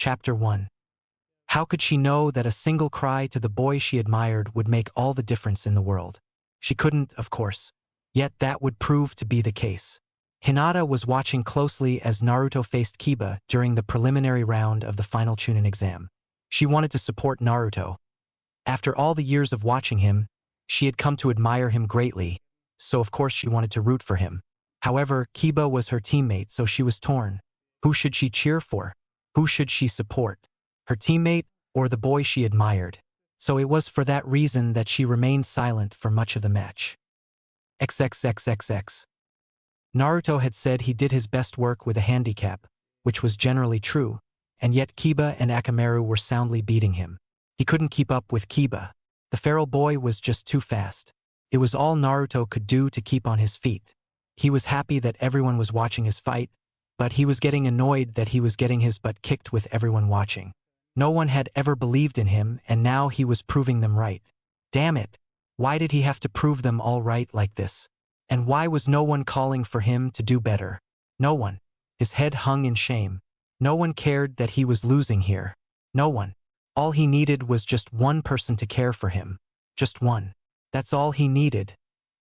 Chapter 1. How could she know that a single cry to the boy she admired would make all the difference in the world? She couldn't, of course. Yet that would prove to be the case. Hinata was watching closely as Naruto faced Kiba during the preliminary round of the final Chunin exam. She wanted to support Naruto. After all the years of watching him, she had come to admire him greatly, so of course she wanted to root for him. However, Kiba was her teammate, so she was torn. Who should she cheer for? Who should she support? Her teammate or the boy she admired? So it was for that reason that she remained silent for much of the match. XXXXX. Naruto had said he did his best work with a handicap, which was generally true, and yet Kiba and Akamaru were soundly beating him. He couldn't keep up with Kiba. The feral boy was just too fast. It was all Naruto could do to keep on his feet. He was happy that everyone was watching his fight, but he was getting annoyed that he was getting his butt kicked with everyone watching. No one had ever believed in him, and now he was proving them right. Damn it! Why did he have to prove them all right like this? And why was no one calling for him to do better? No one. His head hung in shame. No one cared that he was losing here. No one. All he needed was just one person to care for him. Just one. That's all he needed.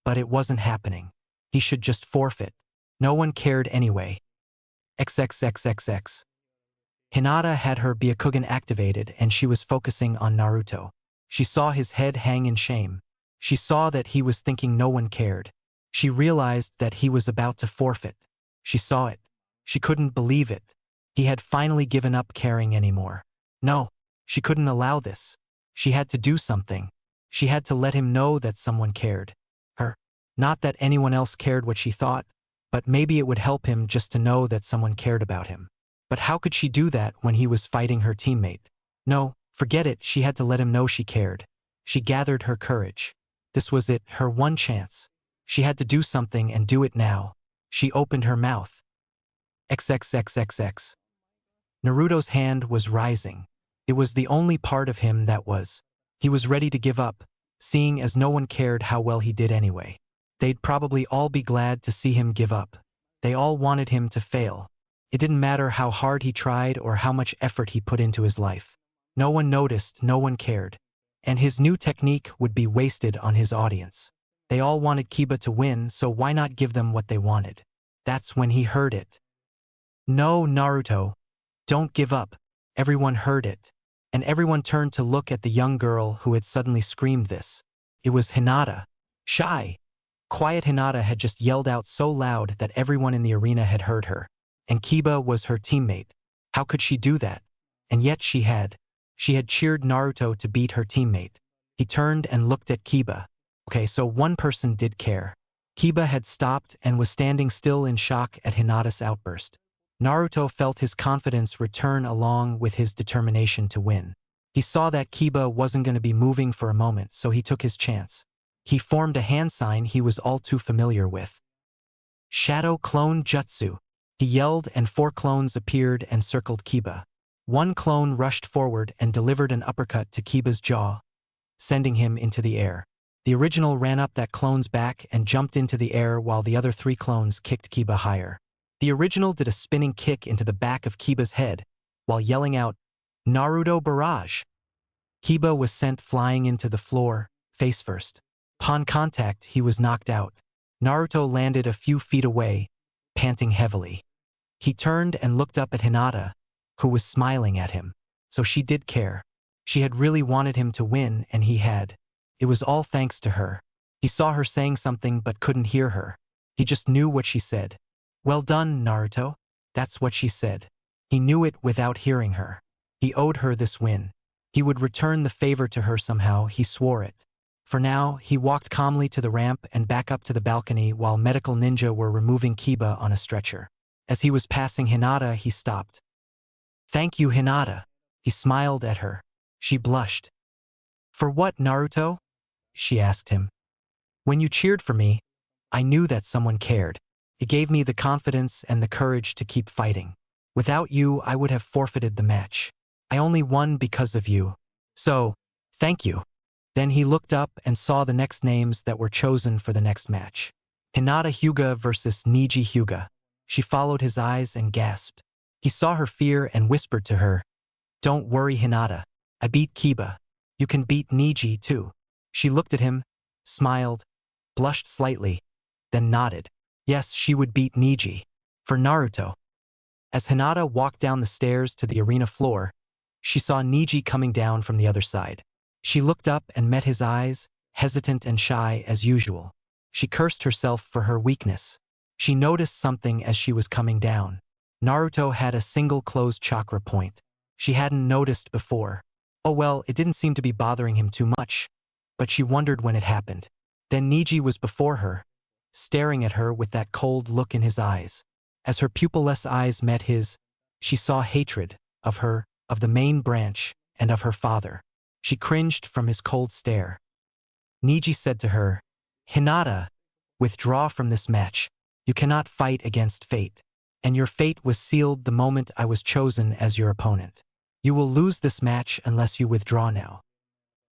But it wasn't happening. He should just forfeit. No one cared anyway. XXXXX. Hinata had her Byakugan activated and she was focusing on Naruto. She saw his head hang in shame. She saw that he was thinking no one cared. She realized that he was about to forfeit. She saw it. She couldn't believe it. He had finally given up caring anymore. No, she couldn't allow this. She had to do something. She had to let him know that someone cared. Her. Not that anyone else cared what she thought, but maybe it would help him just to know that someone cared about him. But how could she do that when he was fighting her teammate? No, forget it, she had to let him know she cared. She gathered her courage. This was it, her one chance. She had to do something and do it now. She opened her mouth. XXXXX. Naruto's hand was rising. It was the only part of him that was. He was ready to give up, seeing as no one cared how well he did anyway. They'd probably all be glad to see him give up. They all wanted him to fail. It didn't matter how hard he tried or how much effort he put into his life. No one noticed, no one cared. And his new technique would be wasted on his audience. They all wanted Kiba to win, so why not give them what they wanted? That's when he heard it. No, Naruto. Don't give up. Everyone heard it. And everyone turned to look at the young girl who had suddenly screamed this. It was Hinata. Shy. Quiet Hinata had just yelled out so loud that everyone in the arena had heard her. And Kiba was her teammate. How could she do that? And yet she had. She had cheered Naruto to beat her teammate. He turned and looked at Kiba. Okay, so one person did care. Kiba had stopped and was standing still in shock at Hinata's outburst. Naruto felt his confidence return along with his determination to win. He saw that Kiba wasn't going to be moving for a moment, so he took his chance. He formed a hand sign he was all too familiar with. Shadow Clone Jutsu. He yelled and 4 clones appeared and circled Kiba. One clone rushed forward and delivered an uppercut to Kiba's jaw, sending him into the air. The original ran up that clone's back and jumped into the air while the other 3 clones kicked Kiba higher. The original did a spinning kick into the back of Kiba's head while yelling out, "Naruto Barrage!" Kiba was sent flying into the floor, face first. Upon contact, he was knocked out. Naruto landed a few feet away, panting heavily. He turned and looked up at Hinata, who was smiling at him. So she did care. She had really wanted him to win, and he had. It was all thanks to her. He saw her saying something but couldn't hear her. He just knew what she said. "Well done, Naruto." That's what she said. He knew it without hearing her. He owed her this win. He would return the favor to her somehow, he swore it. For now, he walked calmly to the ramp and back up to the balcony while medical ninja were removing Kiba on a stretcher. As he was passing Hinata, he stopped. "Thank you, Hinata." He smiled at her. She blushed. "For what, Naruto?" she asked him. "When you cheered for me, I knew that someone cared. It gave me the confidence and the courage to keep fighting. Without you, I would have forfeited the match. I only won because of you. So, thank you." Then he looked up and saw the next names that were chosen for the next match. Hinata Hyuga versus Niji Hyuga. She followed his eyes and gasped. He saw her fear and whispered to her, Don't worry, Hinata. I beat Kiba. You can beat Niji too. She looked at him, smiled, blushed slightly, then nodded. Yes, she would beat Niji. For Naruto. As Hinata walked down the stairs to the arena floor, she saw Niji coming down from the other side. She looked up and met his eyes, hesitant and shy as usual. She cursed herself for her weakness. She noticed something as she was coming down. Naruto had a single closed chakra point. She hadn't noticed before. Oh well, it didn't seem to be bothering him too much. But she wondered when it happened. Then Niji was before her, staring at her with that cold look in his eyes. As her pupilless eyes met his, she saw hatred of her, of the main branch, and of her father. She cringed from his cold stare. Niji said to her, Hinata, withdraw from this match. You cannot fight against fate. And your fate was sealed the moment I was chosen as your opponent. You will lose this match unless you withdraw now.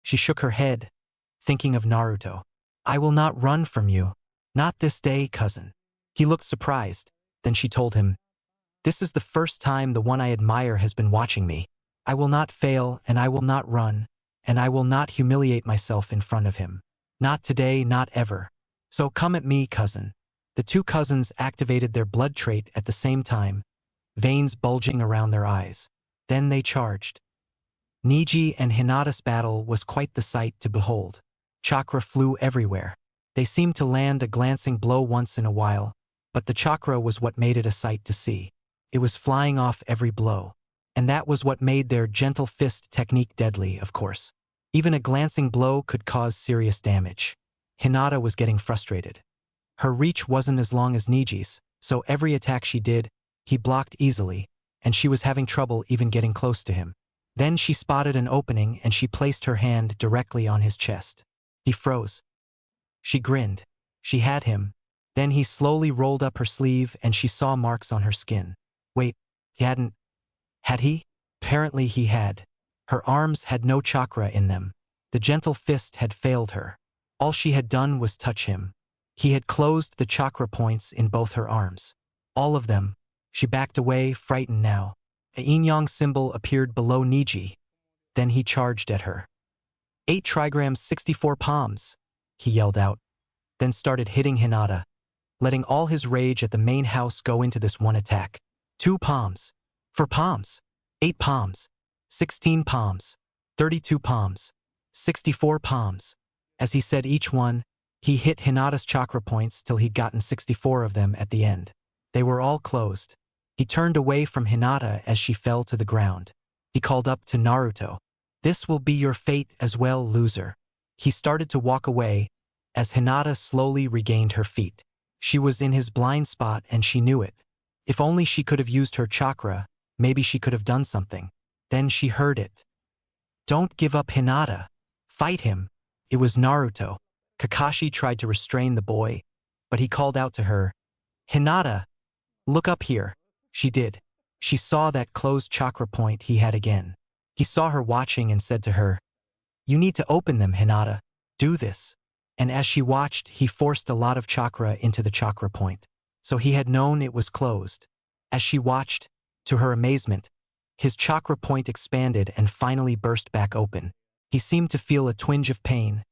She shook her head, thinking of Naruto. I will not run from you. Not this day, cousin. He looked surprised. Then she told him, this is the first time the one I admire has been watching me. I will not fail, and I will not run, and I will not humiliate myself in front of him. Not today, not ever. So come at me, cousin. The two cousins activated their blood trait at the same time, veins bulging around their eyes. Then they charged. Niji and Hinata's battle was quite the sight to behold. Chakra flew everywhere. They seemed to land a glancing blow once in a while, but the chakra was what made it a sight to see. It was flying off every blow. And that was what made their gentle fist technique deadly, of course. Even a glancing blow could cause serious damage. Hinata was getting frustrated. Her reach wasn't as long as Niji's, so every attack she did, he blocked easily, and she was having trouble even getting close to him. Then she spotted an opening and she placed her hand directly on his chest. He froze. She grinned. She had him. Then he slowly rolled up her sleeve and she saw marks on her skin. Wait, he hadn't... Had he? Apparently he had. Her arms had no chakra in them. The gentle fist had failed her. All she had done was touch him. He had closed the chakra points in both her arms. All of them. She backed away, frightened now. A yin-yang symbol appeared below Niji. Then he charged at her. 8 trigrams 64 palms, he yelled out. Then started hitting Hinata, letting all his rage at the main house go into this one attack. 2 palms. 4 palms. 8 palms. 16 palms. 32 palms. 64 palms. As he said each one, he hit Hinata's chakra points till he'd gotten 64 of them at the end. They were all closed. He turned away from Hinata as she fell to the ground. He called up to Naruto. This will be your fate as well, loser. He started to walk away as Hinata slowly regained her feet. She was in his blind spot and she knew it. If only she could have used her chakra, maybe she could have done something. Then she heard it. Don't give up, Hinata. Fight him. It was Naruto. Kakashi tried to restrain the boy, but he called out to her, Hinata, look up here. She did. She saw that closed chakra point he had again. He saw her watching and said to her, you need to open them, Hinata. Do this. And as she watched, he forced a lot of chakra into the chakra point. So he had known it was closed. As she watched, to her amazement, his chakra point expanded and finally burst back open. He seemed to feel a twinge of pain,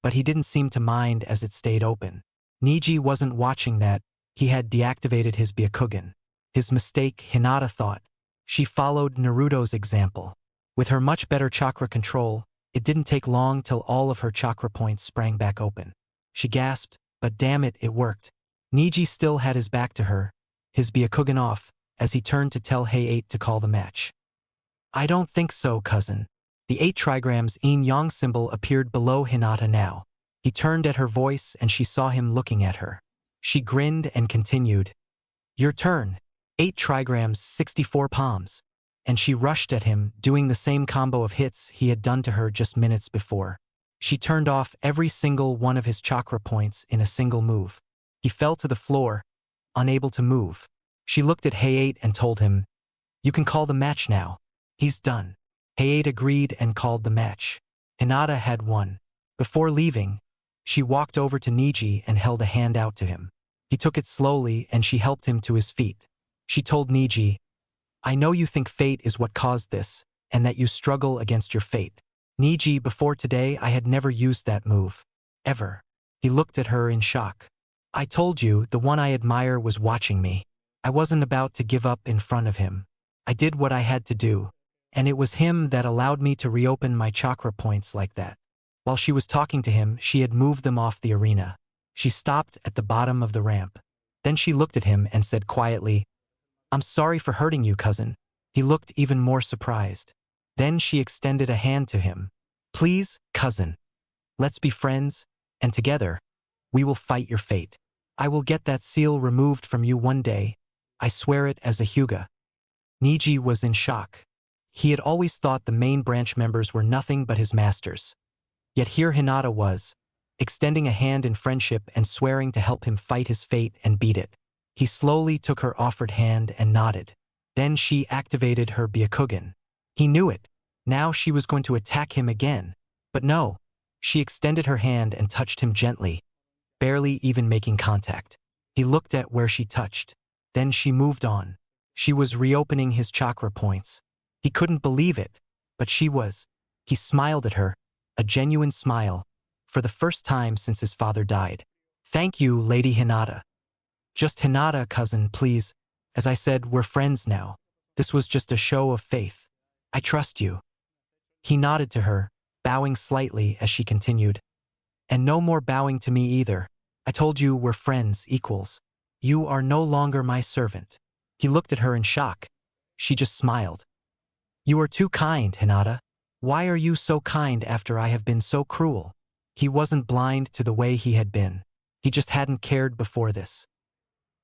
but he didn't seem to mind as it stayed open. Niji wasn't watching that. He had deactivated his Byakugan. His mistake, Hinata thought. She followed Naruto's example. With her much better chakra control, it didn't take long till all of her chakra points sprang back open. She gasped, but damn it, it worked. Niji still had his back to her, his Byakugan off, as he turned to tell Hey-8 to call the match. I don't think so, cousin. The 8 trigrams yin-yang symbol appeared below Hinata now. He turned at her voice and she saw him looking at her. She grinned and continued. Your turn. 8 trigrams 64 palms. And she rushed at him, doing the same combo of hits he had done to her just minutes before. She turned off every single one of his chakra points in a single move. He fell to the floor, unable to move. She looked at Hey-8 and told him, you can call the match now. He's done. Hey-8 agreed and called the match. Hinata had won. Before leaving, she walked over to Niji and held a hand out to him. He took it slowly and she helped him to his feet. She told Niji, I know you think fate is what caused this, and that you struggle against your fate. Niji, before today I had never used that move. Ever. He looked at her in shock. I told you, the one I admire was watching me. I wasn't about to give up in front of him. I did what I had to do. And it was him that allowed me to reopen my chakra points like that. While she was talking to him, she had moved them off the arena. She stopped at the bottom of the ramp. Then she looked at him and said quietly, I'm sorry for hurting you, cousin. He looked even more surprised. Then she extended a hand to him. Please, cousin. Let's be friends, and together, we will fight your fate. I will get that seal removed from you one day. I swear it as a Hyuga. Niji was in shock. He had always thought the main branch members were nothing but his masters. Yet here Hinata was, extending a hand in friendship and swearing to help him fight his fate and beat it. He slowly took her offered hand and nodded. Then she activated her Byakugan. He knew it. Now she was going to attack him again. But no. She extended her hand and touched him gently, barely even making contact. He looked at where she touched. Then she moved on. She was reopening his chakra points. He couldn't believe it, but she was. He smiled at her, a genuine smile, for the first time since his father died. Thank you, Lady Hinata. Just Hinata, cousin, please. As I said, we're friends now. This was just a show of faith. I trust you. He nodded to her, bowing slightly as she continued. And no more bowing to me either. I told you we're friends, equals. You are no longer my servant. He looked at her in shock. She just smiled. You are too kind, Hinata. Why are you so kind after I have been so cruel? He wasn't blind to the way he had been. He just hadn't cared before this.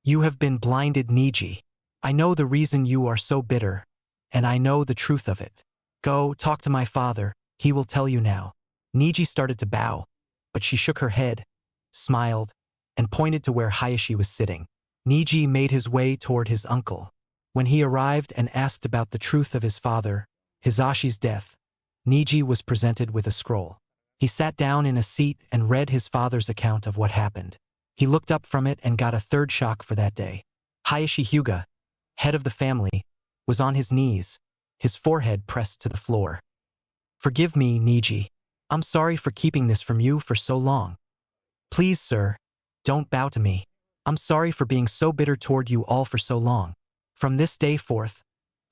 You have been blinded, Niji. I know the reason you are so bitter, and I know the truth of it. Go, talk to my father. He will tell you now. Niji started to bow, but she shook her head, smiled, and pointed to where Hayashi was sitting. Niji made his way toward his uncle. When he arrived and asked about the truth of his father, Hisashi's death, Niji was presented with a scroll. He sat down in a seat and read his father's account of what happened. He looked up from it and got a third shock for that day. Hayashi Hyuga, head of the family, was on his knees, his forehead pressed to the floor. Forgive me, Niji. I'm sorry for keeping this from you for so long. Please, sir, don't bow to me. I'm sorry for being so bitter toward you all for so long. From this day forth,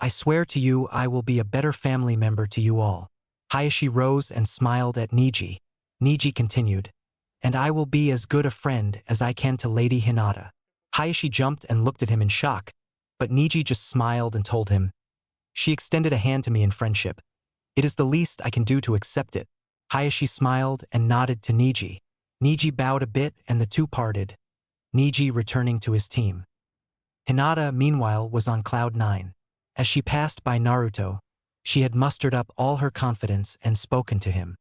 I swear to you I will be a better family member to you all. Hayashi rose and smiled at Niji. Niji continued, and I will be as good a friend as I can to Lady Hinata. Hayashi jumped and looked at him in shock, but Niji just smiled and told him, she extended a hand to me in friendship. It is the least I can do to accept it. Hayashi smiled and nodded to Niji. Niji bowed a bit and the two parted, Niji returning to his team. Hinata, meanwhile, was on cloud 9. As she passed by Naruto, she had mustered up all her confidence and spoken to him.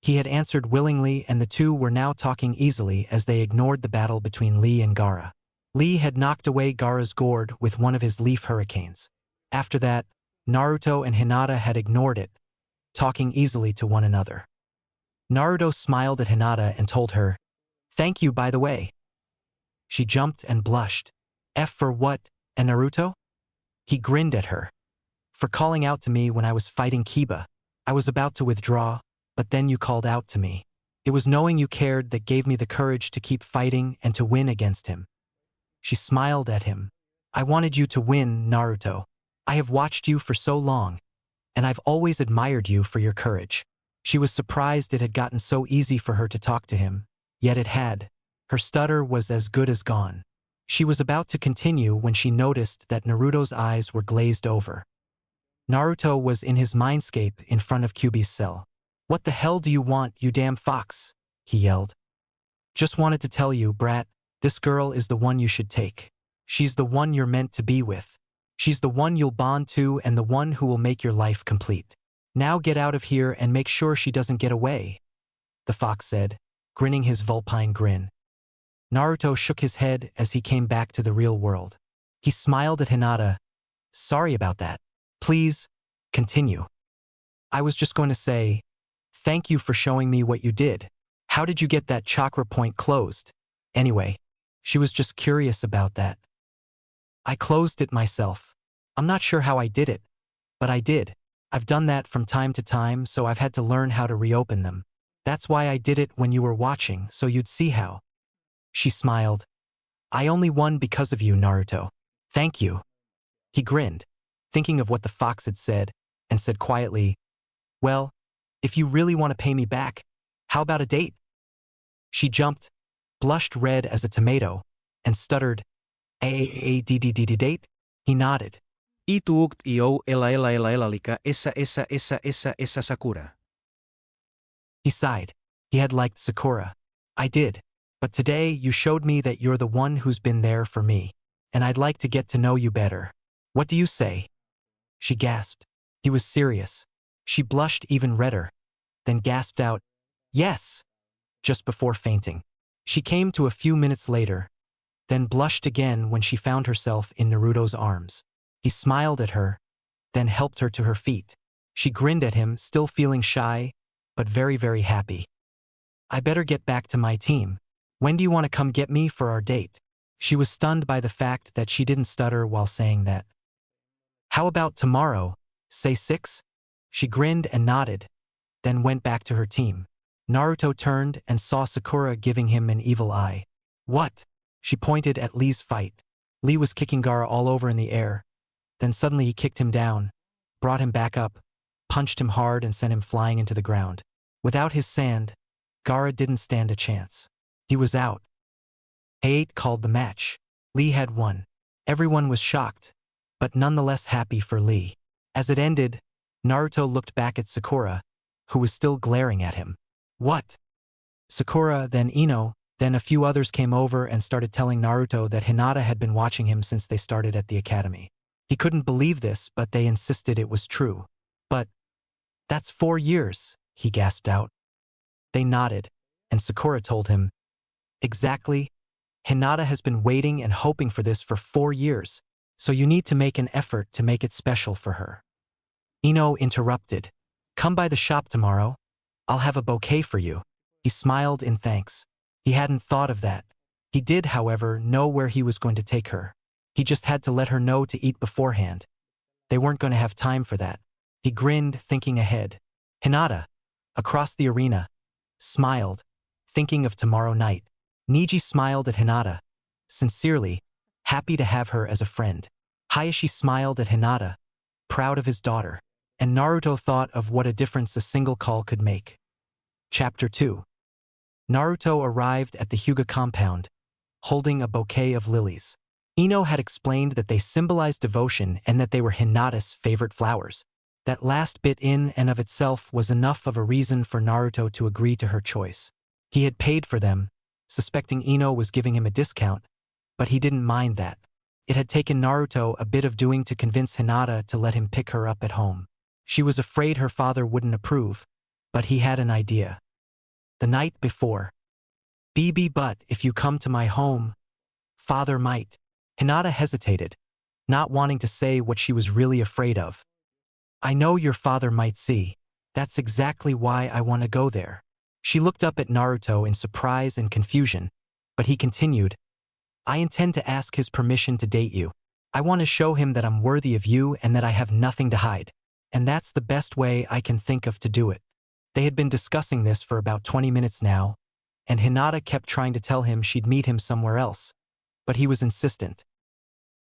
He had answered willingly, and the two were now talking easily as they ignored the battle between Lee and Gaara. Lee had knocked away Gaara's gourd with one of his leaf hurricanes. After that, Naruto and Hinata had ignored it, talking easily to one another. Naruto smiled at Hinata and told her, "Thank you, by the way." She jumped and blushed. "F for what, and Naruto?" He grinned at her. "For calling out to me when I was fighting Kiba. I was about to withdraw, but then you called out to me. It was knowing you cared that gave me the courage to keep fighting and to win against him." She smiled at him. "I wanted you to win, Naruto. I have watched you for so long, and I've always admired you for your courage." She was surprised it had gotten so easy for her to talk to him, yet it had. Her stutter was as good as gone. She was about to continue when she noticed that Naruto's eyes were glazed over. Naruto was in his mindscape in front of Kyuubi's cell. "What the hell do you want, you damn fox?" he yelled. "Just wanted to tell you, brat, this girl is the one you should take. She's the one you're meant to be with. She's the one you'll bond to and the one who will make your life complete. Now get out of here and make sure she doesn't get away," the fox said, grinning his vulpine grin. Naruto shook his head as he came back to the real world. He smiled at Hinata. "Sorry about that. Please, continue." "I was just going to say, thank you for showing me what you did. How did you get that chakra point closed? Anyway, she was just curious about that." "I closed it myself. I'm not sure how I did it, but I did. I've done that from time to time, so I've had to learn how to reopen them. That's why I did it when you were watching, so you'd see how. She smiled. I only won because of you, Naruto. Thank you. He grinned, thinking of what the fox had said, and said quietly, well, if you really want to pay me back, how about a date? She jumped, blushed red as a tomato, and stuttered, date? He nodded. Ituugt io ela esa Sakura. He sighed. He had liked Sakura. I did. But today you showed me that you're the one who's been there for me, and I'd like to get to know you better. What do you say? She gasped. He was serious. She blushed even redder, then gasped out, yes, just before fainting. She came to a few minutes later, then blushed again when she found herself in Naruto's arms. He smiled at her, then helped her to her feet. She grinned at him, still feeling shy, but very, very happy. I better get back to my team. When do you want to come get me for our date? She was stunned by the fact that she didn't stutter while saying that. How about tomorrow, say 6? She grinned and nodded, then went back to her team. Naruto turned and saw Sakura giving him an evil eye. What? She pointed at Lee's fight. Lee was kicking Gaara all over in the air. Then suddenly he kicked him down, brought him back up, punched him hard and sent him flying into the ground. Without his sand, Gaara didn't stand a chance. He was out. Hayate called the match. Lee had won. Everyone was shocked, but nonetheless happy for Lee. As it ended, Naruto looked back at Sakura, who was still glaring at him. What? Sakura, then Ino, then a few others came over and started telling Naruto that Hinata had been watching him since they started at the academy. He couldn't believe this, but they insisted it was true. But that's 4 years, he gasped out. They nodded, and Sakura told him, exactly. Hinata has been waiting and hoping for this for 4 years, so you need to make an effort to make it special for her. Ino interrupted. Come by the shop tomorrow. I'll have a bouquet for you. He smiled in thanks. He hadn't thought of that. He did, however, know where he was going to take her. He just had to let her know to eat beforehand. They weren't going to have time for that. He grinned, thinking ahead. Hinata, across the arena, smiled, thinking of tomorrow night. Neji smiled at Hinata, sincerely, happy to have her as a friend. Hayashi smiled at Hinata, proud of his daughter. And Naruto thought of what a difference a single call could make. Chapter 2. Naruto arrived at the Hyuga compound, holding a bouquet of lilies. Ino had explained that they symbolized devotion and that they were Hinata's favorite flowers. That last bit in and of itself was enough of a reason for Naruto to agree to her choice. He had paid for them, suspecting Ino was giving him a discount, but he didn't mind that. It had taken Naruto a bit of doing to convince Hinata to let him pick her up at home. She was afraid her father wouldn't approve, but he had an idea. The night before. But if you come to my home, father might. Hinata hesitated, not wanting to say what she was really afraid of. I know your father might see. That's exactly why I want to go there. She looked up at Naruto in surprise and confusion, but he continued, I intend to ask his permission to date you. I want to show him that I'm worthy of you and that I have nothing to hide. And that's the best way I can think of to do it. They had been discussing this for about 20 minutes now, and Hinata kept trying to tell him she'd meet him somewhere else, but he was insistent.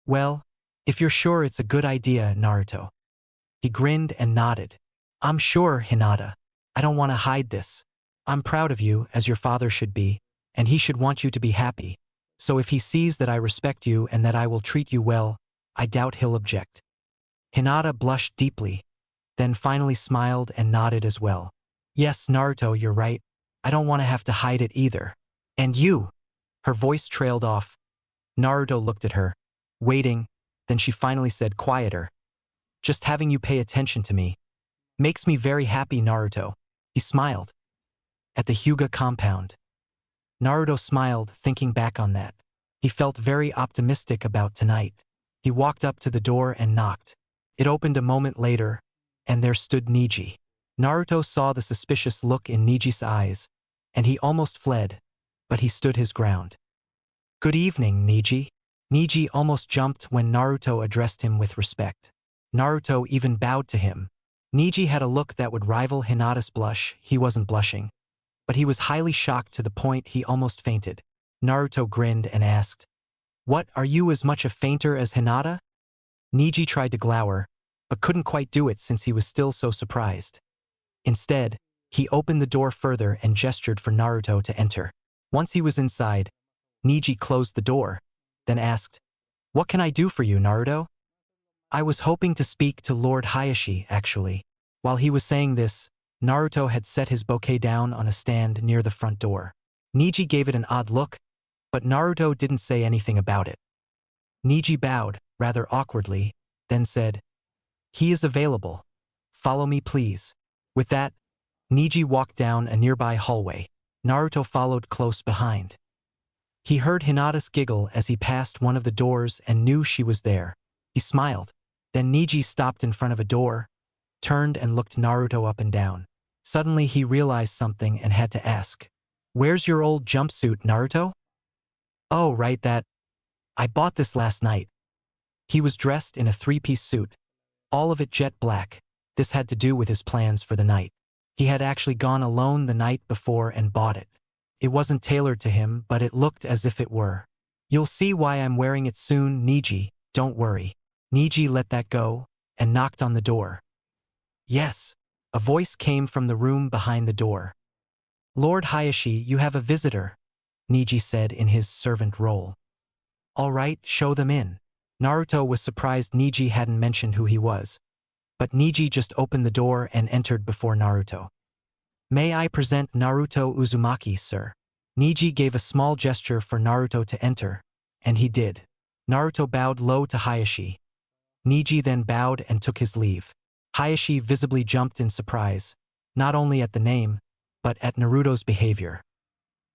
Well, if you're sure it's a good idea, Naruto. He grinned and nodded. I'm sure, Hinata. I don't want to hide this. I'm proud of you, as your father should be, and he should want you to be happy. So if he sees that I respect you and that I will treat you well, I doubt he'll object. Hinata blushed deeply, then finally smiled and nodded as well. Yes, Naruto, you're right. I don't want to have to hide it either. And you? Her voice trailed off. Naruto looked at her, waiting, then she finally said quieter. Just having you pay attention to me makes me very happy, Naruto. He smiled. At the Hyuga compound. Naruto smiled, thinking back on that. He felt very optimistic about tonight. He walked up to the door and knocked. It opened a moment later, and there stood Neji. Naruto saw the suspicious look in Neji's eyes, and he almost fled, but he stood his ground. Good evening, Neji. Neji almost jumped when Naruto addressed him with respect. Naruto even bowed to him, Niji had a look that would rival Hinata's blush. He wasn't blushing, but he was highly shocked to the point he almost fainted. Naruto grinned and asked, "What, are you as much a fainter as Hinata?" Niji tried to glower, but couldn't quite do it since he was still so surprised. Instead, he opened the door further and gestured for Naruto to enter. Once he was inside, Niji closed the door, then asked, "What can I do for you, Naruto?" "I was hoping to speak to Lord Hayashi, actually." While he was saying this, Naruto had set his bouquet down on a stand near the front door. Niji gave it an odd look, but Naruto didn't say anything about it. Niji bowed, rather awkwardly, then said, "He is available. Follow me, please." With that, Niji walked down a nearby hallway. Naruto followed close behind. He heard Hinata's giggle as he passed one of the doors and knew she was there. He smiled. Then Niji stopped in front of a door, turned and looked Naruto up and down. Suddenly he realized something and had to ask, "Where's your old jumpsuit, Naruto?" "Oh, right, that. I bought this last night." He was dressed in a three-piece suit, all of it jet black. This had to do with his plans for the night. He had actually gone alone the night before and bought it. It wasn't tailored to him, but it looked as if it were. "You'll see why I'm wearing it soon, Niji, don't worry." Niji let that go and knocked on the door. "Yes." A voice came from the room behind the door. "Lord Hayashi, you have a visitor," Niji said in his servant role. "All right, show them in." Naruto was surprised Niji hadn't mentioned who he was, but Niji just opened the door and entered before Naruto. "May I present Naruto Uzumaki, sir?" Niji gave a small gesture for Naruto to enter, and he did. Naruto bowed low to Hayashi. Niji then bowed and took his leave. Hayashi visibly jumped in surprise, not only at the name, but at Naruto's behavior.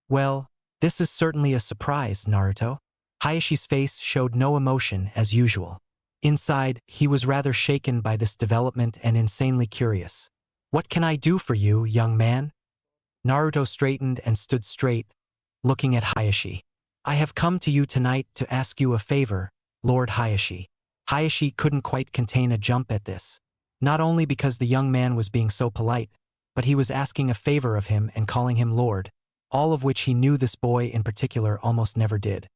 "Well, this is certainly a surprise, Naruto." Hayashi's face showed no emotion as usual. Inside, he was rather shaken by this development and insanely curious. "What can I do for you, young man?" Naruto straightened and stood straight, looking at Hayashi. "I have come to you tonight to ask you a favor, Lord Hayashi." Hayashi couldn't quite contain a jump at this. Not only because the young man was being so polite, but he was asking a favor of him and calling him Lord, all of which he knew this boy in particular almost never did.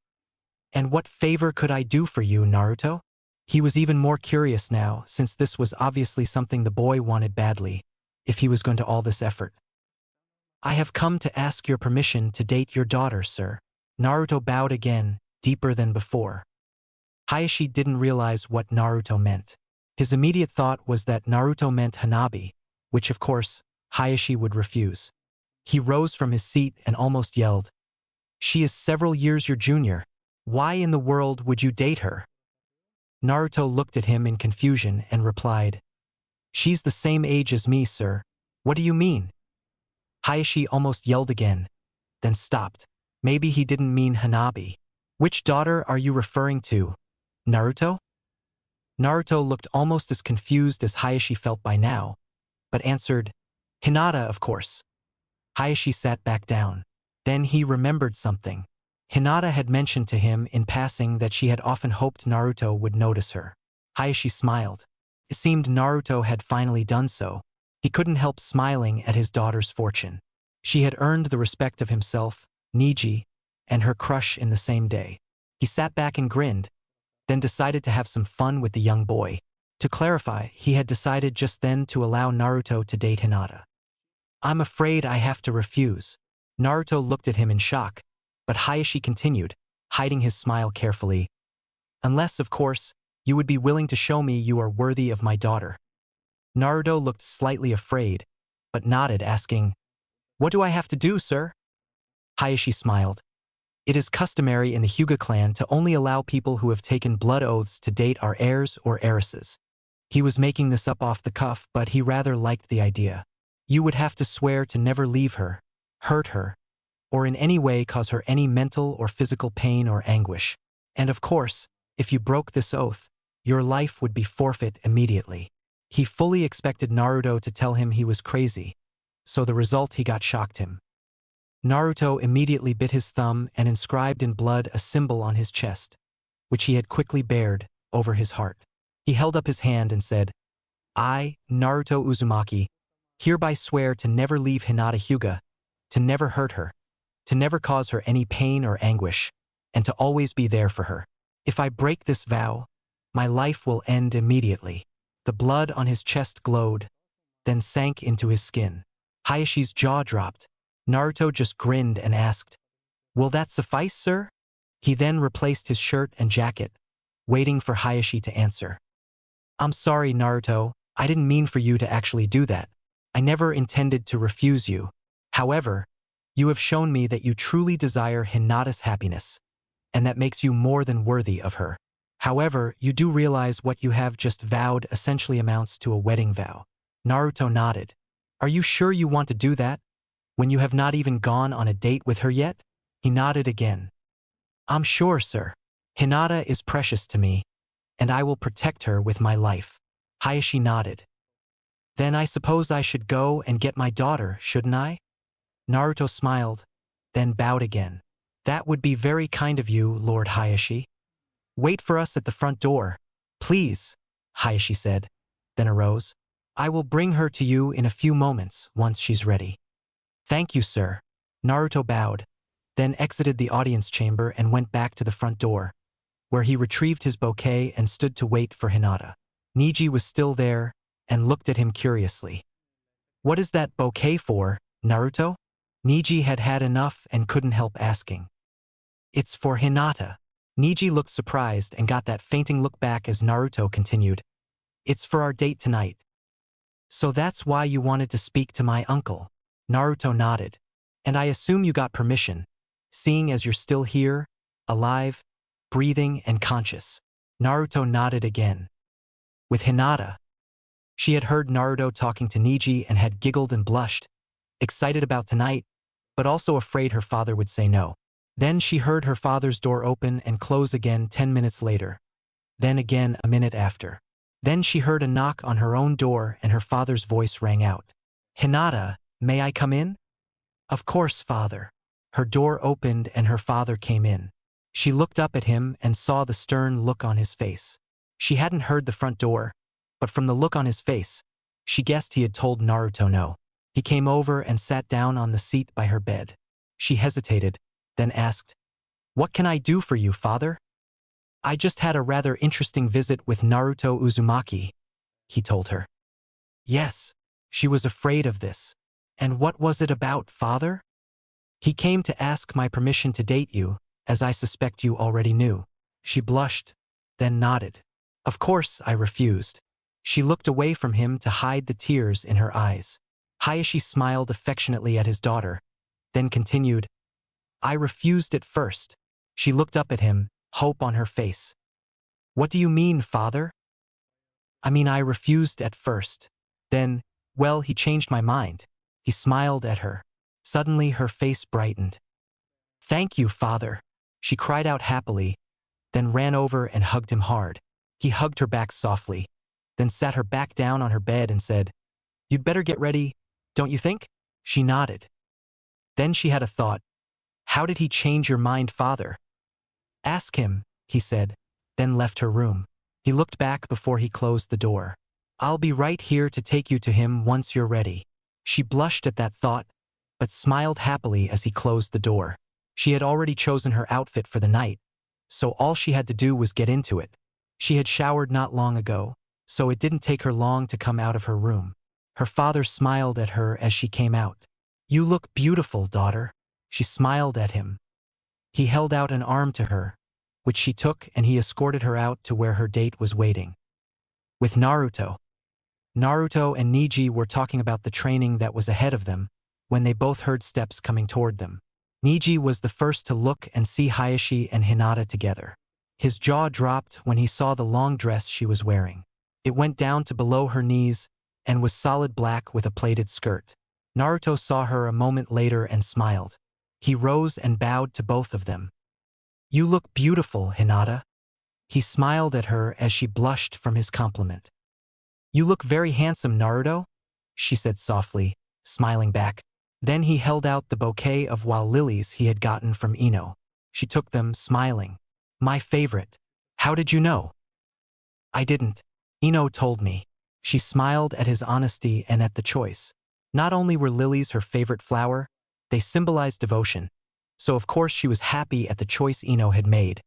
"And what favor could I do for you, Naruto?" He was even more curious now, since this was obviously something the boy wanted badly, if he was going to all this effort. "I have come to ask your permission to date your daughter, sir." Naruto bowed again, deeper than before. Hayashi didn't realize what Naruto meant. His immediate thought was that Naruto meant Hanabi, which of course, Hayashi would refuse. He rose from his seat and almost yelled, "She is several years your junior. Why in the world would you date her?" Naruto looked at him in confusion and replied, "She's the same age as me, sir. What do you mean?" Hayashi almost yelled again, then stopped. Maybe he didn't mean Hanabi. "Which daughter are you referring to, Naruto?" Naruto looked almost as confused as Hayashi felt by now, but answered, "Hinata, of course." Hayashi sat back down. Then he remembered something. Hinata had mentioned to him in passing that she had often hoped Naruto would notice her. Hayashi smiled. It seemed Naruto had finally done so. He couldn't help smiling at his daughter's fortune. She had earned the respect of himself, Niji, and her crush in the same day. He sat back and grinned, then decided to have some fun with the young boy. To clarify, he had decided just then to allow Naruto to date Hinata. "I'm afraid I have to refuse." Naruto looked at him in shock, but Hayashi continued, hiding his smile carefully. "Unless, of course, you would be willing to show me you are worthy of my daughter." Naruto looked slightly afraid, but nodded, asking, "What do I have to do, sir?" Hayashi smiled. "It is customary in the Hyuga clan to only allow people who have taken blood oaths to date our heirs or heiresses." He was making this up off the cuff, but he rather liked the idea. "You would have to swear to never leave her, hurt her, or in any way cause her any mental or physical pain or anguish. And of course, if you broke this oath, your life would be forfeit immediately." He fully expected Naruto to tell him he was crazy, so the result he got shocked him. Naruto immediately bit his thumb and inscribed in blood a symbol on his chest, which he had quickly bared over his heart. He held up his hand and said, I, Naruto Uzumaki, hereby swear to never leave Hinata Hyuga, to never hurt her, to never cause her any pain or anguish, and to always be there for her. If I break this vow, my life will end immediately. The blood on his chest glowed, then sank into his skin. Hayashi's jaw dropped. Naruto just grinned and asked, "Will that suffice, sir?" He then replaced his shirt and jacket, waiting for Hayashi to answer. "I'm sorry, Naruto. I didn't mean for you to actually do that. I never intended to refuse you. However, you have shown me that you truly desire Hinata's happiness, and that makes you more than worthy of her. However, you do realize what you have just vowed essentially amounts to a wedding vow." Naruto nodded. "Are you sure you want to do that, when you have not even gone on a date with her yet?" He nodded again. "I'm sure, sir. Hinata is precious to me, and I will protect her with my life." Hayashi nodded. "Then I suppose I should go and get my daughter, shouldn't I?" Naruto smiled, then bowed again. "That would be very kind of you, Lord Hayashi. Wait for us at the front door, please," Hayashi said, then arose. "I will bring her to you in a few moments once she's ready." "Thank you, sir." Naruto bowed, then exited the audience chamber and went back to the front door, where he retrieved his bouquet and stood to wait for Hinata. Niji was still there and looked at him curiously. "What is that bouquet for, Naruto?" Niji had had enough and couldn't help asking. "It's for Hinata." Niji looked surprised and got that fainting look back as Naruto continued. "It's for our date tonight." "So that's why you wanted to speak to my uncle?" Naruto nodded. "And I assume you got permission, seeing as you're still here, alive, breathing and conscious." Naruto nodded again. With Hinata, she had heard Naruto talking to Niji and had giggled and blushed, excited about tonight, but also afraid her father would say no. Then she heard her father's door open and close again 10 minutes later. Then again a minute after. Then she heard a knock on her own door and her father's voice rang out. "Hinata, may I come in?" "Of course, father." Her door opened and her father came in. She looked up at him and saw the stern look on his face. She hadn't heard the front door, but from the look on his face, she guessed he had told Naruto no. He came over and sat down on the seat by her bed. She hesitated, then asked, "What can I do for you, father?" "I just had a rather interesting visit with Naruto Uzumaki," he told her. Yes, she was afraid of this. "And what was it about, father?" "He came to ask my permission to date you, as I suspect you already knew." She blushed, then nodded. "Of course I refused." She looked away from him to hide the tears in her eyes. Hayashi smiled affectionately at his daughter, then continued, "I refused at first." She looked up at him, hope on her face. "What do you mean, father?" "I mean I refused at first. Then, well, he changed my mind." He smiled at her. Suddenly her face brightened. "Thank you, father." She cried out happily, then ran over and hugged him hard. He hugged her back softly, then sat her back down on her bed and said, "You'd better get ready, don't you think?" She nodded. Then she had a thought. "How did he change your mind, father?" "Ask him," he said, then left her room. He looked back before he closed the door. "I'll be right here to take you to him once you're ready." She blushed at that thought, but smiled happily as he closed the door. She had already chosen her outfit for the night, so all she had to do was get into it. She had showered not long ago, so it didn't take her long to come out of her room. Her father smiled at her as she came out. "You look beautiful, daughter." She smiled at him. He held out an arm to her, which she took, and he escorted her out to where her date was waiting. With Naruto. Naruto and Niji were talking about the training that was ahead of them when they both heard steps coming toward them. Niji was the first to look and see Hayashi and Hinata together. His jaw dropped when he saw the long dress she was wearing. It went down to below her knees and was solid black with a plaited skirt. Naruto saw her a moment later and smiled. He rose and bowed to both of them. "You look beautiful, Hinata." He smiled at her as she blushed from his compliment. "You look very handsome, Naruto," she said softly, smiling back. Then he held out the bouquet of wild lilies he had gotten from Ino. She took them, smiling. "My favorite. How did you know?" "I didn't. Ino told me." She smiled at his honesty and at the choice. Not only were lilies her favorite flower, they symbolized devotion. So of course she was happy at the choice Ino had made,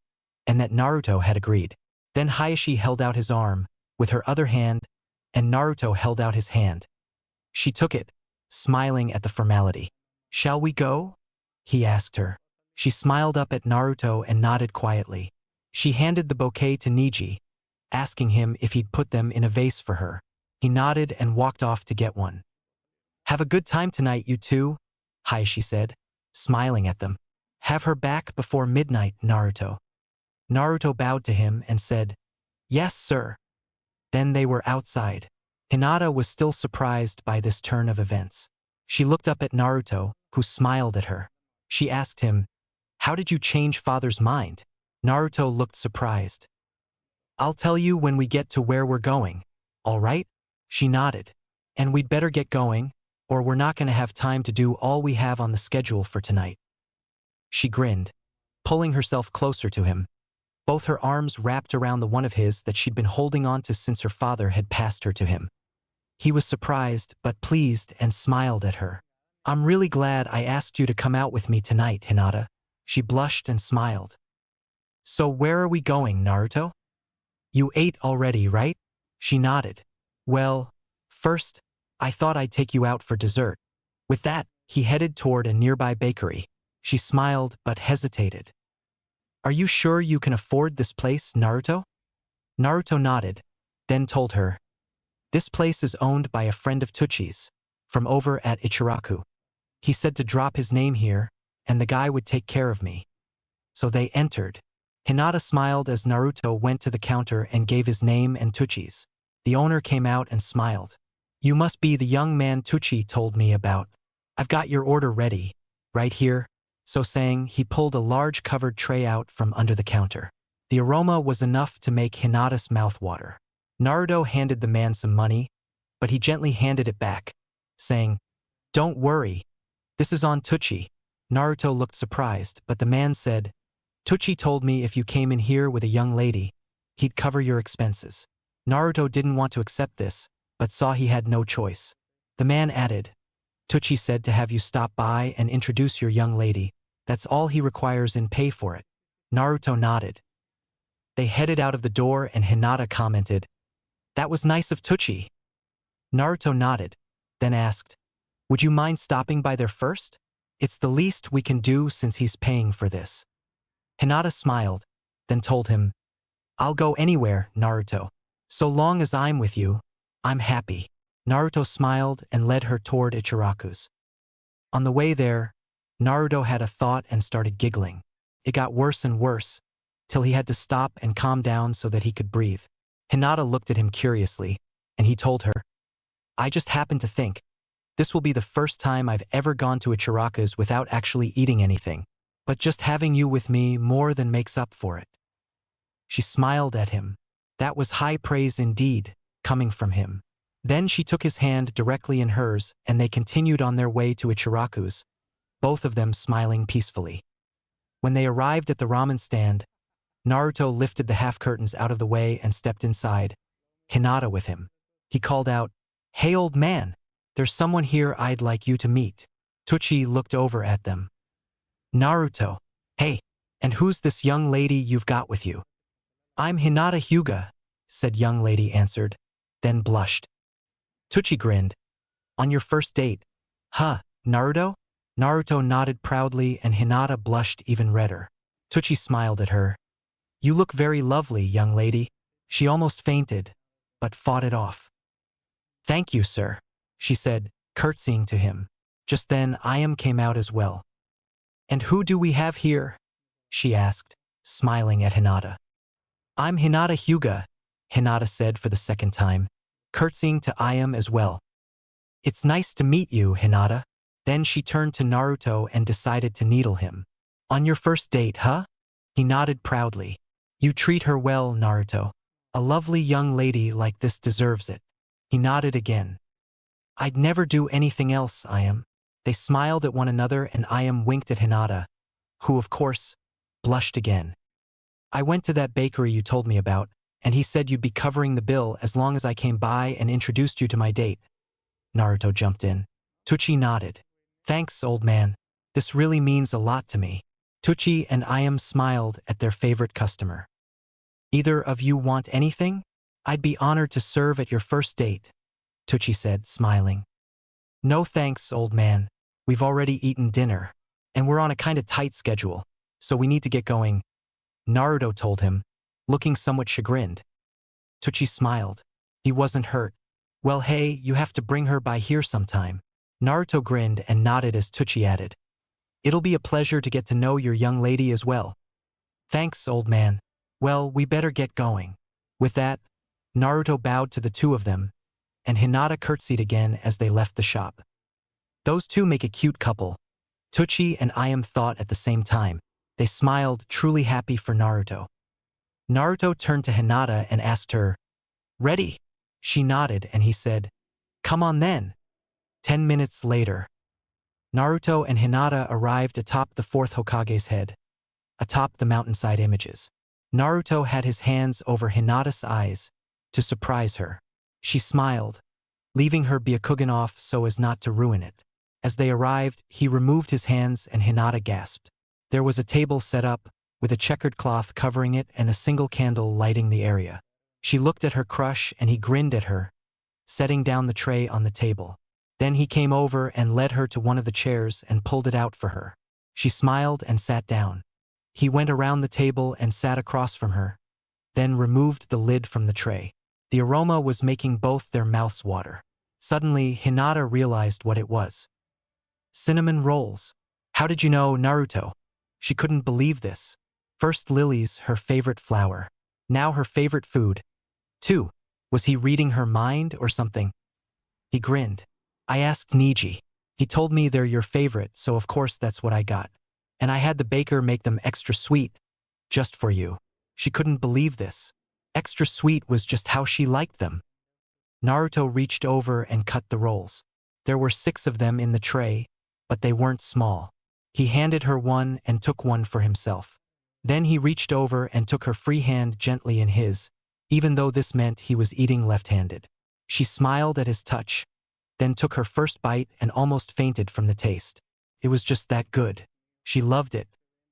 and that Naruto had agreed. Then Hayashi held out his arm, with her other hand, and Naruto held out his hand. She took it, smiling at the formality. "Shall we go?" he asked her. She smiled up at Naruto and nodded quietly. She handed the bouquet to Niji, asking him if he'd put them in a vase for her. He nodded and walked off to get one. "Have a good time tonight, you two," Hayashi said, smiling at them. "Have her back before midnight, Naruto." Naruto bowed to him and said, "Yes, sir." Then they were outside. Hinata was still surprised by this turn of events. She looked up at Naruto, who smiled at her. She asked him, "How did you change father's mind?" Naruto looked surprised. "I'll tell you when we get to where we're going. All right?" She nodded. "And we'd better get going, or we're not going to have time to do all we have on the schedule for tonight." She grinned, pulling herself closer to him, both her arms wrapped around the one of his that she'd been holding on to since her father had passed her to him. He was surprised but pleased and smiled at her. "I'm really glad I asked you to come out with me tonight, Hinata." She blushed and smiled. "So where are we going, Naruto?" "You ate already, right?" She nodded. "Well, first, I thought I'd take you out for dessert." With that, he headed toward a nearby bakery. She smiled but hesitated. "Are you sure you can afford this place, Naruto?" Naruto nodded, then told her, "This place is owned by a friend of Tuchi's, from over at Ichiraku. He said to drop his name here, and the guy would take care of me." So they entered. Hinata smiled as Naruto went to the counter and gave his name and Tuchi's. The owner came out and smiled. "You must be the young man Tuchi told me about. I've got your order ready, right here." So saying, he pulled a large covered tray out from under the counter. The aroma was enough to make Hinata's mouth water. Naruto handed the man some money, but he gently handed it back, saying, "Don't worry, this is on Tuchi." Naruto looked surprised, but the man said, "Tuchi told me if you came in here with a young lady, he'd cover your expenses." Naruto didn't want to accept this, but saw he had no choice. The man added, "Tuchi said to have you stop by and introduce your young lady. That's all he requires in pay for it." Naruto nodded. They headed out of the door and Hinata commented, "That was nice of Tuchi." Naruto nodded, then asked, "Would you mind stopping by there first? It's the least we can do since he's paying for this." Hinata smiled, then told him, "I'll go anywhere, Naruto. So long as I'm with you, I'm happy." Naruto smiled and led her toward Ichiraku's. On the way there, Naruto had a thought and started giggling. It got worse and worse, till he had to stop and calm down so that he could breathe. Hinata looked at him curiously, and he told her, "I just happened to think, this will be the first time I've ever gone to Ichiraku's without actually eating anything, but just having you with me more than makes up for it." She smiled at him. That was high praise indeed, coming from him. Then she took his hand directly in hers, and they continued on their way to Ichiraku's, both of them smiling peacefully. When they arrived at the ramen stand, Naruto lifted the half-curtains out of the way and stepped inside, Hinata with him. He called out, "Hey old man, there's someone here I'd like you to meet." Tuchi looked over at them. "Naruto, hey, and who's this young lady you've got with you?" "I'm Hinata Hyuga," said young lady answered, then blushed. Tuchi grinned. "On your first date? Huh, Naruto?" Naruto nodded proudly and Hinata blushed even redder. Tuchi smiled at her. "You look very lovely, young lady." She almost fainted, but fought it off. "Thank you, sir," she said, curtsying to him. Just then Ayam came out as well. "And who do we have here?" she asked, smiling at Hinata. "I'm Hinata Hyuga," Hinata said for the second time, curtsying to Ayam as well. "It's nice to meet you, Hinata." Then she turned to Naruto and decided to needle him. "On your first date, huh?" He nodded proudly. "You treat her well, Naruto. A lovely young lady like this deserves it." He nodded again. "I'd never do anything else, Ayam." They smiled at one another and Ayam winked at Hinata, who, of course, blushed again. "I went to that bakery you told me about, and he said you'd be covering the bill as long as I came by and introduced you to my date. Naruto jumped in. Tucci nodded. Thanks, old man. This really means a lot to me. Tucci and Ayam smiled at their favorite customer. Either of you want anything? I'd be honored to serve at your first date, Tucci said, smiling. No thanks, old man. We've already eaten dinner, and we're on a kinda tight schedule, so we need to get going, Naruto told him, looking somewhat chagrined. Tucci smiled. He wasn't hurt. Well, hey, you have to bring her by here sometime. Naruto grinned and nodded as Tucci added. It'll be a pleasure to get to know your young lady as well. Thanks, old man. Well, we better get going. With that, Naruto bowed to the two of them, and Hinata curtsied again as they left the shop. Those two make a cute couple. Tucci and Ayam thought at the same time. They smiled, truly happy for Naruto. Naruto turned to Hinata and asked her, Ready? She nodded and he said, Come on then. 10 minutes later, Naruto and Hinata arrived atop the fourth Hokage's head, atop the mountainside images. Naruto had his hands over Hinata's eyes to surprise her. She smiled, leaving her Byakugan off so as not to ruin it. As they arrived, he removed his hands and Hinata gasped. There was a table set up, with a checkered cloth covering it and a single candle lighting the area. She looked at her crush and he grinned at her, setting down the tray on the table. Then he came over and led her to one of the chairs and pulled it out for her. She smiled and sat down. He went around the table and sat across from her, then removed the lid from the tray. The aroma was making both their mouths water. Suddenly, Hinata realized what it was. Cinnamon rolls. How did you know, Naruto? She couldn't believe this. First lilies, her favorite flower. Now her favorite food. 2. Was he reading her mind or something? He grinned. I asked Niji. He told me they're your favorite, so of course that's what I got. And I had the baker make them extra sweet. Just for you. She couldn't believe this. Extra sweet was just how she liked them. Naruto reached over and cut the rolls. There were 6 of them in the tray, but they weren't small. He handed her one and took one for himself. Then he reached over and took her free hand gently in his, even though this meant he was eating left-handed. She smiled at his touch, then took her first bite and almost fainted from the taste. It was just that good. She loved it.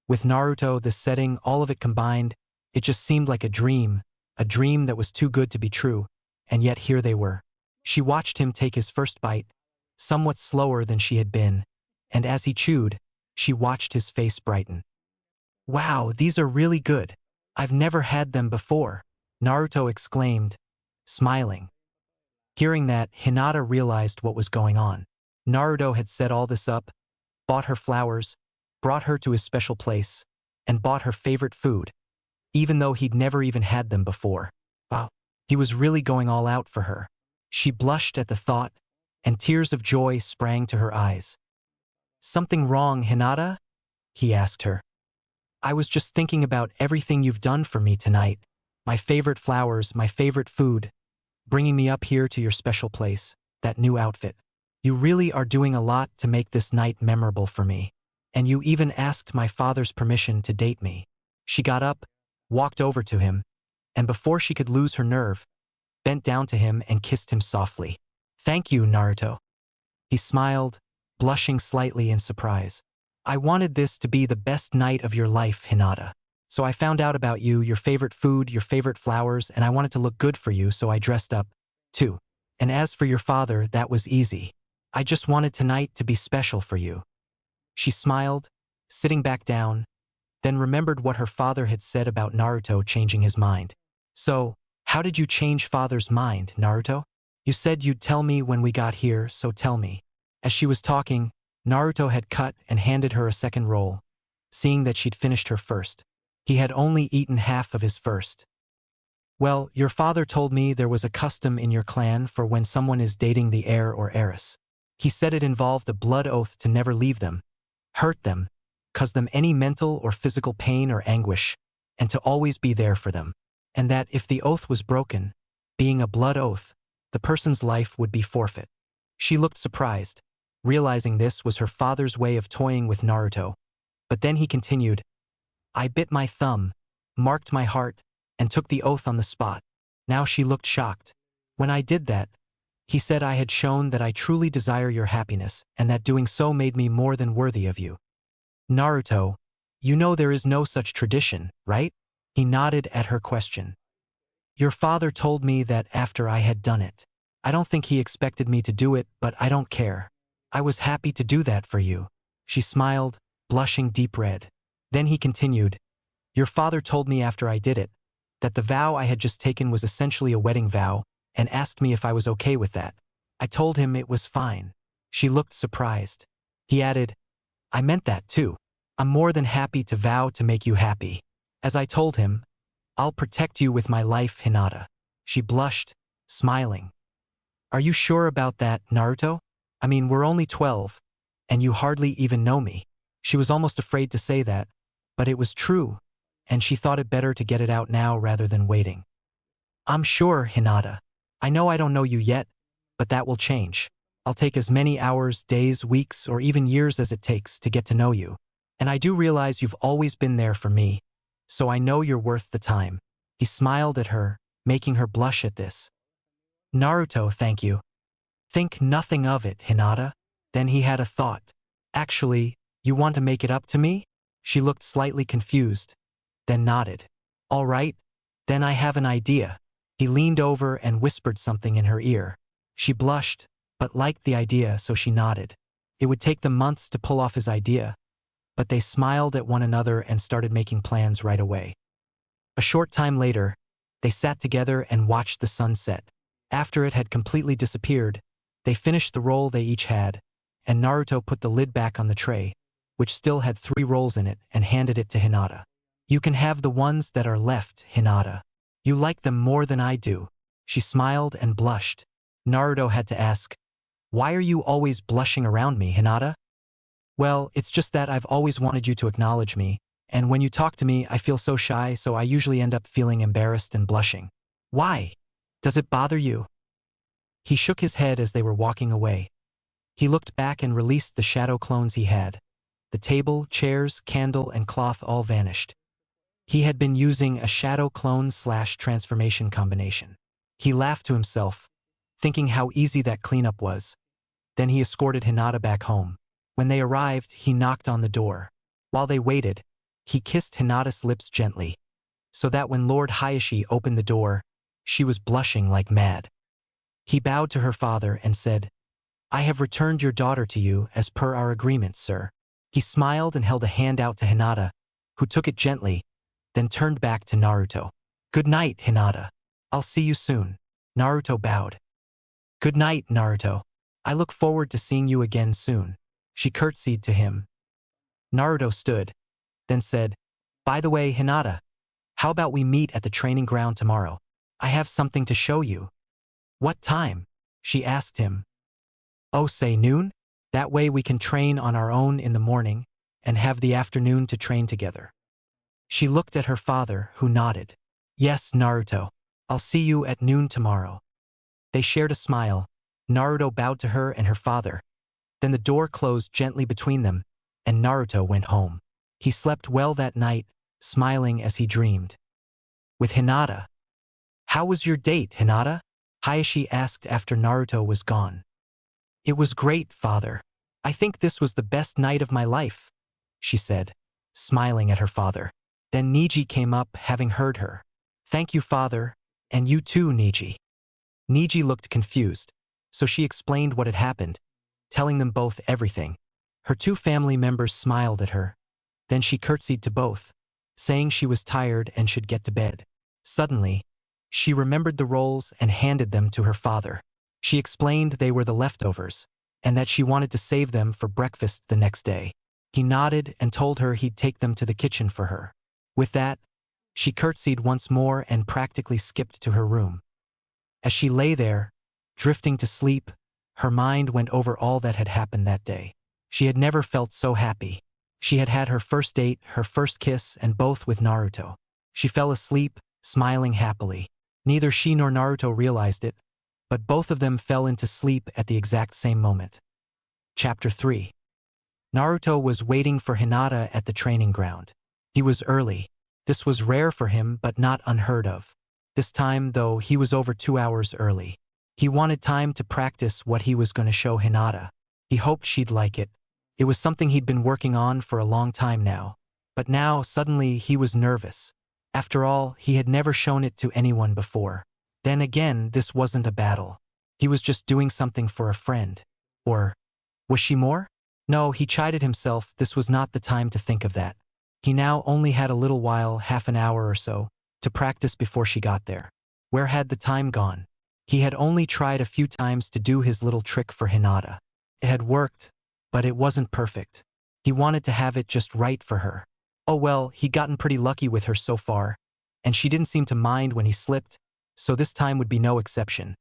With Naruto, the setting, all of it combined, it just seemed like a dream that was too good to be true, and yet here they were. She watched him take his first bite, somewhat slower than she had been, and as he chewed, she watched his face brighten. Wow, these are really good. I've never had them before, Naruto exclaimed, smiling. Hearing that, Hinata realized what was going on. Naruto had set all this up, bought her flowers, brought her to his special place, and bought her favorite food, even though he'd never even had them before. Wow, he was really going all out for her. She blushed at the thought, and tears of joy sprang to her eyes. Something wrong, Hinata? He asked her. I was just thinking about everything you've done for me tonight. My favorite flowers, my favorite food, bringing me up here to your special place, that new outfit. You really are doing a lot to make this night memorable for me. And you even asked my father's permission to date me. She got up, walked over to him, and before she could lose her nerve, bent down to him and kissed him softly. Thank you, Naruto. He smiled, blushing slightly in surprise. I wanted this to be the best night of your life, Hinata. So I found out about you, your favorite food, your favorite flowers, and I wanted to look good for you, so I dressed up, too. And as for your father, that was easy. I just wanted tonight to be special for you. She smiled, sitting back down, then remembered what her father had said about Naruto changing his mind. So, how did you change father's mind, Naruto? You said you'd tell me when we got here, so tell me. As she was talking, Naruto had cut and handed her a second roll, seeing that she'd finished her first. He had only eaten half of his first. Well, your father told me there was a custom in your clan for when someone is dating the heir or heiress. He said it involved a blood oath to never leave them, hurt them, cause them any mental or physical pain or anguish, and to always be there for them. And that if the oath was broken, being a blood oath, the person's life would be forfeit. She looked surprised, realizing this was her father's way of toying with Naruto. But then he continued, I bit my thumb, marked my heart, and took the oath on the spot. Now she looked shocked. When I did that, he said I had shown that I truly desire your happiness and that doing so made me more than worthy of you. Naruto, you know there is no such tradition, right? He nodded at her question. Your father told me that after I had done it. I don't think he expected me to do it, but I don't care. I was happy to do that for you. She smiled, blushing deep red. Then he continued, your father told me after I did it, that the vow I had just taken was essentially a wedding vow, and asked me if I was okay with that. I told him it was fine. She looked surprised. He added, I meant that too. I'm more than happy to vow to make you happy. As I told him, I'll protect you with my life, Hinata. She blushed, smiling. Are you sure about that, Naruto? I mean, we're only 12, and you hardly even know me. She was almost afraid to say that, but it was true, and she thought it better to get it out now rather than waiting. I'm sure, Hinata. I know I don't know you yet, but that will change. I'll take as many hours, days, weeks, or even years as it takes to get to know you. And I do realize you've always been there for me, so I know you're worth the time. He smiled at her, making her blush at this. Naruto, thank you. Think nothing of it, Hinata. Then he had a thought. Actually, you want to make it up to me? She looked slightly confused, then nodded. All right, then I have an idea. He leaned over and whispered something in her ear. She blushed, but liked the idea, so she nodded. It would take them months to pull off his idea, but they smiled at one another and started making plans right away. A short time later, they sat together and watched the sun set. After it had completely disappeared, they finished the roll they each had, and Naruto put the lid back on the tray, which still had 3 rolls in it, and handed it to Hinata. You can have the ones that are left, Hinata. You like them more than I do. She smiled and blushed. Naruto had to ask, why are you always blushing around me, Hinata? Well, it's just that I've always wanted you to acknowledge me, and when you talk to me I feel so shy, so I usually end up feeling embarrassed and blushing. Why? Does it bother you? He shook his head as they were walking away. He looked back and released the shadow clones he had. The table, chairs, candle, and cloth all vanished. He had been using a shadow clone/transformation combination. He laughed to himself, thinking how easy that cleanup was. Then he escorted Hinata back home. When they arrived, he knocked on the door. While they waited, he kissed Hinata's lips gently, so that when Lord Hayashi opened the door, she was blushing like mad. He bowed to her father and said, I have returned your daughter to you as per our agreement, sir. He smiled and held a hand out to Hinata, who took it gently, then turned back to Naruto. Good night, Hinata. I'll see you soon. Naruto bowed. Good night, Naruto. I look forward to seeing you again soon. She curtsied to him. Naruto stood, then said, by the way, Hinata, how about we meet at the training ground tomorrow? I have something to show you. What time? She asked him. Oh, say noon? That way we can train on our own in the morning and have the afternoon to train together. She looked at her father, who nodded. Yes, Naruto. I'll see you at noon tomorrow. They shared a smile. Naruto bowed to her and her father. Then the door closed gently between them, and Naruto went home. He slept well that night, smiling as he dreamed. With Hinata. How was your date, Hinata? Hayashi asked after Naruto was gone. It was great, father. I think this was the best night of my life, she said, smiling at her father. Then Niji came up, having heard her. Thank you, father, and you too, Niji. Niji looked confused, so she explained what had happened, telling them both everything. Her 2 family members smiled at her. Then she curtsied to both, saying she was tired and should get to bed. Suddenly, she remembered the rolls and handed them to her father. She explained they were the leftovers, and that she wanted to save them for breakfast the next day. He nodded and told her he'd take them to the kitchen for her. With that, she curtsied once more and practically skipped to her room. As she lay there, drifting to sleep, her mind went over all that had happened that day. She had never felt so happy. She had had her first date, her first kiss, and both with Naruto. She fell asleep, smiling happily. Neither she nor Naruto realized it, but both of them fell into sleep at the exact same moment. Chapter 3. Naruto was waiting for Hinata at the training ground. He was early. This was rare for him but not unheard of. This time, though, he was over 2 hours early. He wanted time to practice what he was going to show Hinata. He hoped she'd like it. It was something he'd been working on for a long time now. But now, suddenly, he was nervous. After all, he had never shown it to anyone before. Then again, this wasn't a battle. He was just doing something for a friend. Or was she more? No, he chided himself, this was not the time to think of that. He now only had a little while, half an hour or so, to practice before she got there. Where had the time gone? He had only tried a few times to do his little trick for Hinata. It had worked, but it wasn't perfect. He wanted to have it just right for her. Oh well, he'd gotten pretty lucky with her so far, and she didn't seem to mind when he slipped, so this time would be no exception.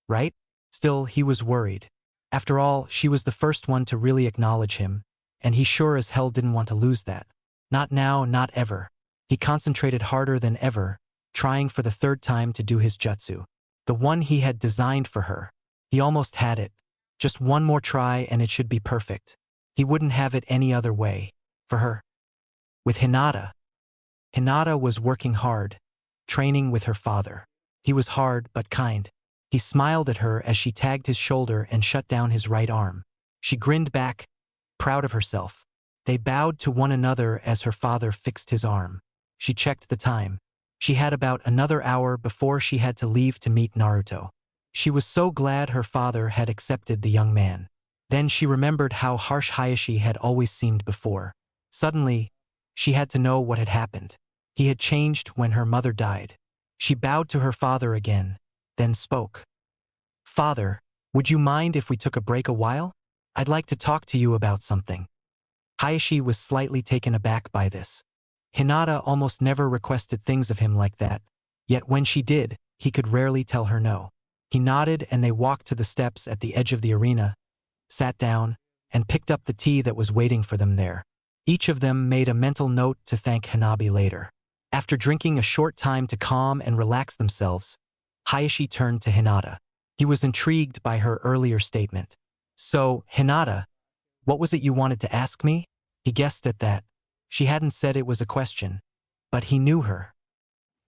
Right? Still, he was worried. After all, she was the first one to really acknowledge him, and he sure as hell didn't want to lose that. Not now, not ever. He concentrated harder than ever, trying for the third time to do his jutsu. The one he had designed for her. He almost had it. Just one more try and it should be perfect. He wouldn't have it any other way. For her. With Hinata. Hinata was working hard, training with her father. He was hard but kind. He smiled at her as she tagged his shoulder and shut down his right arm. She grinned back, proud of herself. They bowed to one another as her father fixed his arm. She checked the time. She had about another hour before she had to leave to meet Naruto. She was so glad her father had accepted the young man. Then she remembered how harsh Hayashi had always seemed before. Suddenly, she had to know what had happened. He had changed when her mother died. She bowed to her father again, then spoke. "Father, would you mind if we took a break a while? I'd like to talk to you about something." Hayashi was slightly taken aback by this. Hinata almost never requested things of him like that, yet when she did, he could rarely tell her no. He nodded and they walked to the steps at the edge of the arena, sat down, and picked up the tea that was waiting for them there. Each of them made a mental note to thank Hanabi later. After drinking a short time to calm and relax themselves, Hayashi turned to Hinata. He was intrigued by her earlier statement. "So, Hinata, what was it you wanted to ask me?" He guessed at that. She hadn't said it was a question, but he knew her.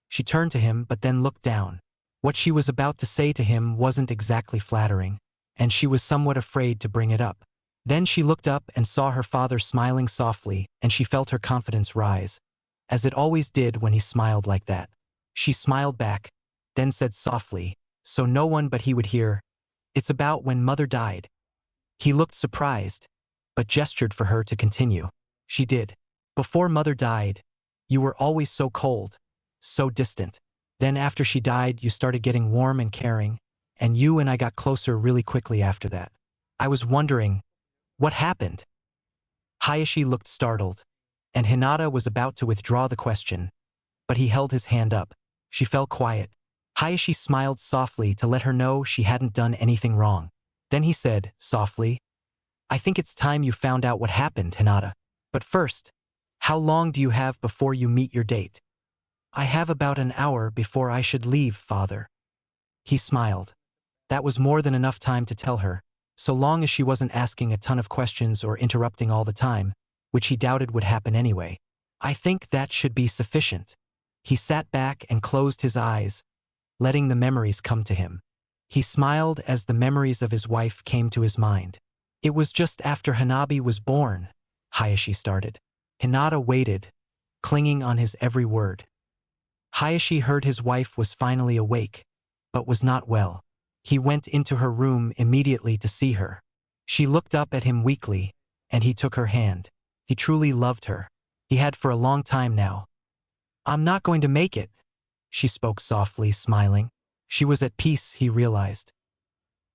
She turned to him but then looked down. What she was about to say to him wasn't exactly flattering, and she was somewhat afraid to bring it up. Then she looked up and saw her father smiling softly, and she felt her confidence rise, as it always did when he smiled like that. She smiled back, then said softly, so no one but he would hear, "It's about when Mother died." He looked surprised, but gestured for her to continue. She did. "Before Mother died, you were always so cold, so distant. Then after she died, you started getting warm and caring, and you and I got closer really quickly after that. I was wondering, what happened?" Hayashi looked startled, and Hinata was about to withdraw the question, but he held his hand up. She fell quiet. Hayashi smiled softly to let her know she hadn't done anything wrong. Then he said, softly, "I think it's time you found out what happened, Hinata. But first, how long do you have before you meet your date?" "I have about an hour before I should leave, father." He smiled. That was more than enough time to tell her, so long as she wasn't asking a ton of questions or interrupting all the time, which he doubted would happen anyway. "I think that should be sufficient." He sat back and closed his eyes, letting the memories come to him. He smiled as the memories of his wife came to his mind. "It was just after Hanabi was born," Hayashi started. Hinata waited, clinging on his every word. Hayashi heard his wife was finally awake, but was not well. He went into her room immediately to see her. She looked up at him weakly, and he took her hand. He truly loved her. He had for a long time now. "I'm not going to make it," she spoke softly, smiling. She was at peace, he realized.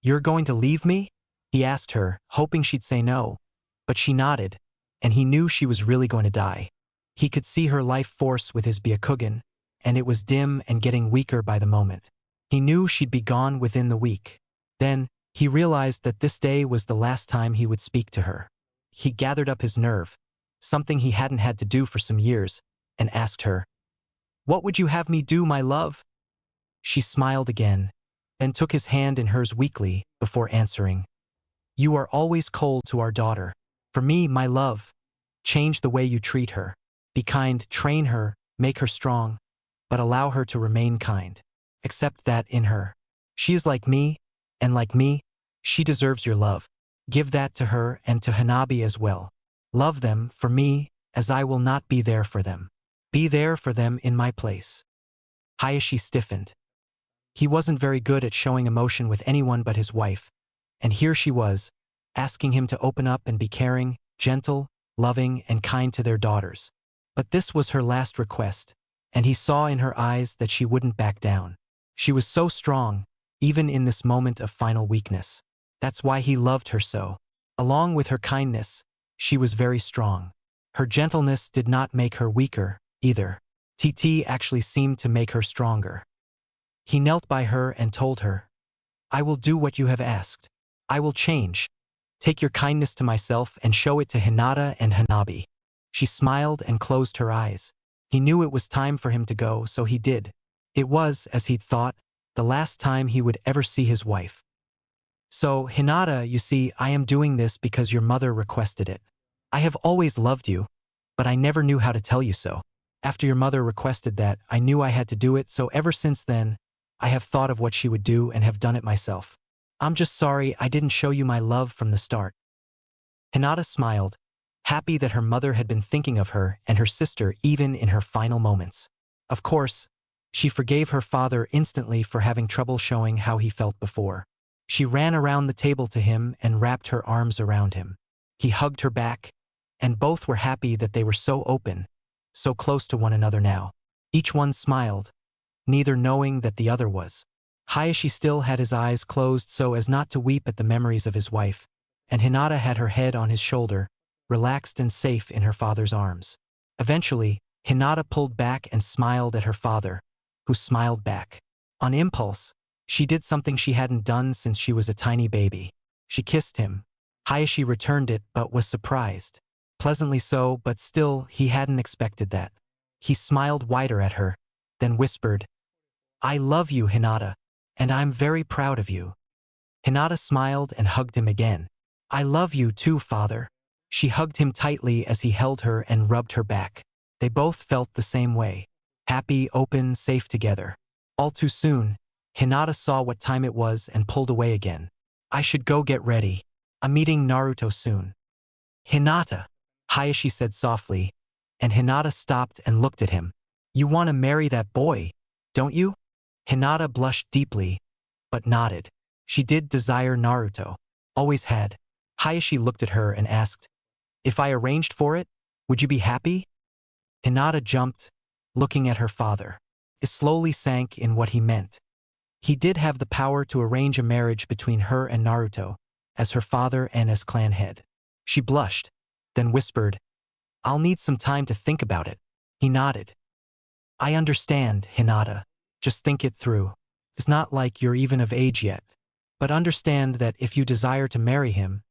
"You're going to leave me?" he asked her, hoping she'd say no, but she nodded, and he knew she was really going to die. He could see her life force with his Byakugan, and it was dim and getting weaker by the moment. He knew she'd be gone within the week. Then, he realized that this day was the last time he would speak to her. He gathered up his nerve, something he hadn't had to do for some years, and asked her, "What would you have me do, my love?" She smiled again, then took his hand in hers weakly before answering, "You are always cold to our daughter. For me, my love, change the way you treat her. Be kind, train her, make her strong, but allow her to remain kind. Accept that in her. She is like me, and like me, she deserves your love. Give that to her and to Hanabi as well. Love them for me, as I will not be there for them. Be there for them in my place. Hayashi stiffened. He wasn't very good at showing emotion with anyone but his wife, and here she was, asking him to open up and be caring, gentle, loving, and kind to their daughters. But this was her last request, and he saw in her eyes that she wouldn't back down. She was so strong, even in this moment of final weakness. That's why he loved her so. Along with her kindness, she was very strong. Her gentleness did not make her weaker, either. TT actually seemed to make her stronger. He knelt by her and told her, I will do what you have asked. I will change. Take your kindness to myself and show it to Hinata and Hanabi. She smiled and closed her eyes. He knew it was time for him to go, so he did. It was, as he'd thought, the last time he would ever see his wife. So, Hinata, you see, I am doing this because your mother requested it. I have always loved you, but I never knew how to tell you so. After your mother requested that, I knew I had to do it, so ever since then, I have thought of what she would do and have done it myself. I'm just sorry I didn't show you my love from the start. Hinata smiled, happy that her mother had been thinking of her and her sister even in her final moments. Of course, she forgave her father instantly for having trouble showing how he felt before. She ran around the table to him and wrapped her arms around him. He hugged her back, and both were happy that they were so open, so close to one another now. Each one smiled, neither knowing that the other was. Hayashi still had his eyes closed so as not to weep at the memories of his wife, and Hinata had her head on his shoulder, relaxed and safe in her father's arms. Eventually, Hinata pulled back and smiled at her father, who smiled back. On impulse, she did something she hadn't done since she was a tiny baby. She kissed him. Hayashi returned it but was surprised. Pleasantly so, but still, he hadn't expected that. He smiled wider at her, then whispered, I love you, Hinata, and I'm very proud of you. Hinata smiled and hugged him again. I love you too, father. She hugged him tightly as he held her and rubbed her back. They both felt the same way. Happy, open, safe together. All too soon, Hinata saw what time it was and pulled away again. I should go get ready. I'm meeting Naruto soon. Hinata, Hayashi said softly, and Hinata stopped and looked at him. You want to marry that boy, don't you? Hinata blushed deeply, but nodded. She did desire Naruto. Always had. Hayashi looked at her and asked, if I arranged for it, would you be happy? Hinata jumped, looking at her father. It slowly sank in what he meant. He did have the power to arrange a marriage between her and Naruto, as her father and as clan head. She blushed, then whispered, I'll need some time to think about it. He nodded. I understand, Hinata. Just think it through. It's not like you're even of age yet. But understand that if you desire to marry him,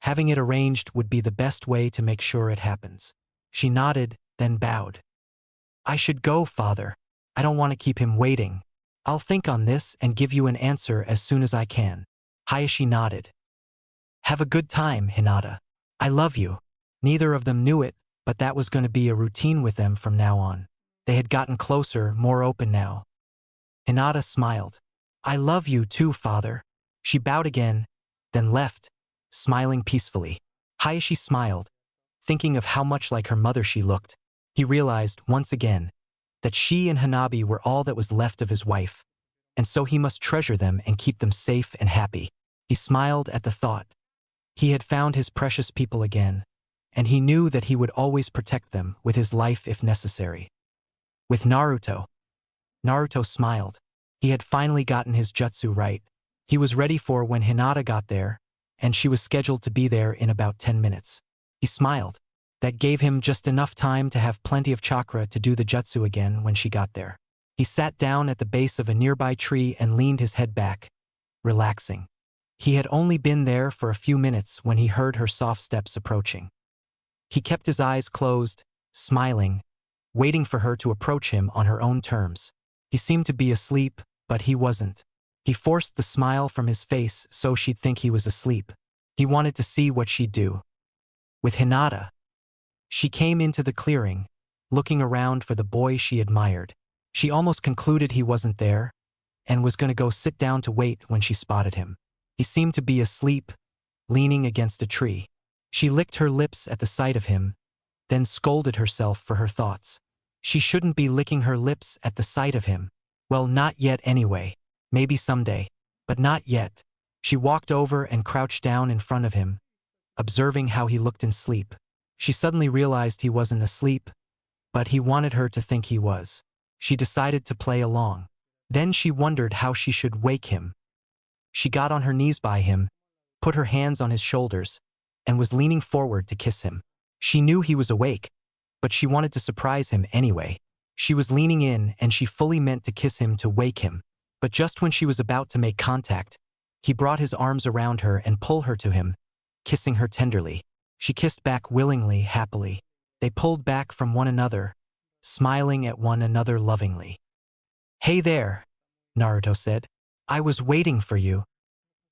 having it arranged would be the best way to make sure it happens. She nodded, then bowed. I should go, father. I don't want to keep him waiting. I'll think on this and give you an answer as soon as I can. Hayashi nodded. Have a good time, Hinata. I love you. Neither of them knew it, but that was going to be a routine with them from now on. They had gotten closer, more open now. Hinata smiled. I love you too, father. She bowed again, then left, smiling peacefully. Hayashi smiled, thinking of how much like her mother she looked. He realized, once again, that she and Hanabi were all that was left of his wife, and so he must treasure them and keep them safe and happy. He smiled at the thought. He had found his precious people again, and he knew that he would always protect them with his life if necessary. With Naruto smiled. He had finally gotten his jutsu right. He was ready for when Hinata got there, and she was scheduled to be there in about 10 minutes. He smiled. That gave him just enough time to have plenty of chakra to do the jutsu again when she got there. He sat down at the base of a nearby tree and leaned his head back, relaxing. He had only been there for a few minutes when he heard her soft steps approaching. He kept his eyes closed, smiling, waiting for her to approach him on her own terms. He seemed to be asleep, but he wasn't. He forced the smile from his face so she'd think he was asleep. He wanted to see what she'd do. With Hinata, she came into the clearing, looking around for the boy she admired. She almost concluded he wasn't there, and was going to go sit down to wait when she spotted him. He seemed to be asleep, leaning against a tree. She licked her lips at the sight of him, then scolded herself for her thoughts. She shouldn't be licking her lips at the sight of him. Well, not yet anyway. Maybe someday. But not yet. She walked over and crouched down in front of him, observing how he looked in sleep. She suddenly realized he wasn't asleep, but he wanted her to think he was. She decided to play along. Then she wondered how she should wake him. She got on her knees by him, put her hands on his shoulders, and was leaning forward to kiss him. She knew he was awake, but she wanted to surprise him anyway. She was leaning in and she fully meant to kiss him to wake him. But just when she was about to make contact, he brought his arms around her and pulled her to him, kissing her tenderly. She kissed back willingly, happily. They pulled back from one another, smiling at one another lovingly. "Hey there," Naruto said. "I was waiting for you.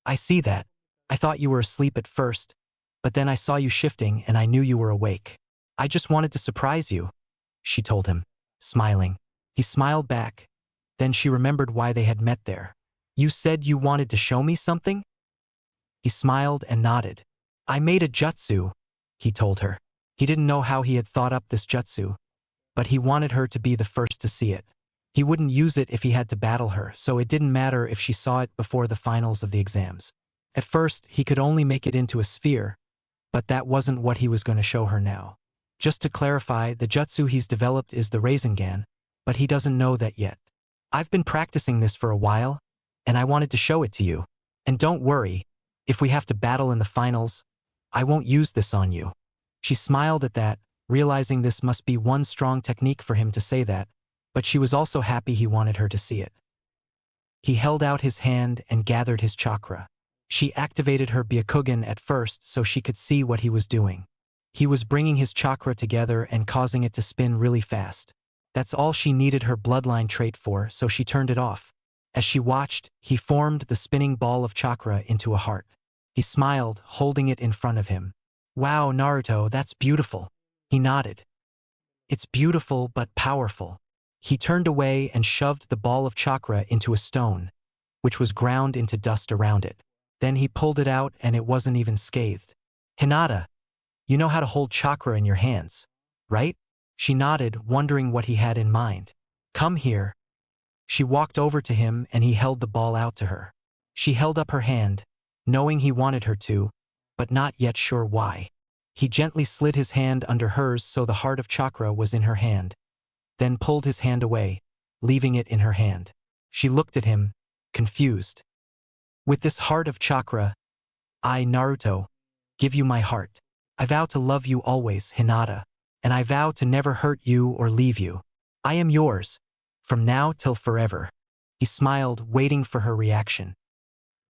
I see that. I thought you were asleep at first, but then I saw you shifting and I knew you were awake. I just wanted to surprise you," she told him, smiling. He smiled back. Then she remembered why they had met there. "You said you wanted to show me something?" He smiled and nodded. "I made a jutsu," he told her. He didn't know how he had thought up this jutsu, but he wanted her to be the first to see it. He wouldn't use it if he had to battle her, so it didn't matter if she saw it before the finals of the exams. At first, he could only make it into a sphere, but that wasn't what he was going to show her now. Just to clarify, the jutsu he's developed is the Rasengan, but he doesn't know that yet. "I've been practicing this for a while, and I wanted to show it to you. And don't worry, if we have to battle in the finals, I won't use this on you." She smiled at that, realizing this must be one strong technique for him to say that, but she was also happy he wanted her to see it. He held out his hand and gathered his chakra. She activated her Byakugan at first so she could see what he was doing. He was bringing his chakra together and causing it to spin really fast. That's all she needed her bloodline trait for, so she turned it off. As she watched, he formed the spinning ball of chakra into a heart. He smiled, holding it in front of him. "Wow, Naruto, that's beautiful." He nodded. "It's beautiful but powerful." He turned away and shoved the ball of chakra into a stone, which was ground into dust around it. Then he pulled it out and it wasn't even scathed. "Hinata, you know how to hold chakra in your hands, right?" She nodded, wondering what he had in mind. "Come here." She walked over to him and he held the ball out to her. She held up her hand, knowing he wanted her to, but not yet sure why. He gently slid his hand under hers so the heart of chakra was in her hand, then pulled his hand away, leaving it in her hand. She looked at him, confused. "With this heart of chakra, I, Naruto, give you my heart. I vow to love you always, Hinata, and I vow to never hurt you or leave you. I am yours, from now till forever." He smiled, waiting for her reaction.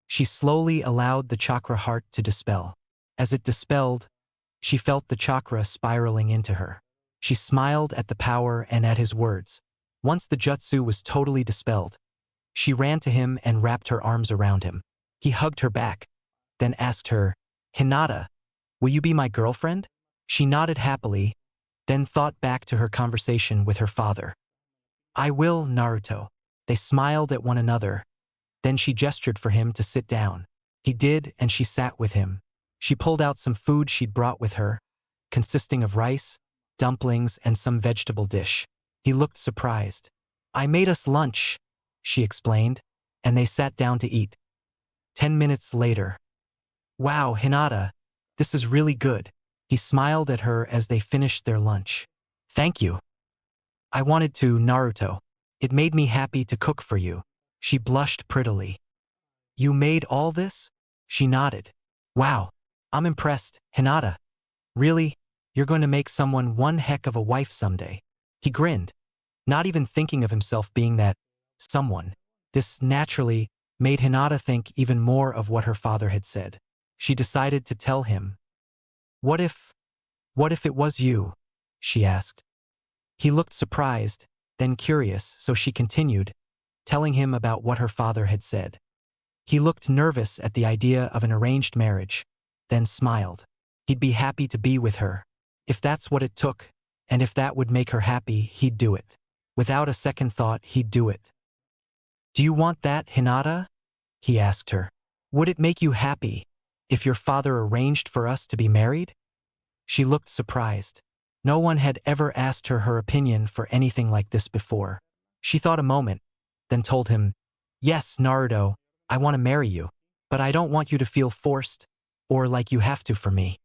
She slowly allowed the chakra heart to dispel. As it dispelled, she felt the chakra spiraling into her. She smiled at the power and at his words. Once the jutsu was totally dispelled, she ran to him and wrapped her arms around him. He hugged her back, then asked her, "Hinata, will you be my girlfriend?" She nodded happily, then thought back to her conversation with her father. "I will, Naruto." They smiled at one another. Then she gestured for him to sit down. He did, and she sat with him. She pulled out some food she'd brought with her, consisting of rice, dumplings, and some vegetable dish. He looked surprised. "I made us lunch," she explained, and they sat down to eat. 10 minutes later. "Wow, Hinata, this is really good." He smiled at her as they finished their lunch. "Thank you. I wanted to, Naruto. It made me happy to cook for you." She blushed prettily. "You made all this?" She nodded. "Wow, I'm impressed, Hinata. Really, you're going to make someone one heck of a wife someday." He grinned, not even thinking of himself being that someone. This naturally made Hinata think even more of what her father had said. She decided to tell him. What if it was you?" she asked. He looked surprised, then curious, so she continued, telling him about what her father had said. He looked nervous at the idea of an arranged marriage, then smiled. He'd be happy to be with her. If that's what it took, and if that would make her happy, he'd do it. Without a second thought, he'd do it. Do you want that, Hinata? He asked her. Would it make you happy if your father arranged for us to be married? She looked surprised. No one had ever asked her opinion for anything like this before. She thought a moment, then told him, Yes, Naruto, I want to marry you. But I don't want you to feel forced, or like you have to for me.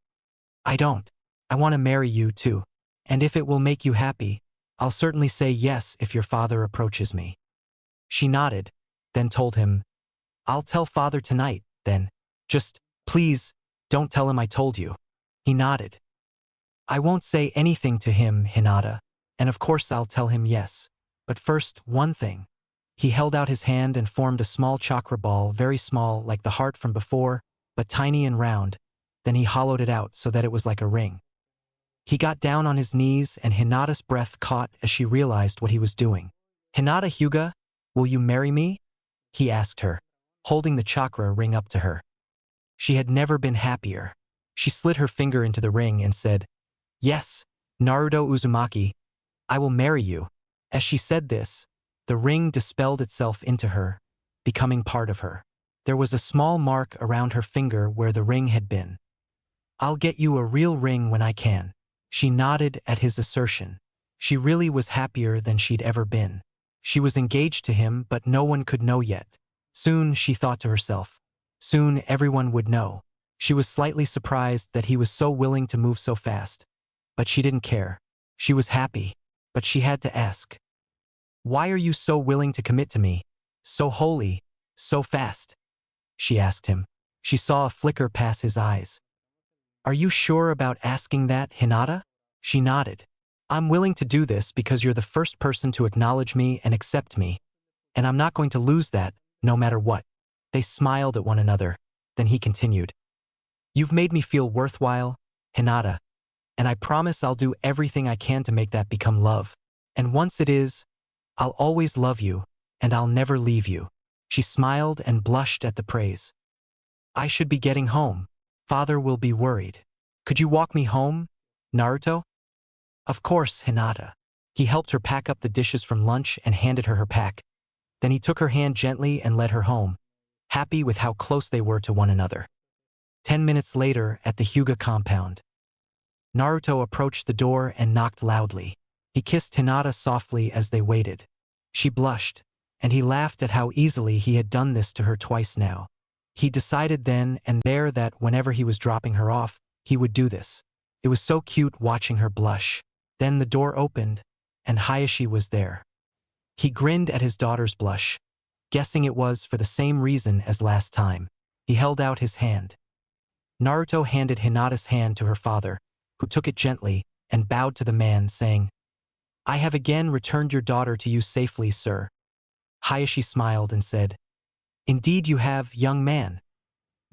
I don't. I want to marry you too. And if it will make you happy, I'll certainly say yes if your father approaches me. She nodded, then told him, I'll tell father tonight, then. Just, please, don't tell him I told you. He nodded. I won't say anything to him, Hinata, and of course I'll tell him yes. But first, one thing. He held out his hand and formed a small chakra ball, very small like the heart from before, but tiny and round. Then he hollowed it out so that it was like a ring. He got down on his knees and Hinata's breath caught as she realized what he was doing. Hinata Hyuga, will you marry me? He asked her, holding the chakra ring up to her. She had never been happier. She slid her finger into the ring and said, Yes, Naruto Uzumaki, I will marry you. As she said this, the ring dispelled itself into her, becoming part of her. There was a small mark around her finger where the ring had been. I'll get you a real ring when I can. She nodded at his assertion. She really was happier than she'd ever been. She was engaged to him, but no one could know yet. Soon, she thought to herself. Soon everyone would know. She was slightly surprised that he was so willing to move so fast. But she didn't care. She was happy, but she had to ask. Why are you so willing to commit to me? So wholly, so fast? She asked him. She saw a flicker pass his eyes. Are you sure about asking that, Hinata? She nodded. I'm willing to do this because you're the first person to acknowledge me and accept me. And I'm not going to lose that, no matter what. They smiled at one another. Then he continued. You've made me feel worthwhile, Hinata. And I promise I'll do everything I can to make that become love. And once it is, I'll always love you, and I'll never leave you. She smiled and blushed at the praise. I should be getting home. Father will be worried. Could you walk me home, Naruto? Of course, Hinata. He helped her pack up the dishes from lunch and handed her pack. Then he took her hand gently and led her home, happy with how close they were to one another. 10 minutes later, at the Hyuga compound, Naruto approached the door and knocked loudly. He kissed Hinata softly as they waited. She blushed, and he laughed at how easily he had done this to her twice now. He decided then and there that whenever he was dropping her off, he would do this. It was so cute watching her blush. Then the door opened, and Hayashi was there. He grinned at his daughter's blush, guessing it was for the same reason as last time. He held out his hand. Naruto handed Hinata's hand to her father, who took it gently and bowed to the man, saying, I have again returned your daughter to you safely, sir. Hayashi smiled and said, Indeed you have, young man.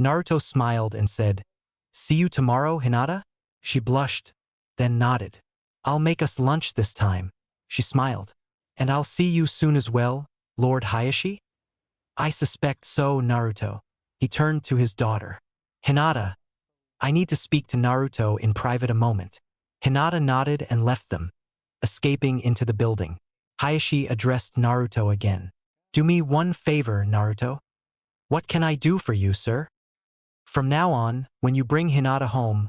Naruto smiled and said, See you tomorrow, Hinata? She blushed, then nodded. I'll make us lunch this time. She smiled. And I'll see you soon as well, Lord Hayashi? I suspect so, Naruto. He turned to his daughter. Hinata, I need to speak to Naruto in private a moment. Hinata nodded and left them, escaping into the building. Hayashi addressed Naruto again. Do me one favor, Naruto. What can I do for you, sir? From now on, when you bring Hinata home,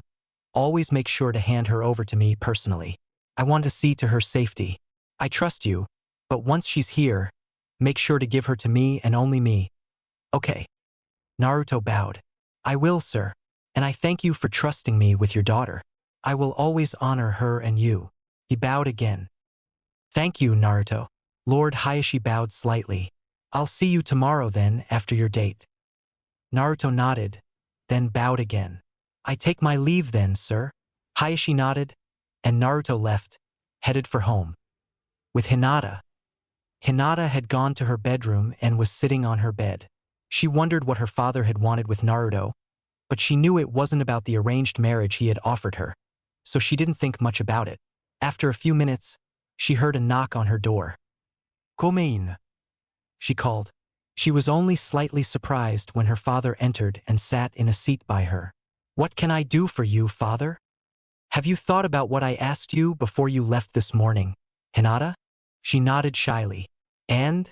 always make sure to hand her over to me personally. I want to see to her safety. I trust you, but once she's here, make sure to give her to me and only me. Okay. Naruto bowed. I will, sir. And I thank you for trusting me with your daughter. I will always honor her and you. He bowed again. Thank you, Naruto. Lord Hayashi bowed slightly. I'll see you tomorrow then, after your date. Naruto nodded, then bowed again. I take my leave then, sir. Hayashi nodded, and Naruto left, headed for home. With Hinata. Hinata had gone to her bedroom and was sitting on her bed. She wondered what her father had wanted with Naruto, but she knew it wasn't about the arranged marriage he had offered her, so she didn't think much about it. After a few minutes, she heard a knock on her door. Come in, she called. She was only slightly surprised when her father entered and sat in a seat by her. What can I do for you, father? Have you thought about what I asked you before you left this morning, Hinata? She nodded shyly. And?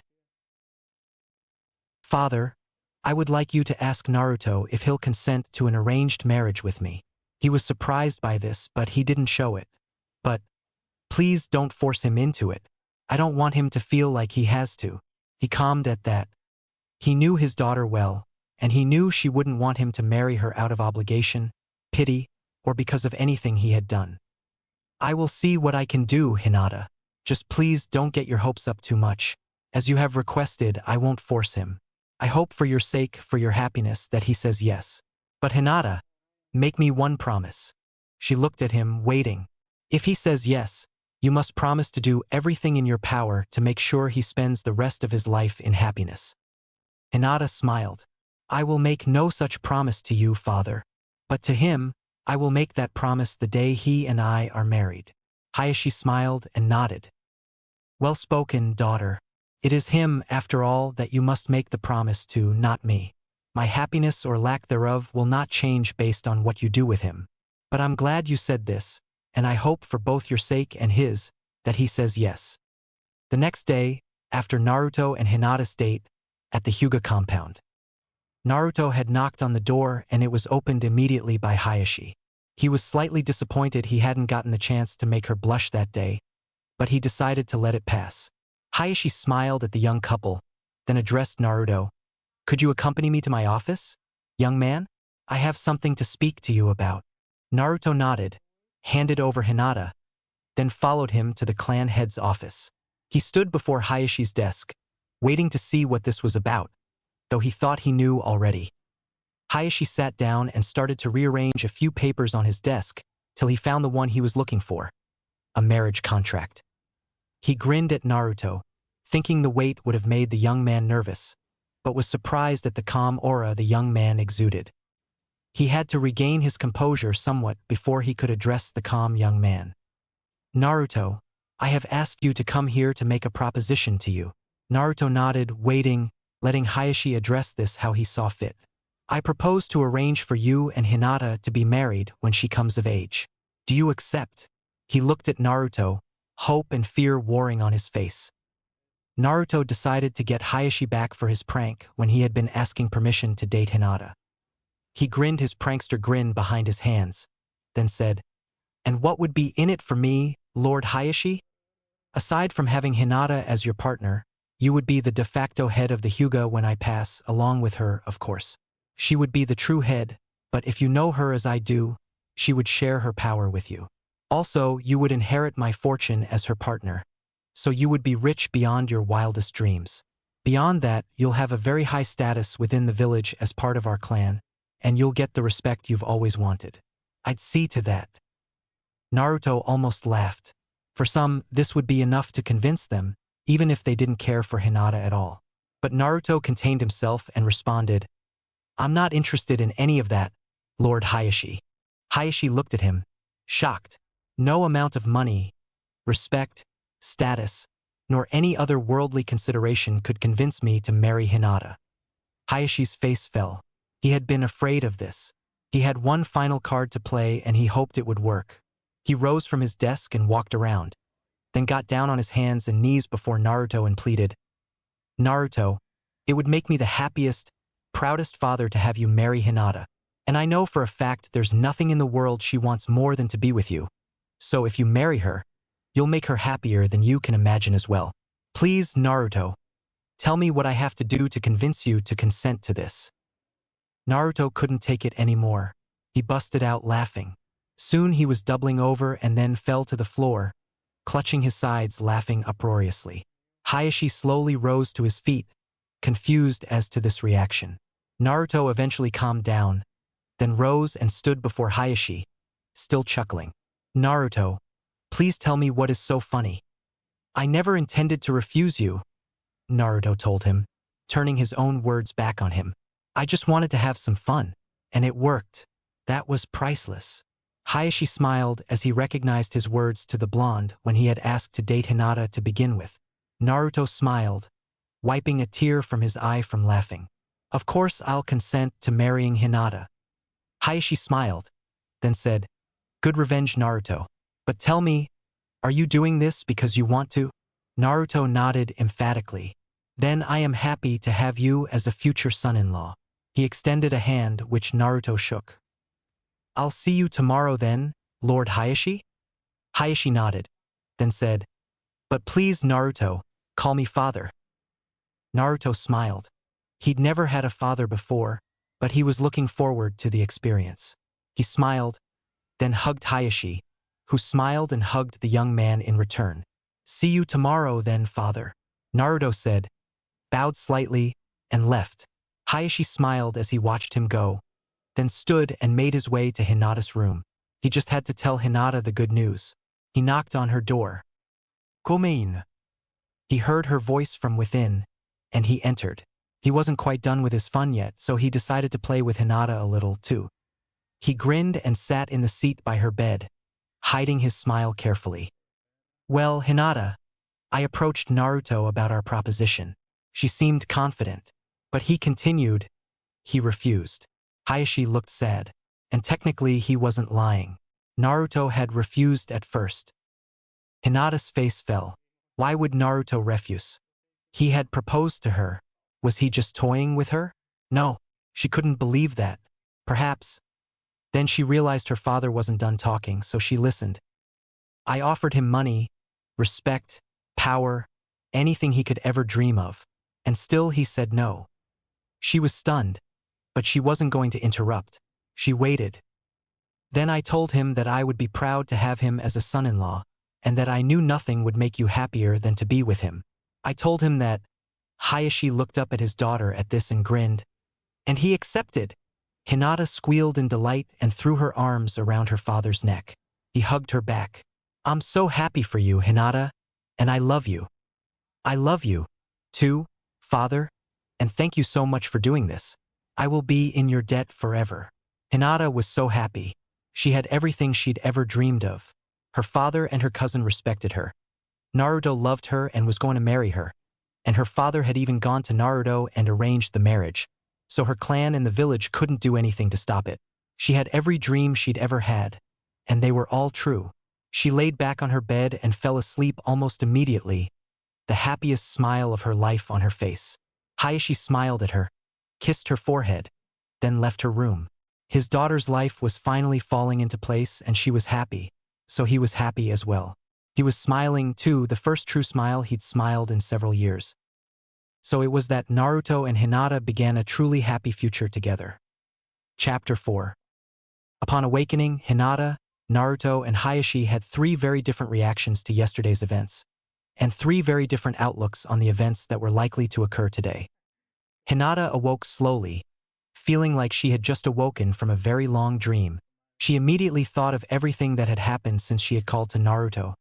Father, I would like you to ask Naruto if he'll consent to an arranged marriage with me. He was surprised by this, but he didn't show it. But, please don't force him into it. I don't want him to feel like he has to. He calmed at that. He knew his daughter well, and he knew she wouldn't want him to marry her out of obligation, pity, or because of anything he had done. I will see what I can do, Hinata. Just please don't get your hopes up too much. As you have requested, I won't force him. I hope for your sake, for your happiness, that he says yes. But Hinata, make me one promise. She looked at him, waiting. If he says yes, you must promise to do everything in your power to make sure he spends the rest of his life in happiness. Hinata smiled. I will make no such promise to you, father. But to him, I will make that promise the day he and I are married. Hayashi smiled and nodded. Well spoken, daughter. It is him, after all, that you must make the promise to, not me. My happiness or lack thereof will not change based on what you do with him. But I'm glad you said this, and I hope for both your sake and his, that he says yes. The next day, after Naruto and Hinata's date, at the Hyuga compound. Naruto had knocked on the door and it was opened immediately by Hayashi. He was slightly disappointed he hadn't gotten the chance to make her blush that day, but he decided to let it pass. Hayashi smiled at the young couple, then addressed Naruto. Could you accompany me to my office? Young man, I have something to speak to you about. Naruto nodded, handed over Hinata, then followed him to the clan head's office. He stood before Hayashi's desk, waiting to see what this was about, though he thought he knew already. Hayashi sat down and started to rearrange a few papers on his desk till he found the one he was looking for, a marriage contract. He grinned at Naruto, thinking the weight would have made the young man nervous, but was surprised at the calm aura the young man exuded. He had to regain his composure somewhat before he could address the calm young man. Naruto, I have asked you to come here to make a proposition to you. Naruto nodded, waiting, letting Hayashi address this how he saw fit. I propose to arrange for you and Hinata to be married when she comes of age. Do you accept? He looked at Naruto, hope and fear warring on his face. Naruto decided to get Hayashi back for his prank when he had been asking permission to date Hinata. He grinned his prankster grin behind his hands, then said, And what would be in it for me, Lord Hayashi? Aside from having Hinata as your partner, you would be the de facto head of the Hyuga when I pass, along with her, of course. She would be the true head, but if you know her as I do, she would share her power with you. Also, you would inherit my fortune as her partner, so you would be rich beyond your wildest dreams. Beyond that, you'll have a very high status within the village as part of our clan, and you'll get the respect you've always wanted. I'd see to that. Naruto almost laughed. For some, this would be enough to convince them, even if they didn't care for Hinata at all. But Naruto contained himself and responded, I'm not interested in any of that, Lord Hayashi. Hayashi looked at him, shocked. No amount of money, respect, status, nor any other worldly consideration could convince me to marry Hinata. Hayashi's face fell. He had been afraid of this. He had one final card to play and he hoped it would work. He rose from his desk and walked around, then got down on his hands and knees before Naruto and pleaded, Naruto, it would make me the happiest, proudest father to have you marry Hinata, and I know for a fact there's nothing in the world she wants more than to be with you. So if you marry her, you'll make her happier than you can imagine as well. Please, Naruto, tell me what I have to do to convince you to consent to this. Naruto couldn't take it anymore. He busted out laughing. Soon he was doubling over and then fell to the floor, clutching his sides, laughing uproariously. Hayashi slowly rose to his feet, confused as to this reaction. Naruto eventually calmed down, then rose and stood before Hayashi, still chuckling. Naruto, please tell me what is so funny. I never intended to refuse you, Naruto told him, turning his own words back on him. I just wanted to have some fun, and it worked. That was priceless. Hayashi smiled as he recognized his words to the blonde when he had asked to date Hinata to begin with. Naruto smiled, wiping a tear from his eye from laughing. Of course I'll consent to marrying Hinata. Hayashi smiled, then said, Good revenge, Naruto. But tell me, are you doing this because you want to? Naruto nodded emphatically. Then I am happy to have you as a future son-in-law. He extended a hand which Naruto shook. I'll see you tomorrow then, Lord Hayashi? Hayashi nodded, then said, but please, Naruto, call me father. Naruto smiled. He'd never had a father before, but he was looking forward to the experience. He smiled, then hugged Hayashi, who smiled and hugged the young man in return. See you tomorrow then, father, Naruto said, bowed slightly, and left. Hayashi smiled as he watched him go, then stood and made his way to Hinata's room. He just had to tell Hinata the good news. He knocked on her door. Come in. He heard her voice from within, and he entered. He wasn't quite done with his fun yet, so he decided to play with Hinata a little, too. He grinned and sat in the seat by her bed, hiding his smile carefully. Well, Hinata, I approached Naruto about our proposition. She seemed confident, but he continued. He refused. Hayashi looked sad, and technically he wasn't lying. Naruto had refused at first. Hinata's face fell. Why would Naruto refuse? He had proposed to her. Was he just toying with her? No, she couldn't believe that. Perhaps. Then she realized her father wasn't done talking, so she listened. I offered him money, respect, power, anything he could ever dream of, and still he said no. She was stunned, but she wasn't going to interrupt. She waited. Then I told him that I would be proud to have him as a son-in-law, and that I knew nothing would make you happier than to be with him. I told him that. Hayashi looked up at his daughter at this and grinned. And he accepted. Hinata squealed in delight and threw her arms around her father's neck. He hugged her back. I'm so happy for you, Hinata, and I love you. I love you, too, father, and thank you so much for doing this. I will be in your debt forever. Hinata was so happy. She had everything she'd ever dreamed of. Her father and her cousin respected her. Naruto loved her and was going to marry her. And her father had even gone to Naruto and arranged the marriage, so her clan and the village couldn't do anything to stop it. She had every dream she'd ever had, and they were all true. She laid back on her bed and fell asleep almost immediately, the happiest smile of her life on her face. Hayashi smiled at her, kissed her forehead, then left her room. His daughter's life was finally falling into place and she was happy, so he was happy as well. He was smiling too, the first true smile he'd smiled in several years. So it was that Naruto and Hinata began a truly happy future together. Chapter 4. Upon awakening, Hinata, Naruto, and Hayashi had 3 very different reactions to yesterday's events, and 3 very different outlooks on the events that were likely to occur today. Hinata awoke slowly, feeling like she had just awoken from a very long dream. She immediately thought of everything that had happened since she had called to Naruto,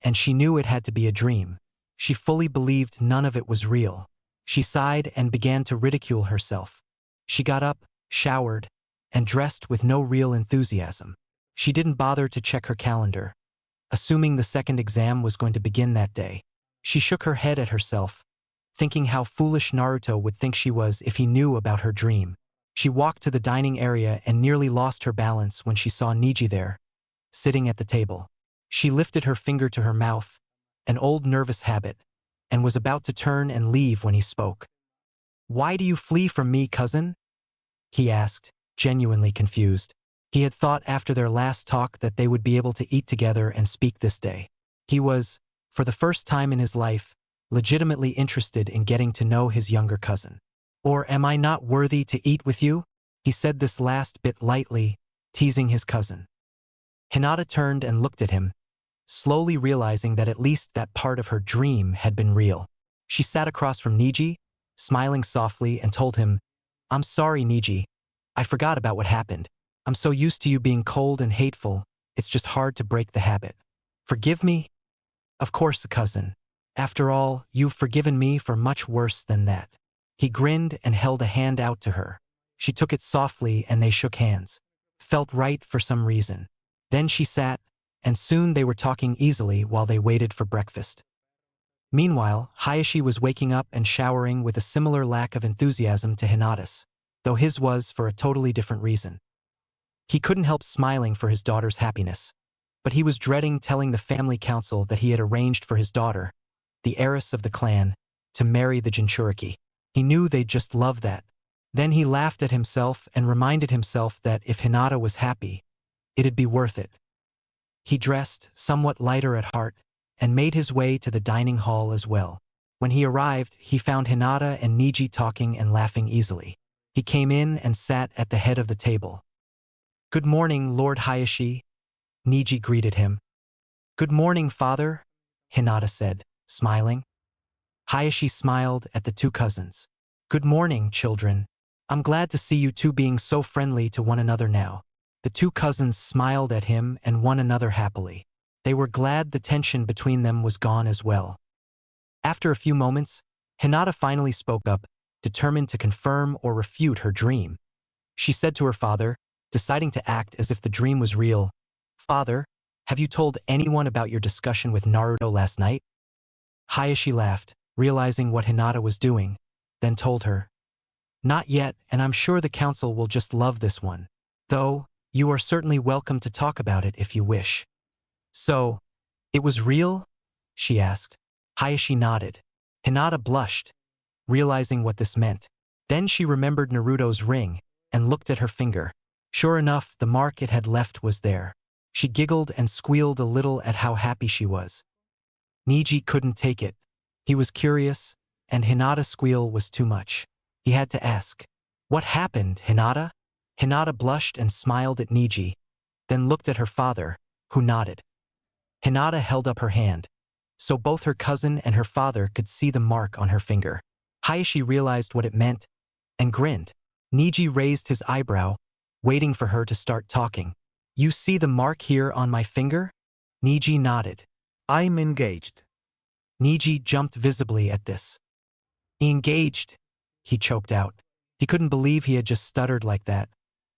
and she knew it had to be a dream. She fully believed none of it was real. She sighed and began to ridicule herself. She got up, showered, and dressed with no real enthusiasm. She didn't bother to check her calendar, assuming the second exam was going to begin that day. She shook her head at herself, thinking how foolish Naruto would think she was if he knew about her dream. She walked to the dining area and nearly lost her balance when she saw Niji there, sitting at the table. She lifted her finger to her mouth, an old nervous habit, and was about to turn and leave when he spoke. Why do you flee from me, cousin? He asked, genuinely confused. He had thought after their last talk that they would be able to eat together and speak this day. He was, for the first time in his life, legitimately interested in getting to know his younger cousin. Or am I not worthy to eat with you? He said this last bit lightly, teasing his cousin. Hinata turned and looked at him, slowly realizing that at least that part of her dream had been real. She sat across from Niji, smiling softly, and told him, I'm sorry, Niji. I forgot about what happened. I'm so used to you being cold and hateful, it's just hard to break the habit. Forgive me? Of course, cousin. After all, you've forgiven me for much worse than that. He grinned and held a hand out to her. She took it softly and they shook hands. Felt right for some reason. Then she sat, and soon they were talking easily while they waited for breakfast. Meanwhile, Hayashi was waking up and showering with a similar lack of enthusiasm to Hinata's, though his was for a totally different reason. He couldn't help smiling for his daughter's happiness. But he was dreading telling the family council that he had arranged for his daughter, the heiress of the clan, to marry the Jinchuriki. He knew they'd just love that. Then he laughed at himself and reminded himself that if Hinata was happy, it'd be worth it. He dressed, somewhat lighter at heart, and made his way to the dining hall as well. When he arrived, he found Hinata and Niji talking and laughing easily. He came in and sat at the head of the table. "Good morning, Lord Hayashi," Niji greeted him. "Good morning, father," Hinata said, smiling. Hayashi smiled at the two cousins. "Good morning, children. I'm glad to see you two being so friendly to one another now." The two cousins smiled at him and one another happily. They were glad the tension between them was gone as well. After a few moments, Hinata finally spoke up, determined to confirm or refute her dream. She said to her father, deciding to act as if the dream was real, "Father, have you told anyone about your discussion with Naruto last night?" Hayashi laughed, realizing what Hinata was doing, then told her, "Not yet, and I'm sure the council will just love this one. Though, you are certainly welcome to talk about it if you wish." "So, it was real?" she asked. Hayashi nodded. Hinata blushed, realizing what this meant. Then she remembered Naruto's ring and looked at her finger. Sure enough, the mark it had left was there. She giggled and squealed a little at how happy she was. Niji couldn't take it. He was curious, and Hinata's squeal was too much. He had to ask, "What happened, Hinata?" Hinata blushed and smiled at Niji, then looked at her father, who nodded. Hinata held up her hand, so both her cousin and her father could see the mark on her finger. Hayashi realized what it meant and grinned. Niji raised his eyebrow, waiting for her to start talking. "You see the mark here on my finger?" Niji nodded. I'm engaged. Niji jumped visibly at this. "Engaged?" he choked out. He couldn't believe he had just stuttered like that,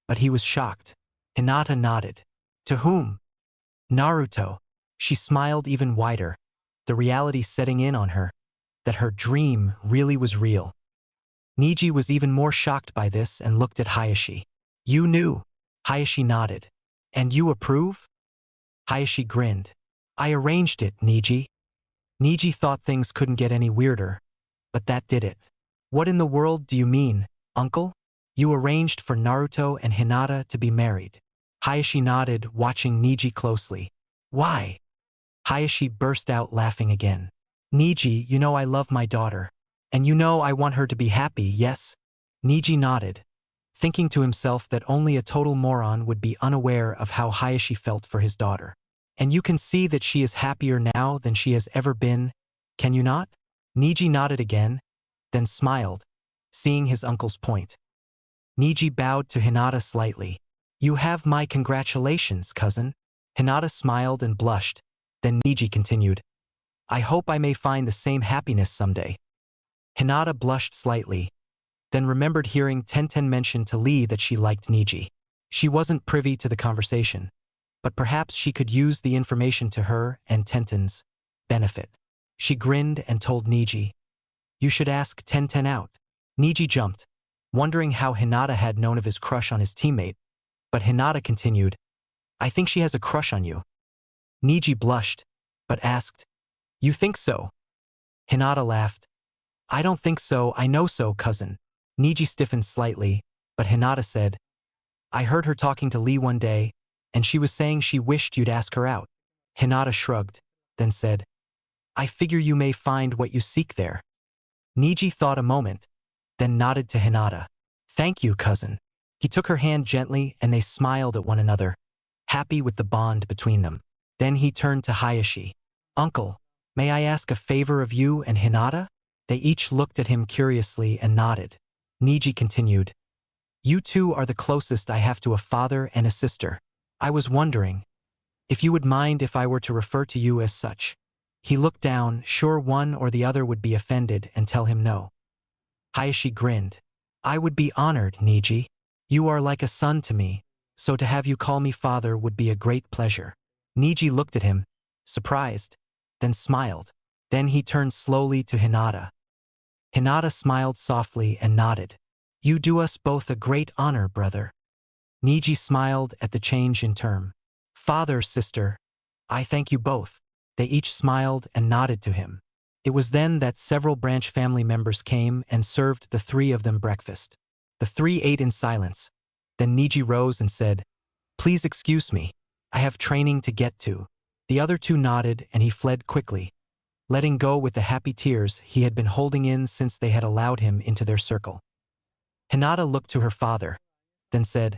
but he was shocked. Hinata nodded. "To whom?" "Naruto." She smiled even wider, the reality setting in on her, that her dream really was real. Niji was even more shocked by this and looked at Hayashi. "You knew?" Hayashi nodded. "And you approve?" Hayashi grinned. "I arranged it, Niji." Niji thought things couldn't get any weirder, but that did it. "What in the world do you mean, uncle?" "You arranged for Naruto and Hinata to be married." Hayashi nodded, watching Niji closely. "Why?" Hayashi burst out laughing again. "Niji, you know I love my daughter. And you know I want her to be happy, yes?" Niji nodded, thinking to himself that only a total moron would be unaware of how Hayashi felt for his daughter. "And you can see that she is happier now than she has ever been, can you not?" Niji nodded again, then smiled, seeing his uncle's point. Niji bowed to Hinata slightly. "You have my congratulations, cousin." Hinata smiled and blushed, then Niji continued, "I hope I may find the same happiness someday." Hinata blushed slightly, then remembered hearing Tenten mention to Lee that she liked Niji. She wasn't privy to the conversation, but perhaps she could use the information to her and Tenten's benefit. She grinned and told Niji, "You should ask Tenten out." Niji jumped, wondering how Hinata had known of his crush on his teammate, but Hinata continued, "I think she has a crush on you." Niji blushed, but asked, "You think so?" Hinata laughed. "I don't think so, I know so, cousin." Niji stiffened slightly, but Hinata said, "I heard her talking to Lee one day, and she was saying she wished you'd ask her out." Hinata shrugged, then said, "I figure you may find what you seek there." Niji thought a moment, then nodded to Hinata. "Thank you, cousin." He took her hand gently and they smiled at one another, happy with the bond between them. Then he turned to Hayashi. "Uncle, may I ask a favor of you and Hinata?" They each looked at him curiously and nodded. Niji continued, "You two are the closest I have to a father and a sister. I was wondering if you would mind if I were to refer to you as such." He looked down, sure one or the other would be offended and tell him no. Hayashi grinned. "I would be honored, Niji. You are like a son to me, so to have you call me father would be a great pleasure." Niji looked at him, surprised, then smiled. Then he turned slowly to Hinata. Hinata smiled softly and nodded. "You do us both a great honor, brother." Niji smiled at the change in term. Father, sister, I thank you both. They each smiled and nodded to him. It was then that several branch family members came and served the three of them breakfast. The three ate in silence. Then Niji rose and said, "Please excuse me. I have training to get to." The other two nodded and he fled quickly, letting go with the happy tears he had been holding in since they had allowed him into their circle. Hinata looked to her father, then said,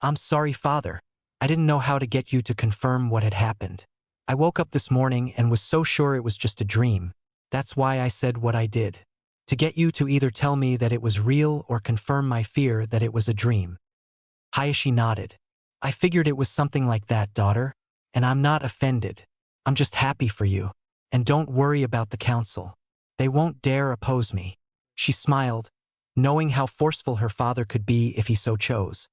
"I'm sorry, father. I didn't know how to get you to confirm what had happened. I woke up this morning and was so sure it was just a dream. That's why I said what I did. To get you to either tell me that it was real or confirm my fear that it was a dream." Hayashi nodded. "I figured it was something like that, daughter. And I'm not offended. I'm just happy for you. And don't worry about the council. They won't dare oppose me." She smiled, knowing how forceful her father could be if he so chose.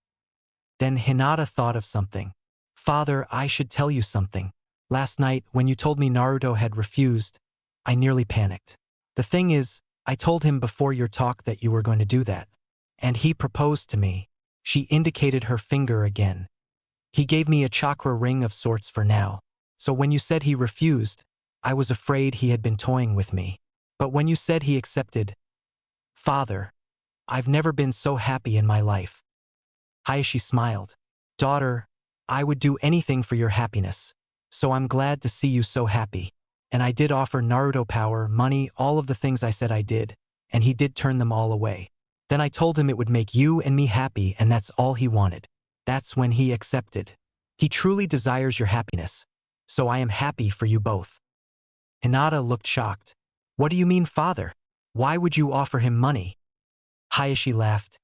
Then Hinata thought of something. "Father, I should tell you something. Last night, when you told me Naruto had refused, I nearly panicked. The thing is, I told him before your talk that you were going to do that. And he proposed to me." She indicated her finger again. "He gave me a chakra ring of sorts for now. So when you said he refused, I was afraid he had been toying with me. But when you said he accepted, Father, I've never been so happy in my life." Hayashi smiled. "Daughter, I would do anything for your happiness. So I'm glad to see you so happy. And I did offer Naruto power, money, all of the things I said I did, and he did turn them all away. Then I told him it would make you and me happy and that's all he wanted. That's when he accepted. He truly desires your happiness. So I am happy for you both." Hinata looked shocked. "What do you mean, father? Why would you offer him money?" Hayashi laughed.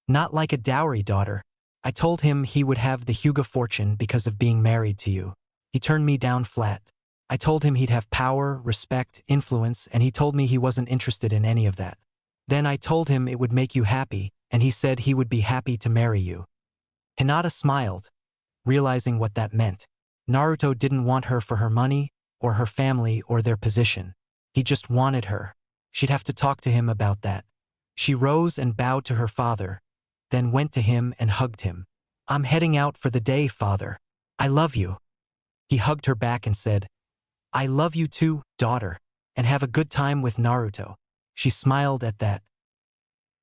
"Not like a dowry, daughter. I told him he would have the Hyuga fortune because of being married to you. He turned me down flat. I told him he'd have power, respect, influence, and he told me he wasn't interested in any of that. Then I told him it would make you happy, and he said he would be happy to marry you." Hinata smiled, realizing what that meant. Naruto didn't want her for her money, or her family, or their position. He just wanted her. She'd have to talk to him about that. She rose and bowed to her father, then went to him and hugged him. "I'm heading out for the day, father. I love you." He hugged her back and said, "I love you too, daughter, and have a good time with Naruto." She smiled at that.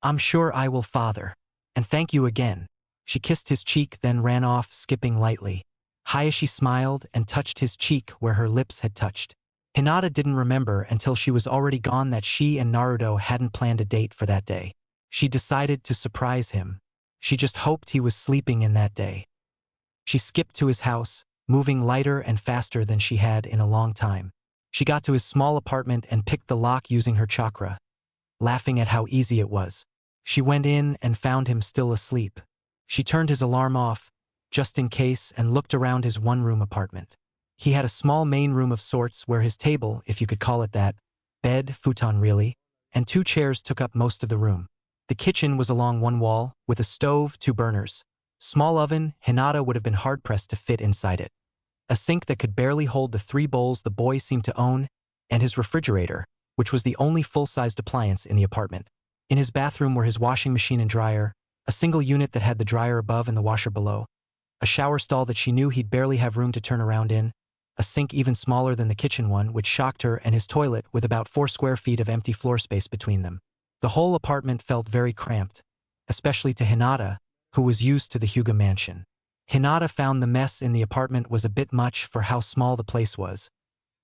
"I'm sure I will, father. And thank you again." She kissed his cheek, then ran off, skipping lightly. Hayashi smiled and touched his cheek where her lips had touched. Hinata didn't remember until she was already gone that she and Naruto hadn't planned a date for that day. She decided to surprise him. She just hoped he was sleeping in that day. She skipped to his house, moving lighter and faster than she had in a long time. She got to his small apartment and picked the lock using her chakra, laughing at how easy it was. She went in and found him still asleep. She turned his alarm off, just in case, and looked around his one-room apartment. He had a small main room of sorts where his table, if you could call it that, bed, futon really, and two chairs took up most of the room. The kitchen was along one wall, with a stove, two burners. Small oven, Hinata would have been hard-pressed to fit inside it. A sink that could barely hold the 3 bowls the boy seemed to own, and his refrigerator, which was the only full-sized appliance in the apartment. In his bathroom were his washing machine and dryer, a single unit that had the dryer above and the washer below, a shower stall that she knew he'd barely have room to turn around in, a sink even smaller than the kitchen one, which shocked her, and his toilet with about 4 square feet of empty floor space between them. The whole apartment felt very cramped, especially to Hinata, who was used to the Hyuga mansion. Hinata found the mess in the apartment was a bit much for how small the place was,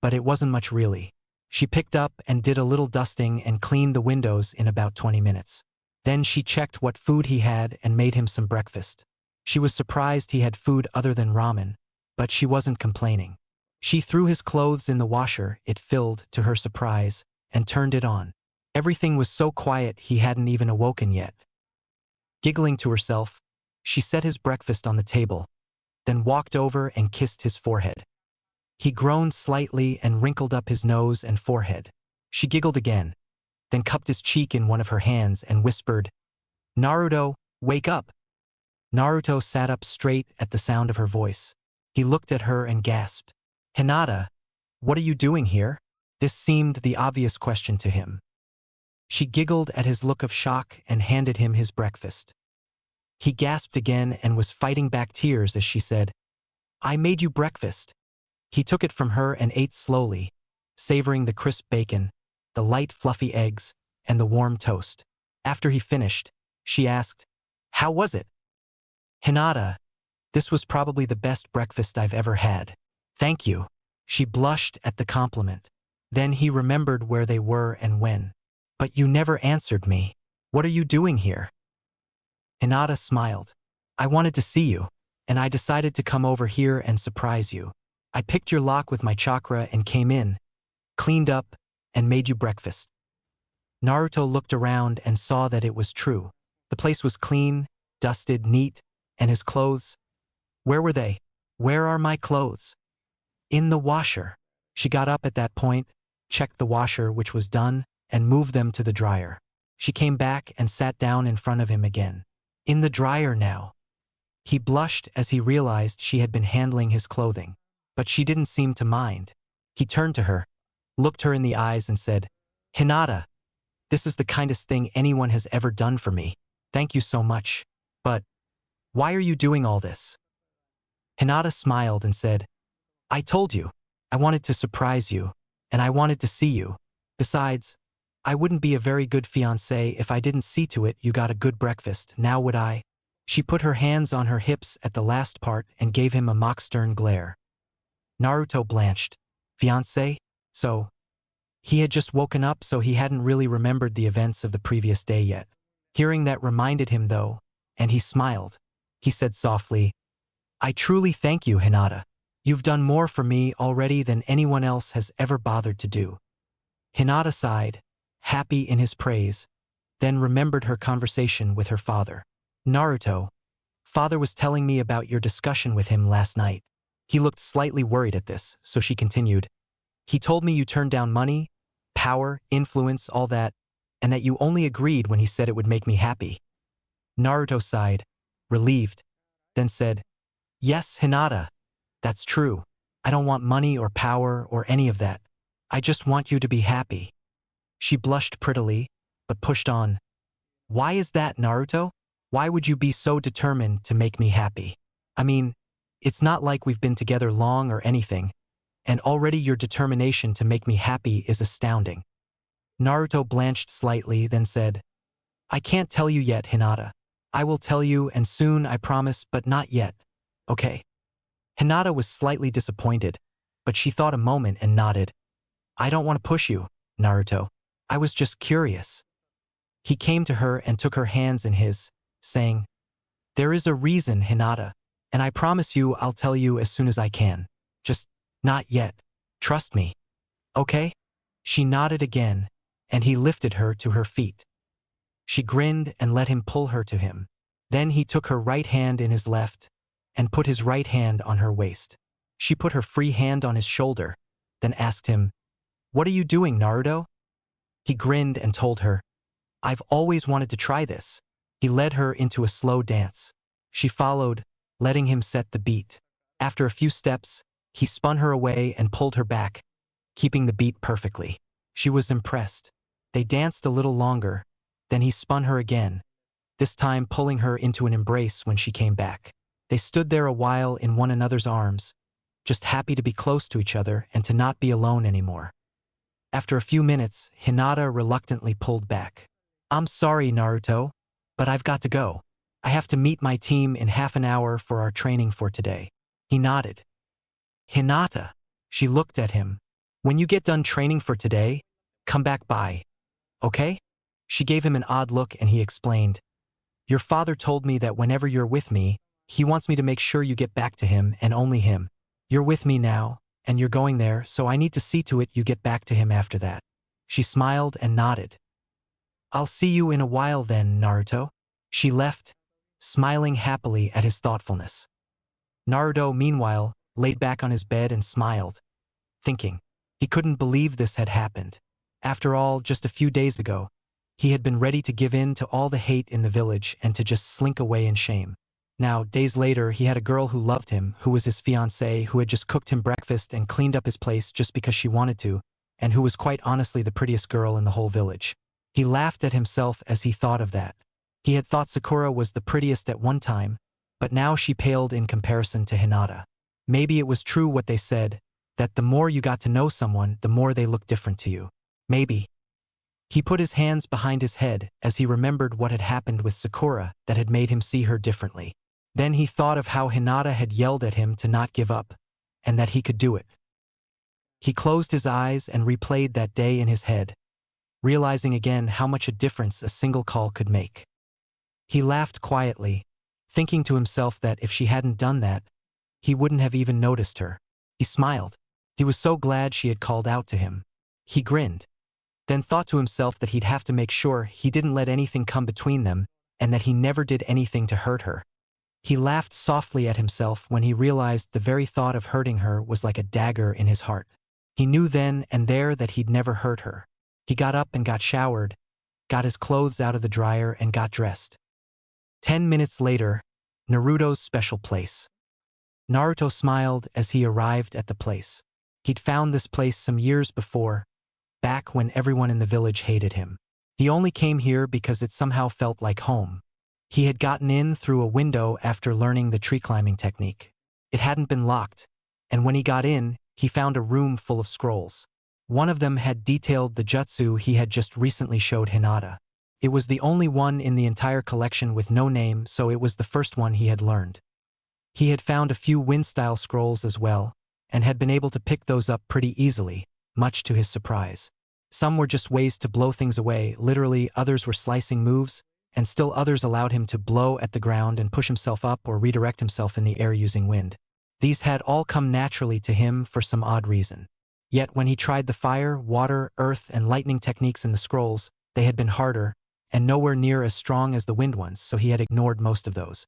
but it wasn't much really. She picked up and did a little dusting and cleaned the windows in about 20 minutes. Then she checked what food he had and made him some breakfast. She was surprised he had food other than ramen, but she wasn't complaining. She threw his clothes in the washer, it filled, to her surprise, and turned it on. Everything was so quiet he hadn't even awoken yet. Giggling to herself, she set his breakfast on the table, then walked over and kissed his forehead. He groaned slightly and wrinkled up his nose and forehead. She giggled again, then cupped his cheek in one of her hands and whispered, "Naruto, wake up!" Naruto sat up straight at the sound of her voice. He looked at her and gasped, "Hinata, what are you doing here?" This seemed the obvious question to him. She giggled at his look of shock and handed him his breakfast. He gasped again and was fighting back tears as she said, "I made you breakfast." He took it from her and ate slowly, savoring the crisp bacon, the light fluffy eggs, and the warm toast. After he finished, she asked, "How was it?" "Hinata, this was probably the best breakfast I've ever had. Thank you." She blushed at the compliment. Then he remembered where they were and when. "But you never answered me. What are you doing here?" Hinata smiled. "I wanted to see you, and I decided to come over here and surprise you. I picked your lock with my chakra and came in, cleaned up, and made you breakfast." Naruto looked around and saw that it was true. The place was clean, dusted, neat, and his clothes. Where were they? "Where are my clothes?" "In the washer." She got up at that point, checked the washer, which was done, and moved them to the dryer. She came back and sat down in front of him again. "In the dryer now." He blushed as he realized she had been handling his clothing, but she didn't seem to mind. He turned to her, looked her in the eyes and said, "Hinata, this is the kindest thing anyone has ever done for me. Thank you so much. But why are you doing all this?" Hinata smiled and said, "I told you. I wanted to surprise you, and I wanted to see you. Besides, I wouldn't be a very good fiancé if I didn't see to it you got a good breakfast, now would I?" She put her hands on her hips at the last part and gave him a mock-stern glare. Naruto blanched. Fiancé? So, he had just woken up, so he hadn't really remembered the events of the previous day yet. Hearing that reminded him though, and he smiled. He said softly, "I truly thank you, Hinata. You've done more for me already than anyone else has ever bothered to do." Hinata sighed, happy in his praise, then remembered her conversation with her father. "Naruto, father was telling me about your discussion with him last night." He looked slightly worried at this, so she continued, "He told me you turned down money, power, influence, all that, and that you only agreed when he said it would make me happy." Naruto sighed, relieved, then said, "Yes, Hinata, that's true. I don't want money or power or any of that. I just want you to be happy." She blushed prettily, but pushed on. "Why is that, Naruto? Why would you be so determined to make me happy? I mean, it's not like we've been together long or anything, and already your determination to make me happy is astounding." Naruto blanched slightly, then said, "I can't tell you yet, Hinata. I will tell you, and soon, I promise, but not yet. Okay?" Hinata was slightly disappointed, but she thought a moment and nodded. "I don't want to push you, Naruto. I was just curious." He came to her and took her hands in his, saying, "There is a reason, Hinata, and I promise you I'll tell you as soon as I can. Just not yet. Trust me. Okay?" She nodded again, and he lifted her to her feet. She grinned and let him pull her to him. Then he took her right hand in his left and put his right hand on her waist. She put her free hand on his shoulder, then asked him, "What are you doing, Naruto?" He grinned and told her, "I've always wanted to try this." He led her into a slow dance. She followed, letting him set the beat. After a few steps, he spun her away and pulled her back, keeping the beat perfectly. She was impressed. They danced a little longer, then he spun her again, this time pulling her into an embrace when she came back. They stood there a while in one another's arms, just happy to be close to each other and to not be alone anymore. After a few minutes, Hinata reluctantly pulled back. "I'm sorry, Naruto, but I've got to go. I have to meet my team in half an hour for our training for today." He nodded. "Hinata." She looked at him. "When you get done training for today, come back by. Okay?" She gave him an odd look and he explained, "Your father told me that whenever you're with me, he wants me to make sure you get back to him and only him. You're with me now, and you're going there, so I need to see to it you get back to him after that." She smiled and nodded. "I'll see you in a while then, Naruto." She left, smiling happily at his thoughtfulness. Naruto, meanwhile, laid back on his bed and smiled, thinking he couldn't believe this had happened. After all, just a few days ago, he had been ready to give in to all the hate in the village and to just slink away in shame. Now, days later, he had a girl who loved him, who was his fiancée, who had just cooked him breakfast and cleaned up his place just because she wanted to, and who was quite honestly the prettiest girl in the whole village. He laughed at himself as he thought of that. He had thought Sakura was the prettiest at one time, but now she paled in comparison to Hinata. Maybe it was true what they said, that the more you got to know someone, the more they looked different to you. Maybe. He put his hands behind his head as he remembered what had happened with Sakura that had made him see her differently. Then he thought of how Hinata had yelled at him to not give up, and that he could do it. He closed his eyes and replayed that day in his head, realizing again how much a difference a single call could make. He laughed quietly, thinking to himself that if she hadn't done that, he wouldn't have even noticed her. He smiled. He was so glad she had called out to him. He grinned, then thought to himself that he'd have to make sure he didn't let anything come between them and that he never did anything to hurt her. He laughed softly at himself when he realized the very thought of hurting her was like a dagger in his heart. He knew then and there that he'd never hurt her. He got up and got showered, got his clothes out of the dryer and got dressed. 10 minutes later, Naruto's special place. Naruto smiled as he arrived at the place. He'd found this place some years before, back when everyone in the village hated him. He only came here because it somehow felt like home. He had gotten in through a window after learning the tree climbing technique. It hadn't been locked, and when he got in, he found a room full of scrolls. One of them had detailed the jutsu he had just recently showed Hinata. It was the only one in the entire collection with no name, so it was the first one he had learned. He had found a few wind-style scrolls as well, and had been able to pick those up pretty easily, much to his surprise. Some were just ways to blow things away, literally others were slicing moves, and still others allowed him to blow at the ground and push himself up or redirect himself in the air using wind. These had all come naturally to him for some odd reason. Yet when he tried the fire, water, earth, and lightning techniques in the scrolls, they had been harder, and nowhere near as strong as the wind ones, so he had ignored most of those.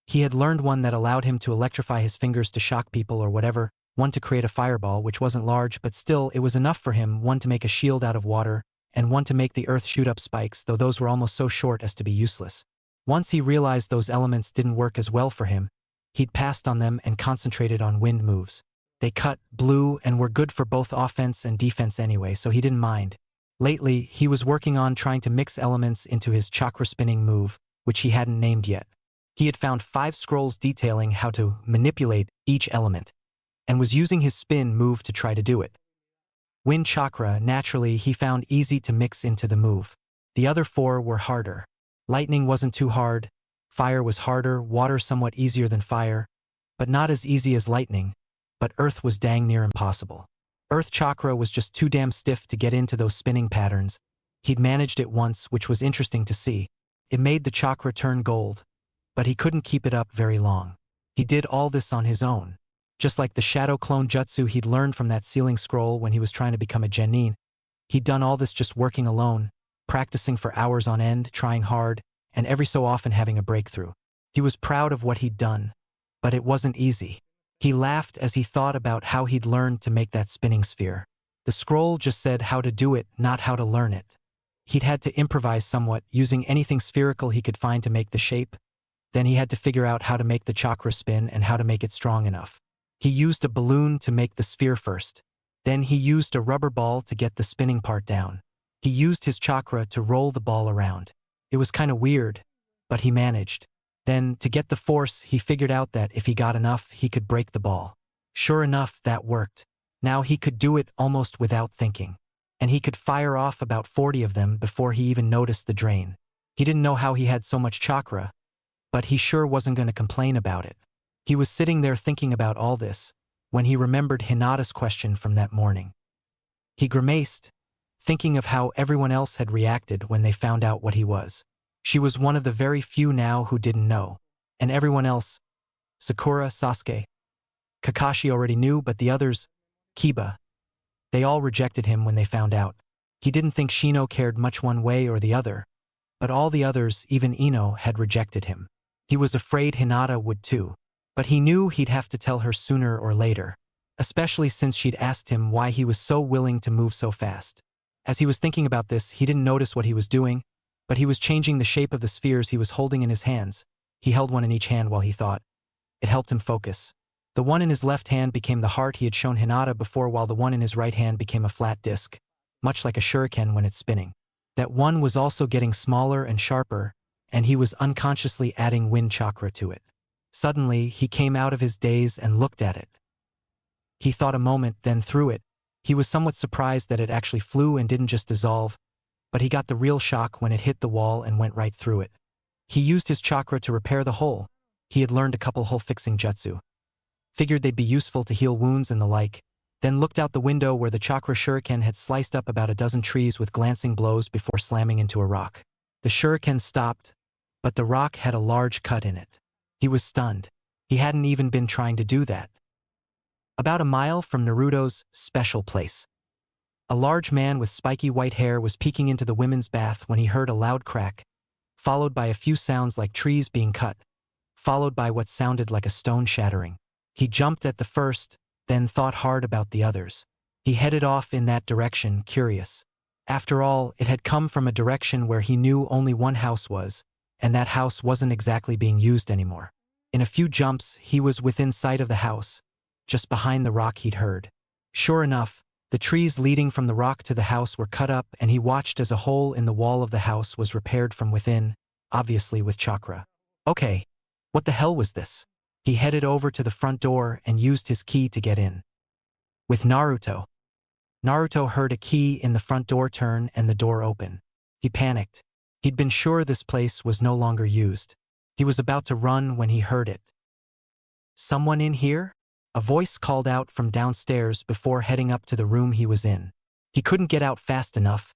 He had learned one that allowed him to electrify his fingers to shock people or whatever, one to create a fireball which wasn't large but still it was enough for him, one to make a shield out of water, and one to make the earth shoot up spikes, though those were almost so short as to be useless. Once he realized those elements didn't work as well for him, he'd passed on them and concentrated on wind moves. They cut, blew, and were good for both offense and defense anyway, so he didn't mind. Lately, he was working on trying to mix elements into his chakra spinning move, which he hadn't named yet. He had found 5 scrolls detailing how to manipulate each element, and was using his spin move to try to do it. Wind chakra, naturally, he found easy to mix into the move. The other 4 were harder. Lightning wasn't too hard, fire was harder, water somewhat easier than fire, but not as easy as lightning, but earth was dang near impossible. Earth chakra was just too damn stiff to get into those spinning patterns. He'd managed it once, which was interesting to see. It made the chakra turn gold, but he couldn't keep it up very long. He did all this on his own. Just like the shadow clone jutsu he'd learned from that ceiling scroll when he was trying to become a genin, he'd done all this just working alone, practicing for hours on end, trying hard, and every so often having a breakthrough. He was proud of what he'd done, but it wasn't easy. He laughed as he thought about how he'd learned to make that spinning sphere. The scroll just said how to do it, not how to learn it. He'd had to improvise somewhat, using anything spherical he could find to make the shape. Then he had to figure out how to make the chakra spin and how to make it strong enough. He used a balloon to make the sphere first. Then he used a rubber ball to get the spinning part down. He used his chakra to roll the ball around. It was kinda weird, but he managed. Then, to get the force, he figured out that if he got enough, he could break the ball. Sure enough, that worked. Now he could do it almost without thinking. And he could fire off about 40 of them before he even noticed the drain. He didn't know how he had so much chakra, but he sure wasn't going to complain about it. He was sitting there thinking about all this, when he remembered Hinata's question from that morning. He grimaced, thinking of how everyone else had reacted when they found out what he was. She was one of the very few now who didn't know, and everyone else, Sakura, Sasuke, Kakashi already knew, but the others, Kiba, they all rejected him when they found out. He didn't think Shino cared much one way or the other, but all the others, even Ino, had rejected him. He was afraid Hinata would too, but he knew he'd have to tell her sooner or later, especially since she'd asked him why he was so willing to move so fast. As he was thinking about this, he didn't notice what he was doing, but he was changing the shape of the spheres he was holding in his hands. He held one in each hand while he thought. It helped him focus. The one in his left hand became the heart he had shown Hinata before, while the one in his right hand became a flat disc, much like a shuriken when it's spinning. That one was also getting smaller and sharper, and he was unconsciously adding wind chakra to it. Suddenly, he came out of his daze and looked at it. He thought a moment, then threw it. He was somewhat surprised that it actually flew and didn't just dissolve, but he got the real shock when it hit the wall and went right through it. He used his chakra to repair the hole. He had learned a couple hole-fixing jutsu. Figured they'd be useful to heal wounds and the like, then looked out the window where the chakra shuriken had sliced up about a dozen trees with glancing blows before slamming into a rock. The shuriken stopped, but the rock had a large cut in it. He was stunned. He hadn't even been trying to do that. About a mile from Naruto's special place, a large man with spiky white hair was peeking into the women's bath when he heard a loud crack, followed by a few sounds like trees being cut, followed by what sounded like a stone shattering. He jumped at the first, then thought hard about the others. He headed off in that direction, curious. After all, it had come from a direction where he knew only one house was, and that house wasn't exactly being used anymore. In a few jumps, he was within sight of the house, just behind the rock he'd heard. Sure enough, the trees leading from the rock to the house were cut up, and he watched as a hole in the wall of the house was repaired from within, obviously with chakra. Okay, what the hell was this? He headed over to the front door and used his ki to get in. With Naruto. Naruto heard a key in the front door turn and the door open. He panicked. He'd been sure this place was no longer used. He was about to run when he heard it. Someone in here? A voice called out from downstairs before heading up to the room he was in. He couldn't get out fast enough,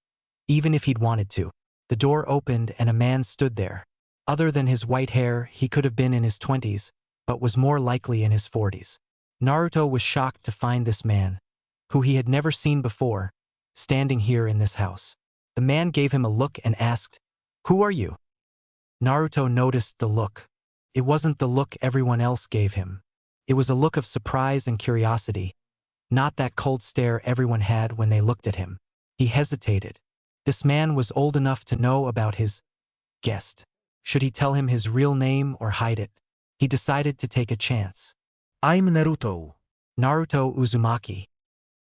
even if he'd wanted to. The door opened and a man stood there. Other than his white hair, he could have been in his 20s, but was more likely in his 40s. Naruto was shocked to find this man, who he had never seen before, standing here in this house. The man gave him a look and asked, "Who are you?" Naruto noticed the look. It wasn't the look everyone else gave him. It was a look of surprise and curiosity, not that cold stare everyone had when they looked at him. He hesitated. This man was old enough to know about his guest. Should he tell him his real name or hide it? He decided to take a chance. I'm Naruto. Naruto Uzumaki.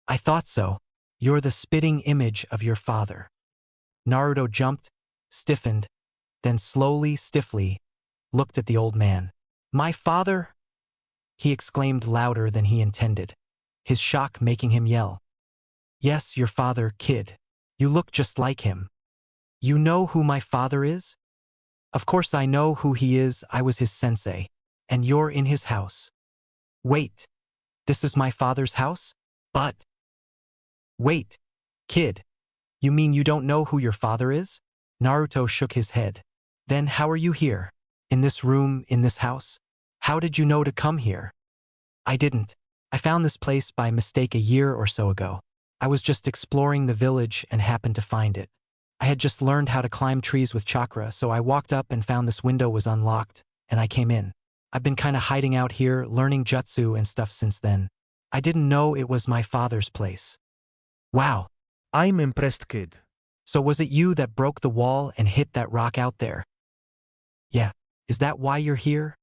I thought so. You're the spitting image of your father. Naruto jumped, stiffened, then slowly, stiffly, looked at the old man. My father? He exclaimed louder than he intended, his shock making him yell. Yes, your father, kid. You look just like him. You know who my father is? Of course I know who he is. I was his sensei. And you're in his house. Wait. This is my father's house? But. Wait. Kid. You mean you don't know who your father is? Naruto shook his head. Then how are you here? In this room, in this house? How did you know to come here? I didn't. I found this place by mistake a year or so ago. I was just exploring the village and happened to find it. I had just learned how to climb trees with chakra, so I walked up and found this window was unlocked, and I came in. I've been kinda hiding out here, learning jutsu and stuff since then. I didn't know it was my father's place. Wow. I'm impressed, kid. So was it you that broke the wall and hit that rock out there? Yeah. Is that why you're here?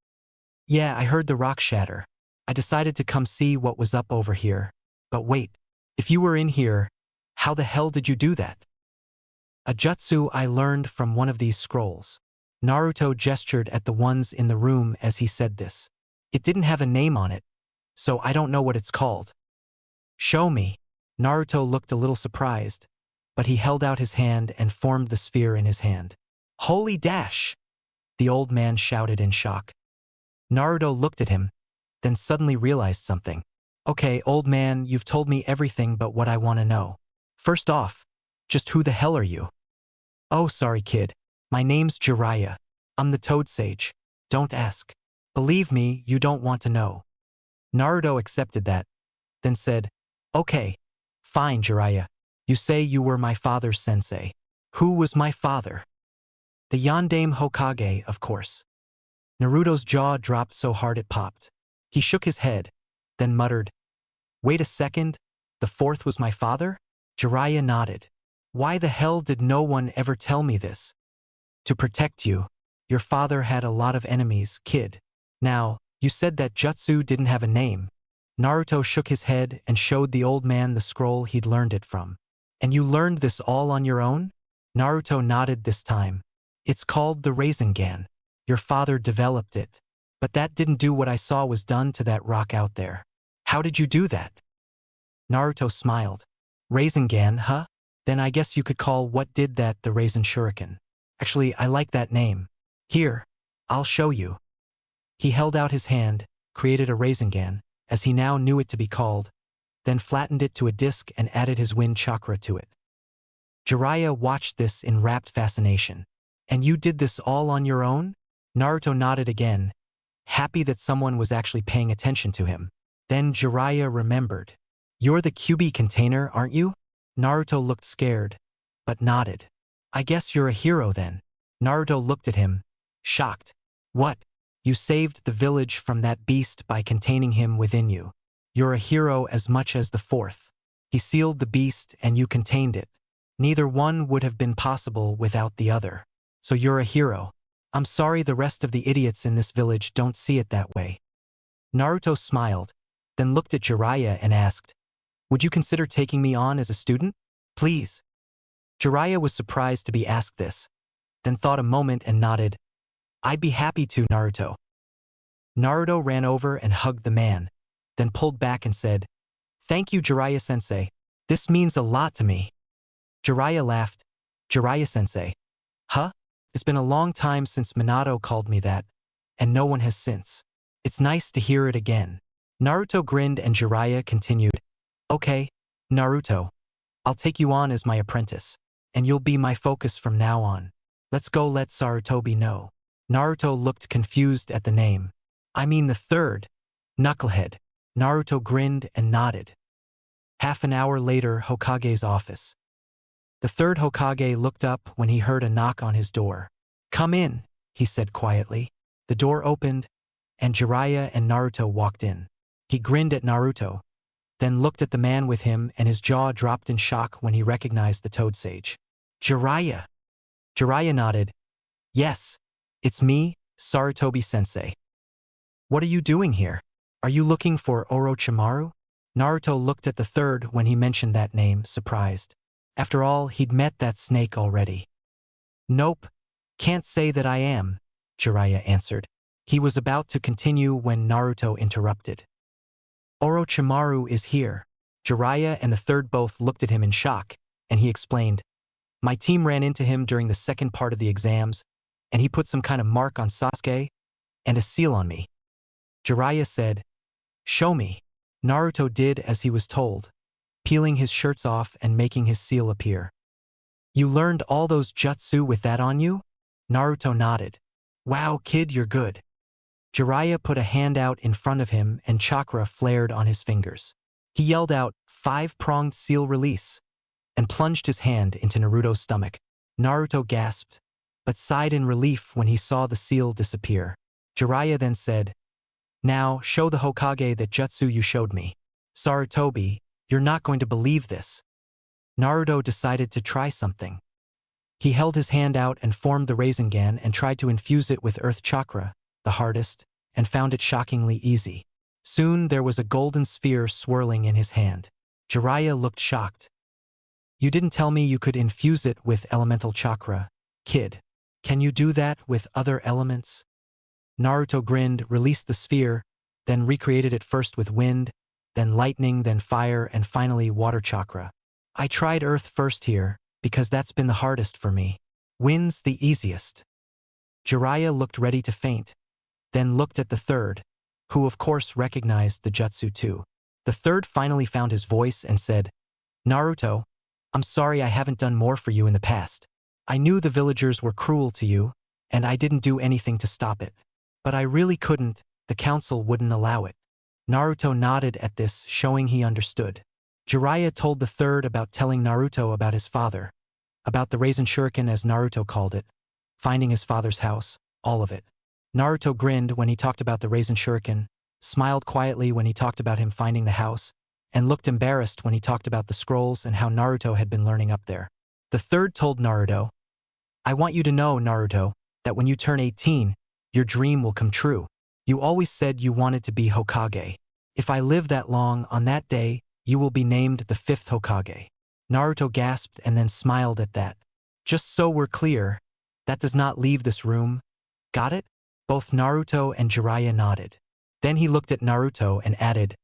Yeah, I heard the rock shatter. I decided to come see what was up over here. But wait, if you were in here, how the hell did you do that? A jutsu I learned from one of these scrolls. Naruto gestured at the ones in the room as he said this. It didn't have a name on it, so I don't know what it's called. Show me. Naruto looked a little surprised, but he held out his hand and formed the sphere in his hand. Holy dash! The old man shouted in shock. Naruto looked at him, then suddenly realized something. Okay, old man, you've told me everything but what I want to know. First off, just who the hell are you? Oh, sorry kid. My name's Jiraiya. I'm the Toad Sage. Don't ask. Believe me, you don't want to know. Naruto accepted that, then said, Okay, fine Jiraiya. You say you were my father's sensei. Who was my father? The Yondaime Hokage, of course. Naruto's jaw dropped so hard it popped. He shook his head, then muttered, Wait a second, the fourth was my father? Jiraiya nodded. Why the hell did no one ever tell me this? To protect you. Your father had a lot of enemies, kid. Now, you said that jutsu didn't have a name. Naruto shook his head and showed the old man the scroll he'd learned it from. And you learned this all on your own? Naruto nodded this time. It's called the Rasengan. Your father developed it. But that didn't do what I saw was done to that rock out there. How did you do that? Naruto smiled. Rasengan, huh? Then I guess you could call what did that the Raisin Shuriken. Actually, I like that name. Here, I'll show you. He held out his hand, created a Rasengan, as he now knew it to be called, then flattened it to a disc and added his wind chakra to it. Jiraiya watched this in rapt fascination. And you did this all on your own? Naruto nodded again, happy that someone was actually paying attention to him. Then Jiraiya remembered. You're the QB container, aren't you? Naruto looked scared, but nodded. I guess you're a hero then. Naruto looked at him, shocked. What? You saved the village from that beast by containing him within you. You're a hero as much as the fourth. He sealed the beast and you contained it. Neither one would have been possible without the other. So you're a hero. I'm sorry the rest of the idiots in this village don't see it that way. Naruto smiled, then looked at Jiraiya and asked, would you consider taking me on as a student? Please. Jiraiya was surprised to be asked this, then thought a moment and nodded. I'd be happy to, Naruto. Naruto ran over and hugged the man, then pulled back and said, thank you, Jiraiya-sensei. This means a lot to me. Jiraiya laughed. Jiraiya-sensei. Huh? It's been a long time since Minato called me that, and no one has since. It's nice to hear it again. Naruto grinned and Jiraiya continued, okay, Naruto, I'll take you on as my apprentice, and you'll be my focus from now on. Let's go let Sarutobi know. Naruto looked confused at the name. I mean the third. Knucklehead. Naruto grinned and nodded. Half an hour later, Hokage's office. The third Hokage looked up when he heard a knock on his door. Come in, he said quietly. The door opened, and Jiraiya and Naruto walked in. He grinned at Naruto, then looked at the man with him and his jaw dropped in shock when he recognized the Toad Sage. Jiraiya. Jiraiya nodded. Yes, it's me, Sarutobi-sensei. What are you doing here? Are you looking for Orochimaru? Naruto looked at the third when he mentioned that name, surprised. After all, he'd met that snake already. Nope, can't say that I am, Jiraiya answered. He was about to continue when Naruto interrupted. Orochimaru is here. Jiraiya and the third both looked at him in shock, and he explained, my team ran into him during the second part of the exams, and he put some kind of mark on Sasuke and a seal on me. Jiraiya said, show me. Naruto did as he was told, peeling his shirts off and making his seal appear. You learned all those jutsu with that on you? Naruto nodded. Wow, kid, you're good. Jiraiya put a hand out in front of him and chakra flared on his fingers. He yelled out, five-pronged seal release, and plunged his hand into Naruto's stomach. Naruto gasped, but sighed in relief when he saw the seal disappear. Jiraiya then said, now, show the Hokage that jutsu you showed me. Sarutobi, you're not going to believe this. Naruto decided to try something. He held his hand out and formed the Rasengan and tried to infuse it with Earth Chakra, the hardest, and found it shockingly easy. Soon there was a golden sphere swirling in his hand. Jiraiya looked shocked. You didn't tell me you could infuse it with elemental chakra, kid. Can you do that with other elements? Naruto grinned, released the sphere, then recreated it first with wind, then lightning, then fire, and finally water chakra. I tried earth first here, because that's been the hardest for me. Wind's the easiest. Jiraiya looked ready to faint, then looked at the third, who of course recognized the jutsu too. The third finally found his voice and said, Naruto, I'm sorry I haven't done more for you in the past. I knew the villagers were cruel to you, and I didn't do anything to stop it. But I really couldn't, the council wouldn't allow it. Naruto nodded at this, showing he understood. Jiraiya told the third about telling Naruto about his father, about the Raisin Shuriken as Naruto called it, finding his father's house, all of it. Naruto grinned when he talked about the Raisin Shuriken, smiled quietly when he talked about him finding the house, and looked embarrassed when he talked about the scrolls and how Naruto had been learning up there. The third told Naruto, I want you to know, Naruto, that when you turn 18, your dream will come true. You always said you wanted to be Hokage. If I live that long, on that day, you will be named the 5th Hokage. Naruto gasped and then smiled at that. Just so we're clear, That does not leave this room. Got it? Both Naruto and Jiraiya nodded. Then he looked at Naruto and added,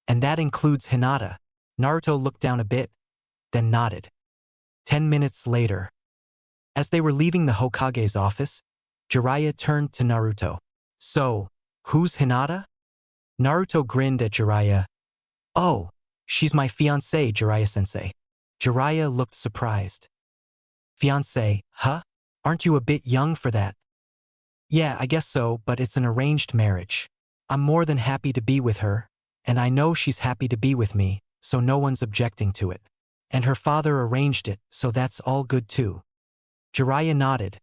and that includes Hinata. Naruto looked down a bit, then nodded. 10 minutes later. As they were leaving the Hokage's office, Jiraiya turned to Naruto. So, who's Hinata? Naruto grinned at Jiraiya. Oh, she's my fiancée, Jiraiya-sensei. Jiraiya looked surprised. Fiancé, huh? Aren't you a bit young for that? Yeah, I guess so, but it's an arranged marriage. I'm more than happy to be with her, and I know she's happy to be with me, so no one's objecting to it. And her father arranged it, so that's all good too. Jiraiya nodded,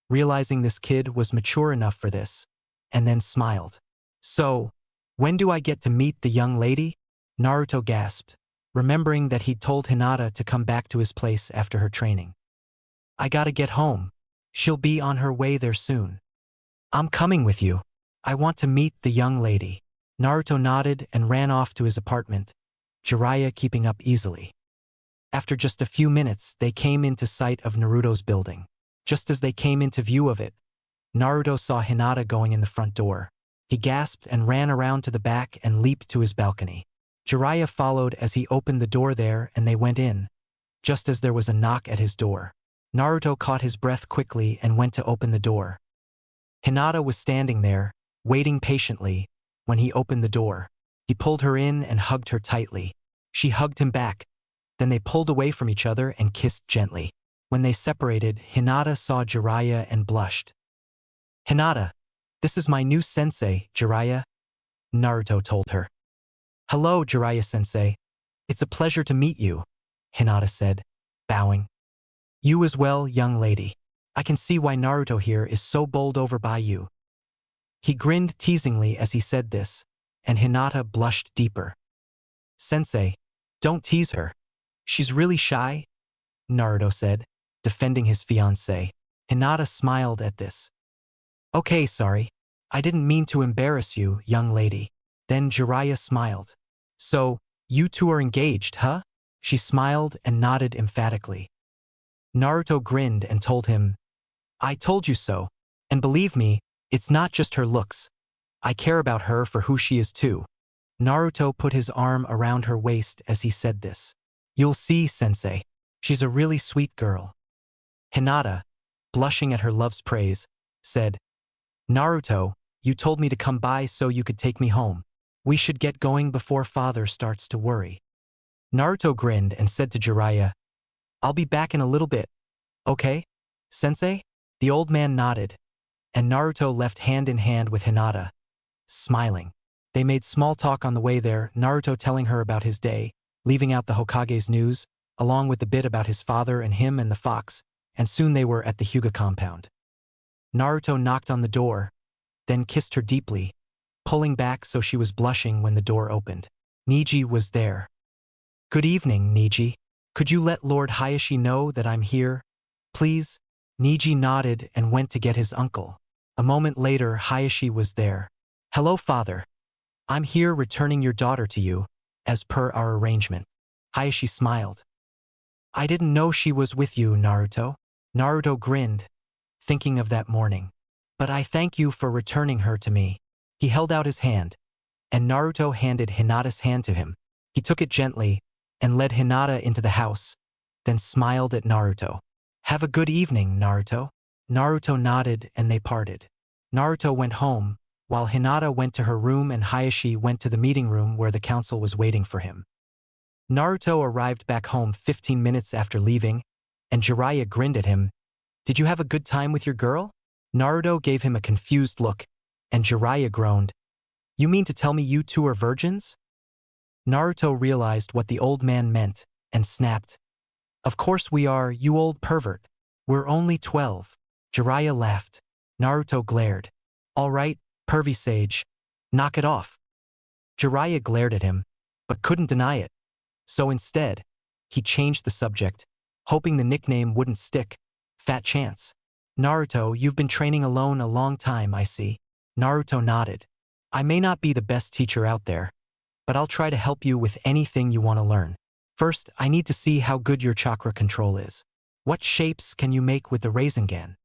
realizing this kid was mature enough for this, and then smiled. So, when do I get to meet the young lady? Naruto gasped, remembering that he'd told Hinata to come back to his place after her training. I gotta get home. She'll be on her way there soon. I'm coming with you. I want to meet the young lady. Naruto nodded and ran off to his apartment, Jiraiya keeping up easily. After just a few minutes, they came into sight of Naruto's building. Just as they came into view of it, Naruto saw Hinata going in the front door. He gasped and ran around to the back and leaped to his balcony. Jiraiya followed as he opened the door there and they went in, just as there was a knock at his door. Naruto caught his breath quickly and went to open the door. Hinata was standing there, waiting patiently, when he opened the door. He pulled her in and hugged her tightly. She hugged him back. Then they pulled away from each other and kissed gently. When they separated, Hinata saw Jiraiya and blushed. Hinata, this is my new sensei, Jiraiya, Naruto told her. Hello, Jiraiya-sensei. It's a pleasure to meet you, Hinata said, bowing. You as well, young lady. I can see why Naruto here is so bowled over by you. He grinned teasingly as he said this, and Hinata blushed deeper. Sensei, don't tease her. She's really shy, Naruto said, defending his fiancée. Hinata smiled at this. Okay, sorry. I didn't mean to embarrass you, young lady. Then Jiraiya smiled. So, you two are engaged, huh? She smiled and nodded emphatically. Naruto grinned and told him, I told you so. And believe me, it's not just her looks. I care about her for who she is too. Naruto put his arm around her waist as he said this. You'll see, sensei. She's a really sweet girl. Hinata, blushing at her love's praise, said, Naruto, you told me to come by so you could take me home. We should get going before father starts to worry. Naruto grinned and said to Jiraiya, I'll be back in a little bit. Okay, sensei? The old man nodded, and Naruto left hand in hand with Hinata, smiling. They made small talk on the way there, Naruto telling her about his day, leaving out the Hokage's news, along with the bit about his father and him and the fox, and soon they were at the Hyuga compound. Naruto knocked on the door, then kissed her deeply, pulling back so she was blushing when the door opened. Neji was there. Good evening, Neji. Could you let Lord Hayashi know that I'm here, please? Neji nodded and went to get his uncle. A moment later, Hayashi was there. Hello, father. I'm here returning your daughter to you, as per our arrangement. Hayashi smiled. I didn't know she was with you, Naruto. Naruto grinned, thinking of that morning. But I thank you for returning her to me. He held out his hand, and Naruto handed Hinata's hand to him. He took it gently and led Hinata into the house, then smiled at Naruto. Have a good evening, Naruto. Naruto nodded and they parted. Naruto went home, while Hinata went to her room and Hayashi went to the meeting room where the council was waiting for him. Naruto arrived back home 15 minutes after leaving, and Jiraiya grinned at him. Did you have a good time with your girl? Naruto gave him a confused look, and Jiraiya groaned. You mean to tell me you two are virgins? Naruto realized what the old man meant, and snapped. Of course we are, you old pervert. We're only 12. Jiraiya laughed. Naruto glared. All right, pervy sage. Knock it off. Jiraiya glared at him, but couldn't deny it. So instead, he changed the subject, hoping the nickname wouldn't stick. Fat chance. Naruto, you've been training alone a long time, I see. Naruto nodded. I may not be the best teacher out there, but I'll try to help you with anything you want to learn. First, I need to see how good your chakra control is. What shapes can you make with the Rasengan?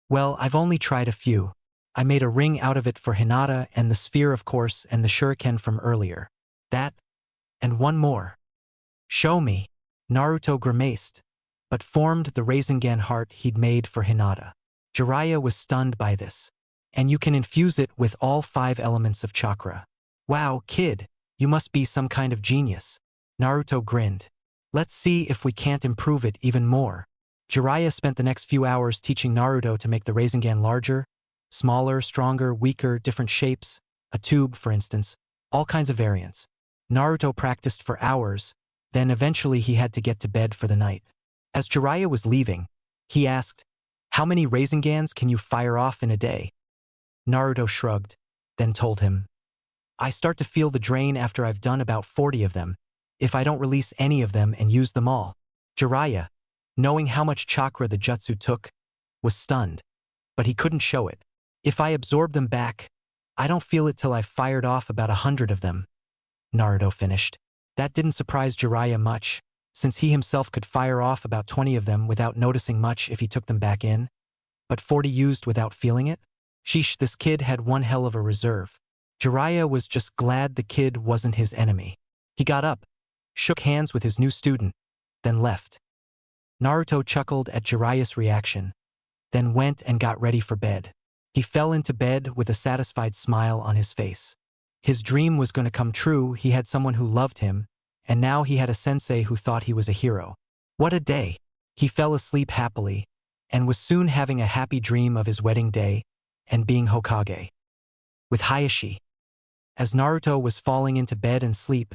Well, I've only tried a few. I made a ring out of it for Hinata and the sphere of course and the shuriken from earlier. That, and one more. Show me. Naruto grimaced, but formed the Rasengan heart he'd made for Hinata. Jiraiya was stunned by this. And you can infuse it with all 5 elements of chakra. Wow, kid, you must be some kind of genius. Naruto grinned. Let's see if we can't improve it even more. Jiraiya spent the next few hours teaching Naruto to make the Rasengan larger, smaller, stronger, weaker, different shapes, a tube, for instance, all kinds of variants. Naruto practiced for hours, then eventually he had to get to bed for the night. As Jiraiya was leaving, he asked, "How many Rasengans can you fire off in a day?" Naruto shrugged, then told him, "I start to feel the drain after I've done about 40 of them, if I don't release any of them and use them all." Jiraiya, knowing how much chakra the jutsu took, was stunned, but he couldn't show it. "If I absorb them back, I don't feel it till I've fired off about 100 of them," Naruto finished. That didn't surprise Jiraiya much, since he himself could fire off about 20 of them without noticing much if he took them back in. But 40 used without feeling it? Sheesh, this kid had one hell of a reserve. Jiraiya was just glad the kid wasn't his enemy. He got up, shook hands with his new student, then left. Naruto chuckled at Jiraiya's reaction, then went and got ready for bed. He fell into bed with a satisfied smile on his face. His dream was going to come true. He had someone who loved him, and now he had a sensei who thought he was a hero. What a day! He fell asleep happily, and was soon having a happy dream of his wedding day and being Hokage. With Hayashi. As Naruto was falling into bed and sleep,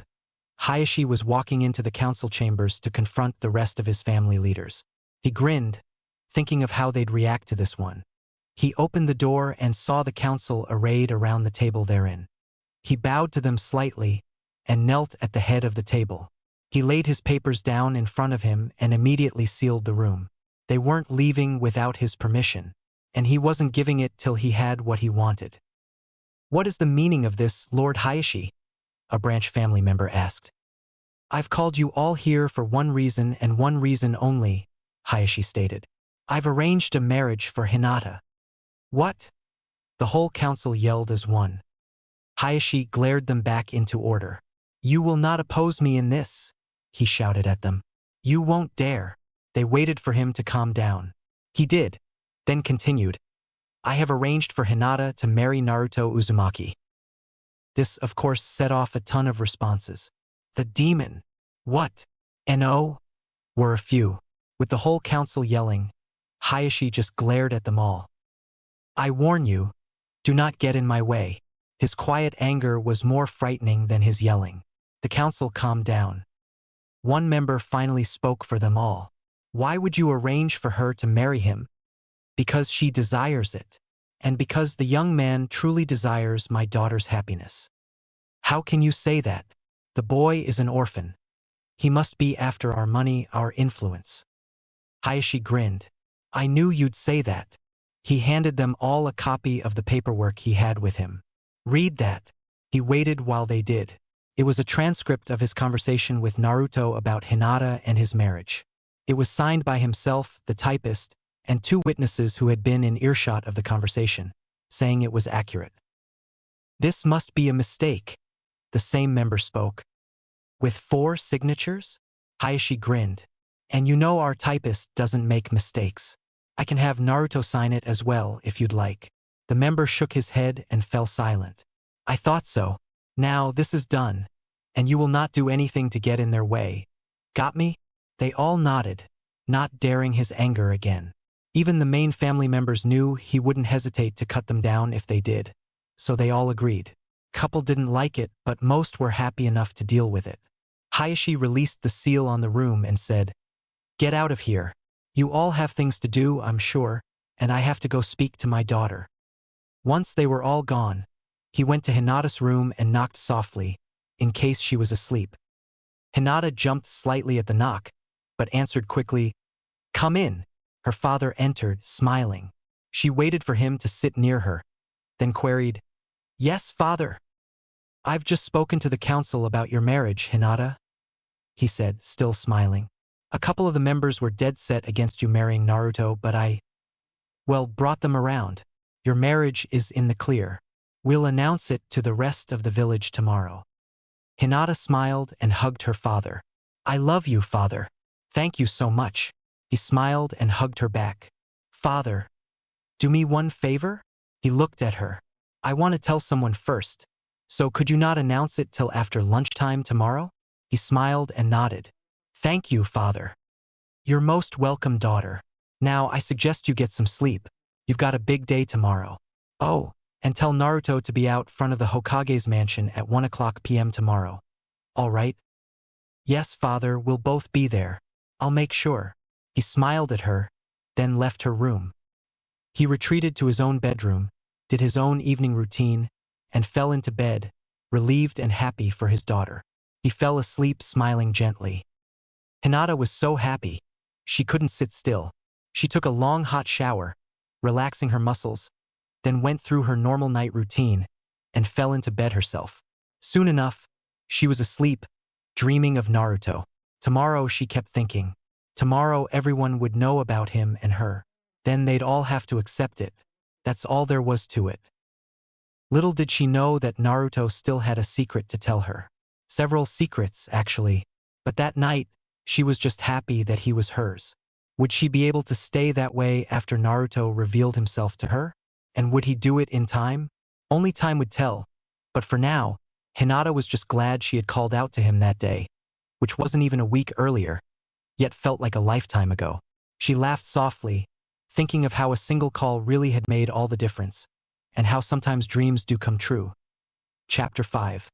Hayashi was walking into the council chambers to confront the rest of his family leaders. He grinned, thinking of how they'd react to this one. He opened the door and saw the council arrayed around the table therein. He bowed to them slightly and knelt at the head of the table. He laid his papers down in front of him and immediately sealed the room. They weren't leaving without his permission, and he wasn't giving it till he had what he wanted. "What is the meaning of this, Lord Hayashi?" a branch family member asked. "I've called you all here for one reason and one reason only," Hayashi stated. "I've arranged a marriage for Hinata." "What?" the whole council yelled as one. Hayashi glared them back into order. "You will not oppose me in this," he shouted at them. "You won't dare." They waited for him to calm down. He did, then continued, "I have arranged for Hinata to marry Naruto Uzumaki." This, of course, set off a ton of responses. "The demon! What? No?" were a few. With the whole council yelling, Hayashi just glared at them all. "I warn you, do not get in my way." His quiet anger was more frightening than his yelling. The council calmed down. One member finally spoke for them all. "Why would you arrange for her to marry him?" "Because she desires it, and because the young man truly desires my daughter's happiness." "How can you say that? The boy is an orphan. He must be after our money, our influence." Hayashi grinned. "I knew you'd say that." He handed them all a copy of the paperwork he had with him. "Read that." He waited while they did. It was a transcript of his conversation with Naruto about Hinata and his marriage. It was signed by himself, the typist, and 2 witnesses who had been in earshot of the conversation, saying it was accurate. "This must be a mistake," the same member spoke. "With 4 signatures?" Hayashi grinned. "And you know our typist doesn't make mistakes. I can have Naruto sign it as well if you'd like." The member shook his head and fell silent. "I thought so. Now this is done, and you will not do anything to get in their way. Got me?" They all nodded, not daring his anger again. Even the main family members knew he wouldn't hesitate to cut them down if they did, so they all agreed. Couple didn't like it, but most were happy enough to deal with it. Hayashi released the seal on the room and said, "Get out of here. You all have things to do, I'm sure, and I have to go speak to my daughter." Once they were all gone, he went to Hinata's room and knocked softly, in case she was asleep. Hinata jumped slightly at the knock, but answered quickly, "Come in." Her father entered, smiling. She waited for him to sit near her, then queried, "Yes, father." "I've just spoken to the council about your marriage, Hinata," he said, still smiling. "A couple of the members were dead set against you marrying Naruto, but Well, brought them around. Your marriage is in the clear. We'll announce it to the rest of the village tomorrow. Hinata smiled and hugged her father. I love you, father. Thank you so much. He smiled and hugged her back. Father, do me one favor? He looked at her. I want to tell someone first. So could you not announce it till after lunchtime tomorrow? He smiled and nodded. Thank you, father. You're most welcome, daughter. Now I suggest you get some sleep. You've got a big day tomorrow. Oh, and tell Naruto to be out front of the Hokage's mansion at 1 p.m. tomorrow. All right? Yes, father, we'll both be there. I'll make sure. He smiled at her, then left her room. He retreated to his own bedroom, did his own evening routine, and fell into bed, relieved and happy for his daughter. He fell asleep smiling gently. Hinata was so happy. She couldn't sit still. She took a long hot shower, relaxing her muscles, then went through her normal night routine and fell into bed herself. Soon enough, she was asleep, dreaming of Naruto. Tomorrow, she kept thinking. Tomorrow everyone would know about him and her. Then they'd all have to accept it. That's all there was to it. Little did she know that Naruto still had a secret to tell her. Several secrets, actually. But that night, she was just happy that he was hers. Would she be able to stay that way after Naruto revealed himself to her? And would he do it in time? Only time would tell. But for now, Hinata was just glad she had called out to him that day, which wasn't even a week earlier, yet felt like a lifetime ago. She laughed softly, thinking of how a single call really had made all the difference, and how sometimes dreams do come true. Chapter 5.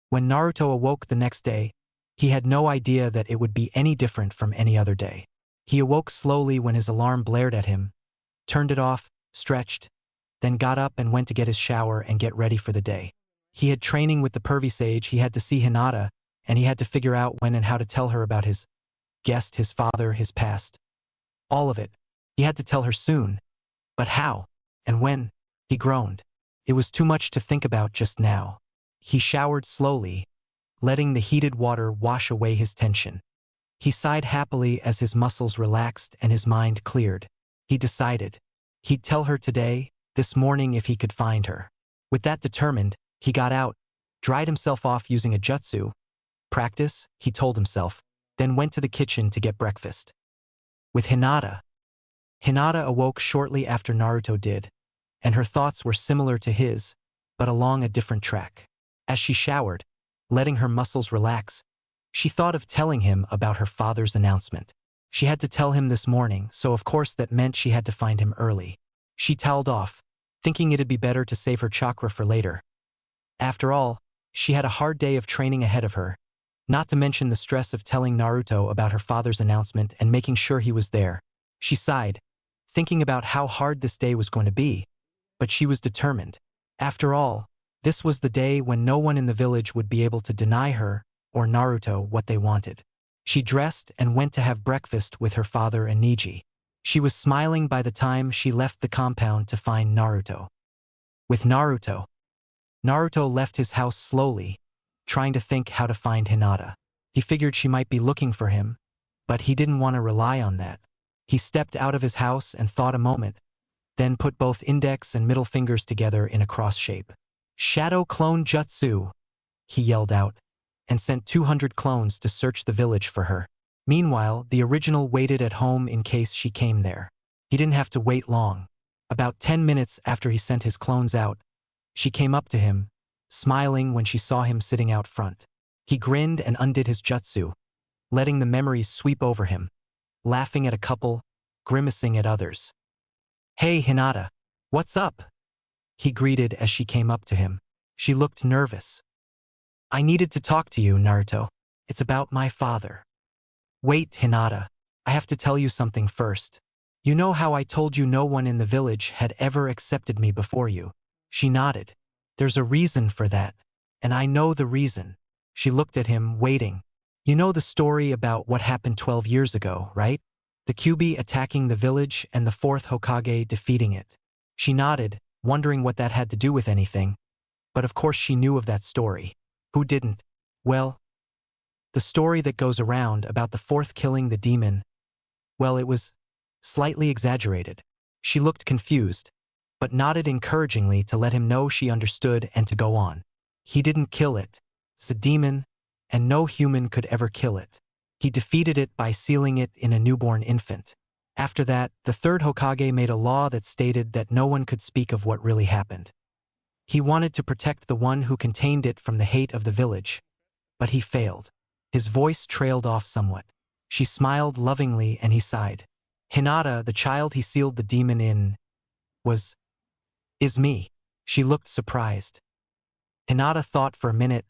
When Naruto awoke the next day, he had no idea that it would be any different from any other day. He awoke slowly when his alarm blared at him, turned it off, stretched, then got up and went to get his shower and get ready for the day. He had training with the pervy sage, he had to see Hinata, and he had to figure out when and how to tell her about his guest, his father, his past. All of it. He had to tell her soon. But how? And when? He groaned. It was too much to think about just now. He showered slowly, letting the heated water wash away his tension. He sighed happily as his muscles relaxed and his mind cleared. He decided. He'd tell her today, this morning, if he could find her. With that determined, he got out, dried himself off using a jutsu. Practice, he told himself, then went to the kitchen to get breakfast. With Hinata. Hinata awoke shortly after Naruto did, and her thoughts were similar to his, but along a different track. As she showered, letting her muscles relax, she thought of telling him about her father's announcement. She had to tell him this morning, so of course that meant she had to find him early. She toweled off, thinking it'd be better to save her chakra for later. After all, she had a hard day of training ahead of her, not to mention the stress of telling Naruto about her father's announcement and making sure he was there. She sighed, thinking about how hard this day was going to be, but she was determined. After all, this was the day when no one in the village would be able to deny her or Naruto what they wanted. She dressed and went to have breakfast with her father and Niji. She was smiling by the time she left the compound to find Naruto. With Naruto left his house slowly, trying to think how to find Hinata. He figured she might be looking for him, but he didn't want to rely on that. He stepped out of his house and thought a moment, then put both index and middle fingers together in a cross shape. Shadow Clone Jutsu, he yelled out, and sent 200 clones to search the village for her. Meanwhile, the original waited at home in case she came there. He didn't have to wait long. About 10 minutes after he sent his clones out, she came up to him, smiling when she saw him sitting out front. He grinned and undid his jutsu, letting the memories sweep over him, laughing at a couple, grimacing at others. Hey Hinata, what's up? He greeted as she came up to him. She looked nervous. I needed to talk to you, Naruto. It's about my father. Wait, Hinata. I have to tell you something first. You know how I told you no one in the village had ever accepted me before you? She nodded. There's a reason for that. And I know the reason. She looked at him, waiting. You know the story about what happened 12 years ago, right? The Kyuubi attacking the village and the fourth Hokage defeating it. She nodded, wondering what that had to do with anything. But of course she knew of that story. Who didn't? Well, the story that goes around about the fourth killing the demon, well, it was slightly exaggerated. She looked confused, but nodded encouragingly to let him know she understood and to go on. He didn't kill it. It's a demon, and no human could ever kill it. He defeated it by sealing it in a newborn infant. After that, the third Hokage made a law that stated that no one could speak of what really happened. He wanted to protect the one who contained it from the hate of the village, but he failed. His voice trailed off somewhat. She smiled lovingly and he sighed. Hinata, the child he sealed the demon in, is me. She looked surprised. Hinata thought for a minute,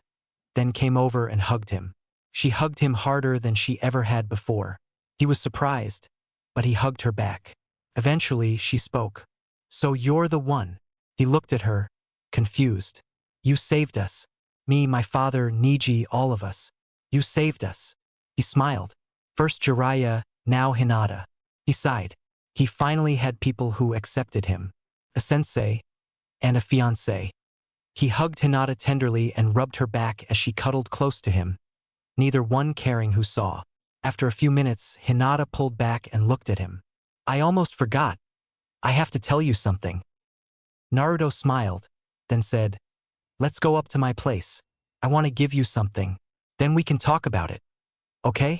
then came over and hugged him. She hugged him harder than she ever had before. He was surprised, but he hugged her back. Eventually, she spoke. So you're the one. He looked at her, confused. You saved us. Me, my father, Niji, all of us. You saved us. He smiled. First Jiraiya, now Hinata. He sighed. He finally had people who accepted him. A sensei and a fiancé. He hugged Hinata tenderly and rubbed her back as she cuddled close to him, neither one caring who saw. After a few minutes, Hinata pulled back and looked at him. I almost forgot. I have to tell you something. Naruto smiled, then said, let's go up to my place. I want to give you something. Then we can talk about it. Okay?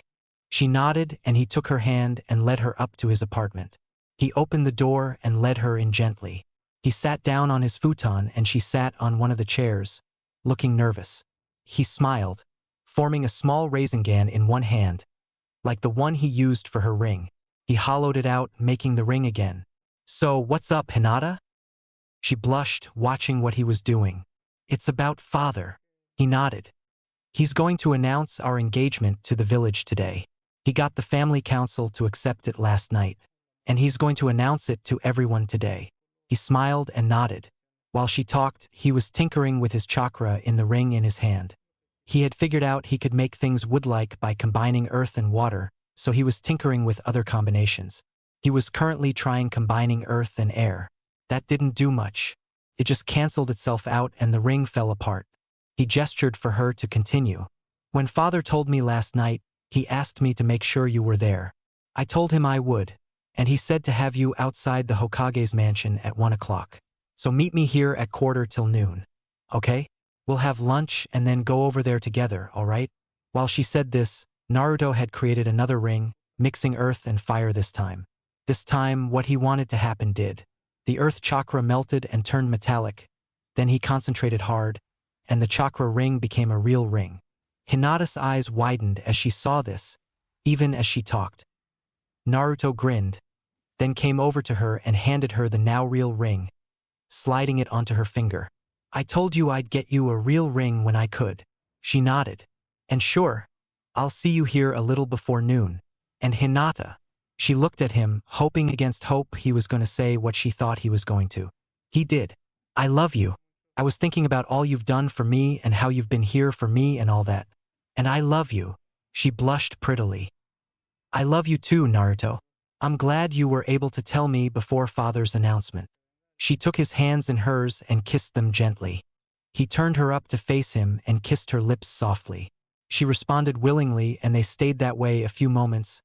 She nodded and he took her hand and led her up to his apartment. He opened the door and led her in gently. He sat down on his futon and she sat on one of the chairs, looking nervous. He smiled, forming a small Rasengan in one hand, like the one he used for her ring. He hollowed it out, making the ring again. So, what's up, Hinata? She blushed, watching what he was doing. It's about father. He nodded. He's going to announce our engagement to the village today. He got the family council to accept it last night, and he's going to announce it to everyone today. He smiled and nodded. While she talked, he was tinkering with his chakra in the ring in his hand. He had figured out he could make things wood-like by combining earth and water, so he was tinkering with other combinations. He was currently trying combining earth and air. That didn't do much. It just canceled itself out and the ring fell apart. He gestured for her to continue. When father told me last night, he asked me to make sure you were there. I told him I would, and he said to have you outside the Hokage's mansion at 1 o'clock. So meet me here at 1:45 p.m. Okay? We'll have lunch and then go over there together, all right? While she said this, Naruto had created another ring, mixing earth and fire this time. This time, what he wanted to happen did. The earth chakra melted and turned metallic. Then he concentrated hard, and the chakra ring became a real ring. Hinata's eyes widened as she saw this, even as she talked. Naruto grinned, then came over to her and handed her the now real ring, sliding it onto her finger. I told you I'd get you a real ring when I could. She nodded. And sure, I'll see you here a little before noon. And Hinata. She looked at him, hoping against hope he was going to say what she thought he was going to. He did. I love you. I was thinking about all you've done for me and how you've been here for me and all that. And I love you. She blushed prettily. I love you too, Naruto. I'm glad you were able to tell me before father's announcement. She took his hands in hers and kissed them gently. He turned her up to face him and kissed her lips softly. She responded willingly and they stayed that way a few moments,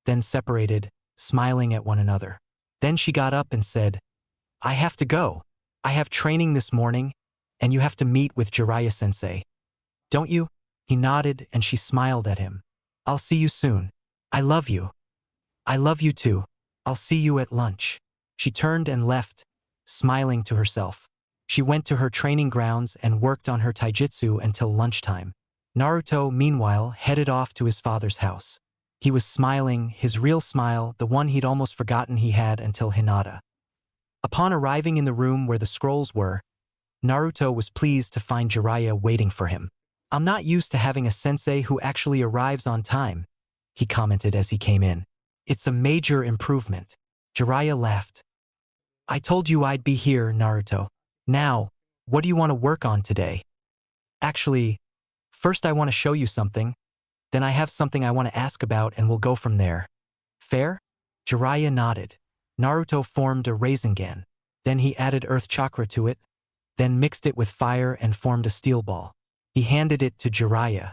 then separated, smiling at one another. Then she got up and said, I have to go. I have training this morning, and you have to meet with Jiraiya-sensei. Don't you? He nodded and she smiled at him. I'll see you soon. I love you. I love you too. I'll see you at lunch. She turned and left, smiling to herself. She went to her training grounds and worked on her taijutsu until lunchtime. Naruto, meanwhile, headed off to his father's house. He was smiling, his real smile, the one he'd almost forgotten he had until Hinata. Upon arriving in the room where the scrolls were, Naruto was pleased to find Jiraiya waiting for him. I'm not used to having a sensei who actually arrives on time, he commented as he came in. It's a major improvement. Jiraiya laughed. I told you I'd be here, Naruto. Now, what do you want to work on today? Actually, first I want to show you something, then I have something I want to ask about and we'll go from there. Fair? Jiraiya nodded. Naruto formed a Rasengan. Then he added earth chakra to it, then mixed it with fire and formed a steel ball. He handed it to Jiraiya.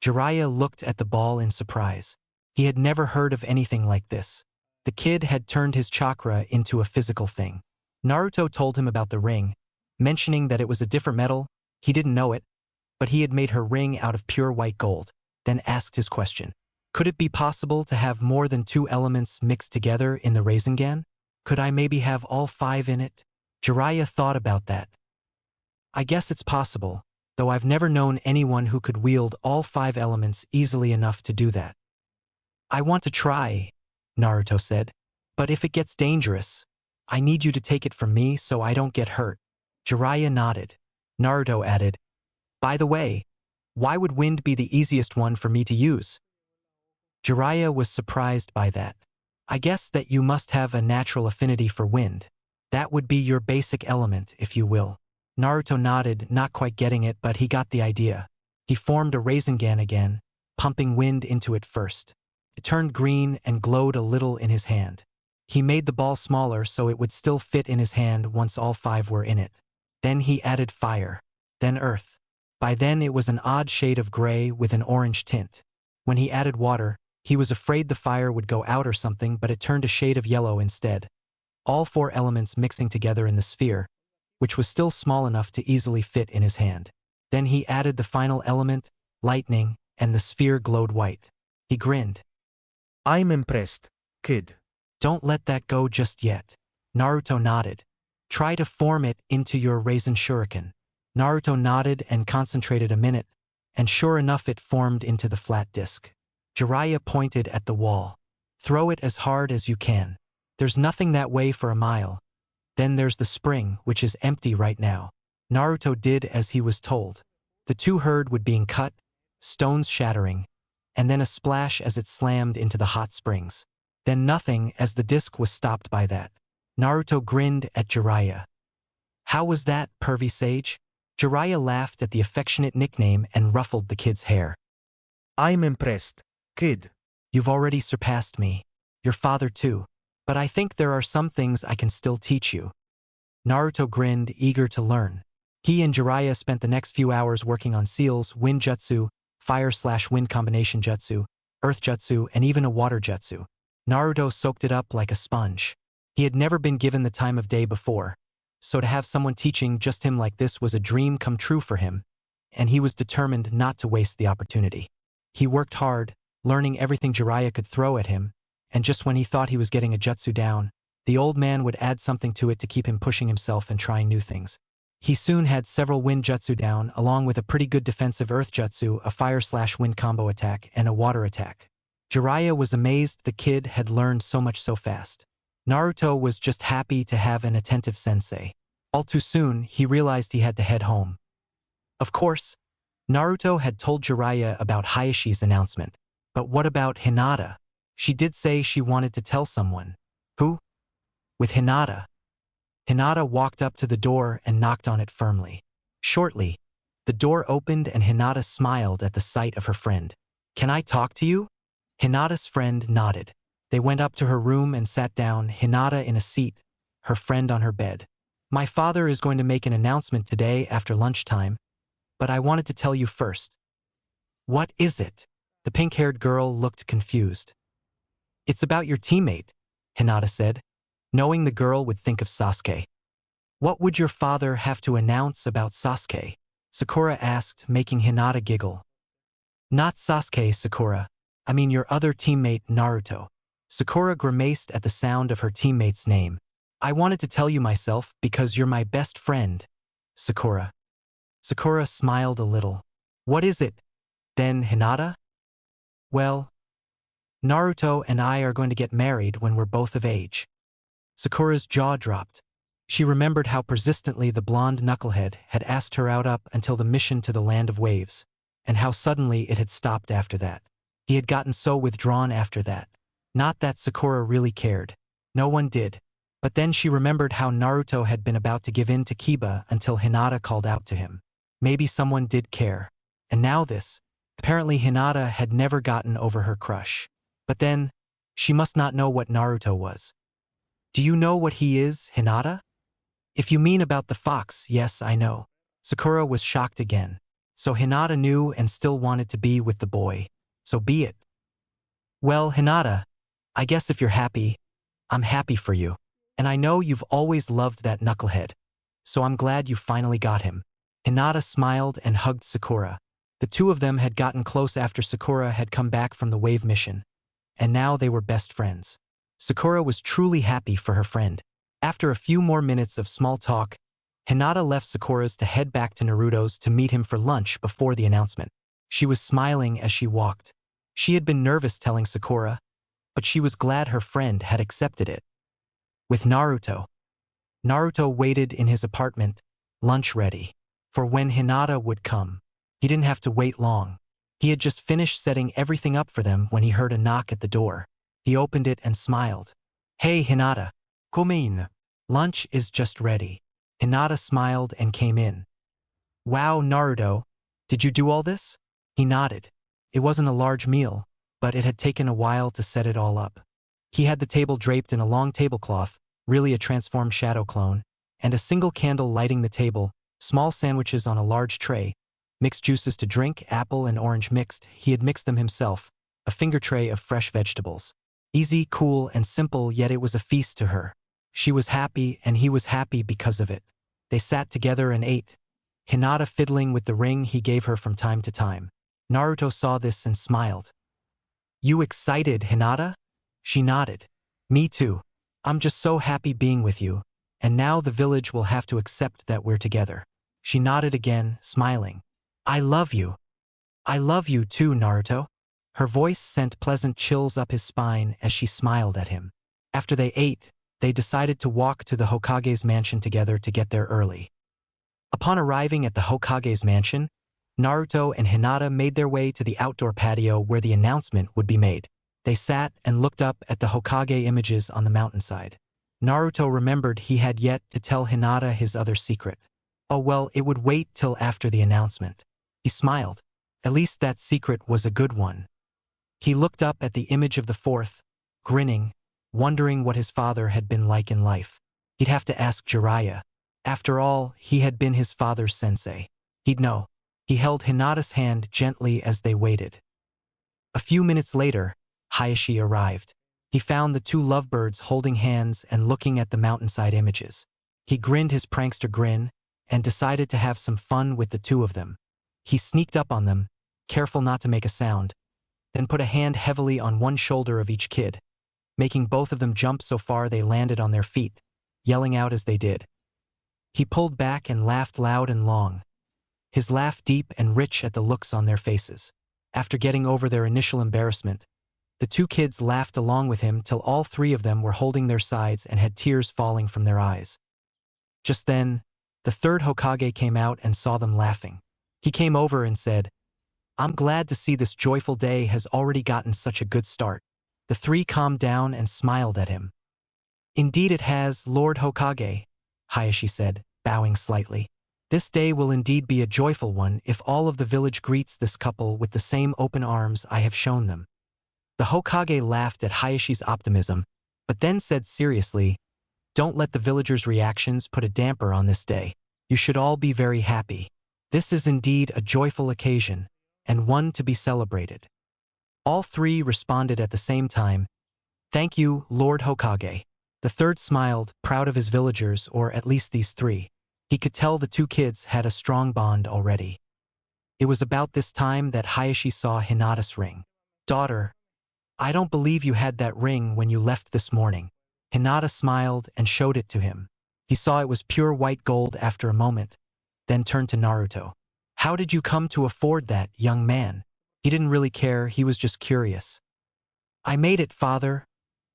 Jiraiya looked at the ball in surprise. He had never heard of anything like this. The kid had turned his chakra into a physical thing. Naruto told him about the ring, mentioning that it was a different metal. He didn't know it, but he had made her ring out of pure white gold, then asked his question. Could it be possible to have more than 2 elements mixed together in the Rasengan? Could I maybe have all 5 in it? Jiraiya thought about that. I guess it's possible, though I've never known anyone who could wield all 5 elements easily enough to do that. I want to try, Naruto said, but if it gets dangerous, I need you to take it from me so I don't get hurt. Jiraiya nodded. Naruto added, by the way, why would wind be the easiest one for me to use? Jiraiya was surprised by that. I guess that you must have a natural affinity for wind. That would be your basic element, if you will. Naruto nodded, not quite getting it, but he got the idea. He formed a Rasengan again, pumping wind into it first. It turned green and glowed a little in his hand. He made the ball smaller so it would still fit in his hand once all 5 were in it. Then he added fire, then earth. By then it was an odd shade of gray with an orange tint. When he added water, he was afraid the fire would go out or something, but it turned a shade of yellow instead. All 4 elements mixing together in the sphere, which was still small enough to easily fit in his hand. Then he added the final element, lightning, and the sphere glowed white. He grinned. I'm impressed, kid. Don't let that go just yet. Naruto nodded. Try to form it into your Rasen Shuriken. Naruto nodded and concentrated a minute, and sure enough it formed into the flat disc. Jiraiya pointed at the wall. Throw it as hard as you can. There's nothing that way for a mile. Then there's the spring, which is empty right now. Naruto did as he was told. The 2 heard wood being cut, stones shattering, and then a splash as it slammed into the hot springs. Then nothing as the disc was stopped by that. Naruto grinned at Jiraiya. How was that, pervy sage? Jiraiya laughed at the affectionate nickname and ruffled the kid's hair. I'm impressed, kid. You've already surpassed me. Your father too. But I think there are some things I can still teach you. Naruto grinned, eager to learn. He and Jiraiya spent the next few hours working on seals, wind jutsu, fire/wind combination jutsu, earth jutsu, and even a water jutsu. Naruto soaked it up like a sponge. He had never been given the time of day before, so to have someone teaching just him like this was a dream come true for him, and he was determined not to waste the opportunity. He worked hard, learning everything Jiraiya could throw at him, and just when he thought he was getting a jutsu down, the old man would add something to it to keep him pushing himself and trying new things. He soon had several wind jutsu down, along with a pretty good defensive earth jutsu, a fire/wind combo attack, and a water attack. Jiraiya was amazed the kid had learned so much so fast. Naruto was just happy to have an attentive sensei. All too soon, he realized he had to head home. Of course, Naruto had told Jiraiya about Hayashi's announcement. But what about Hinata? She did say she wanted to tell someone. Who? With Hinata. Hinata walked up to the door and knocked on it firmly. Shortly, the door opened and Hinata smiled at the sight of her friend. Can I talk to you? Hinata's friend nodded. They went up to her room and sat down, Hinata in a seat, her friend on her bed. My father is going to make an announcement today after lunchtime, but I wanted to tell you first. What is it? The pink-haired girl looked confused. It's about your teammate, Hinata said, knowing the girl would think of Sasuke. What would your father have to announce about Sasuke? Sakura asked, making Hinata giggle. Not Sasuke, Sakura. I mean your other teammate, Naruto. Sakura grimaced at the sound of her teammate's name. I wanted to tell you myself because you're my best friend, Sakura. Sakura smiled a little. What is it, then, Hinata? Well, Naruto and I are going to get married when we're both of age. Sakura's jaw dropped. She remembered how persistently the blonde knucklehead had asked her out up until the mission to the Land of Waves, and how suddenly it had stopped after that. He had gotten so withdrawn after that. Not that Sakura really cared. No one did. But then she remembered how Naruto had been about to give in to Kiba until Hinata called out to him. Maybe someone did care. And now this. Apparently Hinata had never gotten over her crush. But then, she must not know what Naruto was. Do you know what he is, Hinata? If you mean about the fox, yes, I know. Sakura was shocked again. So Hinata knew and still wanted to be with the boy. So be it. Well, Hinata, I guess if you're happy, I'm happy for you. And I know you've always loved that knucklehead. So I'm glad you finally got him." Hinata smiled and hugged Sakura. The two of them had gotten close after Sakura had come back from the wave mission, and now they were best friends. Sakura was truly happy for her friend. After a few more minutes of small talk, Hinata left Sakura's to head back to Naruto's to meet him for lunch before the announcement. She was smiling as she walked. She had been nervous telling Sakura, but she was glad her friend had accepted it. With Naruto waited in his apartment, lunch ready, for when Hinata would come. He didn't have to wait long. He had just finished setting everything up for them when he heard a knock at the door. He opened it and smiled. "Hey, Hinata. Come in. Lunch is just ready." Hinata smiled and came in. "Wow, Naruto, did you do all this?" He nodded. It wasn't a large meal, but it had taken a while to set it all up. He had the table draped in a long tablecloth, really a transformed shadow clone, and a single candle lighting the table, small sandwiches on a large tray, mixed juices to drink, apple and orange mixed, he had mixed them himself, a finger tray of fresh vegetables. Easy, cool, and simple, yet it was a feast to her. She was happy, and he was happy because of it. They sat together and ate, Hinata fiddling with the ring he gave her from time to time. Naruto saw this and smiled. "You excited, Hinata?" She nodded. "Me too. I'm just so happy being with you, and now the village will have to accept that we're together." She nodded again, smiling. "I love you. I love you too, Naruto." Her voice sent pleasant chills up his spine as she smiled at him. After they ate, they decided to walk to the Hokage's mansion together to get there early. Upon arriving at the Hokage's mansion, Naruto and Hinata made their way to the outdoor patio where the announcement would be made. They sat and looked up at the Hokage images on the mountainside. Naruto remembered he had yet to tell Hinata his other secret. Oh well, it would wait till after the announcement. He smiled. At least that secret was a good one. He looked up at the image of the fourth, grinning, wondering what his father had been like in life. He'd have to ask Jiraiya. After all, he had been his father's sensei. He'd know. He held Hinata's hand gently as they waited. A few minutes later, Hayashi arrived. He found the two lovebirds holding hands and looking at the mountainside images. He grinned his prankster grin and decided to have some fun with the two of them. He sneaked up on them, careful not to make a sound, then put a hand heavily on one shoulder of each kid, making both of them jump so far they landed on their feet, yelling out as they did. He pulled back and laughed loud and long, his laugh deep and rich at the looks on their faces. After getting over their initial embarrassment, the two kids laughed along with him till all three of them were holding their sides and had tears falling from their eyes. Just then, the third Hokage came out and saw them laughing. He came over and said, "I'm glad to see this joyful day has already gotten such a good start." The three calmed down and smiled at him. "Indeed it has, Lord Hokage," Hayashi said, bowing slightly. "This day will indeed be a joyful one if all of the village greets this couple with the same open arms I have shown them." The Hokage laughed at Hayashi's optimism, but then said seriously, "Don't let the villagers' reactions put a damper on this day. You should all be very happy. This is indeed a joyful occasion, and one to be celebrated." All three responded at the same time, "Thank you, Lord Hokage." The third smiled, proud of his villagers, or at least these three. He could tell the two kids had a strong bond already. It was about this time that Hayashi saw Hinata's ring. "Daughter, I don't believe you had that ring when you left this morning." Hinata smiled and showed it to him. He saw it was pure white gold after a moment, then turned to Naruto. "How did you come to afford that, young man?" He didn't really care, he was just curious. "I made it, father,"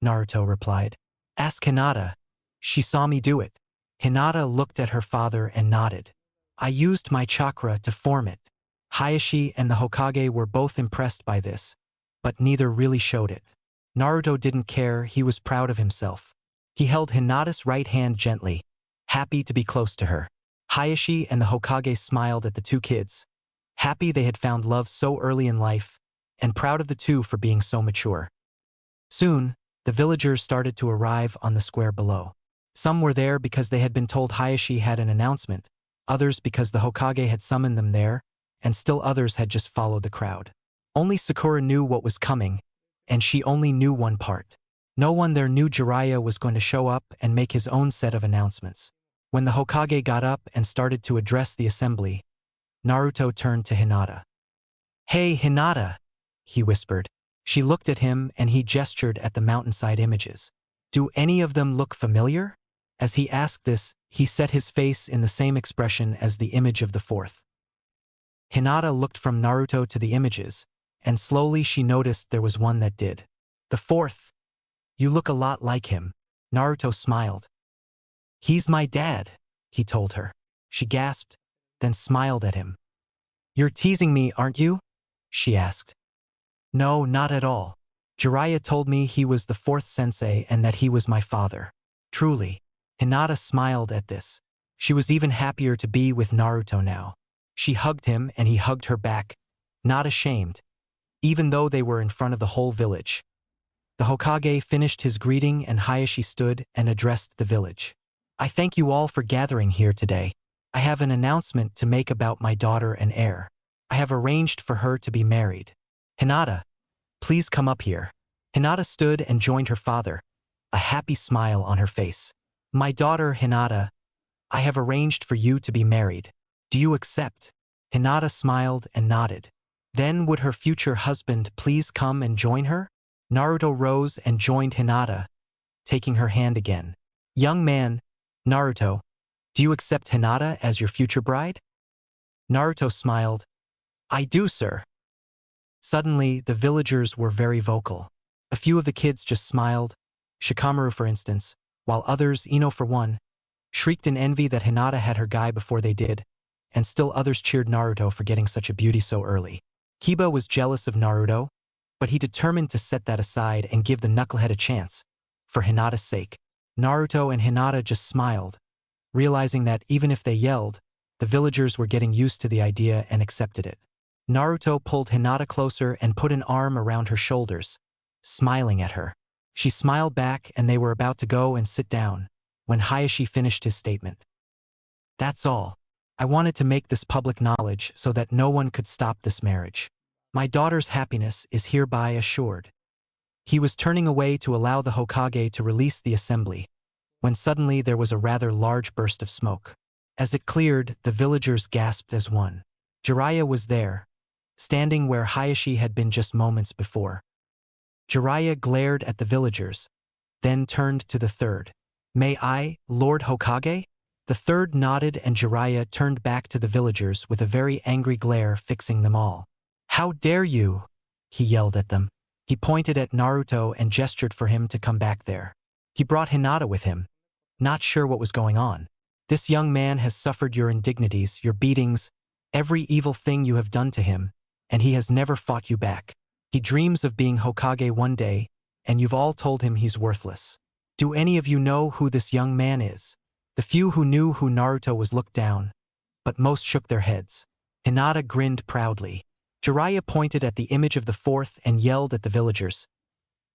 Naruto replied. "Ask Hinata. She saw me do it." Hinata looked at her father and nodded. "I used my chakra to form it." Hayashi and the Hokage were both impressed by this, but neither really showed it. Naruto didn't care, he was proud of himself. He held Hinata's right hand gently, happy to be close to her. Hayashi and the Hokage smiled at the two kids, happy they had found love so early in life, and proud of the two for being so mature. Soon, the villagers started to arrive on the square below. Some were there because they had been told Hayashi had an announcement, others because the Hokage had summoned them there, and still others had just followed the crowd. Only Sakura knew what was coming, and she only knew one part. No one there knew Jiraiya was going to show up and make his own set of announcements. When the Hokage got up and started to address the assembly, Naruto turned to Hinata. "Hey, Hinata," he whispered. She looked at him and he gestured at the mountainside images. "Do any of them look familiar?" As he asked this, he set his face in the same expression as the image of the fourth. Hinata looked from Naruto to the images, and slowly she noticed there was one that did. "The fourth. You look a lot like him." Naruto smiled. "He's my dad," he told her. She gasped, then smiled at him. "You're teasing me, aren't you?" she asked. "No, not at all. Jiraiya told me he was the fourth sensei and that he was my father. Truly." Hinata smiled at this. She was even happier to be with Naruto now. She hugged him and he hugged her back, not ashamed, even though they were in front of the whole village. The Hokage finished his greeting and Hayashi stood and addressed the village. "I thank you all for gathering here today. I have an announcement to make about my daughter and heir. I have arranged for her to be married. Hinata, please come up here." Hinata stood and joined her father, a happy smile on her face. "My daughter, Hinata, I have arranged for you to be married. Do you accept?" Hinata smiled and nodded. Then would her future husband please come and join her? Naruto rose and joined Hinata, taking her hand again. "Young man, Naruto, do you accept Hinata as your future bride?" Naruto smiled. "I do, sir." Suddenly, the villagers were very vocal. A few of the kids just smiled, Shikamaru for instance, while others, Ino for one, shrieked in envy that Hinata had her guy before they did, and still others cheered Naruto for getting such a beauty so early. Kiba was jealous of Naruto, but he determined to set that aside and give the knucklehead a chance, for Hinata's sake. Naruto and Hinata just smiled, realizing that even if they yelled, the villagers were getting used to the idea and accepted it. Naruto pulled Hinata closer and put an arm around her shoulders, smiling at her. She smiled back and they were about to go and sit down, when Hayashi finished his statement. "That's all. I wanted to make this public knowledge so that no one could stop this marriage. My daughter's happiness is hereby assured." He was turning away to allow the Hokage to release the assembly, when suddenly there was a rather large burst of smoke. As it cleared, the villagers gasped as one. Jiraiya was there, standing where Hayashi had been just moments before. Jiraiya glared at the villagers, then turned to the third. "May I, Lord Hokage?" The third nodded and Jiraiya turned back to the villagers with a very angry glare fixing them all. "How dare you?" he yelled at them. He pointed at Naruto and gestured for him to come back there. He brought Hinata with him, not sure what was going on. "This young man has suffered your indignities, your beatings, every evil thing you have done to him, and he has never fought you back. He dreams of being Hokage one day, and you've all told him he's worthless. Do any of you know who this young man is?" The few who knew who Naruto was looked down, but most shook their heads. Hinata grinned proudly. Jiraiya pointed at the image of the fourth and yelled at the villagers.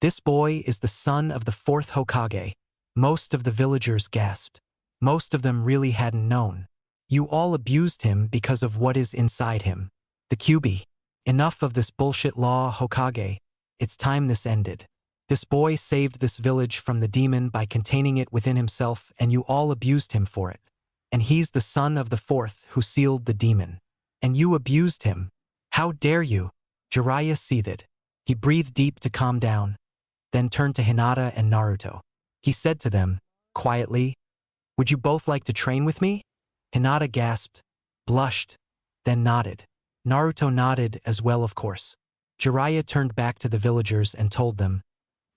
"This boy is the son of the fourth Hokage." Most of the villagers gasped. Most of them really hadn't known. "You all abused him because of what is inside him. The Kyuubi. Enough of this bullshit law, Hokage. It's time this ended. This boy saved this village from the demon by containing it within himself and you all abused him for it. And he's the son of the fourth who sealed the demon. And you abused him. How dare you?" Jiraiya seethed. He breathed deep to calm down, then turned to Hinata and Naruto. He said to them, quietly, "Would you both like to train with me?" Hinata gasped, blushed, then nodded. Naruto nodded as well, of course. Jiraiya turned back to the villagers and told them,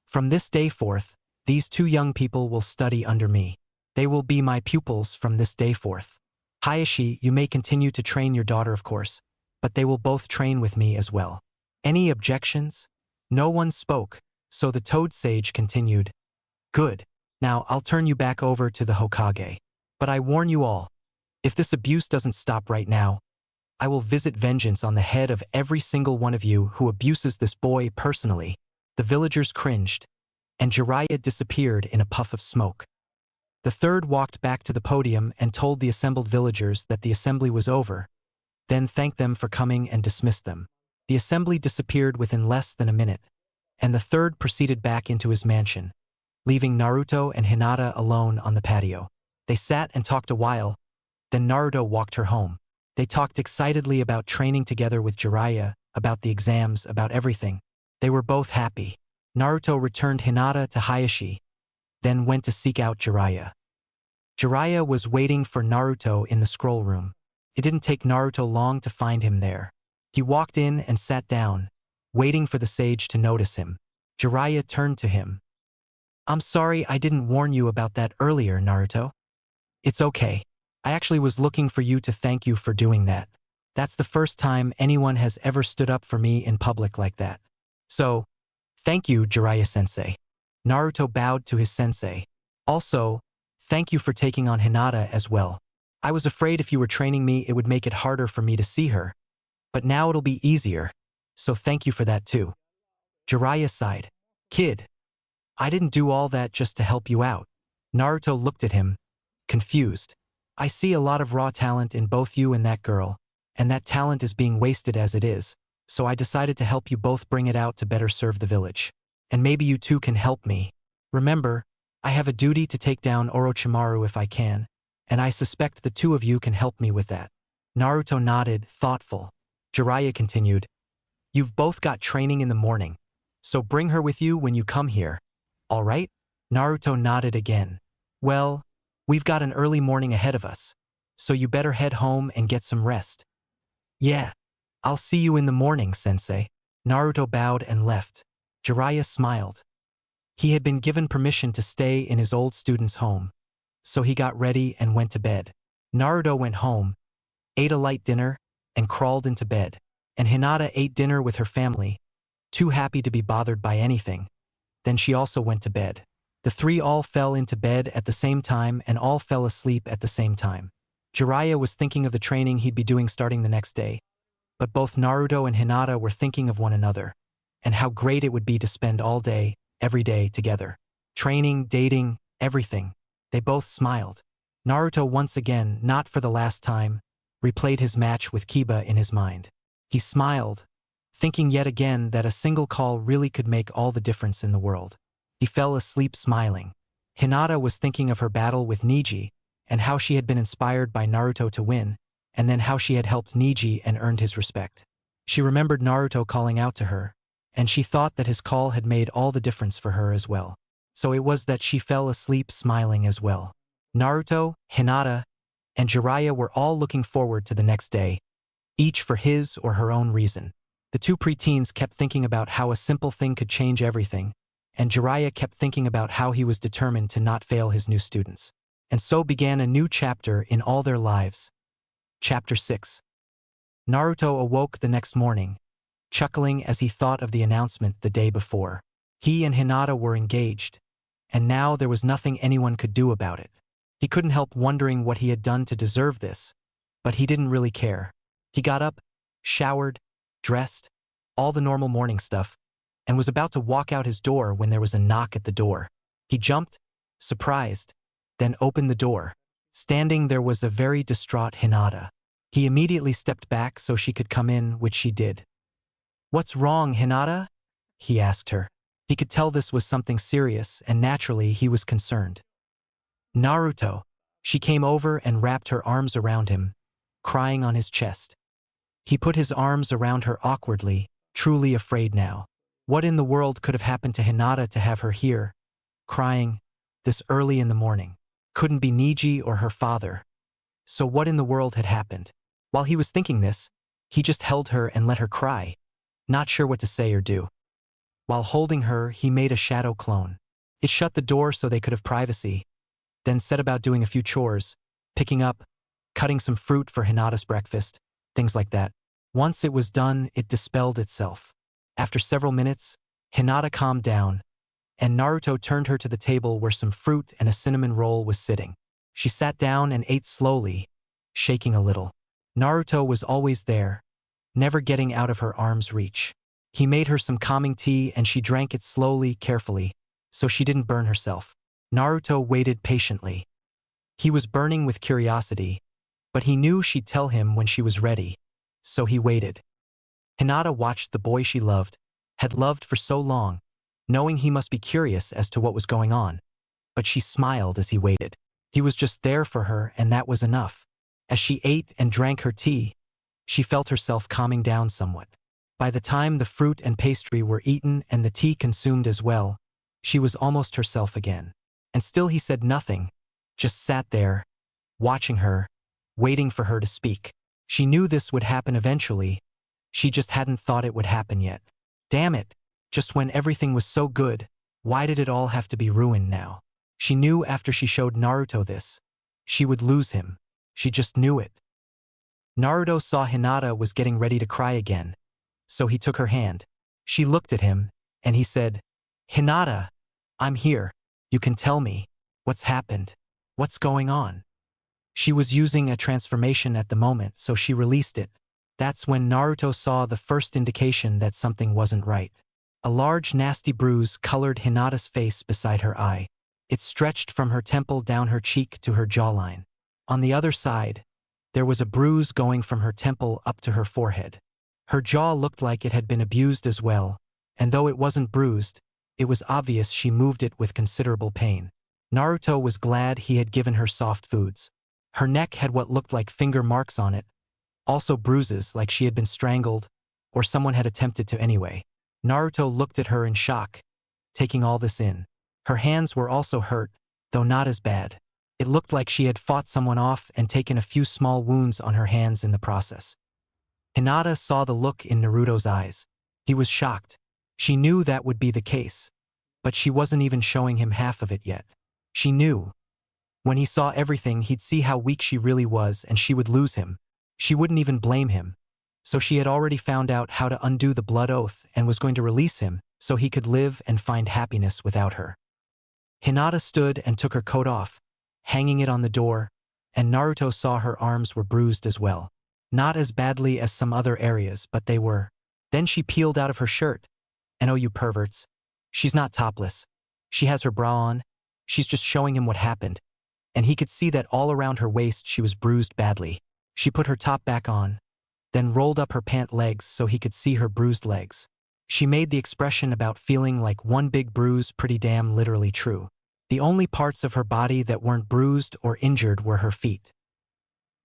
"From this day forth, these two young people will study under me. They will be my pupils from this day forth. Hayashi, you may continue to train your daughter, of course, but they will both train with me as well." Any objections? No one spoke, so the Toad Sage continued, "Good. Now I'll turn you back over to the Hokage. But I warn you all, if this abuse doesn't stop right now, I will visit vengeance on the head of every single one of you who abuses this boy personally." The villagers cringed, and Jiraiya disappeared in a puff of smoke. The third walked back to the podium and told the assembled villagers that the assembly was over, then thanked them for coming and dismissed them. The assembly disappeared within less than a minute, and the third proceeded back into his mansion. leaving Naruto and Hinata alone on the patio. They sat and talked a while, then Naruto walked her home. They talked excitedly about training together with Jiraiya, about the exams, about everything. They were both happy. Naruto returned Hinata to Hayashi, then went to seek out Jiraiya. Jiraiya was waiting for Naruto in the scroll room. It didn't take Naruto long to find him there. He walked in and sat down, waiting for the sage to notice him. Jiraiya turned to him. "I'm sorry I didn't warn you about that earlier, Naruto." "It's okay. I actually was looking for you to thank you for doing that. That's the first time anyone has ever stood up for me in public like that. So, thank you, Jiraiya-sensei." Naruto bowed to his sensei. "Also, thank you for taking on Hinata as well. I was afraid if you were training me it would make it harder for me to see her. But now it'll be easier, so thank you for that too." Jiraiya sighed. "Kid, I didn't do all that just to help you out." Naruto looked at him, confused. "I see a lot of raw talent in both you and that girl, and that talent is being wasted as it is, so I decided to help you both bring it out to better serve the village. And maybe you two can help me. Remember, I have a duty to take down Orochimaru if I can, and I suspect the two of you can help me with that." Naruto nodded, thoughtful. Jiraiya continued, "You've both got training in the morning, so bring her with you when you come here. All right?" Naruto nodded again. "Well, we've got an early morning ahead of us, so you better head home and get some rest." "Yeah, I'll see you in the morning, sensei." Naruto bowed and left. Jiraiya smiled. He had been given permission to stay in his old student's home, so he got ready and went to bed. Naruto went home, ate a light dinner, and crawled into bed. And Hinata ate dinner with her family, too happy to be bothered by anything. Then she also went to bed. The three all fell into bed at the same time and all fell asleep at the same time. Jiraiya was thinking of the training he'd be doing starting the next day, but both Naruto and Hinata were thinking of one another, and how great it would be to spend all day, every day together. Training, dating, everything. They both smiled. Naruto once again, not for the last time, replayed his match with Kiba in his mind. He smiled, thinking yet again that a single call really could make all the difference in the world. He fell asleep smiling. Hinata was thinking of her battle with Neji, and how she had been inspired by Naruto to win, and then how she had helped Neji and earned his respect. She remembered Naruto calling out to her, and she thought that his call had made all the difference for her as well. So it was that she fell asleep smiling as well. Naruto, Hinata, and Jiraiya were all looking forward to the next day, each for his or her own reason. The two preteens kept thinking about how a simple thing could change everything, and Jiraiya kept thinking about how he was determined to not fail his new students. And so began a new chapter in all their lives. Chapter 6. Naruto awoke the next morning, chuckling as he thought of the announcement the day before. He and Hinata were engaged, and now there was nothing anyone could do about it. He couldn't help wondering what he had done to deserve this, but he didn't really care. He got up, showered, dressed, all the normal morning stuff, and was about to walk out his door when there was a knock at the door. He jumped, surprised, then opened the door. Standing there was a very distraught Hinata. He immediately stepped back so she could come in, which she did. "What's wrong, Hinata?" he asked her. He could tell this was something serious, and naturally he was concerned. "Naruto." She came over and wrapped her arms around him, crying on his chest. He put his arms around her awkwardly, truly afraid now. What in the world could have happened to Hinata to have her here, crying, this early in the morning? Couldn't be Neji or her father. So what in the world had happened? While he was thinking this, he just held her and let her cry, not sure what to say or do. While holding her, he made a shadow clone. It shut the door so they could have privacy, then set about doing a few chores, picking up, cutting some fruit for Hinata's breakfast, things like that. Once it was done, it dispelled itself. After several minutes, Hinata calmed down, and Naruto turned her to the table where some fruit and a cinnamon roll was sitting. She sat down and ate slowly, shaking a little. Naruto was always there, never getting out of her arm's reach. He made her some calming tea and she drank it slowly, carefully, so she didn't burn herself. Naruto waited patiently. He was burning with curiosity, but he knew she'd tell him when she was ready, so he waited. Hinata watched the boy she loved, had loved for so long, knowing he must be curious as to what was going on. But she smiled as he waited. He was just there for her, and that was enough. As she ate and drank her tea, she felt herself calming down somewhat. By the time the fruit and pastry were eaten and the tea consumed as well, she was almost herself again. And still he said nothing, just sat there, watching her, waiting for her to speak. She knew this would happen eventually, she just hadn't thought it would happen yet. Damn it, just when everything was so good, why did it all have to be ruined now? She knew after she showed Naruto this, she would lose him. She just knew it. Naruto saw Hinata was getting ready to cry again, so he took her hand. She looked at him, and he said, "Hinata, I'm here. You can tell me. What's happened? What's going on?" She was using a transformation at the moment, so she released it. That's when Naruto saw the first indication that something wasn't right. A large nasty bruise colored Hinata's face beside her eye. It stretched from her temple down her cheek to her jawline. On the other side, there was a bruise going from her temple up to her forehead. Her jaw looked like it had been abused as well, and though it wasn't bruised, it was obvious she moved it with considerable pain. Naruto was glad he had given her soft foods. Her neck had what looked like finger marks on it, also bruises like she had been strangled, or someone had attempted to anyway. Naruto looked at her in shock, taking all this in. Her hands were also hurt, though not as bad. It looked like she had fought someone off and taken a few small wounds on her hands in the process. Hinata saw the look in Naruto's eyes. He was shocked. She knew that would be the case, but she wasn't even showing him half of it yet. She knew. When he saw everything, he'd see how weak she really was and she would lose him. She wouldn't even blame him. So she had already found out how to undo the blood oath and was going to release him so he could live and find happiness without her. Hinata stood and took her coat off, hanging it on the door, and Naruto saw her arms were bruised as well. Not as badly as some other areas, but they were. Then she peeled out of her shirt. And oh, you perverts. She's not topless. She has her bra on. She's just showing him what happened. And he could see that all around her waist she was bruised badly. She put her top back on, then rolled up her pant legs so he could see her bruised legs. She made the expression about feeling like one big bruise pretty damn literally true. The only parts of her body that weren't bruised or injured were her feet.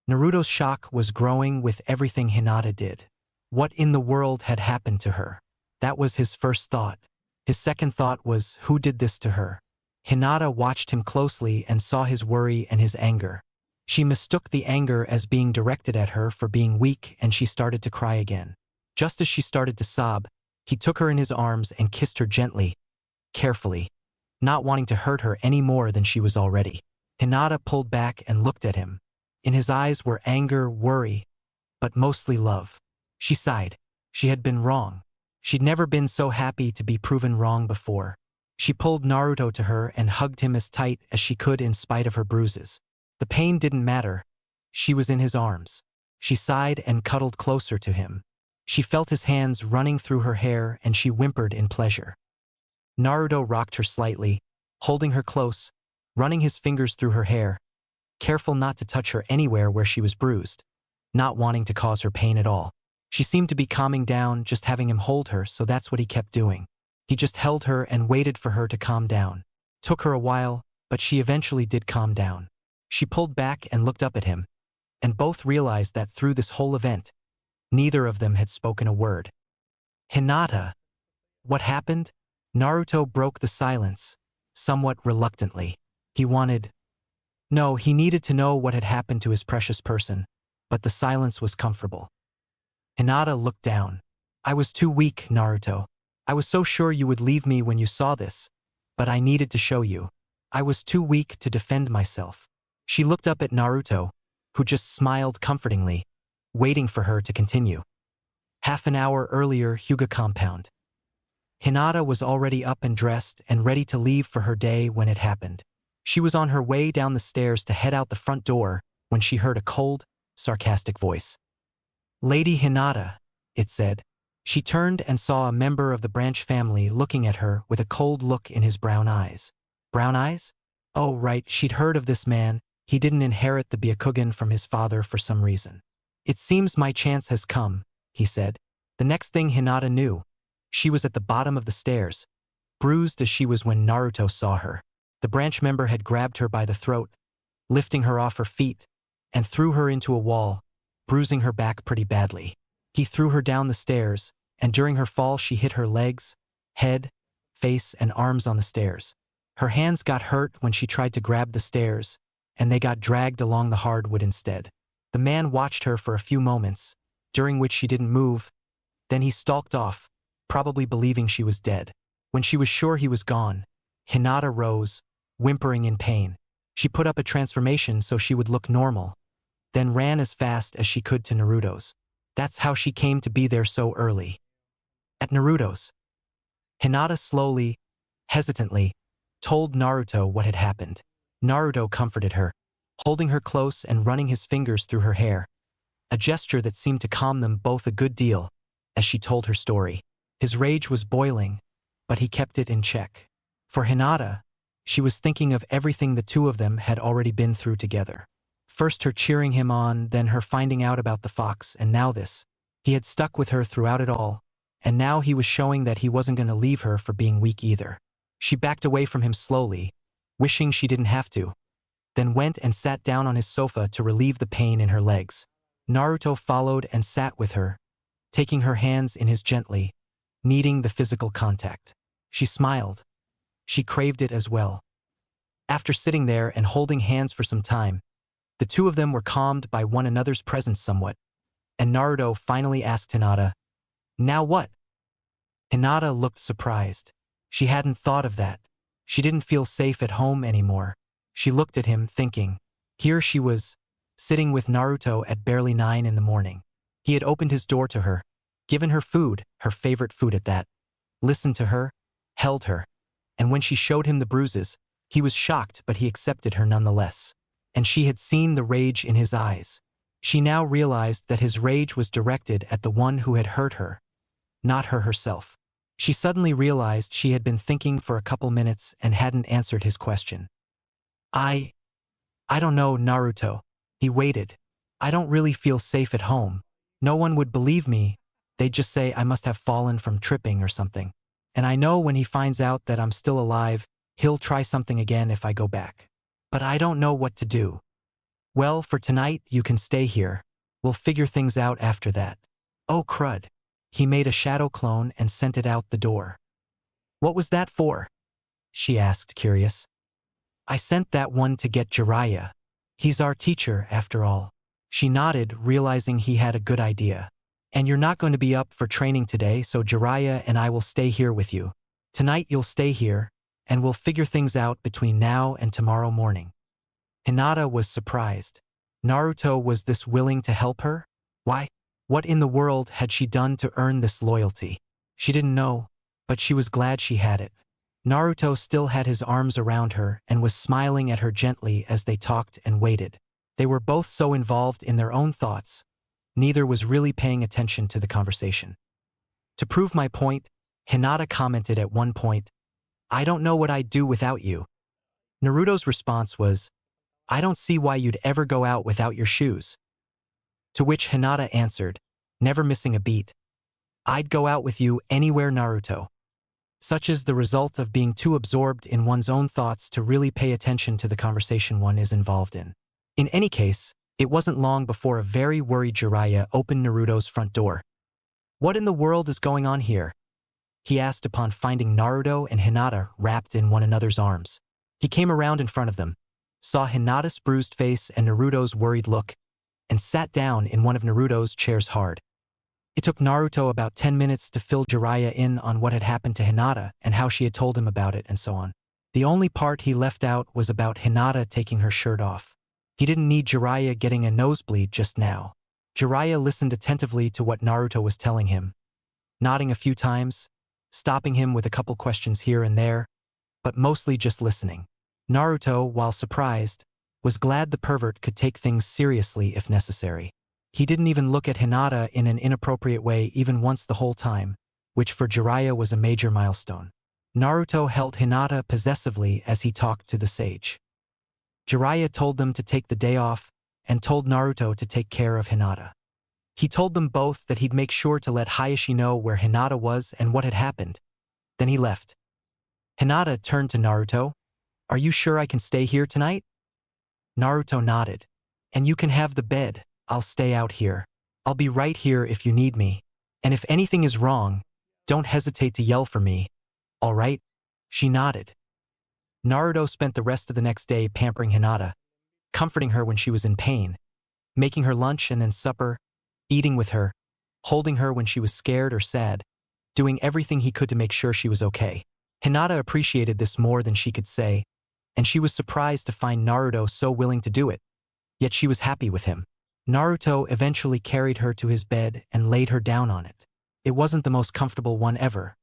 Naruto's shock was growing with everything Hinata did. What in the world had happened to her? That was his first thought. His second thought was, who did this to her? Hinata watched him closely and saw his worry and his anger. She mistook the anger as being directed at her for being weak, and she started to cry again. Just as she started to sob, he took her in his arms and kissed her gently, carefully, not wanting to hurt her any more than she was already. Hinata pulled back and looked at him. In his eyes were anger, worry, but mostly love. She sighed. She had been wrong. She'd never been so happy to be proven wrong before. She pulled Naruto to her and hugged him as tight as she could in spite of her bruises. The pain didn't matter. She was in his arms. She sighed and cuddled closer to him. She felt his hands running through her hair and she whimpered in pleasure. Naruto rocked her slightly, holding her close, running his fingers through her hair, careful not to touch her anywhere where she was bruised, not wanting to cause her pain at all. She seemed to be calming down just having him hold her, so that's what he kept doing. He just held her and waited for her to calm down. Took her a while, but she eventually did calm down. She pulled back and looked up at him, and both realized that through this whole event, neither of them had spoken a word. Hinata. What happened? Naruto broke the silence, somewhat reluctantly. He wanted... No, he needed to know what had happened to his precious person, but the silence was comfortable. Hinata looked down. I was too weak, Naruto. I was so sure you would leave me when you saw this, but I needed to show you. I was too weak to defend myself. She looked up at Naruto, who just smiled comfortingly, waiting for her to continue. Half an hour earlier, Hyuga compound. Hinata was already up and dressed and ready to leave for her day when it happened. She was on her way down the stairs to head out the front door when she heard a cold, sarcastic voice. Lady Hinata, it said. She turned and saw a member of the branch family looking at her with a cold look in his brown eyes. Brown eyes? Oh, right, she'd heard of this man. He didn't inherit the Byakugan from his father for some reason. It seems my chance has come, he said. The next thing Hinata knew, she was at the bottom of the stairs, bruised as she was when Naruto saw her. The branch member had grabbed her by the throat, lifting her off her feet, and threw her into a wall, bruising her back pretty badly. He threw her down the stairs, and during her fall she hit her legs, head, face, and arms on the stairs. Her hands got hurt when she tried to grab the stairs, and they got dragged along the hardwood instead. The man watched her for a few moments, during which she didn't move. Then he stalked off, probably believing she was dead. When she was sure he was gone, Hinata rose, whimpering in pain. She put up a transformation so she would look normal, then ran as fast as she could to Naruto's. That's how she came to be there so early. At Naruto's, Hinata slowly, hesitantly, told Naruto what had happened. Naruto comforted her, holding her close and running his fingers through her hair, a gesture that seemed to calm them both a good deal as she told her story. His rage was boiling, but he kept it in check. For Hinata, she was thinking of everything the two of them had already been through together. First her cheering him on, then her finding out about the fox, and now this. He had stuck with her throughout it all, and now he was showing that he wasn't going to leave her for being weak either. She backed away from him slowly, wishing she didn't have to, then went and sat down on his sofa to relieve the pain in her legs. Naruto followed and sat with her, taking her hands in his gently, needing the physical contact. She smiled. She craved it as well. After sitting there and holding hands for some time, the two of them were calmed by one another's presence somewhat, and Naruto finally asked Hinata, "Now what?" Hinata looked surprised. She hadn't thought of that. She didn't feel safe at home anymore. She looked at him, thinking. Here she was, sitting with Naruto at barely 9 in the morning. He had opened his door to her, given her food, her favorite food at that, listened to her, held her, and when she showed him the bruises, he was shocked, but he accepted her nonetheless. And she had seen the rage in his eyes. She now realized that his rage was directed at the one who had hurt her, not her herself. She suddenly realized she had been thinking for a couple minutes and hadn't answered his question. I don't know, Naruto. He waited. I don't really feel safe at home. No one would believe me. They'd just say I must have fallen from tripping or something. And I know when he finds out that I'm still alive, he'll try something again if I go back. But I don't know what to do. Well, for tonight, you can stay here. We'll figure things out after that. Oh, crud. He made a shadow clone and sent it out the door. What was that for? She asked, curious. I sent that one to get Jiraiya. He's our teacher, after all. She nodded, realizing he had a good idea. And you're not going to be up for training today, so Jiraiya and I will stay here with you. Tonight you'll stay here, and we'll figure things out between now and tomorrow morning. Hinata was surprised. Naruto was this willing to help her? Why? What in the world had she done to earn this loyalty? She didn't know, but she was glad she had it. Naruto still had his arms around her and was smiling at her gently as they talked and waited. They were both so involved in their own thoughts, neither was really paying attention to the conversation. To prove my point, Hinata commented at one point, I don't know what I'd do without you. Naruto's response was, I don't see why you'd ever go out without your shoes. To which Hinata answered, never missing a beat, I'd go out with you anywhere, Naruto. Such is the result of being too absorbed in one's own thoughts to really pay attention to the conversation one is involved in. In any case, it wasn't long before a very worried Jiraiya opened Naruto's front door. What in the world is going on here? He asked upon finding Naruto and Hinata wrapped in one another's arms. He came around in front of them, saw Hinata's bruised face and Naruto's worried look, and sat down in one of Naruto's chairs hard. It took Naruto about 10 minutes to fill Jiraiya in on what had happened to Hinata and how she had told him about it and so on. The only part he left out was about Hinata taking her shirt off. He didn't need Jiraiya getting a nosebleed just now. Jiraiya listened attentively to what Naruto was telling him, nodding a few times, stopping him with a couple questions here and there, but mostly just listening. Naruto, while surprised, was glad the pervert could take things seriously if necessary. He didn't even look at Hinata in an inappropriate way even once the whole time, which for Jiraiya was a major milestone. Naruto held Hinata possessively as he talked to the sage. Jiraiya told them to take the day off and told Naruto to take care of Hinata. He told them both that he'd make sure to let Hayashi know where Hinata was and what had happened. Then he left. Hinata turned to Naruto. Are you sure I can stay here tonight? Naruto nodded. And you can have the bed. I'll stay out here. I'll be right here if you need me. And if anything is wrong, don't hesitate to yell for me. All right? She nodded. Naruto spent the rest of the next day pampering Hinata, comforting her when she was in pain, making her lunch and then supper, eating with her, holding her when she was scared or sad, doing everything he could to make sure she was okay. Hinata appreciated this more than she could say, and she was surprised to find Naruto so willing to do it, yet she was happy with him. Naruto eventually carried her to his bed and laid her down on it. It wasn't the most comfortable one ever,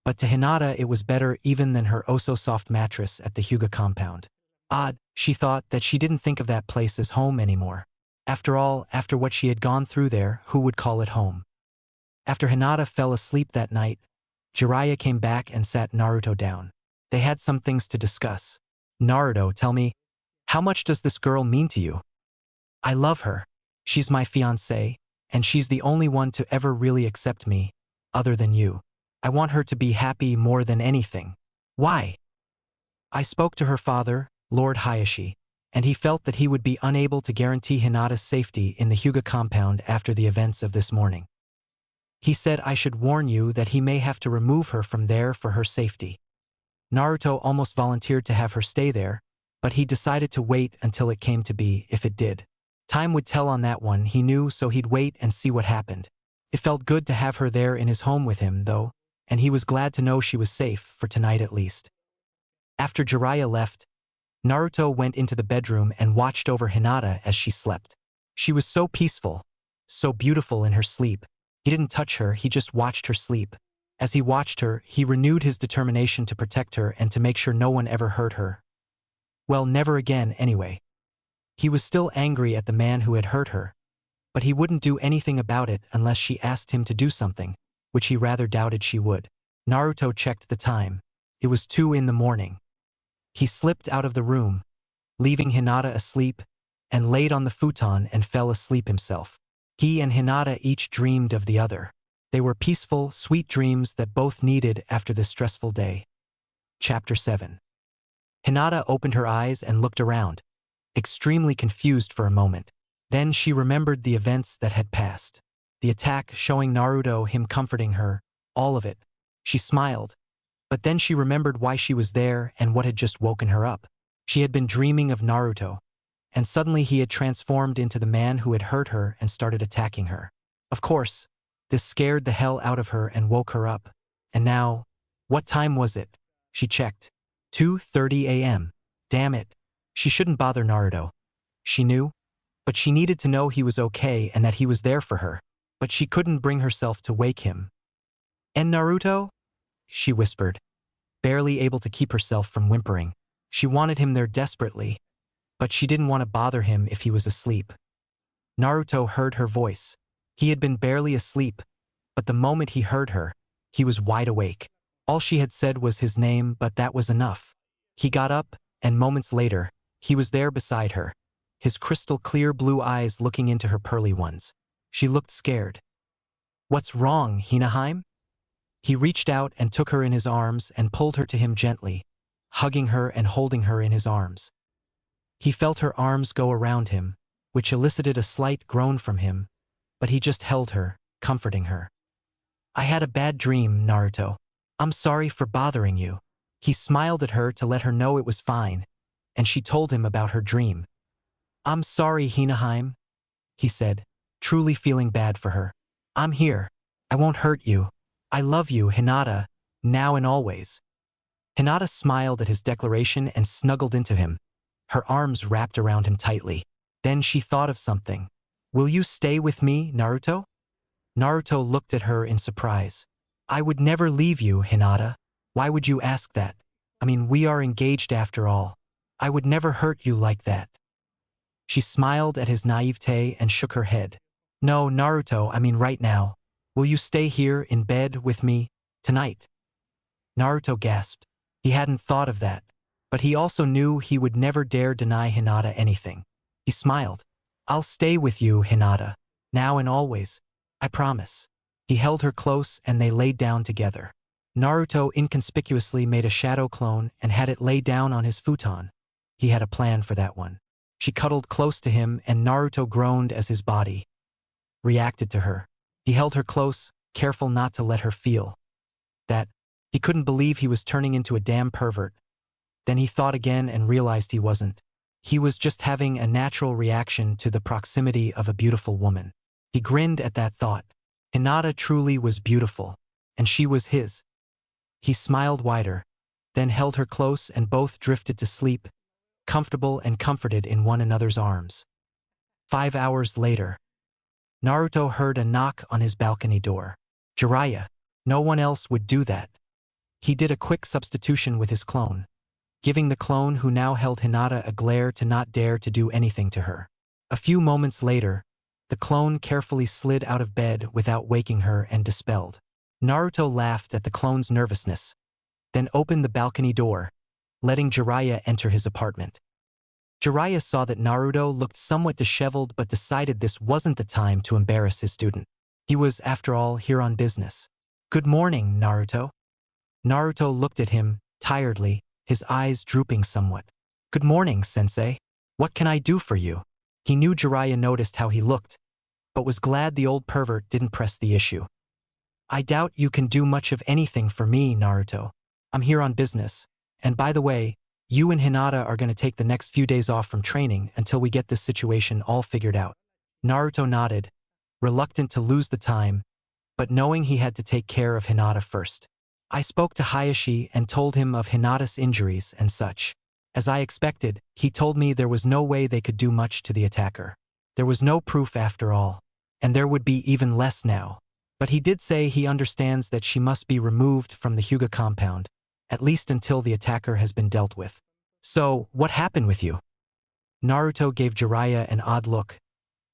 but to Hinata it was better even than her oh-so-soft mattress at the Hyuga compound. Odd, she thought, that she didn't think of that place as home anymore. After all, after what she had gone through there, who would call it home? After Hinata fell asleep that night, Jiraiya came back and sat Naruto down. They had some things to discuss. Naruto, tell me, how much does this girl mean to you? I love her. She's my fiancée, and she's the only one to ever really accept me, other than you. I want her to be happy more than anything. Why? I spoke to her father, Lord Hayashi, and he felt that he would be unable to guarantee Hinata's safety in the Hyuga compound after the events of this morning. He said I should warn you that he may have to remove her from there for her safety. Naruto almost volunteered to have her stay there, but he decided to wait until it came to be if it did. Time would tell on that one, he knew, so he'd wait and see what happened. It felt good to have her there in his home with him, though, and he was glad to know she was safe, for tonight at least. After Jiraiya left, Naruto went into the bedroom and watched over Hinata as she slept. She was so peaceful, so beautiful in her sleep. He didn't touch her, he just watched her sleep. As he watched her, he renewed his determination to protect her and to make sure no one ever hurt her. Well, never again, anyway. He was still angry at the man who had hurt her, but he wouldn't do anything about it unless she asked him to do something, which he rather doubted she would. Naruto checked the time. It was 2 in the morning. He slipped out of the room, leaving Hinata asleep, and laid on the futon and fell asleep himself. He and Hinata each dreamed of the other. They were peaceful, sweet dreams that both needed after this stressful day. Chapter 7. Hinata opened her eyes and looked around, extremely confused for a moment. Then she remembered the events that had passed. The attack showing Naruto him comforting her, all of it. She smiled, but then she remembered why she was there and what had just woken her up. She had been dreaming of Naruto, and suddenly he had transformed into the man who had hurt her and started attacking her. Of course, this scared the hell out of her and woke her up. And now, what time was it? She checked. 2:30 a.m. Damn it. She shouldn't bother Naruto. She knew, but she needed to know he was okay and that he was there for her. But she couldn't bring herself to wake him. And Naruto? She whispered, barely able to keep herself from whimpering. She wanted him there desperately, but she didn't want to bother him if he was asleep. Naruto heard her voice. He had been barely asleep, but the moment he heard her, he was wide awake. All she had said was his name, but that was enough. He got up, and moments later, he was there beside her, his crystal-clear blue eyes looking into her pearly ones. She looked scared. What's wrong, Hinaheim? He reached out and took her in his arms and pulled her to him gently, hugging her and holding her in his arms. He felt her arms go around him, which elicited a slight groan from him, but he just held her, comforting her. I had a bad dream, Naruto. I'm sorry for bothering you. He smiled at her to let her know it was fine, and she told him about her dream. I'm sorry, Hinaheim, he said, truly feeling bad for her. I'm here. I won't hurt you. I love you, Hinata, now and always. Hinata smiled at his declaration and snuggled into him, her arms wrapped around him tightly. Then she thought of something. Will you stay with me, Naruto? Naruto looked at her in surprise. I would never leave you, Hinata. Why would you ask that? I mean, we are engaged after all. I would never hurt you like that. She smiled at his naivete and shook her head. No, Naruto, I mean right now. Will you stay here in bed with me tonight? Naruto gasped. He hadn't thought of that, but he also knew he would never dare deny Hinata anything. He smiled. I'll stay with you, Hinata, now and always. I promise. He held her close and they laid down together. Naruto inconspicuously made a shadow clone and had it lay down on his futon. He had a plan for that one. She cuddled close to him and Naruto groaned as his body reacted to her. He held her close, careful not to let her feel that. He couldn't believe he was turning into a damn pervert. Then he thought again and realized he wasn't. He was just having a natural reaction to the proximity of a beautiful woman. He grinned at that thought. Hinata truly was beautiful, and she was his. He smiled wider, then held her close and both drifted to sleep, comfortable and comforted in one another's arms. 5 hours later, Naruto heard a knock on his balcony door. Jiraiya. No one else would do that. He did a quick substitution with his clone, giving the clone who now held Hinata a glare to not dare to do anything to her. A few moments later, the clone carefully slid out of bed without waking her and dispelled. Naruto laughed at the clone's nervousness, then opened the balcony door, letting Jiraiya enter his apartment. Jiraiya saw that Naruto looked somewhat disheveled but decided this wasn't the time to embarrass his student. He was, after all, here on business. "Good morning, Naruto." Naruto looked at him, tiredly, his eyes drooping somewhat. "Good morning, sensei. What can I do for you?" He knew Jiraiya noticed how he looked, but was glad the old pervert didn't press the issue. "I doubt you can do much of anything for me, Naruto. I'm here on business. And by the way, you and Hinata are going to take the next few days off from training until we get this situation all figured out." Naruto nodded, reluctant to lose the time, but knowing he had to take care of Hinata first. "I spoke to Hayashi and told him of Hinata's injuries and such. As I expected, he told me there was no way they could do much to the attacker. There was no proof after all, and there would be even less now. But he did say he understands that she must be removed from the Hyuga compound, at least until the attacker has been dealt with." "So, what happened with you?" Naruto gave Jiraiya an odd look,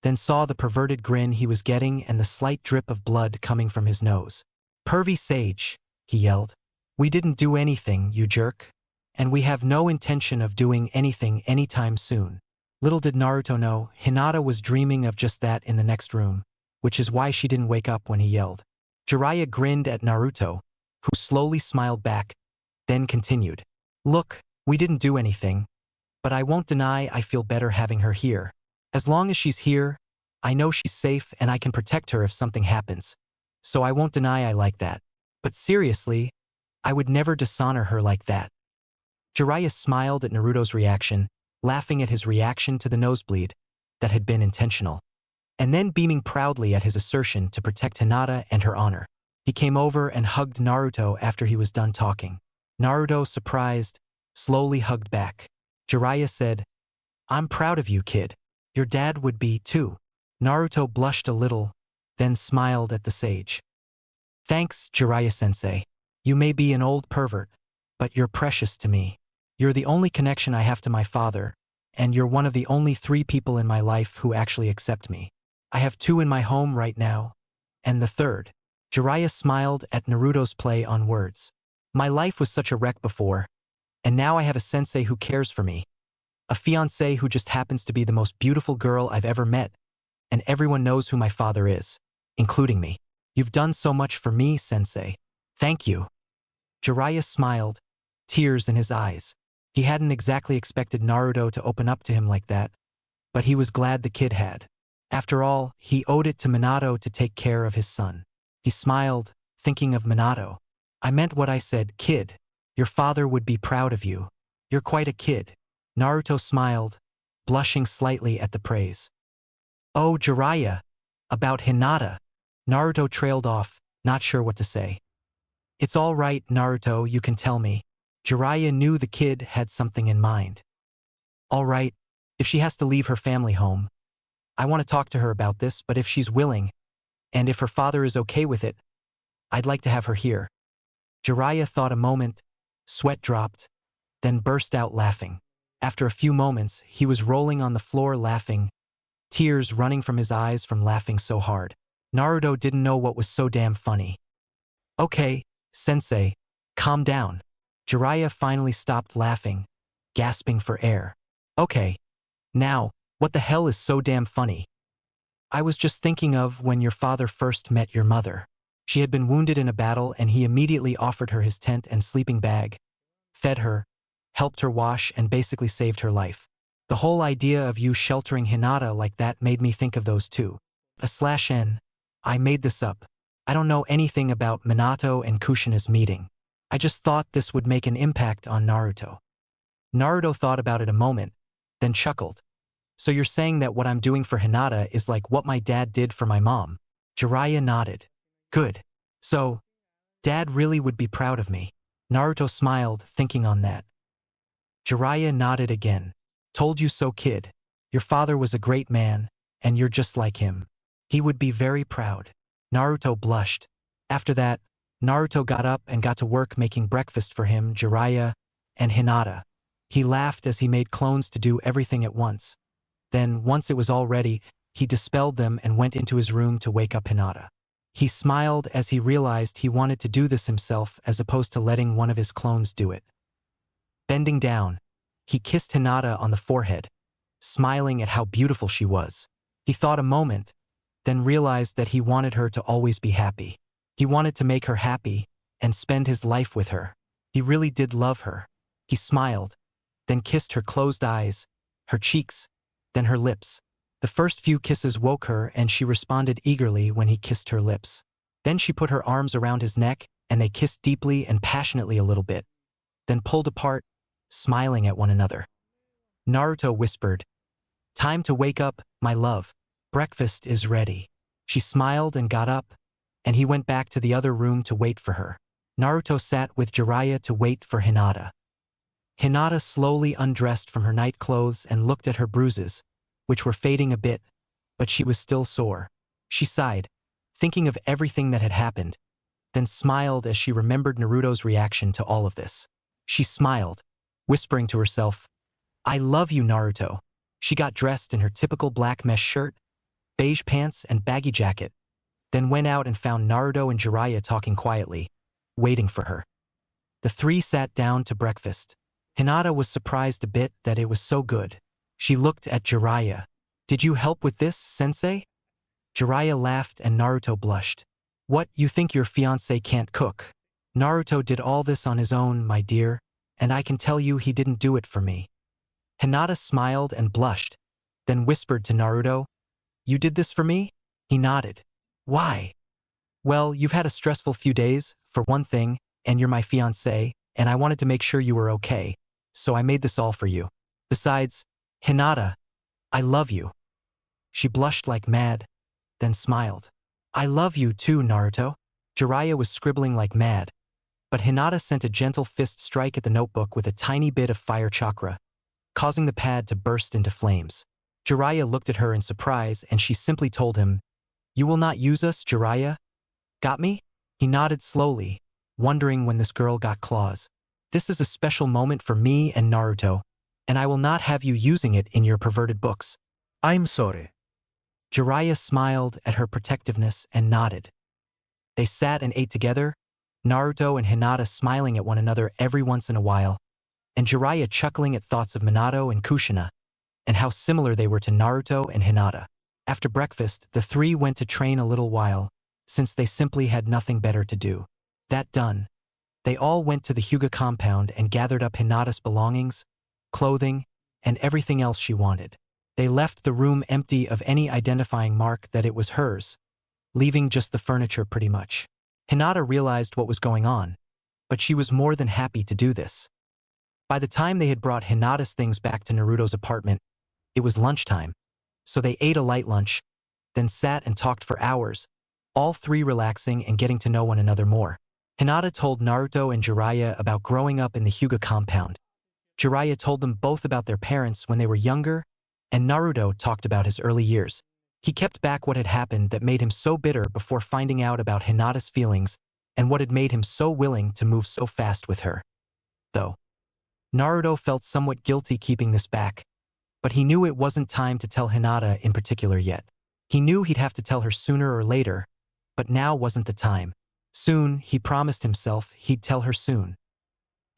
then saw the perverted grin he was getting and the slight drip of blood coming from his nose. "Pervy sage," he yelled. "We didn't do anything, you jerk. And we have no intention of doing anything anytime soon." Little did Naruto know, Hinata was dreaming of just that in the next room, which is why she didn't wake up when he yelled. Jiraiya grinned at Naruto, who slowly smiled back, then continued. "Look, we didn't do anything, but I won't deny I feel better having her here. As long as she's here, I know she's safe and I can protect her if something happens. So I won't deny I like that. But seriously, I would never dishonor her like that." Jiraiya smiled at Naruto's reaction, laughing at his reaction to the nosebleed, that had been intentional, and then beaming proudly at his assertion to protect Hinata and her honor. He came over and hugged Naruto after he was done talking. Naruto, surprised, slowly hugged back. Jiraiya said, "I'm proud of you, kid. Your dad would be, too." Naruto blushed a little, then smiled at the sage. "Thanks, Jiraiya-sensei. You may be an old pervert, but you're precious to me. You're the only connection I have to my father, and you're one of the only 3 people in my life who actually accept me. I have 2 in my home right now, and the third." Jiraiya smiled at Naruto's play on words. "My life was such a wreck before, and now I have a sensei who cares for me. A fiancé who just happens to be the most beautiful girl I've ever met, and everyone knows who my father is, including me. You've done so much for me, sensei. Thank you." Jiraiya smiled, tears in his eyes. He hadn't exactly expected Naruto to open up to him like that, but he was glad the kid had. After all, he owed it to Minato to take care of his son. He smiled, thinking of Minato. "I meant what I said, kid. Your father would be proud of you. You're quite a kid." Naruto smiled, blushing slightly at the praise. "Oh, Jiraiya, about Hinata." Naruto trailed off, not sure what to say. "It's all right, Naruto, you can tell me." Jiraiya knew the kid had something in mind. "All right, if she has to leave her family home. I want to talk to her about this, but if she's willing, and if her father is okay with it, I'd like to have her here." Jiraiya thought a moment, sweat dropped, then burst out laughing. After a few moments, he was rolling on the floor laughing, tears running from his eyes from laughing so hard. Naruto didn't know what was so damn funny. "Okay, sensei, calm down." Jiraiya finally stopped laughing, gasping for air. "Okay, now, what the hell is so damn funny?" "I was just thinking of when your father first met your mother." She had been wounded in a battle and he immediately offered her his tent and sleeping bag, fed her, helped her wash, and basically saved her life. The whole idea of you sheltering Hinata like that made me think of those two. /n. I made this up. I don't know anything about Minato and Kushina's meeting. I just thought this would make an impact on Naruto. Naruto thought about it a moment, then chuckled. So you're saying that what I'm doing for Hinata is like what my dad did for my mom? Jiraiya nodded. Good. So, Dad really would be proud of me. Naruto smiled, thinking on that. Jiraiya nodded again. Told you so, kid. Your father was a great man, and you're just like him. He would be very proud. Naruto blushed. After that, Naruto got up and got to work making breakfast for him, Jiraiya, and Hinata. He laughed as he made clones to do everything at once. Then, once it was all ready, he dispelled them and went into his room to wake up Hinata. He smiled as he realized he wanted to do this himself as opposed to letting one of his clones do it. Bending down, he kissed Hinata on the forehead, smiling at how beautiful she was. He thought a moment, then realized that he wanted her to always be happy. He wanted to make her happy and spend his life with her. He really did love her. He smiled, then kissed her closed eyes, her cheeks, then her lips. The first few kisses woke her and she responded eagerly when he kissed her lips. Then she put her arms around his neck and they kissed deeply and passionately a little bit, then pulled apart, smiling at one another. Naruto whispered, "Time to wake up, my love. Breakfast is ready." She smiled and got up, and he went back to the other room to wait for her. Naruto sat with Jiraiya to wait for Hinata. Hinata slowly undressed from her night clothes and looked at her bruises, which were fading a bit, but she was still sore. She sighed, thinking of everything that had happened, then smiled as she remembered Naruto's reaction to all of this. She smiled, whispering to herself, "I love you, Naruto." She got dressed in her typical black mesh shirt, beige pants, and baggy jacket, then went out and found Naruto and Jiraiya talking quietly, waiting for her. The three sat down to breakfast. Hinata was surprised a bit that it was so good. She looked at Jiraiya. "Did you help with this, sensei?" Jiraiya laughed and Naruto blushed. "What, you think your fiancé can't cook? Naruto did all this on his own, my dear, and I can tell you he didn't do it for me." Hinata smiled and blushed, then whispered to Naruto, "You did this for me?" He nodded. "Why?" "Well, you've had a stressful few days, for one thing, and you're my fiancé, and I wanted to make sure you were okay, so I made this all for you. Besides, Hinata, I love you." She blushed like mad, then smiled. "I love you too, Naruto." Jiraiya was scribbling like mad, but Hinata sent a gentle fist strike at the notebook with a tiny bit of fire chakra, causing the pad to burst into flames. Jiraiya looked at her in surprise and she simply told him, "You will not use us, Jiraiya? Got me?" He nodded slowly, wondering when this girl got claws. "This is a special moment for me and Naruto, and I will not have you using it in your perverted books." I'm sorry. Jiraiya smiled at her protectiveness and nodded. They sat and ate together, Naruto and Hinata smiling at one another every once in a while, and Jiraiya chuckling at thoughts of Minato and Kushina, and how similar they were to Naruto and Hinata. After breakfast, the three went to train a little while, since they simply had nothing better to do. That done, they all went to the Hyuga compound and gathered up Hinata's belongings, clothing, and everything else she wanted. They left the room empty of any identifying mark that it was hers, leaving just the furniture pretty much. Hinata realized what was going on, but she was more than happy to do this. By the time they had brought Hinata's things back to Naruto's apartment, it was lunchtime, so they ate a light lunch, then sat and talked for hours, all three relaxing and getting to know one another more. Hinata told Naruto and Jiraiya about growing up in the Hyuga compound. Jiraiya told them both about their parents when they were younger, and Naruto talked about his early years. He kept back what had happened that made him so bitter before finding out about Hinata's feelings and what had made him so willing to move so fast with her. Though, Naruto felt somewhat guilty keeping this back, but he knew it wasn't time to tell Hinata in particular yet. He knew he'd have to tell her sooner or later, but now wasn't the time. Soon, he promised himself he'd tell her soon.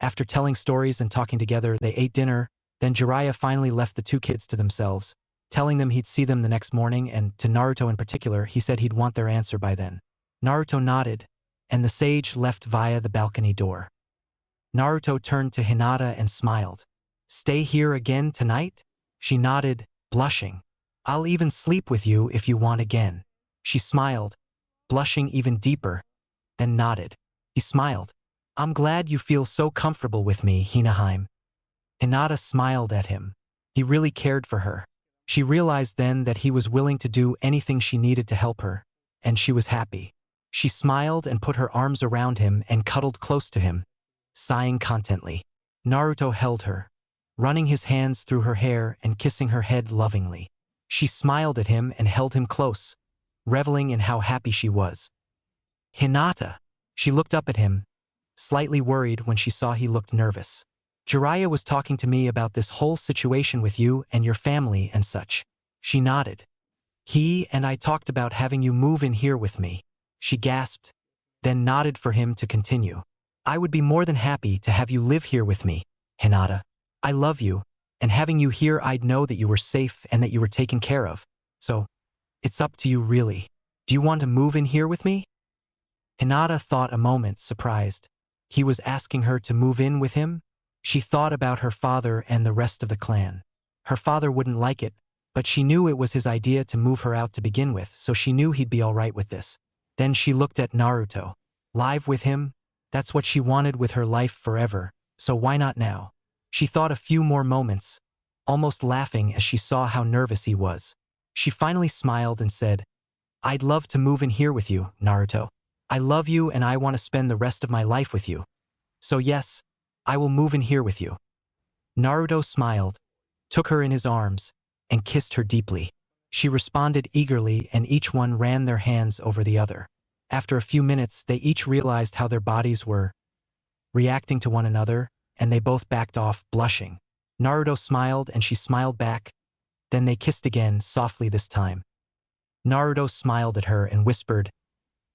After telling stories and talking together, they ate dinner, then Jiraiya finally left the two kids to themselves, telling them he'd see them the next morning, and to Naruto in particular, he said he'd want their answer by then. Naruto nodded, and the sage left via the balcony door. Naruto turned to Hinata and smiled. Stay here again tonight? She nodded, blushing. I'll even sleep with you if you want again. She smiled, blushing even deeper, then nodded. He smiled. I'm glad you feel so comfortable with me, Hinaheim. Hinata smiled at him. He really cared for her. She realized then that he was willing to do anything she needed to help her, and she was happy. She smiled and put her arms around him and cuddled close to him, sighing contently. Naruto held her, running his hands through her hair and kissing her head lovingly. She smiled at him and held him close, reveling in how happy she was. Hinata! She looked up at him, slightly worried when she saw he looked nervous. Jiraiya was talking to me about this whole situation with you and your family and such. She nodded. He and I talked about having you move in here with me. She gasped, then nodded for him to continue. I would be more than happy to have you live here with me, Hinata. I love you, and having you here I'd know that you were safe and that you were taken care of. So, it's up to you really. Do you want to move in here with me? Hinata thought a moment, surprised. He was asking her to move in with him? She thought about her father and the rest of the clan. Her father wouldn't like it, but she knew it was his idea to move her out to begin with, so she knew he'd be all right with this. Then she looked at Naruto. Live with him? That's what she wanted with her life forever, so why not now? She thought a few more moments, almost laughing as she saw how nervous he was. She finally smiled and said, I'd love to move in here with you, Naruto. I love you and I want to spend the rest of my life with you. So yes, I will move in here with you. Naruto smiled, took her in his arms, and kissed her deeply. She responded eagerly and each one ran their hands over the other. After a few minutes, they each realized how their bodies were reacting to one another, and they both backed off, blushing. Naruto smiled and she smiled back. Then they kissed again, softly this time. Naruto smiled at her and whispered,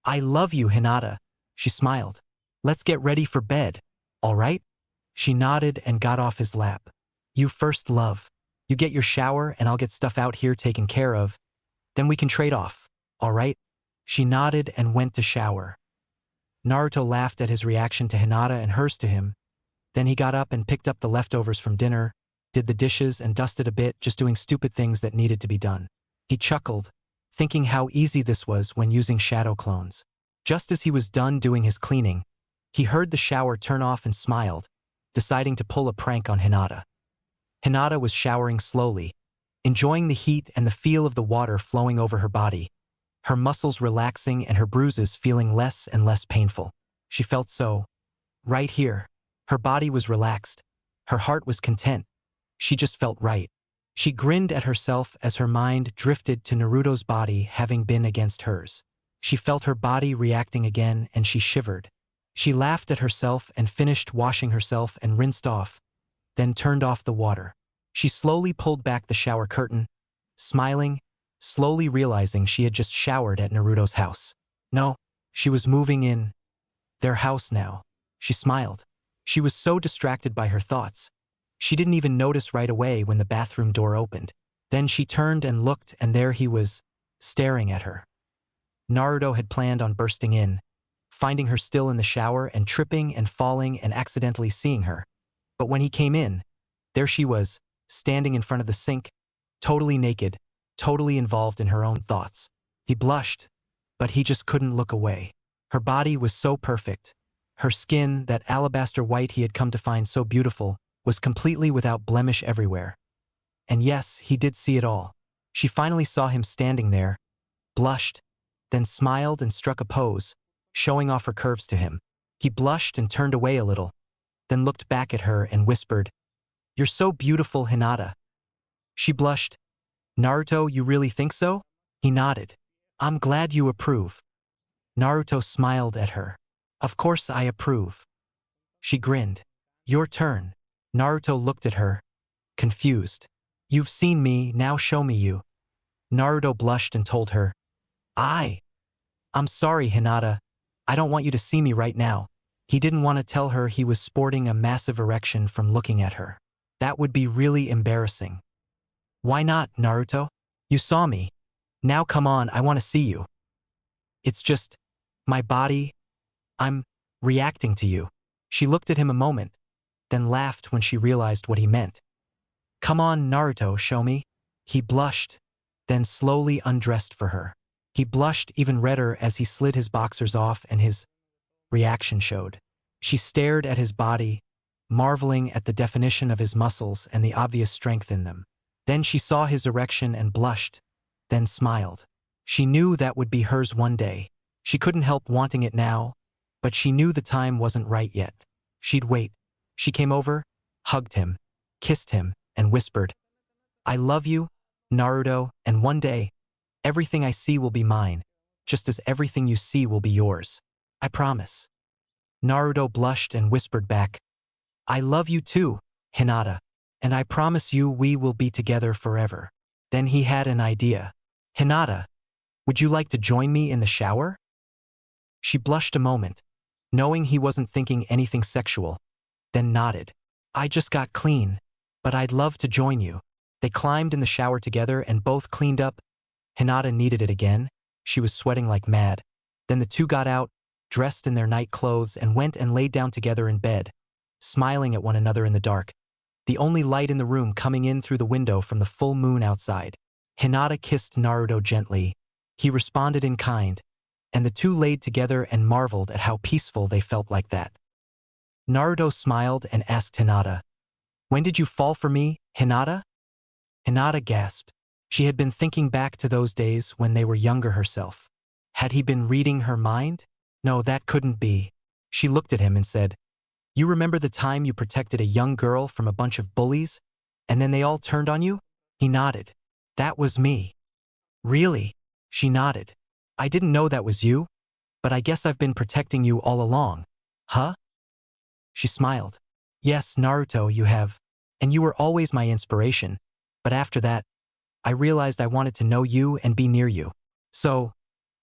I love you, Hinata. She smiled. Let's get ready for bed, all right? She nodded and got off his lap. You first, love. You get your shower and I'll get stuff out here taken care of. Then we can trade off, all right? She nodded and went to shower. Naruto laughed at his reaction to Hinata and hers to him. Then he got up and picked up the leftovers from dinner, did the dishes and dusted a bit, just doing stupid things that needed to be done. He chuckled, thinking how easy this was when using shadow clones. Just as he was done doing his cleaning, he heard the shower turn off and smiled, deciding to pull a prank on Hinata. Hinata was showering slowly, enjoying the heat and the feel of the water flowing over her body, her muscles relaxing and her bruises feeling less and less painful. She felt so right here. Her body was relaxed. Her heart was content. She just felt right. She grinned at herself as her mind drifted to Naruto's body having been against hers. She felt her body reacting again and she shivered. She laughed at herself and finished washing herself and rinsed off, then turned off the water. She slowly pulled back the shower curtain, smiling, slowly realizing she had just showered at Naruto's house. No, she was moving in their house now. She smiled. She was so distracted by her thoughts. She didn't even notice right away when the bathroom door opened. Then she turned and looked, and there he was, staring at her. Naruto had planned on bursting in, finding her still in the shower and tripping and falling and accidentally seeing her. But when he came in, there she was, standing in front of the sink, totally naked, totally involved in her own thoughts. He blushed, but he just couldn't look away. Her body was so perfect. Her skin, that alabaster white he had come to find so beautiful, was completely without blemish everywhere. And yes, he did see it all. She finally saw him standing there, blushed, then smiled and struck a pose, showing off her curves to him. He blushed and turned away a little, then looked back at her and whispered, You're so beautiful, Hinata. She blushed. Naruto, you really think so? He nodded. I'm glad you approve. Naruto smiled at her. Of course I approve. She grinned. Your turn. Naruto looked at her, confused. You've seen me, now show me you. Naruto blushed and told her, I'm sorry, Hinata. I don't want you to see me right now. He didn't want to tell her he was sporting a massive erection from looking at her. That would be really embarrassing. Why not, Naruto? You saw me. Now come on, I want to see you. It's just, My body, I'm reacting to you. She looked at him a moment, then laughed when she realized what he meant. Come on, Naruto, show me. He blushed, then slowly undressed for her. He blushed even redder as he slid his boxers off and his reaction showed. She stared at his body, marveling at the definition of his muscles and the obvious strength in them. Then she saw his erection and blushed, then smiled. She knew that would be hers one day. She couldn't help wanting it now, but she knew the time wasn't right yet. She'd wait. She came over, hugged him, kissed him, and whispered, I love you, Naruto, and one day, everything I see will be mine, just as everything you see will be yours. I promise. Naruto blushed and whispered back, I love you too, Hinata, and I promise you we will be together forever. Then he had an idea. Hinata, would you like to join me in the shower? She blushed a moment, knowing he wasn't thinking anything sexual, then nodded. I just got clean, but I'd love to join you. They climbed in the shower together and both cleaned up. Hinata needed it again. She was sweating like mad. Then the two got out, dressed in their night clothes, and went and laid down together in bed, smiling at one another in the dark, the only light in the room coming in through the window from the full moon outside. Hinata kissed Naruto gently. He responded in kind, and the two laid together and marveled at how peaceful they felt like that. Naruto smiled and asked Hinata, When did you fall for me, Hinata? Hinata gasped. She had been thinking back to those days when they were younger herself. Had he been reading her mind? No, that couldn't be. She looked at him and said, You remember the time you protected a young girl from a bunch of bullies, and then they all turned on you? He nodded. That was me. Really? She nodded. I didn't know that was you, but I guess I've been protecting you all along. Huh? She smiled. Yes, Naruto, you have. And you were always my inspiration. But after that, I realized I wanted to know you and be near you. So,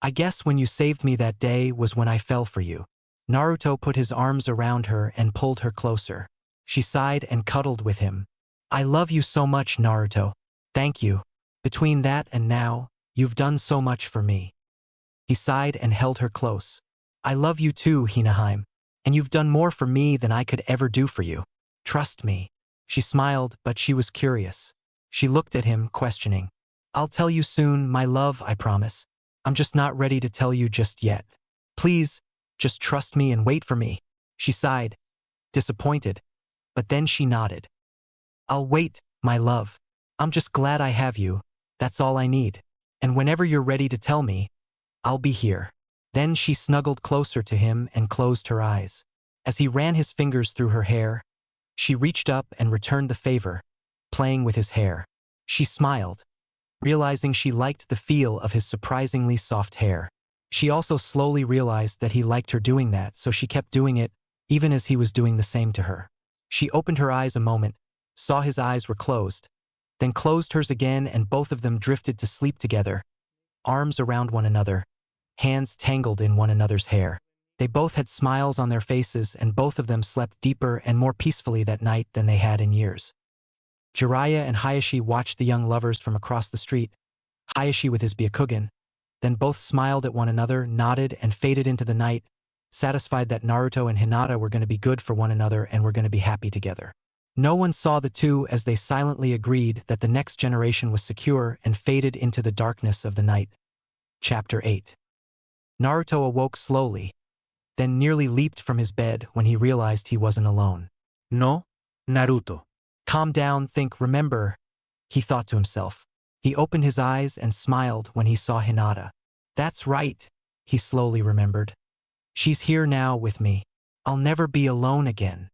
I guess when you saved me that day was when I fell for you. Naruto put his arms around her and pulled her closer. She sighed and cuddled with him. I love you so much, Naruto. Thank you. Between that and now, you've done so much for me. He sighed and held her close. I love you too, Hinata, and you've done more for me than I could ever do for you. Trust me. She smiled, but she was curious. She looked at him, questioning. I'll tell you soon, my love, I promise. I'm just not ready to tell you just yet. Please, just trust me and wait for me. She sighed, disappointed, but then she nodded. I'll wait, my love. I'm just glad I have you. That's all I need. And whenever you're ready to tell me, I'll be here. Then she snuggled closer to him and closed her eyes. As he ran his fingers through her hair, she reached up and returned the favor, playing with his hair. She smiled, realizing she liked the feel of his surprisingly soft hair. She also slowly realized that he liked her doing that, so she kept doing it, even as he was doing the same to her. She opened her eyes a moment, saw his eyes were closed, then closed hers again, and both of them drifted to sleep together, arms around one another, hands tangled in one another's hair. They both had smiles on their faces, and both of them slept deeper and more peacefully that night than they had in years. Jiraiya and Hayashi watched the young lovers from across the street, Hayashi with his Byakugan. Then both smiled at one another, nodded, and faded into the night, satisfied that Naruto and Hinata were going to be good for one another and were going to be happy together. No one saw the two as they silently agreed that the next generation was secure and faded into the darkness of the night. Chapter 8. Naruto awoke slowly, then nearly leaped from his bed when he realized he wasn't alone. No, Naruto. Calm down, think, remember, he thought to himself. He opened his eyes and smiled when he saw Hinata. That's right, he slowly remembered. She's here now with me. I'll never be alone again.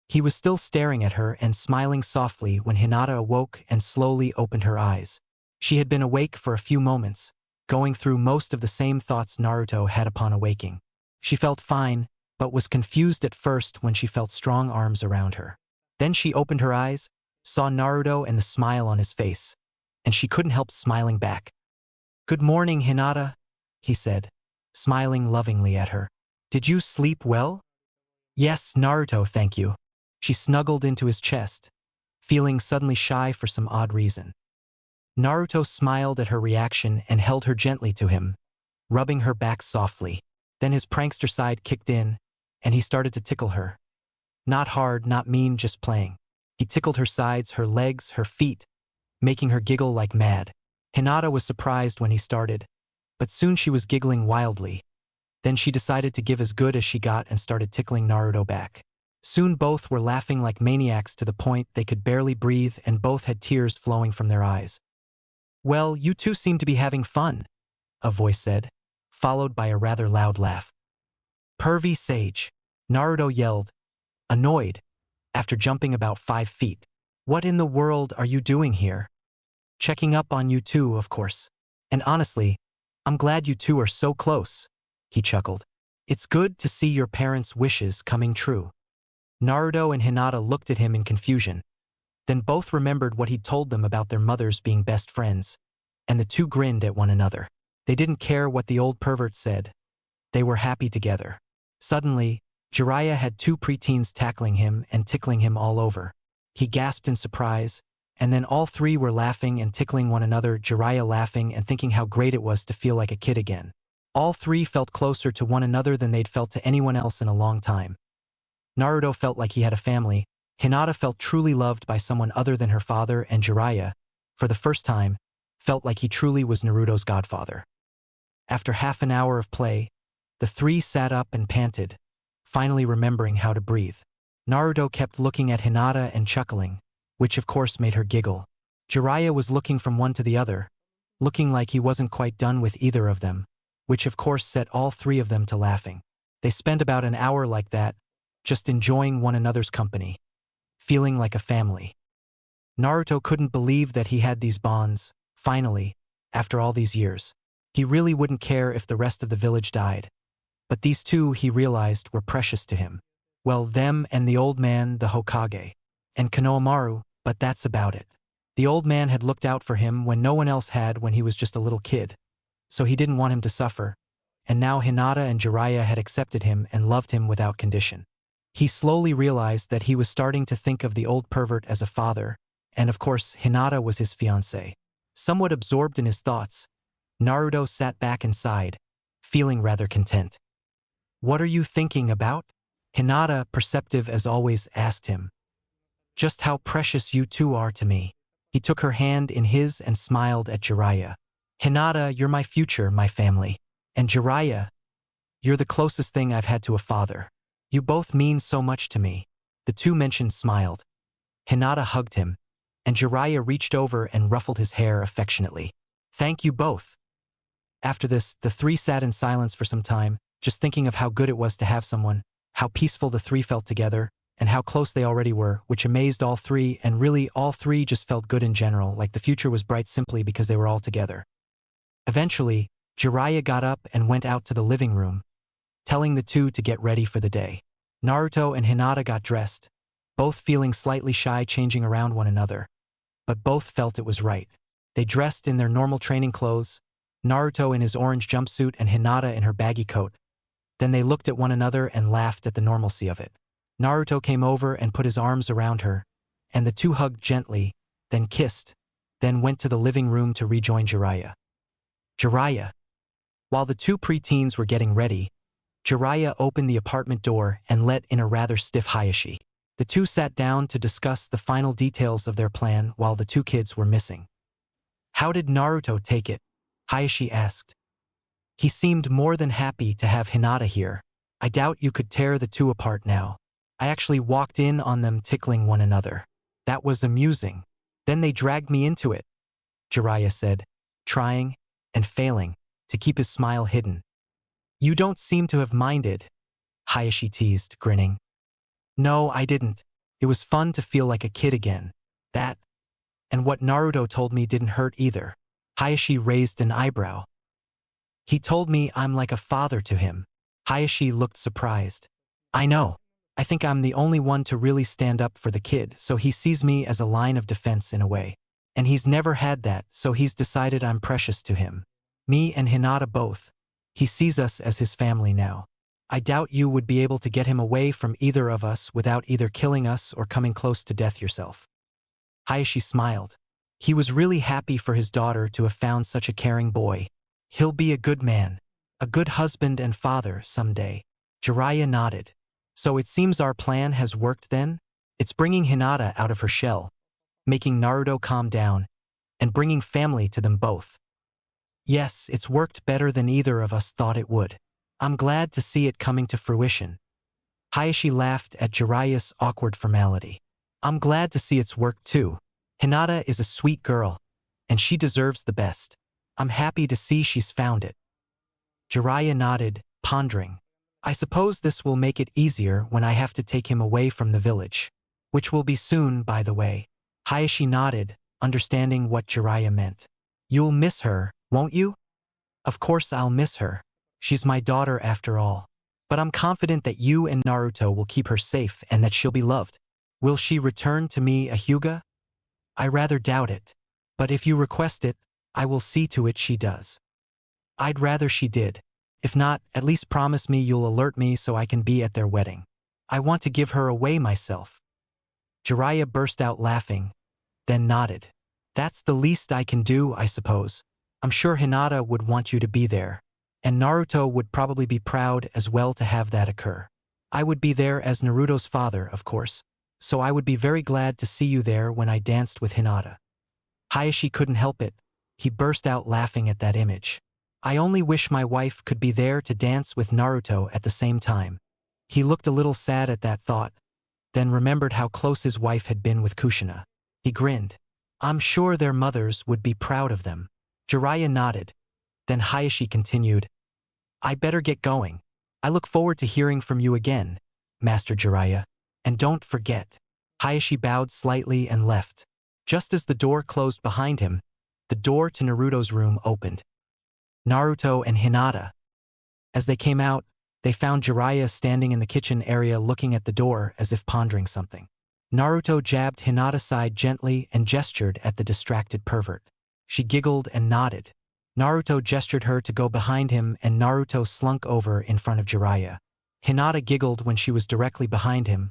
He was still staring at her and smiling softly when Hinata awoke and slowly opened her eyes. She had been awake for a few moments, going through most of the same thoughts Naruto had upon awaking. She felt fine, but was confused at first when she felt strong arms around her. Then she opened her eyes, saw Naruto and the smile on his face, and she couldn't help smiling back. Good morning, Hinata, he said, smiling lovingly at her. Did you sleep well? Yes, Naruto, thank you. She snuggled into his chest, feeling suddenly shy for some odd reason. Naruto smiled at her reaction and held her gently to him, rubbing her back softly. Then his prankster side kicked in, and he started to tickle her. Not hard, not mean, just playing. He tickled her sides, her legs, her feet, making her giggle like mad. Hinata was surprised when he started, but soon she was giggling wildly. Then she decided to give as good as she got and started tickling Naruto back. Soon both were laughing like maniacs to the point they could barely breathe, and both had tears flowing from their eyes. "Well, you two seem to be having fun," a voice said, followed by a rather loud laugh. "Pervy sage," Naruto yelled, annoyed, after jumping about 5 feet. "What in the world are you doing here?" "Checking up on you two, of course. And honestly, I'm glad you two are so close," he chuckled. "It's good to see your parents' wishes coming true." Naruto and Hinata looked at him in confusion. Then both remembered what he'd told them about their mothers being best friends, and the two grinned at one another. They didn't care what the old pervert said. They were happy together. Suddenly, Jiraiya had 2 preteens tackling him and tickling him all over. He gasped in surprise, and then all 3 were laughing and tickling one another, Jiraiya laughing and thinking how great it was to feel like a kid again. All 3 felt closer to one another than they'd felt to anyone else in a long time. Naruto felt like he had a family, Hinata felt truly loved by someone other than her father, and Jiraiya, for the first time, felt like he truly was Naruto's godfather. After half an hour of play, the 3 sat up and panted, finally remembering how to breathe. Naruto kept looking at Hinata and chuckling, which of course made her giggle. Jiraiya was looking from one to the other, looking like he wasn't quite done with either of them, which of course set all 3 of them to laughing. They spent about an hour like that, just enjoying one another's company, feeling like a family. Naruto couldn't believe that he had these bonds, finally, after all these years. He really wouldn't care if the rest of the village died. But these two, he realized, were precious to him. Well, them and the old man, the Hokage, and Konohamaru, but that's about it. The old man had looked out for him when no one else had when he was just a little kid, so he didn't want him to suffer, and now Hinata and Jiraiya had accepted him and loved him without condition. He slowly realized that he was starting to think of the old pervert as a father, and of course Hinata was his fiancée. Somewhat absorbed in his thoughts, Naruto sat back inside, feeling rather content. "What are you thinking about?" Hinata, perceptive as always, asked him. "Just how precious you two are to me." He took her hand in his and smiled at Jiraiya. "Hinata, you're my future, my family. And Jiraiya, you're the closest thing I've had to a father. You both mean so much to me." The two mentioned smiled. Hinata hugged him, and Jiraiya reached over and ruffled his hair affectionately. "Thank you both." After this, the 3 sat in silence for some time, just thinking of how good it was to have someone, how peaceful the 3 felt together, and how close they already were, which amazed all 3, and really all 3 just felt good in general, like the future was bright simply because they were all together. Eventually, Jiraiya got up and went out to the living room, telling the 2 to get ready for the day. Naruto and Hinata got dressed, both feeling slightly shy changing around one another, but both felt it was right. They dressed in their normal training clothes, Naruto in his orange jumpsuit and Hinata in her baggy coat. Then they looked at one another and laughed at the normalcy of it. Naruto came over and put his arms around her, and the 2 hugged gently, then kissed, then went to the living room to rejoin Jiraiya. While the 2 preteens were getting ready, Jiraiya opened the apartment door and let in a rather stiff Hayashi. The 2 sat down to discuss the final details of their plan while the 2 kids were missing. "How did Naruto take it?" Hayashi asked. "He seemed more than happy to have Hinata here. I doubt you could tear the 2 apart now. I actually walked in on them tickling one another. That was amusing. Then they dragged me into it," Jiraiya said, trying, and failing, to keep his smile hidden. "You don't seem to have minded," Hayashi teased, grinning. "No, I didn't. It was fun to feel like a kid again. That, and what Naruto told me didn't hurt either." Hayashi raised an eyebrow. "He told me I'm like a father to him." Hayashi looked surprised. "I know. I think I'm the only one to really stand up for the kid, so he sees me as a line of defense in a way. And he's never had that, so he's decided I'm precious to him. Me and Hinata both. He sees us as his family now. I doubt you would be able to get him away from either of us without either killing us or coming close to death yourself." Hayashi smiled. He was really happy for his daughter to have found such a caring boy. "He'll be a good man," A good husband and father someday. Jiraiya nodded. So it seems our plan has worked then? It's bringing Hinata out of her shell, making Naruto calm down, and bringing family to them both. Yes, it's worked better than either of us thought it would. I'm glad to see it coming to fruition. Hayashi laughed at Jiraiya's awkward formality. I'm glad to see it's worked too. Hinata is a sweet girl, and she deserves the best. I'm happy to see she's found it. Jiraiya nodded, pondering. I suppose this will make it easier when I have to take him away from the village. Which will be soon, by the way. Hayashi nodded, understanding what Jiraiya meant. You'll miss her, won't you? Of course I'll miss her. She's my daughter after all. But I'm confident that you and Naruto will keep her safe and that she'll be loved. Will she return to me a Hyuga? I rather doubt it. But if you request it, I will see to it she does. I'd rather she did. If not, at least promise me you'll alert me so I can be at their wedding. I want to give her away myself. Jiraiya burst out laughing, then nodded. That's the least I can do, I suppose. I'm sure Hinata would want you to be there. And Naruto would probably be proud as well to have that occur. I would be there as Naruto's father, of course. So I would be very glad to see you there when I danced with Hinata. Hayashi couldn't help it. He burst out laughing at that image. I only wish my wife could be there to dance with Naruto at the same time. He looked a little sad at that thought, then remembered how close his wife had been with Kushina. He grinned. I'm sure their mothers would be proud of them. Jiraiya nodded. Then Hayashi continued. I better get going. I look forward to hearing from you again, Master Jiraiya. And don't forget. Hayashi bowed slightly and left. Just as the door closed behind him, the door to Naruto's room opened. Naruto and Hinata. As they came out, they found Jiraiya standing in the kitchen area looking at the door as if pondering something. Naruto jabbed Hinata's side gently and gestured at the distracted pervert. She giggled and nodded. Naruto gestured her to go behind him and Naruto slunk over in front of Jiraiya. Hinata giggled when she was directly behind him,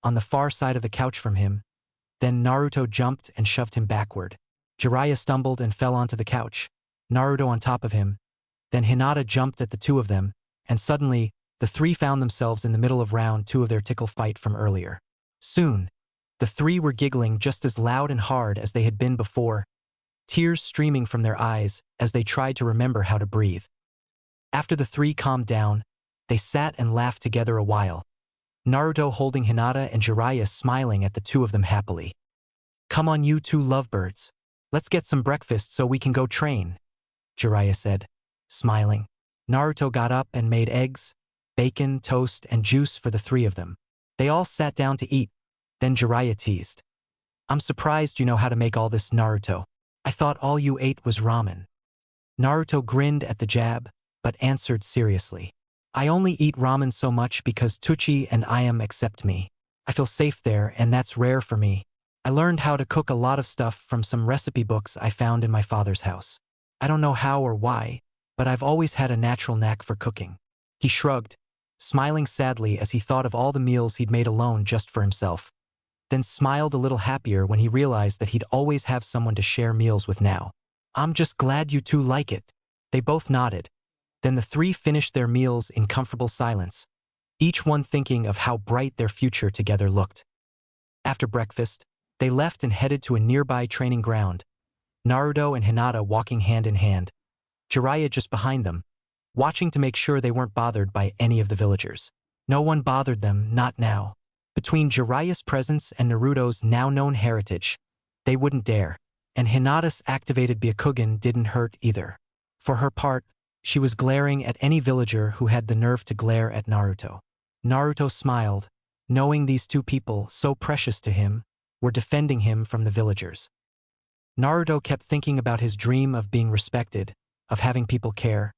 on the far side of the couch from him. Then Naruto jumped and shoved him backward. Jiraiya stumbled and fell onto the couch, Naruto on top of him. Then Hinata jumped at the two of them, and suddenly, the three found themselves in the middle of round 2 of their tickle fight from earlier. Soon, the three were giggling just as loud and hard as they had been before, tears streaming from their eyes as they tried to remember how to breathe. After the three calmed down, they sat and laughed together a while, Naruto holding Hinata and Jiraiya smiling at the two of them happily. Come on you two lovebirds. Let's get some breakfast so we can go train, Jiraiya said, smiling. Naruto got up and made eggs, bacon, toast, and juice for the three of them. They all sat down to eat. Then Jiraiya teased. I'm surprised you know how to make all this, Naruto. I thought all you ate was ramen. Naruto grinned at the jab, but answered seriously. I only eat ramen so much because Tucci and Ayam accept me. I feel safe there and that's rare for me. I learned how to cook a lot of stuff from some recipe books I found in my father's house. I don't know how or why, but I've always had a natural knack for cooking. He shrugged, smiling sadly as he thought of all the meals he'd made alone just for himself, then smiled a little happier when he realized that he'd always have someone to share meals with now. I'm just glad you two like it. They both nodded. Then the three finished their meals in comfortable silence, each one thinking of how bright their future together looked. After breakfast, they left and headed to a nearby training ground, Naruto and Hinata walking hand in hand, Jiraiya just behind them, watching to make sure they weren't bothered by any of the villagers. No one bothered them, not now. Between Jiraiya's presence and Naruto's now-known heritage, they wouldn't dare, and Hinata's activated Byakugan didn't hurt either. For her part, she was glaring at any villager who had the nerve to glare at Naruto. Naruto smiled, knowing these two people, so precious to him, were defending him from the villagers. Naruto kept thinking about his dream of being respected, of having people care,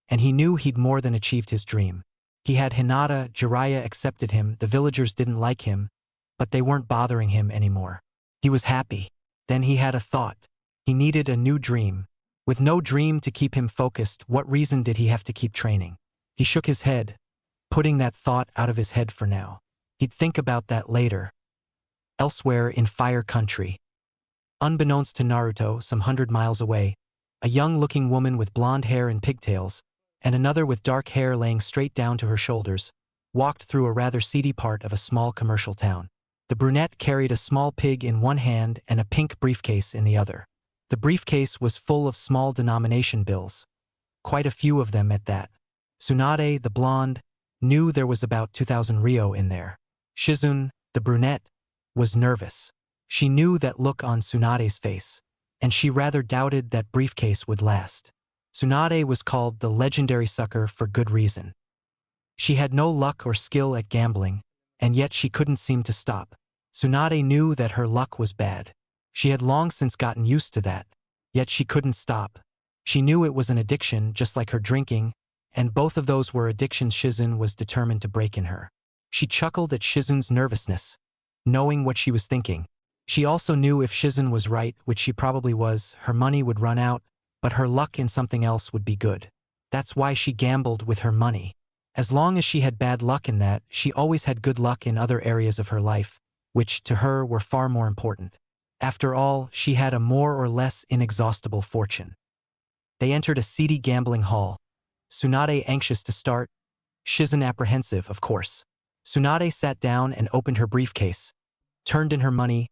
and he knew he'd more than achieved his dream. He had Hinata, Jiraiya accepted him, the villagers didn't like him, but they weren't bothering him anymore. He was happy. Then he had a thought. He needed a new dream. With no dream to keep him focused, what reason did he have to keep training? He shook his head, putting that thought out of his head for now. He'd think about that later. Elsewhere in Fire Country. Unbeknownst to Naruto, some 100 miles away, a young-looking woman with blonde hair and pigtails, and another with dark hair laying straight down to her shoulders, walked through a rather seedy part of a small commercial town. The brunette carried a small pig in one hand and a pink briefcase in the other. The briefcase was full of small denomination bills, quite a few of them at that. Tsunade, the blonde, knew there was about 2,000 ryo in there. Shizun, the brunette, was nervous. She knew that look on Tsunade's face, and she rather doubted that briefcase would last. Tsunade was called the legendary sucker for good reason. She had no luck or skill at gambling, and yet she couldn't seem to stop. Tsunade knew that her luck was bad. She had long since gotten used to that, yet she couldn't stop. She knew it was an addiction just like her drinking, and both of those were addictions Shizun was determined to break in her. She chuckled at Shizun's nervousness, knowing what she was thinking. She also knew if Shizun was right, which she probably was, her money would run out, but her luck in something else would be good. That's why she gambled with her money. As long as she had bad luck in that, she always had good luck in other areas of her life, which to her were far more important. After all, she had a more or less inexhaustible fortune. They entered a seedy gambling hall. Tsunade anxious to start, Shizun apprehensive, of course. Tsunade sat down and opened her briefcase, turned in her money,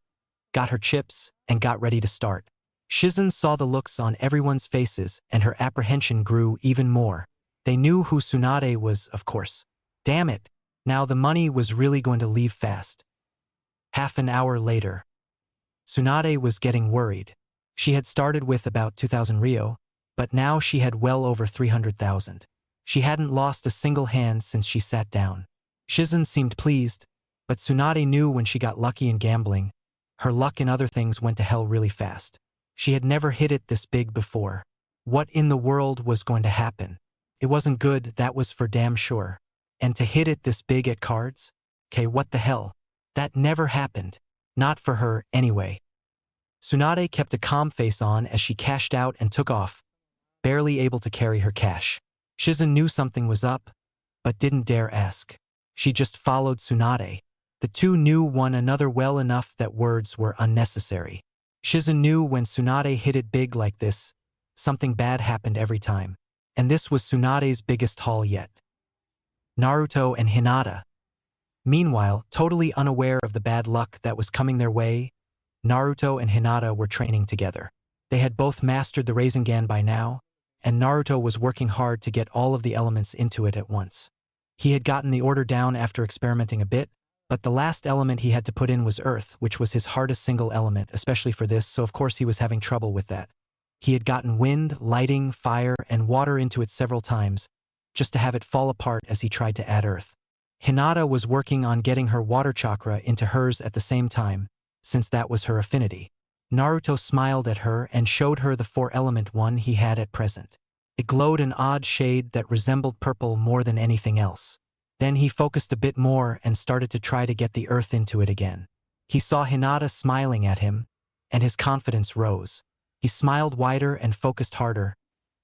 got her chips, and got ready to start. Shizun saw the looks on everyone's faces and her apprehension grew even more. They knew who Tsunade was, of course. Damn it, now the money was really going to leave fast. Half an hour later. Tsunade was getting worried. She had started with about 2,000 ryo, but now she had well over 300,000. She hadn't lost a single hand since she sat down. Shizun seemed pleased, but Tsunade knew when she got lucky in gambling, her luck in other things went to hell really fast. She had never hit it this big before. What in the world was going to happen? It wasn't good, that was for damn sure. And to hit it this big at cards? Okay, what the hell? That never happened. Not for her, anyway. Tsunade kept a calm face on as she cashed out and took off, barely able to carry her cash. Shizun knew something was up, but didn't dare ask. She just followed Tsunade. The two knew one another well enough that words were unnecessary. Shizun knew when Tsunade hit it big like this, something bad happened every time. And this was Tsunade's biggest haul yet. Naruto and Hinata. Meanwhile, totally unaware of the bad luck that was coming their way, Naruto and Hinata were training together. They had both mastered the Rasengan by now, and Naruto was working hard to get all of the elements into it at once. He had gotten the order down after experimenting a bit, but the last element he had to put in was earth, which was his hardest single element, especially for this, so of course he was having trouble with that. He had gotten wind, lighting, fire, and water into it several times, just to have it fall apart as he tried to add earth. Hinata was working on getting her water chakra into hers at the same time, since that was her affinity. Naruto smiled at her and showed her the four-element one he had at present. It glowed an odd shade that resembled purple more than anything else. Then he focused a bit more and started to try to get the earth into it again. He saw Hinata smiling at him, and his confidence rose. He smiled wider and focused harder,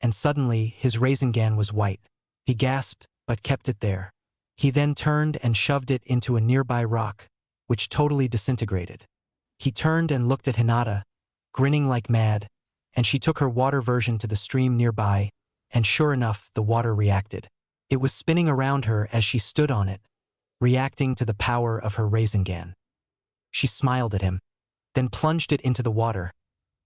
and suddenly his Rasengan was white. He gasped, but kept it there. He then turned and shoved it into a nearby rock, which totally disintegrated. He turned and looked at Hinata, grinning like mad, and she took her water version to the stream nearby, and sure enough, the water reacted. It was spinning around her as she stood on it, reacting to the power of her Rasengan. She smiled at him, then plunged it into the water,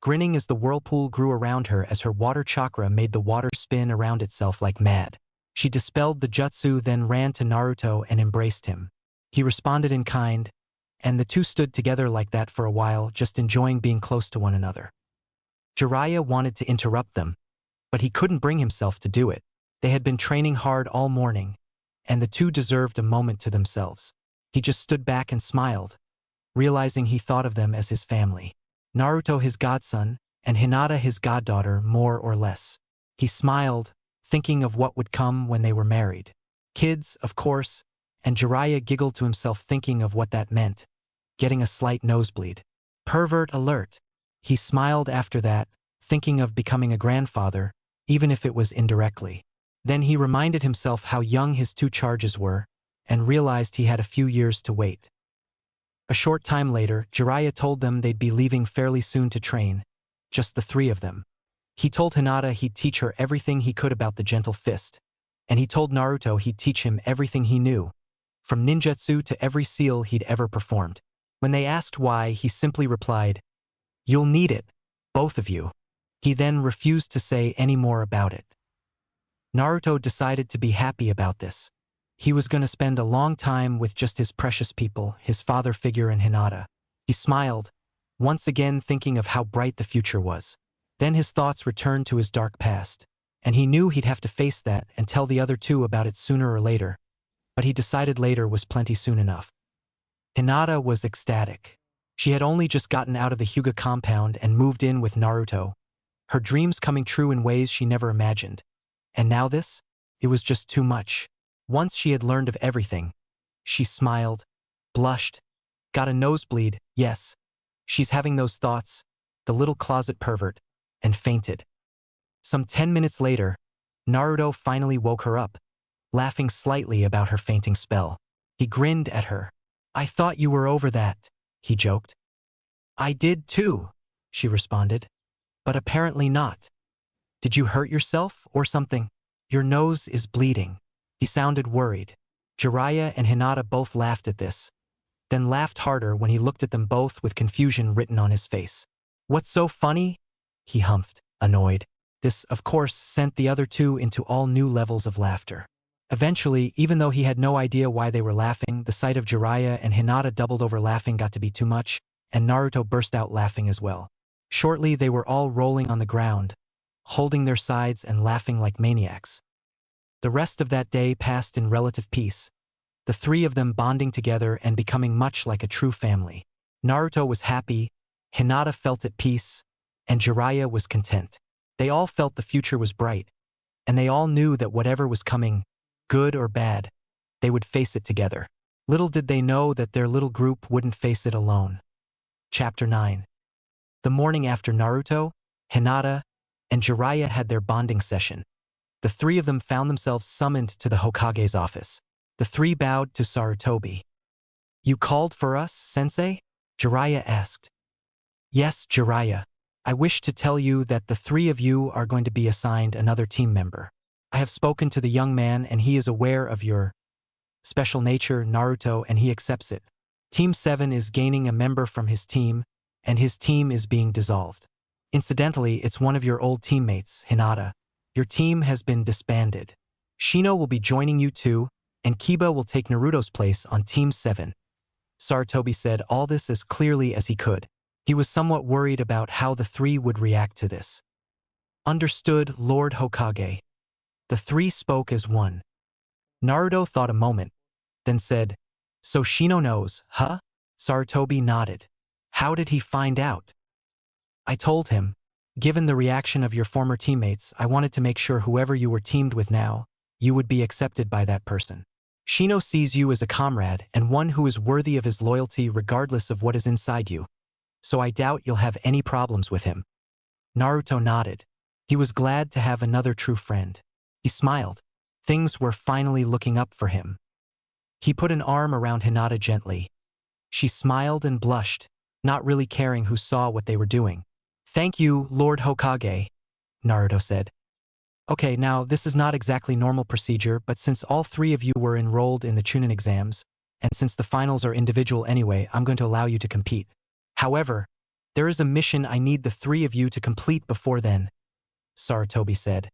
grinning as the whirlpool grew around her as her water chakra made the water spin around itself like mad. She dispelled the jutsu, then ran to Naruto and embraced him. He responded in kind, and the two stood together like that for a while, just enjoying being close to one another. Jiraiya wanted to interrupt them, but he couldn't bring himself to do it. They had been training hard all morning, and the two deserved a moment to themselves. He just stood back and smiled, realizing he thought of them as his family. Naruto his godson, and Hinata his goddaughter more or less. He smiled, thinking of what would come when they were married. Kids, of course, and Jiraiya giggled to himself thinking of what that meant, getting a slight nosebleed. Pervert alert. He smiled after that, thinking of becoming a grandfather, even if it was indirectly. Then he reminded himself how young his two charges were, and realized he had a few years to wait. A short time later, Jiraiya told them they'd be leaving fairly soon to train, just the three of them. He told Hinata he'd teach her everything he could about the gentle fist, and he told Naruto he'd teach him everything he knew, from ninjutsu to every seal he'd ever performed. When they asked why, he simply replied, "You'll need it, both of you." He then refused to say any more about it. Naruto decided to be happy about this. He was going to spend a long time with just his precious people, his father figure and Hinata. He smiled, once again thinking of how bright the future was. Then his thoughts returned to his dark past, and he knew he'd have to face that and tell the other two about it sooner or later. But he decided later was plenty soon enough. Hinata was ecstatic. She had only just gotten out of the Hyuga compound and moved in with Naruto, her dreams coming true in ways she never imagined. And now this? It was just too much. Once she had learned of everything, she smiled, blushed, got a nosebleed, yes, she's having those thoughts, the little closet pervert, and fainted. Some 10 minutes later, Naruto finally woke her up, laughing slightly about her fainting spell. He grinned at her. "I thought you were over that," he joked. "I did too," she responded. "But apparently not. Did you hurt yourself or something? Your nose is bleeding." He sounded worried. Jiraiya and Hinata both laughed at this, then laughed harder when he looked at them both with confusion written on his face. "What's so funny?" he humphed, annoyed. This, of course, sent the other two into all new levels of laughter. Eventually, even though he had no idea why they were laughing, the sight of Jiraiya and Hinata doubled over laughing got to be too much, and Naruto burst out laughing as well. Shortly, they were all rolling on the ground, holding their sides and laughing like maniacs. The rest of that day passed in relative peace, the three of them bonding together and becoming much like a true family. Naruto was happy, Hinata felt at peace, and Jiraiya was content. They all felt the future was bright, and they all knew that whatever was coming, good or bad, they would face it together. Little did they know that their little group wouldn't face it alone. Chapter 9. The morning after Naruto, Hinata, and Jiraiya had their bonding session, the three of them found themselves summoned to the Hokage's office. The three bowed to Sarutobi. "You called for us, sensei?" Jiraiya asked. "Yes, Jiraiya. I wish to tell you that the three of you are going to be assigned another team member. I have spoken to the young man and he is aware of your special nature, Naruto, and he accepts it. Team 7 is gaining a member from his team, and his team is being dissolved. Incidentally, it's one of your old teammates, Hinata. Your team has been disbanded. Shino will be joining you too, and Kiba will take Naruto's place on Team 7. Sarutobi said all this as clearly as he could. He was somewhat worried about how the three would react to this. Understood, Lord Hokage. The three spoke as one. Naruto thought a moment, then said, "So Shino knows, huh?" Sarutobi nodded. "How did he find out?" "I told him. Given the reaction of your former teammates, I wanted to make sure whoever you were teamed with now, you would be accepted by that person. Shino sees you as a comrade and one who is worthy of his loyalty regardless of what is inside you. So I doubt you'll have any problems with him." Naruto nodded. He was glad to have another true friend. He smiled. Things were finally looking up for him. He put an arm around Hinata gently. She smiled and blushed, not really caring who saw what they were doing. "Thank you, Lord Hokage," Naruto said. "Okay, now this is not exactly normal procedure, but since all three of you were enrolled in the Chunin exams, and since the finals are individual anyway, I'm going to allow you to compete. However, there is a mission I need the three of you to complete before then," Sarutobi said,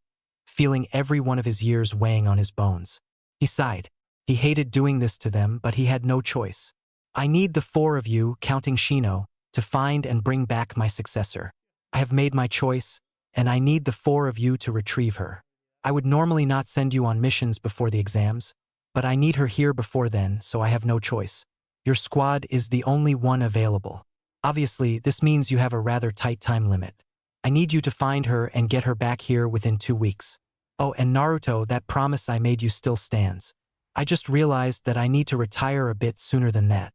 feeling every one of his years weighing on his bones. He sighed. He hated doing this to them, but he had no choice. "I need the four of you, counting Shino, to find and bring back my successor. I have made my choice, and I need the four of you to retrieve her. I would normally not send you on missions before the exams, but I need her here before then, so I have no choice. Your squad is the only one available. Obviously, this means you have a rather tight time limit. I need you to find her and get her back here within 2 weeks. Oh, and Naruto, that promise I made you still stands. I just realized that I need to retire a bit sooner than that."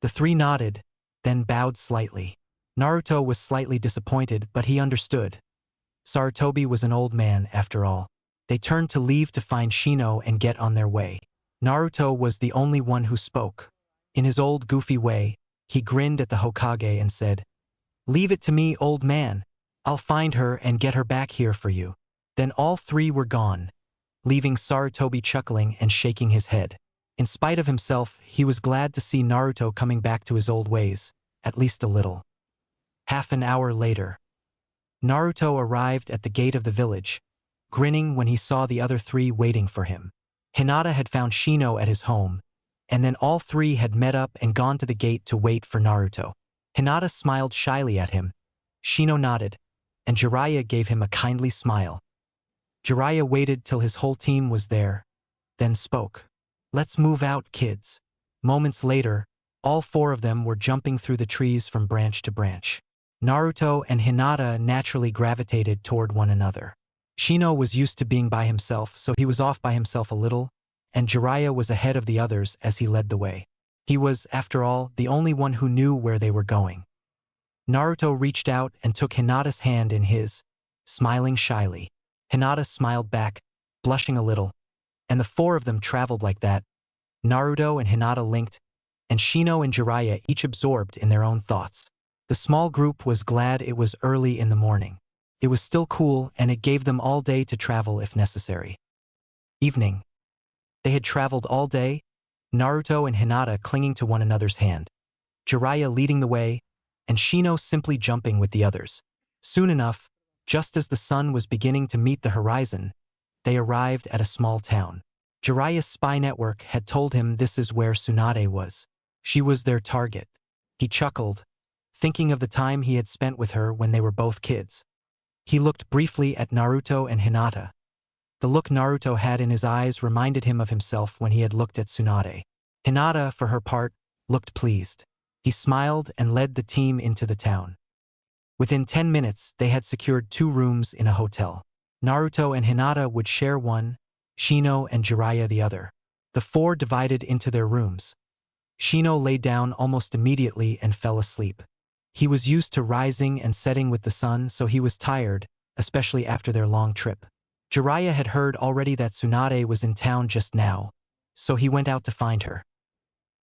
The three nodded, then bowed slightly. Naruto was slightly disappointed, but he understood. Sarutobi was an old man, after all. They turned to leave to find Shino and get on their way. Naruto was the only one who spoke. In his old goofy way, he grinned at the Hokage and said, "Leave it to me, old man. I'll find her and get her back here for you." Then all three were gone, leaving Sarutobi chuckling and shaking his head. In spite of himself, he was glad to see Naruto coming back to his old ways, at least a little. Half an hour later, Naruto arrived at the gate of the village, grinning when he saw the other three waiting for him. Hinata had found Shino at his home, and then all three had met up and gone to the gate to wait for Naruto. Hinata smiled shyly at him. Shino nodded, and Jiraiya gave him a kindly smile. Jiraiya waited till his whole team was there, then spoke. "Let's move out, kids." Moments later, all four of them were jumping through the trees from branch to branch. Naruto and Hinata naturally gravitated toward one another. Shino was used to being by himself, so he was off by himself a little, and Jiraiya was ahead of the others as he led the way. He was, after all, the only one who knew where they were going. Naruto reached out and took Hinata's hand in his, smiling shyly. Hinata smiled back, blushing a little, and the four of them traveled like that. Naruto and Hinata linked, and Shino and Jiraiya each absorbed in their own thoughts. The small group was glad it was early in the morning. It was still cool, and it gave them all day to travel if necessary. Evening. They had traveled all day, Naruto and Hinata clinging to one another's hand, Jiraiya leading the way, and Shino simply jumping with the others. Soon enough, just as the sun was beginning to meet the horizon, they arrived at a small town. Jiraiya's spy network had told him this is where Tsunade was. She was their target. He chuckled, thinking of the time he had spent with her when they were both kids. He looked briefly at Naruto and Hinata. The look Naruto had in his eyes reminded him of himself when he had looked at Tsunade. Hinata, for her part, looked pleased. He smiled and led the team into the town. Within 10 minutes, they had secured 2 rooms in a hotel. Naruto and Hinata would share one, Shino and Jiraiya the other. The four divided into their rooms. Shino lay down almost immediately and fell asleep. He was used to rising and setting with the sun, so he was tired, especially after their long trip. Jiraiya had heard already that Tsunade was in town just now, so he went out to find her.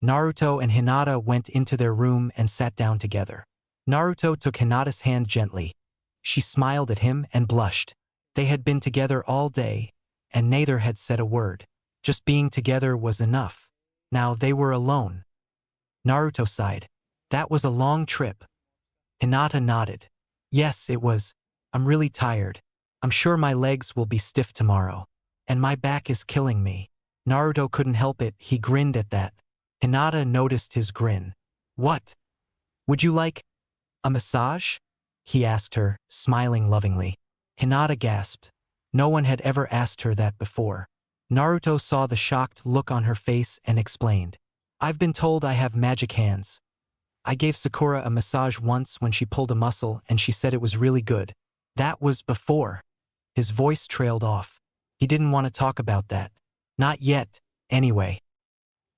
Naruto and Hinata went into their room and sat down together. Naruto took Hinata's hand gently. She smiled at him and blushed. They had been together all day, and neither had said a word. Just being together was enough. Now they were alone. Naruto sighed. That was a long trip. Hinata nodded. Yes, it was. I'm really tired. I'm sure my legs will be stiff tomorrow. And my back is killing me. Naruto couldn't help it, he grinned at that. Hinata noticed his grin. What? Would you like a massage? He asked her, smiling lovingly. Hinata gasped. No one had ever asked her that before. Naruto saw the shocked look on her face and explained. I've been told I have magic hands. I gave Sakura a massage once when she pulled a muscle and she said it was really good. That was before. His voice trailed off. He didn't want to talk about that. Not yet, anyway.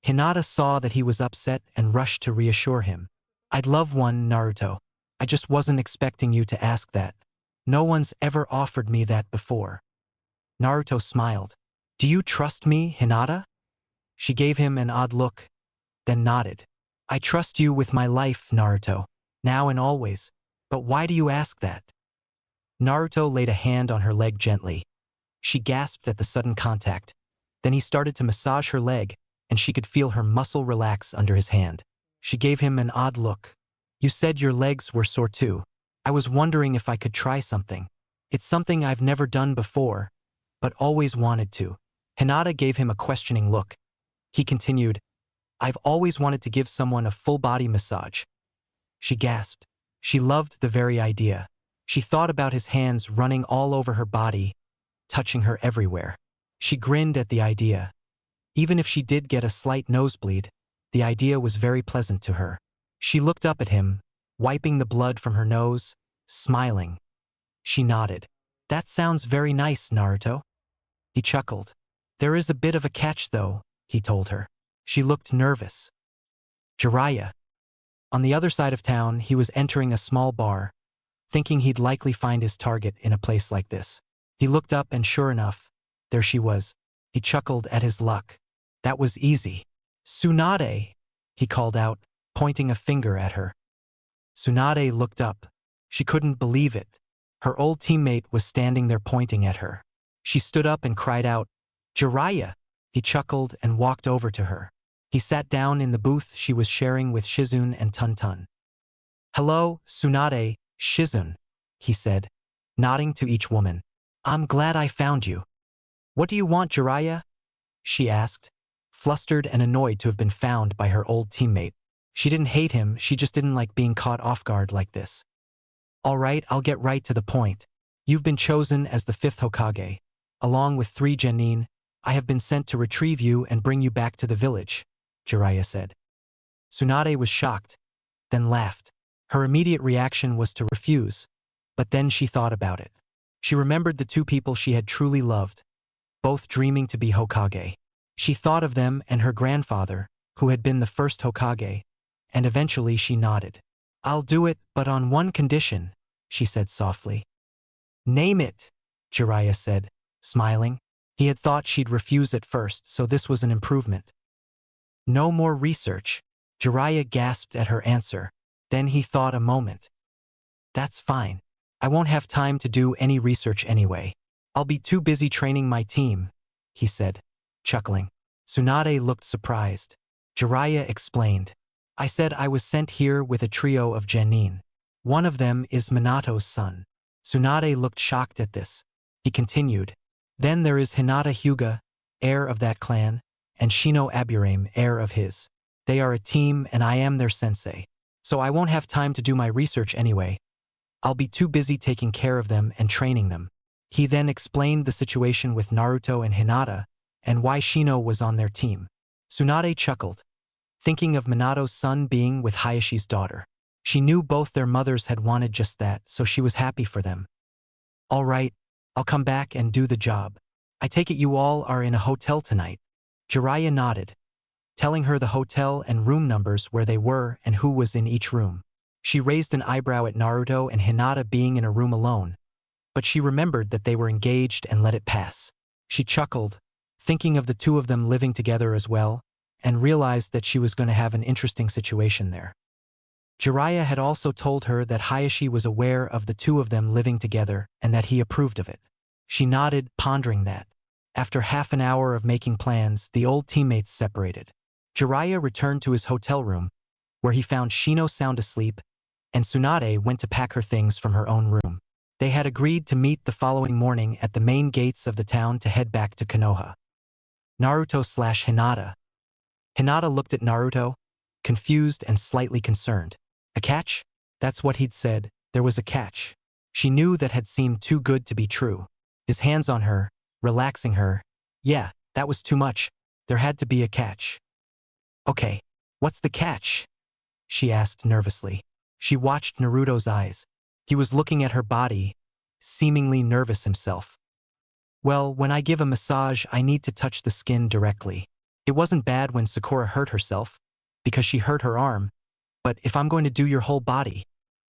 Hinata saw that he was upset and rushed to reassure him. I'd love one, Naruto. I just wasn't expecting you to ask that. No one's ever offered me that before. Naruto smiled. Do you trust me, Hinata? She gave him an odd look, then nodded. I trust you with my life, Naruto, now and always. But why do you ask that? Naruto laid a hand on her leg gently. She gasped at the sudden contact. Then he started to massage her leg, and she could feel her muscle relax under his hand. She gave him an odd look. You said your legs were sore too. I was wondering if I could try something. It's something I've never done before, but always wanted to. Hinata gave him a questioning look. He continued, I've always wanted to give someone a full-body massage. She gasped. She loved the very idea. She thought about his hands running all over her body, touching her everywhere. She grinned at the idea. Even if she did get a slight nosebleed, the idea was very pleasant to her. She looked up at him, wiping the blood from her nose, smiling. She nodded. That sounds very nice, Naruto. He chuckled. There is a bit of a catch though, he told her. She looked nervous. Jiraiya. On the other side of town, he was entering a small bar, thinking he'd likely find his target in a place like this. He looked up and sure enough, there she was. He chuckled at his luck. That was easy. Tsunade, he called out, pointing a finger at her. Tsunade looked up. She couldn't believe it. Her old teammate was standing there pointing at her. She stood up and cried out, Jiraiya, he chuckled and walked over to her. He sat down in the booth she was sharing with Shizune and Tun. Hello, Tsunade, Shizune, he said, nodding to each woman. I'm glad I found you. What do you want, Jiraiya? She asked, flustered and annoyed to have been found by her old teammate. She didn't hate him, she just didn't like being caught off guard like this. All right, I'll get right to the point. You've been chosen as the 5th Hokage. Along with 3 Genin, I have been sent to retrieve you and bring you back to the village, Jiraiya said. Tsunade was shocked, then laughed. Her immediate reaction was to refuse, but then she thought about it. She remembered the 2 people she had truly loved, both dreaming to be Hokage. She thought of them and her grandfather, who had been the first Hokage, and eventually she nodded. I'll do it, but on one condition, she said softly. Name it, Jiraiya said, smiling. He had thought she'd refuse at first, so this was an improvement. No more research. Jiraiya gasped at her answer. Then he thought a moment. That's fine. I won't have time to do any research anyway. I'll be too busy training my team, he said, chuckling. Tsunade looked surprised. Jiraiya explained. I said I was sent here with a trio of genin. One of them is Minato's son. Tsunade looked shocked at this. He continued. Then there is Hinata Hyuga, heir of that clan, and Shino Aburame, heir of his. They are a team and I am their sensei. So I won't have time to do my research anyway. I'll be too busy taking care of them and training them. He then explained the situation with Naruto and Hinata, and why Shino was on their team. Tsunade chuckled, thinking of Minato's son being with Hayashi's daughter. She knew both their mothers had wanted just that, so she was happy for them. All right, I'll come back and do the job. I take it you all are in a hotel tonight. Jiraiya nodded, telling her the hotel and room numbers where they were and who was in each room. She raised an eyebrow at Naruto and Hinata being in a room alone, but she remembered that they were engaged and let it pass. She chuckled, thinking of the 2 of them living together as well, and realized that she was going to have an interesting situation there. Jiraiya had also told her that Hayashi was aware of the 2 of them living together and that he approved of it. She nodded, pondering that. After half an hour of making plans, the old teammates separated. Jiraiya returned to his hotel room, where he found Shino sound asleep, and Tsunade went to pack her things from her own room. They had agreed to meet the following morning at the main gates of the town to head back to Konoha. Naruto/Hinata. Hinata looked at Naruto, confused and slightly concerned. A catch? That's what he'd said. There was a catch. She knew that had seemed too good to be true. His hands on her, relaxing her. Yeah, that was too much. There had to be a catch. Okay, what's the catch? She asked nervously. She watched Naruto's eyes. He was looking at her body, seemingly nervous himself. Well, when I give a massage, I need to touch the skin directly. It wasn't bad when Sakura hurt herself, because she hurt her arm, but if I'm going to do your whole body.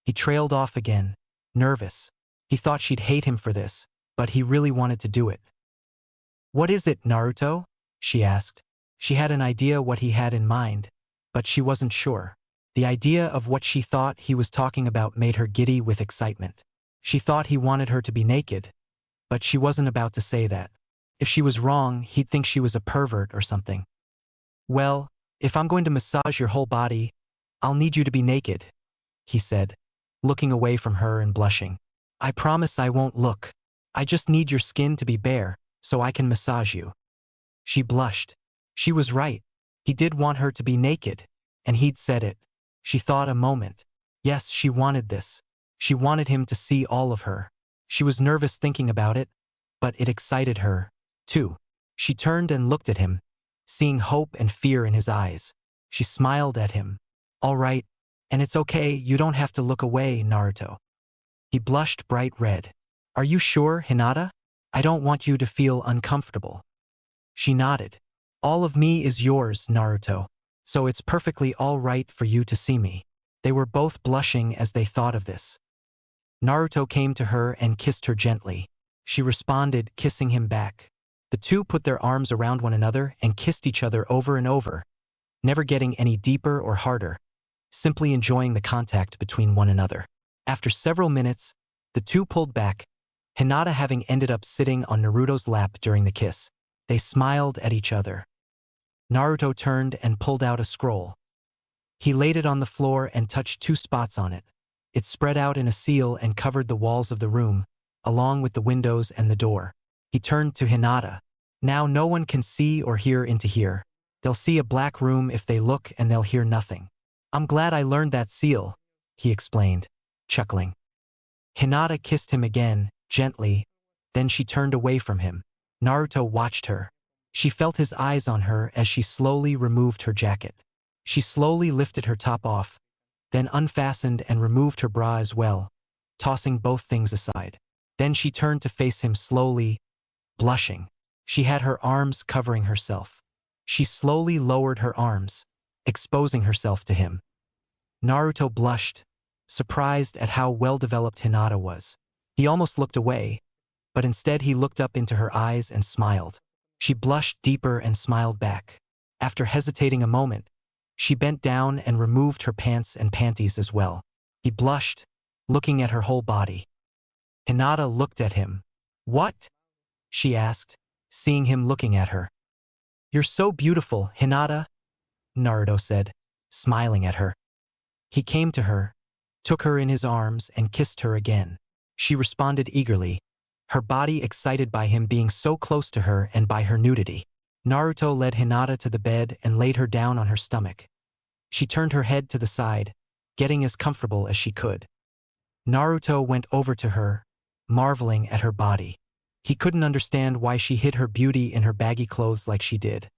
He trailed off again, nervous. He thought she'd hate him for this, but he really wanted to do it. What is it, Naruto? She asked. She had an idea what he had in mind, but she wasn't sure. The idea of what she thought he was talking about made her giddy with excitement. She thought he wanted her to be naked, but she wasn't about to say that. If she was wrong, he'd think she was a pervert or something. Well, if I'm going to massage your whole body, I'll need you to be naked, he said, looking away from her and blushing. I promise I won't look. I just need your skin to be bare, so I can massage you. She blushed. She was right. He did want her to be naked, and he'd said it. She thought a moment. Yes, she wanted this. She wanted him to see all of her. She was nervous thinking about it, but it excited her, too. She turned and looked at him, seeing hope and fear in his eyes. She smiled at him. All right, and it's okay, you don't have to look away, Naruto. He blushed bright red. Are you sure, Hinata? I don't want you to feel uncomfortable. She nodded. All of me is yours, Naruto, so it's perfectly all right for you to see me. They were both blushing as they thought of this. Naruto came to her and kissed her gently. She responded, kissing him back. The 2 put their arms around one another and kissed each other over and over, never getting any deeper or harder, simply enjoying the contact between one another. After several minutes, the 2 pulled back, Hinata having ended up sitting on Naruto's lap during the kiss. They smiled at each other. Naruto turned and pulled out a scroll. He laid it on the floor and touched 2 spots on it. It spread out in a seal and covered the walls of the room, along with the windows and the door. He turned to Hinata. Now no one can see or hear into here. They'll see a black room if they look and they'll hear nothing. I'm glad I learned that seal, he explained, chuckling. Hinata kissed him again, gently, then she turned away from him. Naruto watched her. She felt his eyes on her as she slowly removed her jacket. She slowly lifted her top off, then unfastened and removed her bra as well, tossing both things aside. Then she turned to face him slowly, blushing. She had her arms covering herself. She slowly lowered her arms, exposing herself to him. Naruto blushed, surprised at how well-developed Hinata was. He almost looked away, but instead he looked up into her eyes and smiled. She blushed deeper and smiled back. After hesitating a moment, she bent down and removed her pants and panties as well. He blushed, looking at her whole body. Hinata looked at him. "What?" she asked, seeing him looking at her. "You're so beautiful, Hinata," Naruto said, smiling at her. He came to her, took her in his arms and kissed her again. She responded eagerly, her body excited by him being so close to her and by her nudity. Naruto led Hinata to the bed and laid her down on her stomach. She turned her head to the side, getting as comfortable as she could. Naruto went over to her, marveling at her body. He couldn't understand why she hid her beauty in her baggy clothes like she did.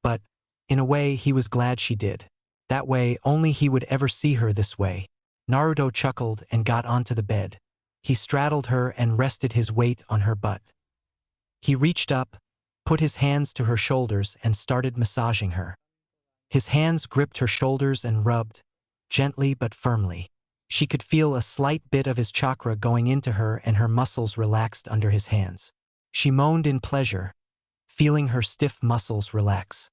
But, in a way, he was glad she did. That way, only he would ever see her this way. Naruto chuckled and got onto the bed. He straddled her and rested his weight on her butt. He reached up, put his hands to her shoulders and started massaging her. His hands gripped her shoulders and rubbed, gently but firmly. She could feel a slight bit of his chakra going into her and her muscles relaxed under his hands. She moaned in pleasure, feeling her stiff muscles relax.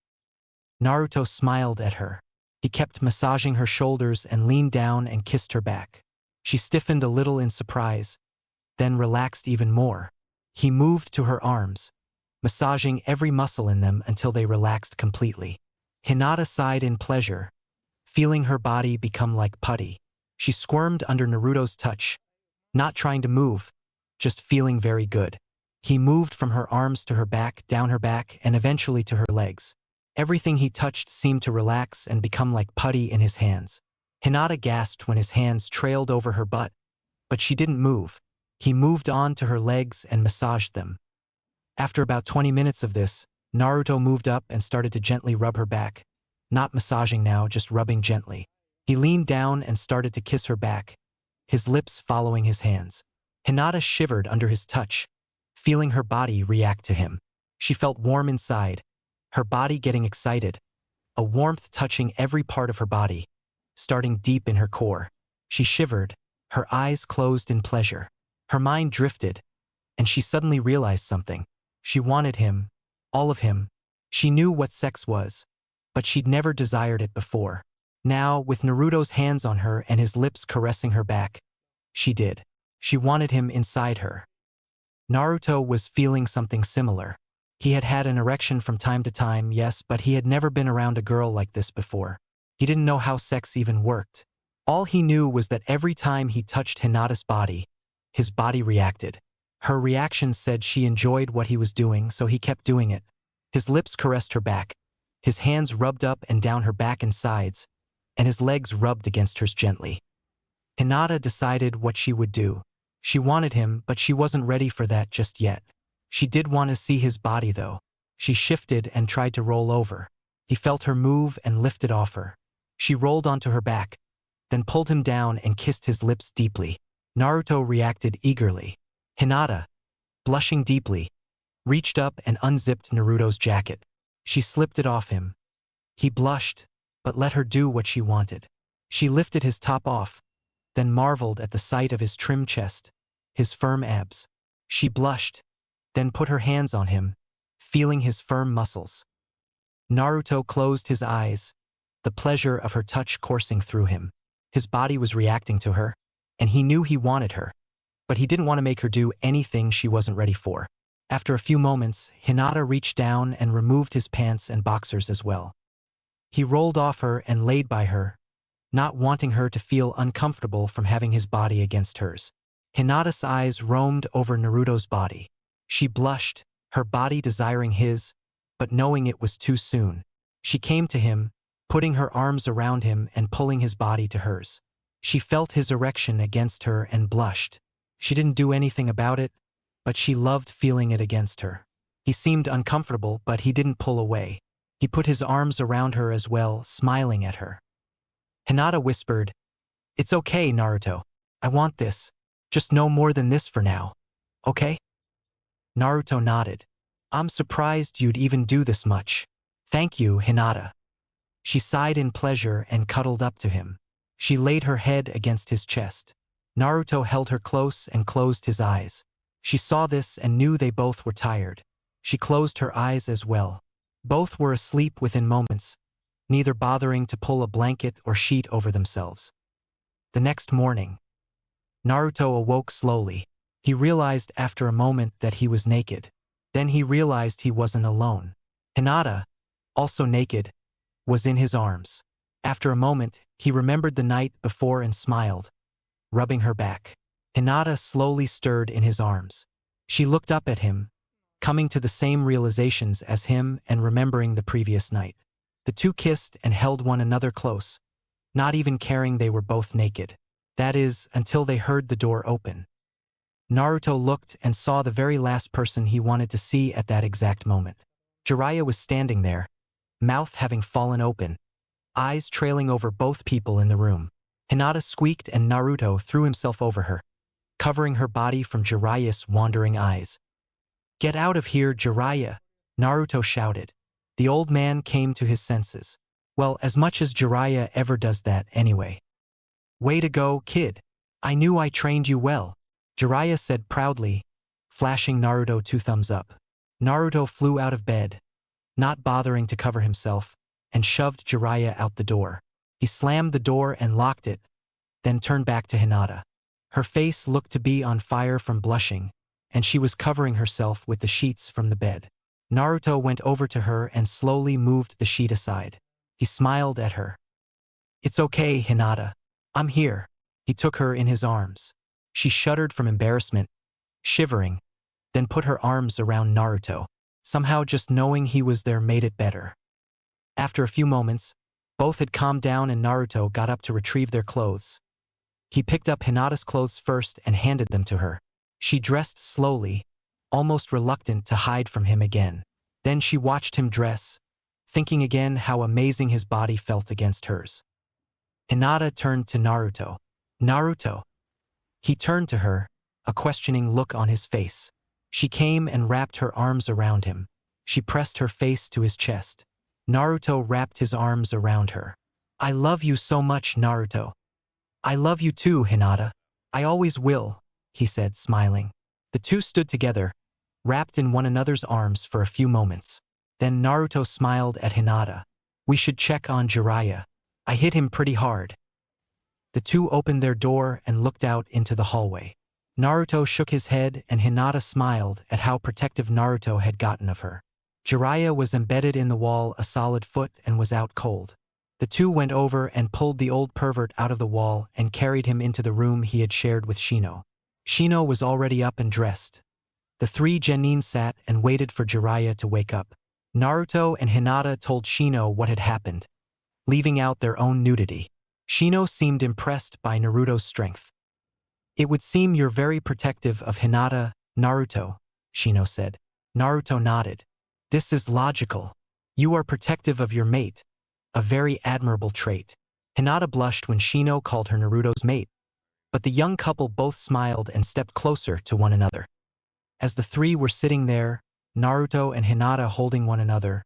Naruto smiled at her. He kept massaging her shoulders and leaned down and kissed her back. She stiffened a little in surprise, then relaxed even more. He moved to her arms, massaging every muscle in them until they relaxed completely. Hinata sighed in pleasure, feeling her body become like putty. She squirmed under Naruto's touch, not trying to move, just feeling very good. He moved from her arms to her back, down her back, and eventually to her legs. Everything he touched seemed to relax and become like putty in his hands. Hinata gasped when his hands trailed over her butt, but she didn't move. He moved on to her legs and massaged them. After about 20 minutes of this, Naruto moved up and started to gently rub her back. Not massaging now, just rubbing gently. He leaned down and started to kiss her back, his lips following his hands. Hinata shivered under his touch, feeling her body react to him. She felt warm inside, her body getting excited, a warmth touching every part of her body, starting deep in her core. She shivered, her eyes closed in pleasure. Her mind drifted, and she suddenly realized something. She wanted him, all of him. She knew what sex was, but she'd never desired it before. Now, with Naruto's hands on her and his lips caressing her back, she did. She wanted him inside her. Naruto was feeling something similar. He had had an erection from time to time, yes, but he had never been around a girl like this before. He didn't know how sex even worked. All he knew was that every time he touched Hinata's body, his body reacted. Her reaction said she enjoyed what he was doing, so he kept doing it. His lips caressed her back. His hands rubbed up and down her back and sides, and his legs rubbed against hers gently. Hinata decided what she would do. She wanted him, but she wasn't ready for that just yet. She did want to see his body, though. She shifted and tried to roll over. He felt her move and lifted off her. She rolled onto her back, then pulled him down and kissed his lips deeply. Naruto reacted eagerly. Hinata, blushing deeply, reached up and unzipped Naruto's jacket. She slipped it off him. He blushed, but let her do what she wanted. She lifted his top off, then marveled at the sight of his trim chest, his firm abs. She blushed, then put her hands on him, feeling his firm muscles. Naruto closed his eyes, the pleasure of her touch coursing through him. His body was reacting to her, and he knew he wanted her, but he didn't want to make her do anything she wasn't ready for. After a few moments, Hinata reached down and removed his pants and boxers as well. He rolled off her and laid by her, not wanting her to feel uncomfortable from having his body against hers. Hinata's eyes roamed over Naruto's body. She blushed, her body desiring his, but knowing it was too soon. She came to him, putting her arms around him and pulling his body to hers. She felt his erection against her and blushed. She didn't do anything about it, but she loved feeling it against her. He seemed uncomfortable, but he didn't pull away. He put his arms around her as well, smiling at her. Hinata whispered, "It's okay, Naruto. I want this. Just no more than this for now. Okay?" Naruto nodded. "I'm surprised you'd even do this much. Thank you, Hinata." She sighed in pleasure and cuddled up to him. She laid her head against his chest. Naruto held her close and closed his eyes. She saw this and knew they both were tired. She closed her eyes as well. Both were asleep within moments, neither bothering to pull a blanket or sheet over themselves. The next morning, Naruto awoke slowly. He realized after a moment that he was naked. Then he realized he wasn't alone. Hinata, also naked, was in his arms. After a moment, he remembered the night before and smiled, rubbing her back. Hinata slowly stirred in his arms. She looked up at him, coming to the same realizations as him and remembering the previous night. The two kissed and held one another close, not even caring they were both naked. That is, until they heard the door open. Naruto looked and saw the very last person he wanted to see at that exact moment. Jiraiya was standing there, mouth having fallen open, eyes trailing over both people in the room. Hinata squeaked and Naruto threw himself over her, covering her body from Jiraiya's wandering eyes. "Get out of here, Jiraiya!" Naruto shouted. The old man came to his senses. Well, as much as Jiraiya ever does that anyway. "Way to go, kid. I knew I trained you well," Jiraiya said proudly, flashing Naruto 2 thumbs up. Naruto flew out of bed, not bothering to cover himself, and shoved Jiraiya out the door. He slammed the door and locked it, then turned back to Hinata. Her face looked to be on fire from blushing, and she was covering herself with the sheets from the bed. Naruto went over to her and slowly moved the sheet aside. He smiled at her. "It's okay, Hinata. I'm here." He took her in his arms. She shuddered from embarrassment, shivering, then put her arms around Naruto. Somehow just knowing he was there made it better. After a few moments, both had calmed down and Naruto got up to retrieve their clothes. He picked up Hinata's clothes first and handed them to her. She dressed slowly, almost reluctant to hide from him again. Then she watched him dress, thinking again how amazing his body felt against hers. Hinata turned to Naruto. "Naruto." He turned to her, a questioning look on his face. She came and wrapped her arms around him. She pressed her face to his chest. Naruto wrapped his arms around her. "I love you so much, Naruto." "I love you too, Hinata. I always will," he said, smiling. The two stood together, wrapped in one another's arms for a few moments. Then Naruto smiled at Hinata. "We should check on Jiraiya. I hit him pretty hard." The two opened their door and looked out into the hallway. Naruto shook his head and Hinata smiled at how protective Naruto had gotten of her. Jiraiya was embedded in the wall a solid foot and was out cold. The two went over and pulled the old pervert out of the wall and carried him into the room he had shared with Shino. Shino was already up and dressed. The three genin sat and waited for Jiraiya to wake up. Naruto and Hinata told Shino what had happened, leaving out their own nudity. Shino seemed impressed by Naruto's strength. "It would seem you're very protective of Hinata, Naruto," Shino said. Naruto nodded. "This is logical. You are protective of your mate, a very admirable trait." Hinata blushed when Shino called her Naruto's mate, but the young couple both smiled and stepped closer to one another. As the three were sitting there, Naruto and Hinata holding one another,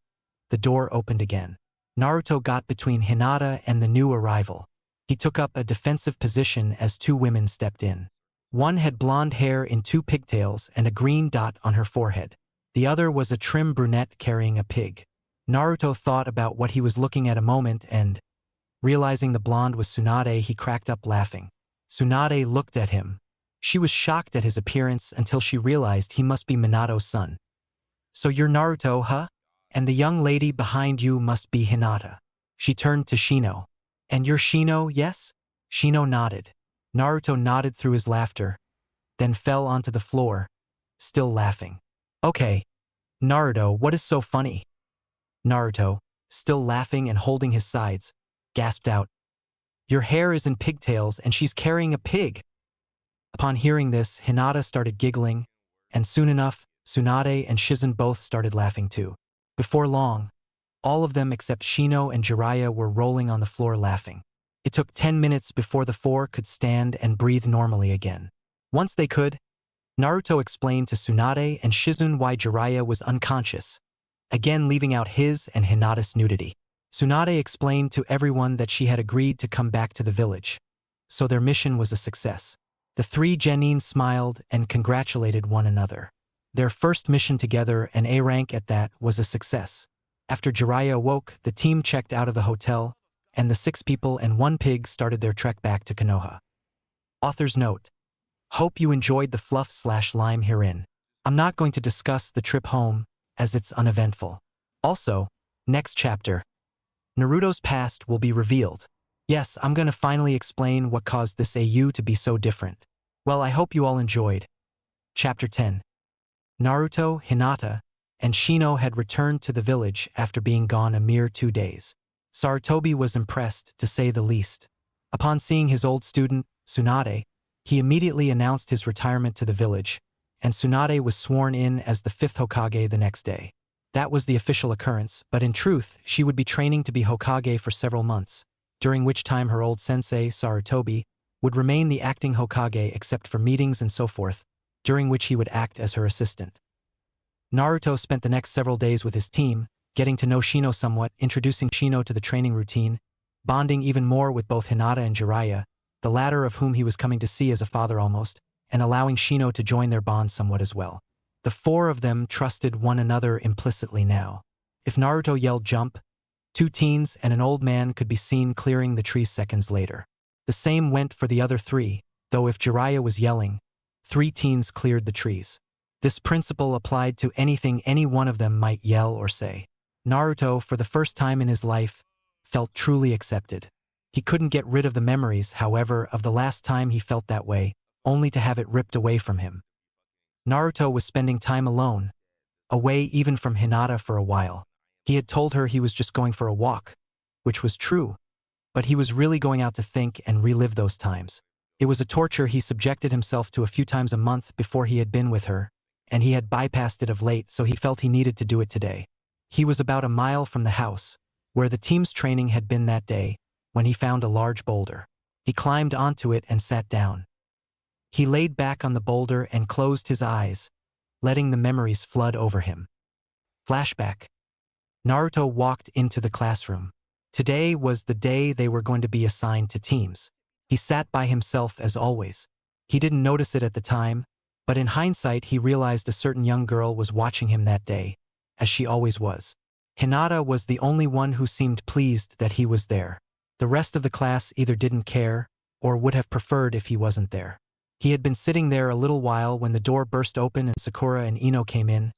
the door opened again. Naruto got between Hinata and the new arrival. He took up a defensive position as two women stepped in. One had blonde hair in 2 pigtails and a green dot on her forehead. The other was a trim brunette carrying a pig. Naruto thought about what he was looking at a moment and, realizing the blonde was Tsunade, he cracked up laughing. Tsunade looked at him, She was shocked at his appearance until she realized he must be Minato's son. "So you're Naruto, huh? And the young lady behind you must be Hinata." She turned to Shino. "And you're Shino, yes?" Shino nodded. Naruto nodded through his laughter, then fell onto the floor, still laughing. "Okay, Naruto, what is so funny?" Naruto, still laughing and holding his sides, gasped out, "Your hair is in pigtails and she's carrying a pig." Upon hearing this, Hinata started giggling, and soon enough, Tsunade and Shizen both started laughing too. Before long, all of them except Shino and Jiraiya were rolling on the floor laughing. It took 10 minutes before the four could stand and breathe normally again. Once they could, Naruto explained to Tsunade and Shizen why Jiraiya was unconscious, again leaving out his and Hinata's nudity. Tsunade explained to everyone that she had agreed to come back to the village, so their mission was a success. The three Genin smiled and congratulated one another. Their first mission together, an A rank at that, was a success. After Jiraiya awoke, the team checked out of the hotel, and the 6 people and 1 pig started their trek back to Konoha. Author's note: hope you enjoyed the fluff/lime herein. I'm not going to discuss the trip home, as it's uneventful. Also, next chapter, Naruto's past will be revealed. Yes, I'm gonna finally explain what caused this AU to be so different. Well, I hope you all enjoyed. Chapter 10. Naruto, Hinata, and Shino had returned to the village after being gone a mere 2 days. Sarutobi was impressed, to say the least. Upon seeing his old student, Tsunade, he immediately announced his retirement to the village, and Tsunade was sworn in as the 5th Hokage the next day. That was the official occurrence, but in truth, she would be training to be Hokage for several months, during which time her old sensei, Sarutobi, would remain the acting Hokage except for meetings and so forth, during which he would act as her assistant. Naruto spent the next several days with his team, getting to know Shino somewhat, introducing Shino to the training routine, bonding even more with both Hinata and Jiraiya, the latter of whom he was coming to see as a father almost, and allowing Shino to join their bond somewhat as well. The 4 of them trusted one another implicitly now. If Naruto yelled jump, 2 teens and an old man could be seen clearing the trees seconds later. The same went for the other 3, though if Jiraiya was yelling, 3 teens cleared the trees. This principle applied to anything any one of them might yell or say. Naruto, for the first time in his life, felt truly accepted. He couldn't get rid of the memories, however, of the last time he felt that way, only to have it ripped away from him. Naruto was spending time alone, away even from Hinata for a while. He had told her he was just going for a walk, which was true, but he was really going out to think and relive those times. It was a torture he subjected himself to a few times a month before he had been with her, and he had bypassed it of late, so he felt he needed to do it today. He was about a mile from the house, where the team's training had been that day, when he found a large boulder. He climbed onto it and sat down. He laid back on the boulder and closed his eyes, letting the memories flood over him. Flashback. Naruto walked into the classroom. Today was the day they were going to be assigned to teams. He sat by himself as always. He didn't notice it at the time, but in hindsight he realized a certain young girl was watching him that day, as she always was. Hinata was the only one who seemed pleased that he was there. The rest of the class either didn't care, or would have preferred if he wasn't there. He had been sitting there a little while when the door burst open and Sakura and Ino came in,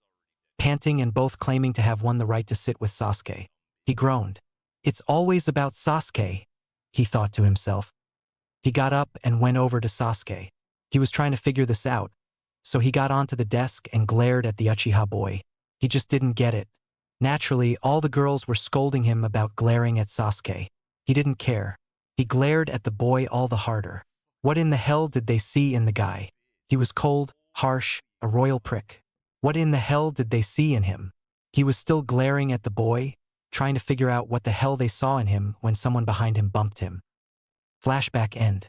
panting and both claiming to have won the right to sit with Sasuke. He groaned. "It's always about Sasuke," he thought to himself. He got up and went over to Sasuke. He was trying to figure this out, so he got onto the desk and glared at the Uchiha boy. He just didn't get it. Naturally, all the girls were scolding him about glaring at Sasuke. He didn't care. He glared at the boy all the harder. What in the hell did they see in the guy? He was cold, harsh, a royal prick. What in the hell did they see in him? He was still glaring at the boy, trying to figure out what the hell they saw in him when someone behind him bumped him. Flashback end.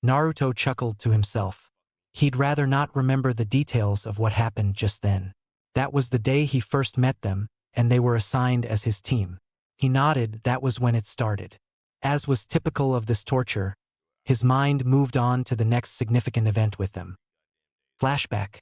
Naruto chuckled to himself. He'd rather not remember the details of what happened just then. That was the day he first met them, and they were assigned as his team. He nodded. That was when it started. As was typical of this torture, his mind moved on to the next significant event with them. Flashback.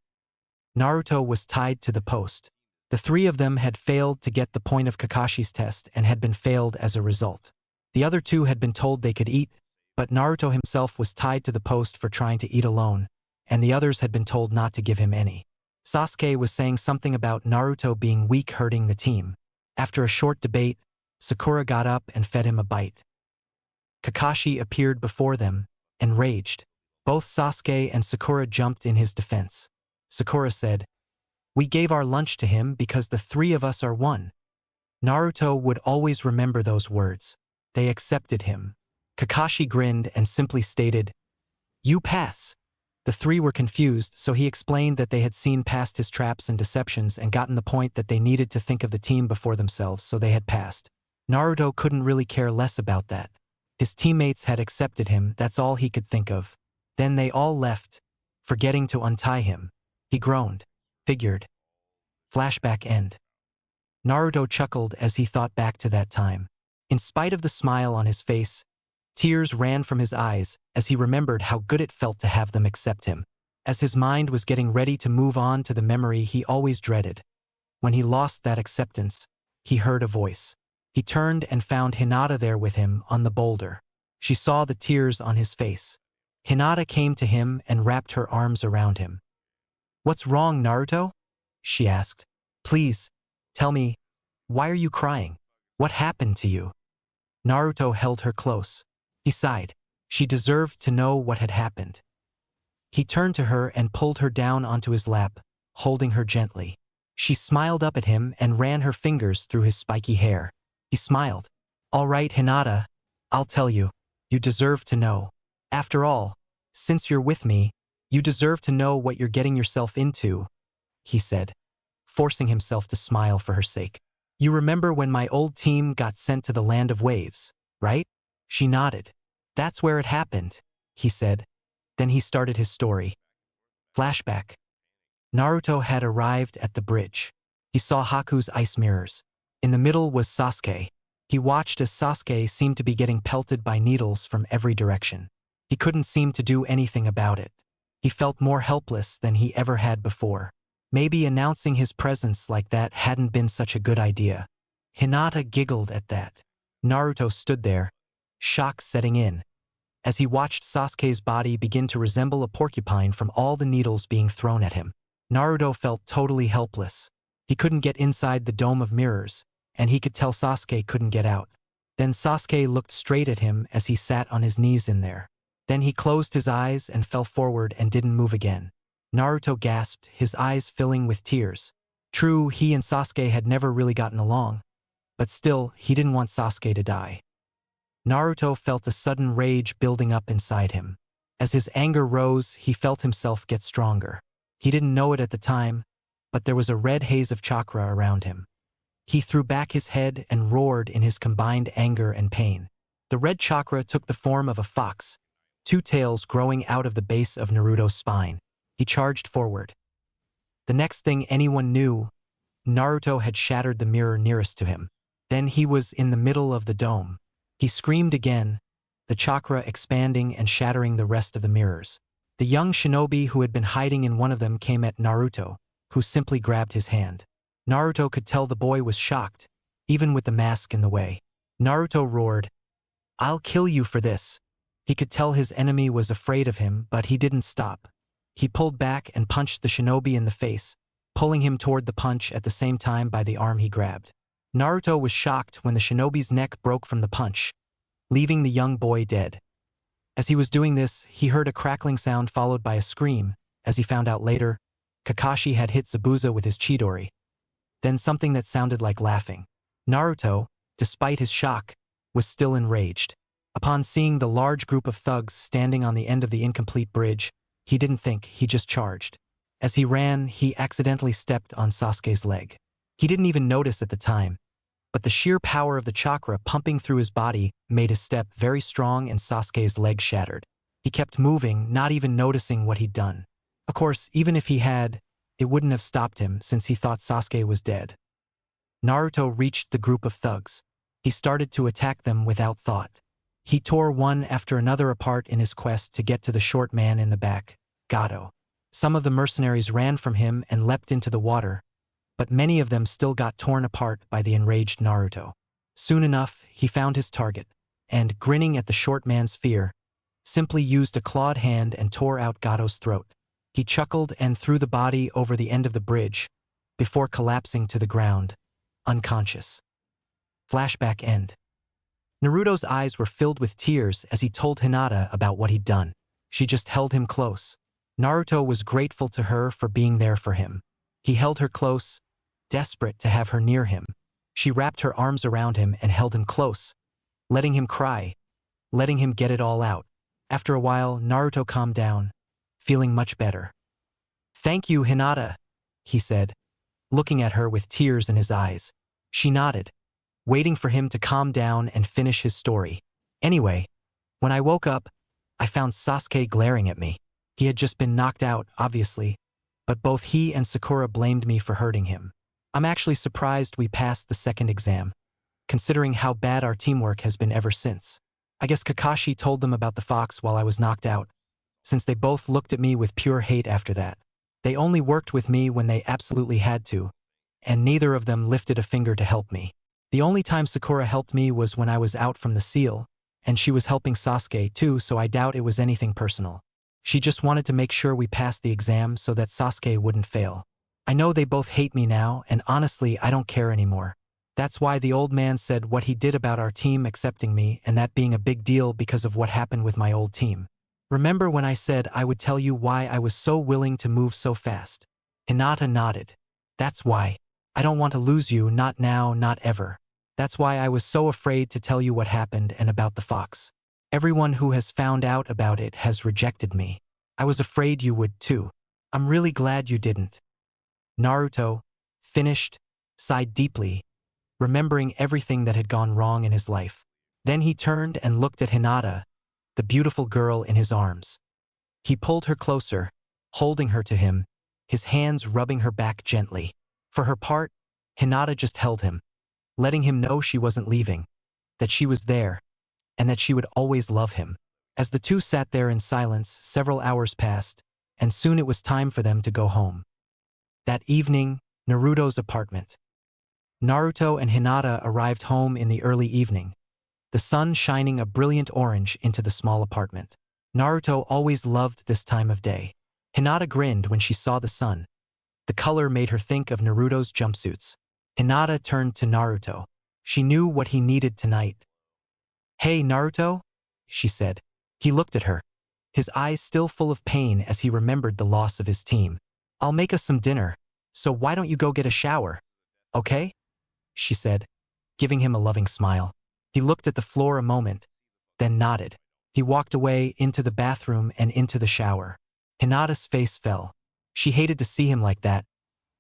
Naruto was tied to the post. The 3 of them had failed to get the point of Kakashi's test and had been failed as a result. The other 2 had been told they could eat, but Naruto himself was tied to the post for trying to eat alone, and the others had been told not to give him any. Sasuke was saying something about Naruto being weak hurting the team. After a short debate, Sakura got up and fed him a bite. Kakashi appeared before them, enraged. Both Sasuke and Sakura jumped in his defense. Sakura said, "We gave our lunch to him because the three of us are one." Naruto would always remember those words. They accepted him. Kakashi grinned and simply stated, "You pass." The three were confused, so he explained that they had seen past his traps and deceptions and gotten the point that they needed to think of the team before themselves, so they had passed. Naruto couldn't really care less about that. His teammates had accepted him, that's all he could think of. Then they all left, forgetting to untie him. He groaned. Figured. Flashback end. Naruto chuckled as he thought back to that time. In spite of the smile on his face, tears ran from his eyes as he remembered how good it felt to have them accept him. As his mind was getting ready to move on to the memory he always dreaded. When he lost that acceptance, he heard a voice. He turned and found Hinata there with him on the boulder. She saw the tears on his face. Hinata came to him and wrapped her arms around him. "What's wrong, Naruto?" she asked. "Please, tell me, why are you crying? What happened to you?" Naruto held her close. He sighed. She deserved to know what had happened. He turned to her and pulled her down onto his lap, holding her gently. She smiled up at him and ran her fingers through his spiky hair. He smiled. "All right, Hinata, I'll tell you. You deserve to know. After all, since you're with me, you deserve to know what you're getting yourself into," he said, forcing himself to smile for her sake. "You remember when my old team got sent to the Land of Waves, right?" She nodded. "That's where it happened," he said. Then he started his story. Flashback. Naruto had arrived at the bridge. He saw Haku's ice mirrors. In the middle was Sasuke. He watched as Sasuke seemed to be getting pelted by needles from every direction. He couldn't seem to do anything about it. He felt more helpless than he ever had before. Maybe announcing his presence like that hadn't been such a good idea. Hinata giggled at that. Naruto stood there, shock setting in, as he watched Sasuke's body begin to resemble a porcupine from all the needles being thrown at him. Naruto felt totally helpless. He couldn't get inside the dome of mirrors, and he could tell Sasuke couldn't get out. Then Sasuke looked straight at him as he sat on his knees in there. Then he closed his eyes and fell forward and didn't move again. Naruto gasped, his eyes filling with tears. True, he and Sasuke had never really gotten along, but still, he didn't want Sasuke to die. Naruto felt a sudden rage building up inside him. As his anger rose, he felt himself get stronger. He didn't know it at the time, but there was a red haze of chakra around him. He threw back his head and roared in his combined anger and pain. The red chakra took the form of a fox, two tails growing out of the base of Naruto's spine. He charged forward. The next thing anyone knew, Naruto had shattered the mirror nearest to him. Then he was in the middle of the dome. He screamed again, the chakra expanding and shattering the rest of the mirrors. The young shinobi who had been hiding in one of them came at Naruto, who simply grabbed his hand. Naruto could tell the boy was shocked, even with the mask in the way. Naruto roared, "I'll kill you for this." He could tell his enemy was afraid of him, but he didn't stop. He pulled back and punched the shinobi in the face, pulling him toward the punch at the same time by the arm he grabbed. Naruto was shocked when the shinobi's neck broke from the punch, leaving the young boy dead. As he was doing this, he heard a crackling sound followed by a scream. As he found out later, Kakashi had hit Zabuza with his Chidori. Then something that sounded like laughing. Naruto, despite his shock, was still enraged. Upon seeing the large group of thugs standing on the end of the incomplete bridge, he didn't think, he just charged. As he ran, he accidentally stepped on Sasuke's leg. He didn't even notice at the time, but the sheer power of the chakra pumping through his body made his step very strong and Sasuke's leg shattered. He kept moving, not even noticing what he'd done. Of course, even if he had, it wouldn't have stopped him since he thought Sasuke was dead. Naruto reached the group of thugs. He started to attack them without thought. He tore one after another apart in his quest to get to the short man in the back, Gato. Some of the mercenaries ran from him and leapt into the water, but many of them still got torn apart by the enraged Naruto. Soon enough, he found his target, and, grinning at the short man's fear, simply used a clawed hand and tore out Gato's throat. He chuckled and threw the body over the end of the bridge, before collapsing to the ground, unconscious. Flashback end. Naruto's eyes were filled with tears as he told Hinata about what he'd done. She just held him close. Naruto was grateful to her for being there for him. He held her close, desperate to have her near him. She wrapped her arms around him and held him close, letting him cry, letting him get it all out. After a while, Naruto calmed down, feeling much better. "Thank you, Hinata," he said, looking at her with tears in his eyes. She nodded, waiting for him to calm down and finish his story. "Anyway, when I woke up, I found Sasuke glaring at me. He had just been knocked out, obviously, but both he and Sakura blamed me for hurting him. I'm actually surprised we passed the second exam, considering how bad our teamwork has been ever since. I guess Kakashi told them about the fox while I was knocked out, since they both looked at me with pure hate after that. They only worked with me when they absolutely had to, and neither of them lifted a finger to help me. The only time Sakura helped me was when I was out from the seal, and she was helping Sasuke too, so I doubt it was anything personal. She just wanted to make sure we passed the exam so that Sasuke wouldn't fail. I know they both hate me now, and honestly, I don't care anymore. That's why the old man said what he did about our team accepting me and that being a big deal because of what happened with my old team. Remember when I said I would tell you why I was so willing to move so fast?" Hinata nodded. "That's why. I don't want to lose you, not now, not ever. That's why I was so afraid to tell you what happened and about the fox. Everyone who has found out about it has rejected me. I was afraid you would too. I'm really glad you didn't." Naruto, finished, sighed deeply, remembering everything that had gone wrong in his life. Then he turned and looked at Hinata, the beautiful girl in his arms. He pulled her closer, holding her to him, his hands rubbing her back gently. For her part, Hinata just held him, letting him know she wasn't leaving, that she was there, and that she would always love him. As the two sat there in silence, several hours passed, and soon it was time for them to go home. That evening, Naruto's apartment. Naruto and Hinata arrived home in the early evening, the sun shining a brilliant orange into the small apartment. Naruto always loved this time of day. Hinata grinned when she saw the sun. The color made her think of Naruto's jumpsuits. Hinata turned to Naruto. She knew what he needed tonight. "Hey, Naruto," she said. He looked at her, his eyes still full of pain as he remembered the loss of his team. "I'll make us some dinner, so why don't you go get a shower? Okay?" she said, giving him a loving smile. He looked at the floor a moment, then nodded. He walked away into the bathroom and into the shower. Hinata's face fell. She hated to see him like that,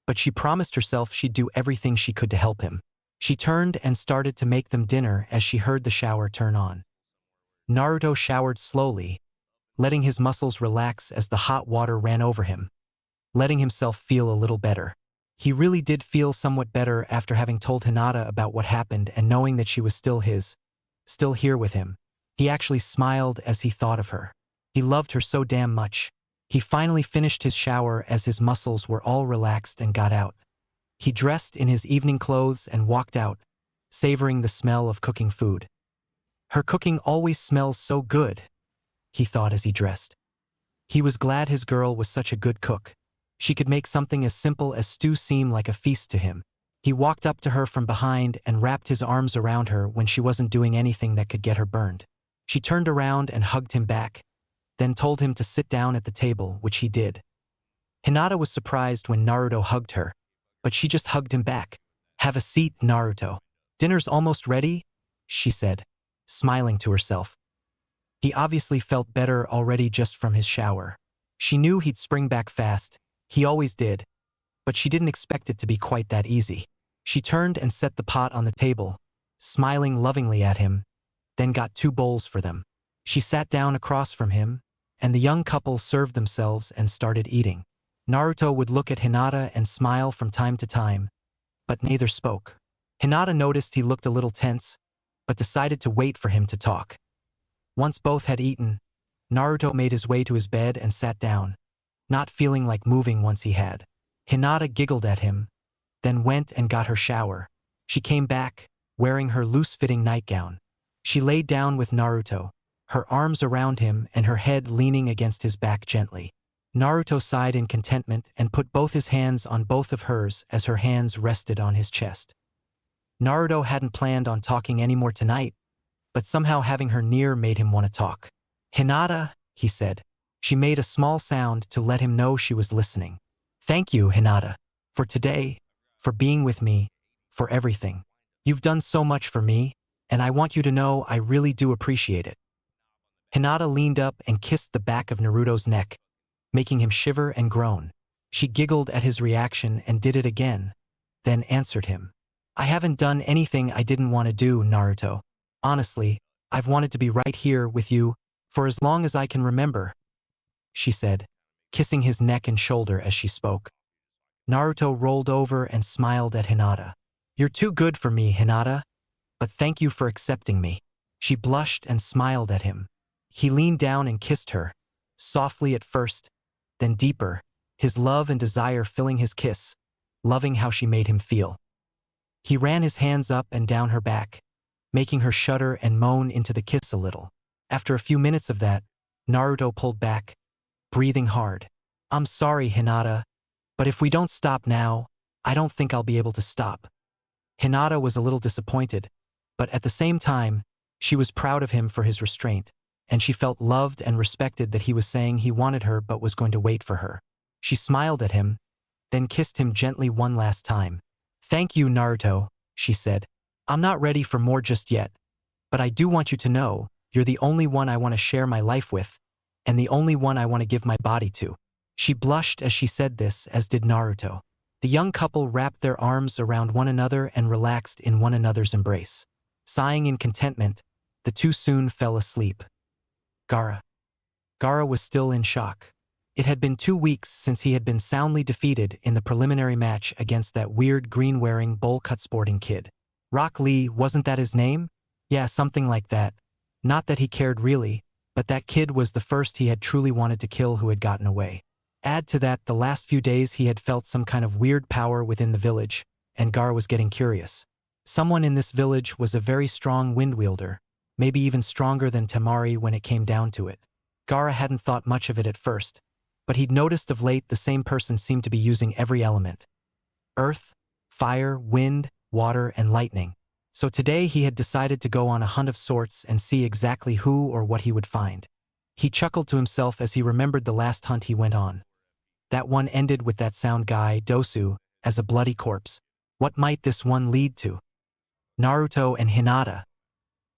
but she promised herself she'd do everything she could to help him. She turned and started to make them dinner as she heard the shower turn on. Naruto showered slowly, letting his muscles relax as the hot water ran over him, letting himself feel a little better. He really did feel somewhat better after having told Hinata about what happened and knowing that she was still his, still here with him. He actually smiled as he thought of her. He loved her so damn much. He finally finished his shower as his muscles were all relaxed and got out. He dressed in his evening clothes and walked out, savoring the smell of cooking food. Her cooking always smells so good, he thought as he dressed. He was glad his girl was such a good cook. She could make something as simple as stew seem like a feast to him. He walked up to her from behind and wrapped his arms around her when she wasn't doing anything that could get her burned. She turned around and hugged him back, then told him to sit down at the table, which he did. Hinata was surprised when Naruto hugged her, but she just hugged him back. "Have a seat, Naruto. Dinner's almost ready," she said, smiling to herself. He obviously felt better already just from his shower. She knew he'd spring back fast. He always did, but she didn't expect it to be quite that easy. She turned and set the pot on the table, smiling lovingly at him, then got 2 bowls for them. She sat down across from him, and the young couple served themselves and started eating. Naruto would look at Hinata and smile from time to time, but neither spoke. Hinata noticed he looked a little tense, but decided to wait for him to talk. Once both had eaten, Naruto made his way to his bed and sat down, not feeling like moving once he had. Hinata giggled at him, then went and got her shower. She came back, wearing her loose-fitting nightgown. She laid down with Naruto, her arms around him and her head leaning against his back gently. Naruto sighed in contentment and put both his hands on both of hers as her hands rested on his chest. Naruto hadn't planned on talking anymore tonight, but somehow having her near made him want to talk. "Hinata," he said. She made a small sound to let him know she was listening. "Thank you, Hinata, for today, for being with me, for everything. You've done so much for me, and I want you to know I really do appreciate it." Hinata leaned up and kissed the back of Naruto's neck, making him shiver and groan. She giggled at his reaction and did it again, then answered him. "I haven't done anything I didn't want to do, Naruto. Honestly, I've wanted to be right here with you for as long as I can remember," she said, kissing his neck and shoulder as she spoke. Naruto rolled over and smiled at Hinata. "You're too good for me, Hinata, but thank you for accepting me." She blushed and smiled at him. He leaned down and kissed her, softly at first, then deeper, his love and desire filling his kiss, loving how she made him feel. He ran his hands up and down her back, making her shudder and moan into the kiss a little. After a few minutes of that, Naruto pulled back, breathing hard. "I'm sorry, Hinata, but if we don't stop now, I don't think I'll be able to stop." Hinata was a little disappointed, but at the same time, she was proud of him for his restraint, and she felt loved and respected that he was saying he wanted her but was going to wait for her. She smiled at him, then kissed him gently one last time. "Thank you, Naruto," she said. "I'm not ready for more just yet, but I do want you to know you're the only one I want to share my life with, and the only one I want to give my body to." She blushed as she said this, as did Naruto. The young couple wrapped their arms around one another and relaxed in one another's embrace. Sighing in contentment, the two soon fell asleep. Gaara was still in shock. It had been 2 weeks since he had been soundly defeated in the preliminary match against that weird green-wearing bowl-cut sporting kid. Rock Lee, wasn't that his name? Yeah, something like that. Not that he cared really, but that kid was the first he had truly wanted to kill who had gotten away. Add to that the last few days he had felt some kind of weird power within the village, and Gaara was getting curious. Someone in this village was a very strong wind wielder, maybe even stronger than Temari when it came down to it. Gaara hadn't thought much of it at first, but he'd noticed of late the same person seemed to be using every element. Earth, fire, wind, water, and lightning. So today he had decided to go on a hunt of sorts and see exactly who or what he would find. He chuckled to himself as he remembered the last hunt he went on. That one ended with that sound guy, Dosu, as a bloody corpse. What might this one lead to? Naruto and Hinata.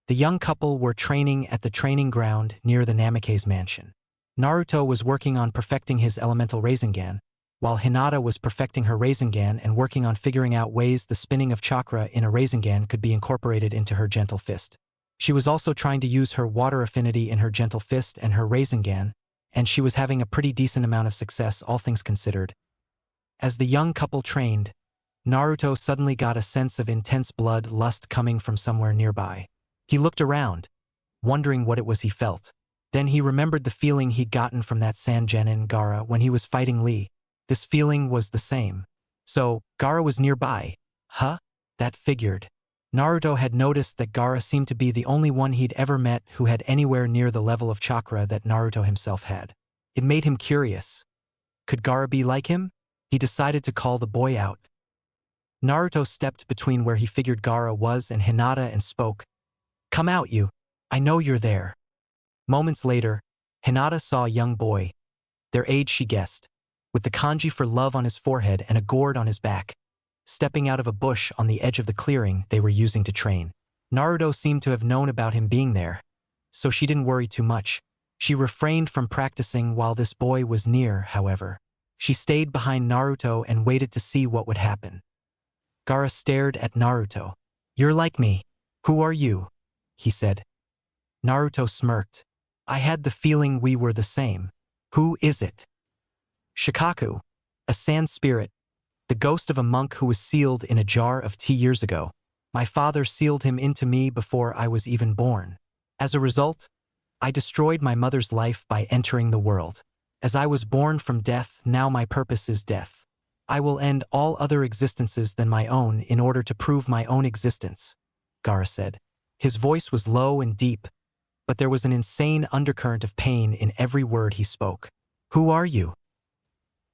The young couple were training at the training ground near the Namake's mansion. Naruto was working on perfecting his elemental Rasengan, while Hinata was perfecting her Rasengan and working on figuring out ways the spinning of chakra in a Rasengan could be incorporated into her gentle fist. She was also trying to use her water affinity in her gentle fist and her Rasengan, and she was having a pretty decent amount of success, all things considered. As the young couple trained, Naruto suddenly got a sense of intense blood lust coming from somewhere nearby. He looked around, wondering what it was he felt. Then he remembered the feeling he'd gotten from that Sangenin Gaara when he was fighting Lee. This feeling was the same. So, Gaara was nearby. Huh? That figured. Naruto had noticed that Gaara seemed to be the only one he'd ever met who had anywhere near the level of chakra that Naruto himself had. It made him curious. Could Gaara be like him? He decided to call the boy out. Naruto stepped between where he figured Gaara was and Hinata and spoke. "Come out, you. I know you're there." Moments later, Hinata saw a young boy, their age she guessed, with the kanji for love on his forehead and a gourd on his back, stepping out of a bush on the edge of the clearing they were using to train. Naruto seemed to have known about him being there, so she didn't worry too much. She refrained from practicing while this boy was near, however. She stayed behind Naruto and waited to see what would happen. Gaara stared at Naruto. "You're like me. Who are you?" he said. Naruto smirked. "I had the feeling we were the same. Who is it?" "Shikaku, a sand spirit, the ghost of a monk who was sealed in a jar of tea years ago. My father sealed him into me before I was even born. As a result, I destroyed my mother's life by entering the world. As I was born from death, now my purpose is death. I will end all other existences than my own in order to prove my own existence," Gaara said. His voice was low and deep, but there was an insane undercurrent of pain in every word he spoke. "Who are you?"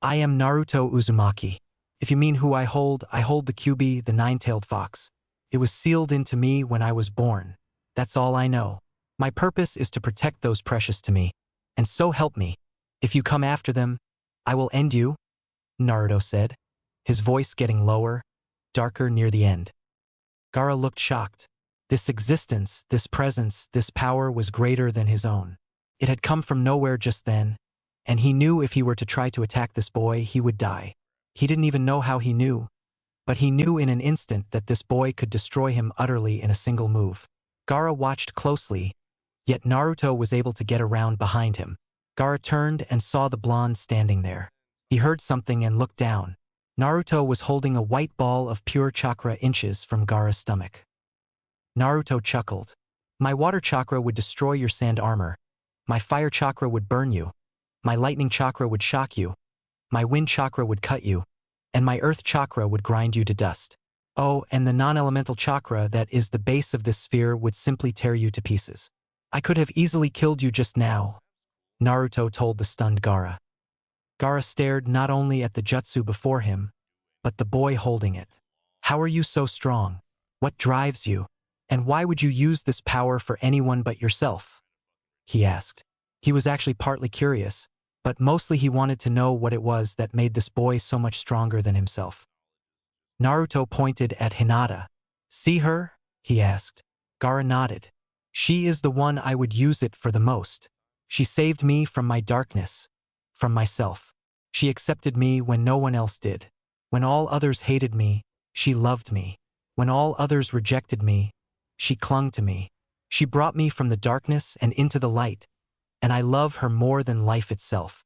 I am Naruto Uzumaki. If you mean who I hold the Kyuubi, the nine-tailed fox. It was sealed into me when I was born. That's all I know. My purpose is to protect those precious to me. And so help me. If you come after them, I will end you, Naruto said, his voice getting lower, darker near the end. Gaara looked shocked. This existence, this presence, this power was greater than his own. It had come from nowhere just then, and he knew if he were to try to attack this boy, he would die. He didn't even know how he knew, but he knew in an instant that this boy could destroy him utterly in a single move. Gaara watched closely, yet Naruto was able to get around behind him. Gaara turned and saw the blonde standing there. He heard something and looked down. Naruto was holding a white ball of pure chakra inches from Gaara's stomach. Naruto chuckled. My water chakra would destroy your sand armor. My fire chakra would burn you. My lightning chakra would shock you. My wind chakra would cut you. And my earth chakra would grind you to dust. Oh, and the non-elemental chakra that is the base of this sphere would simply tear you to pieces. I could have easily killed you just now, Naruto told the stunned Gaara. Gaara stared not only at the jutsu before him, but the boy holding it. How are you so strong? What drives you? And why would you use this power for anyone but yourself? He asked. He was actually partly curious, but mostly he wanted to know what it was that made this boy so much stronger than himself. Naruto pointed at Hinata. See her? He asked. Gaara nodded. She is the one I would use it for the most. She saved me from my darkness, from myself. She accepted me when no one else did. When all others hated me, she loved me. When all others rejected me, she clung to me. She brought me from the darkness and into the light, and I love her more than life itself.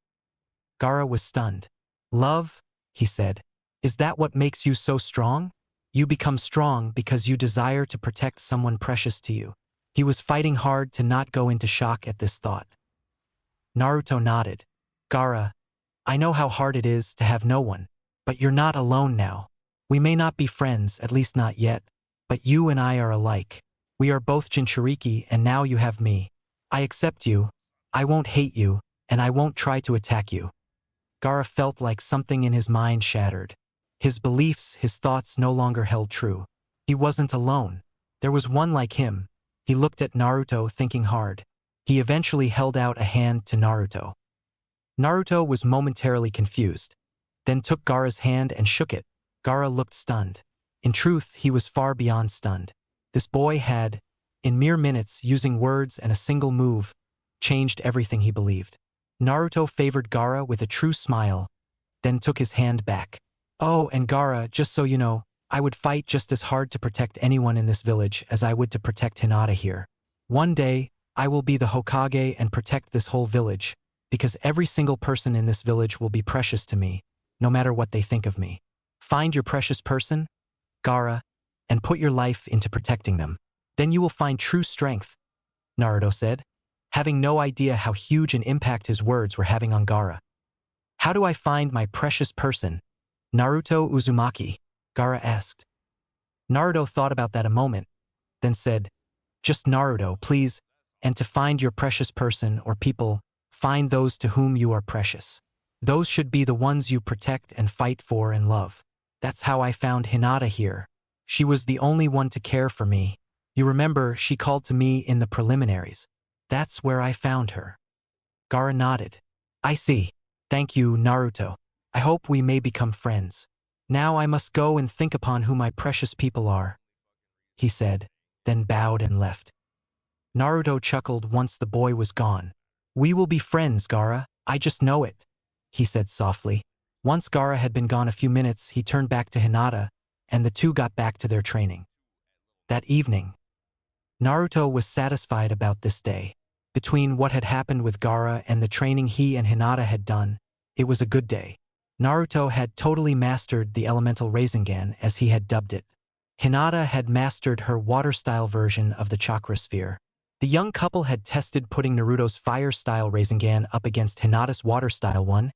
Gaara was stunned. Love? He said. Is that what makes you so strong? You become strong because you desire to protect someone precious to you. He was fighting hard to not go into shock at this thought. Naruto nodded. Gaara, I know how hard it is to have no one, but you're not alone now. We may not be friends, at least not yet, but you and I are alike. We are both Jinchuriki and now you have me. I accept you, I won't hate you, and I won't try to attack you. Gaara felt like something in his mind shattered. His beliefs, his thoughts no longer held true. He wasn't alone. There was one like him. He looked at Naruto thinking hard. He eventually held out a hand to Naruto. Naruto was momentarily confused, then took Gaara's hand and shook it. Gaara looked stunned. In truth, he was far beyond stunned. This boy had, in mere minutes, using words and a single move, changed everything he believed. Naruto favored Gaara with a true smile, then took his hand back. Oh, and Gaara, just so you know, I would fight just as hard to protect anyone in this village as I would to protect Hinata here. One day, I will be the Hokage and protect this whole village, because every single person in this village will be precious to me, no matter what they think of me. Find your precious person, Gaara, and put your life into protecting them. Then you will find true strength, Naruto said, having no idea how huge an impact his words were having on Gaara. How do I find my precious person, Naruto Uzumaki? Gaara asked. Naruto thought about that a moment, then said, just Naruto, please, and to find your precious person or people, find those to whom you are precious. Those should be the ones you protect and fight for and love. That's how I found Hinata here. She was the only one to care for me. You remember, she called to me in the preliminaries. That's where I found her. Gaara nodded. I see. Thank you, Naruto. I hope we may become friends. Now I must go and think upon who my precious people are, he said, then bowed and left. Naruto chuckled once the boy was gone. We will be friends, Gaara, I just know it, he said softly. Once Gaara had been gone a few minutes, he turned back to Hinata, and the two got back to their training. That evening, Naruto was satisfied about this day. Between what had happened with Gaara and the training he and Hinata had done, it was a good day. Naruto had totally mastered the elemental Rasengan, as he had dubbed it. Hinata had mastered her water-style version of the chakra sphere. The young couple had tested putting Naruto's fire-style Rasengan up against Hinata's water-style one,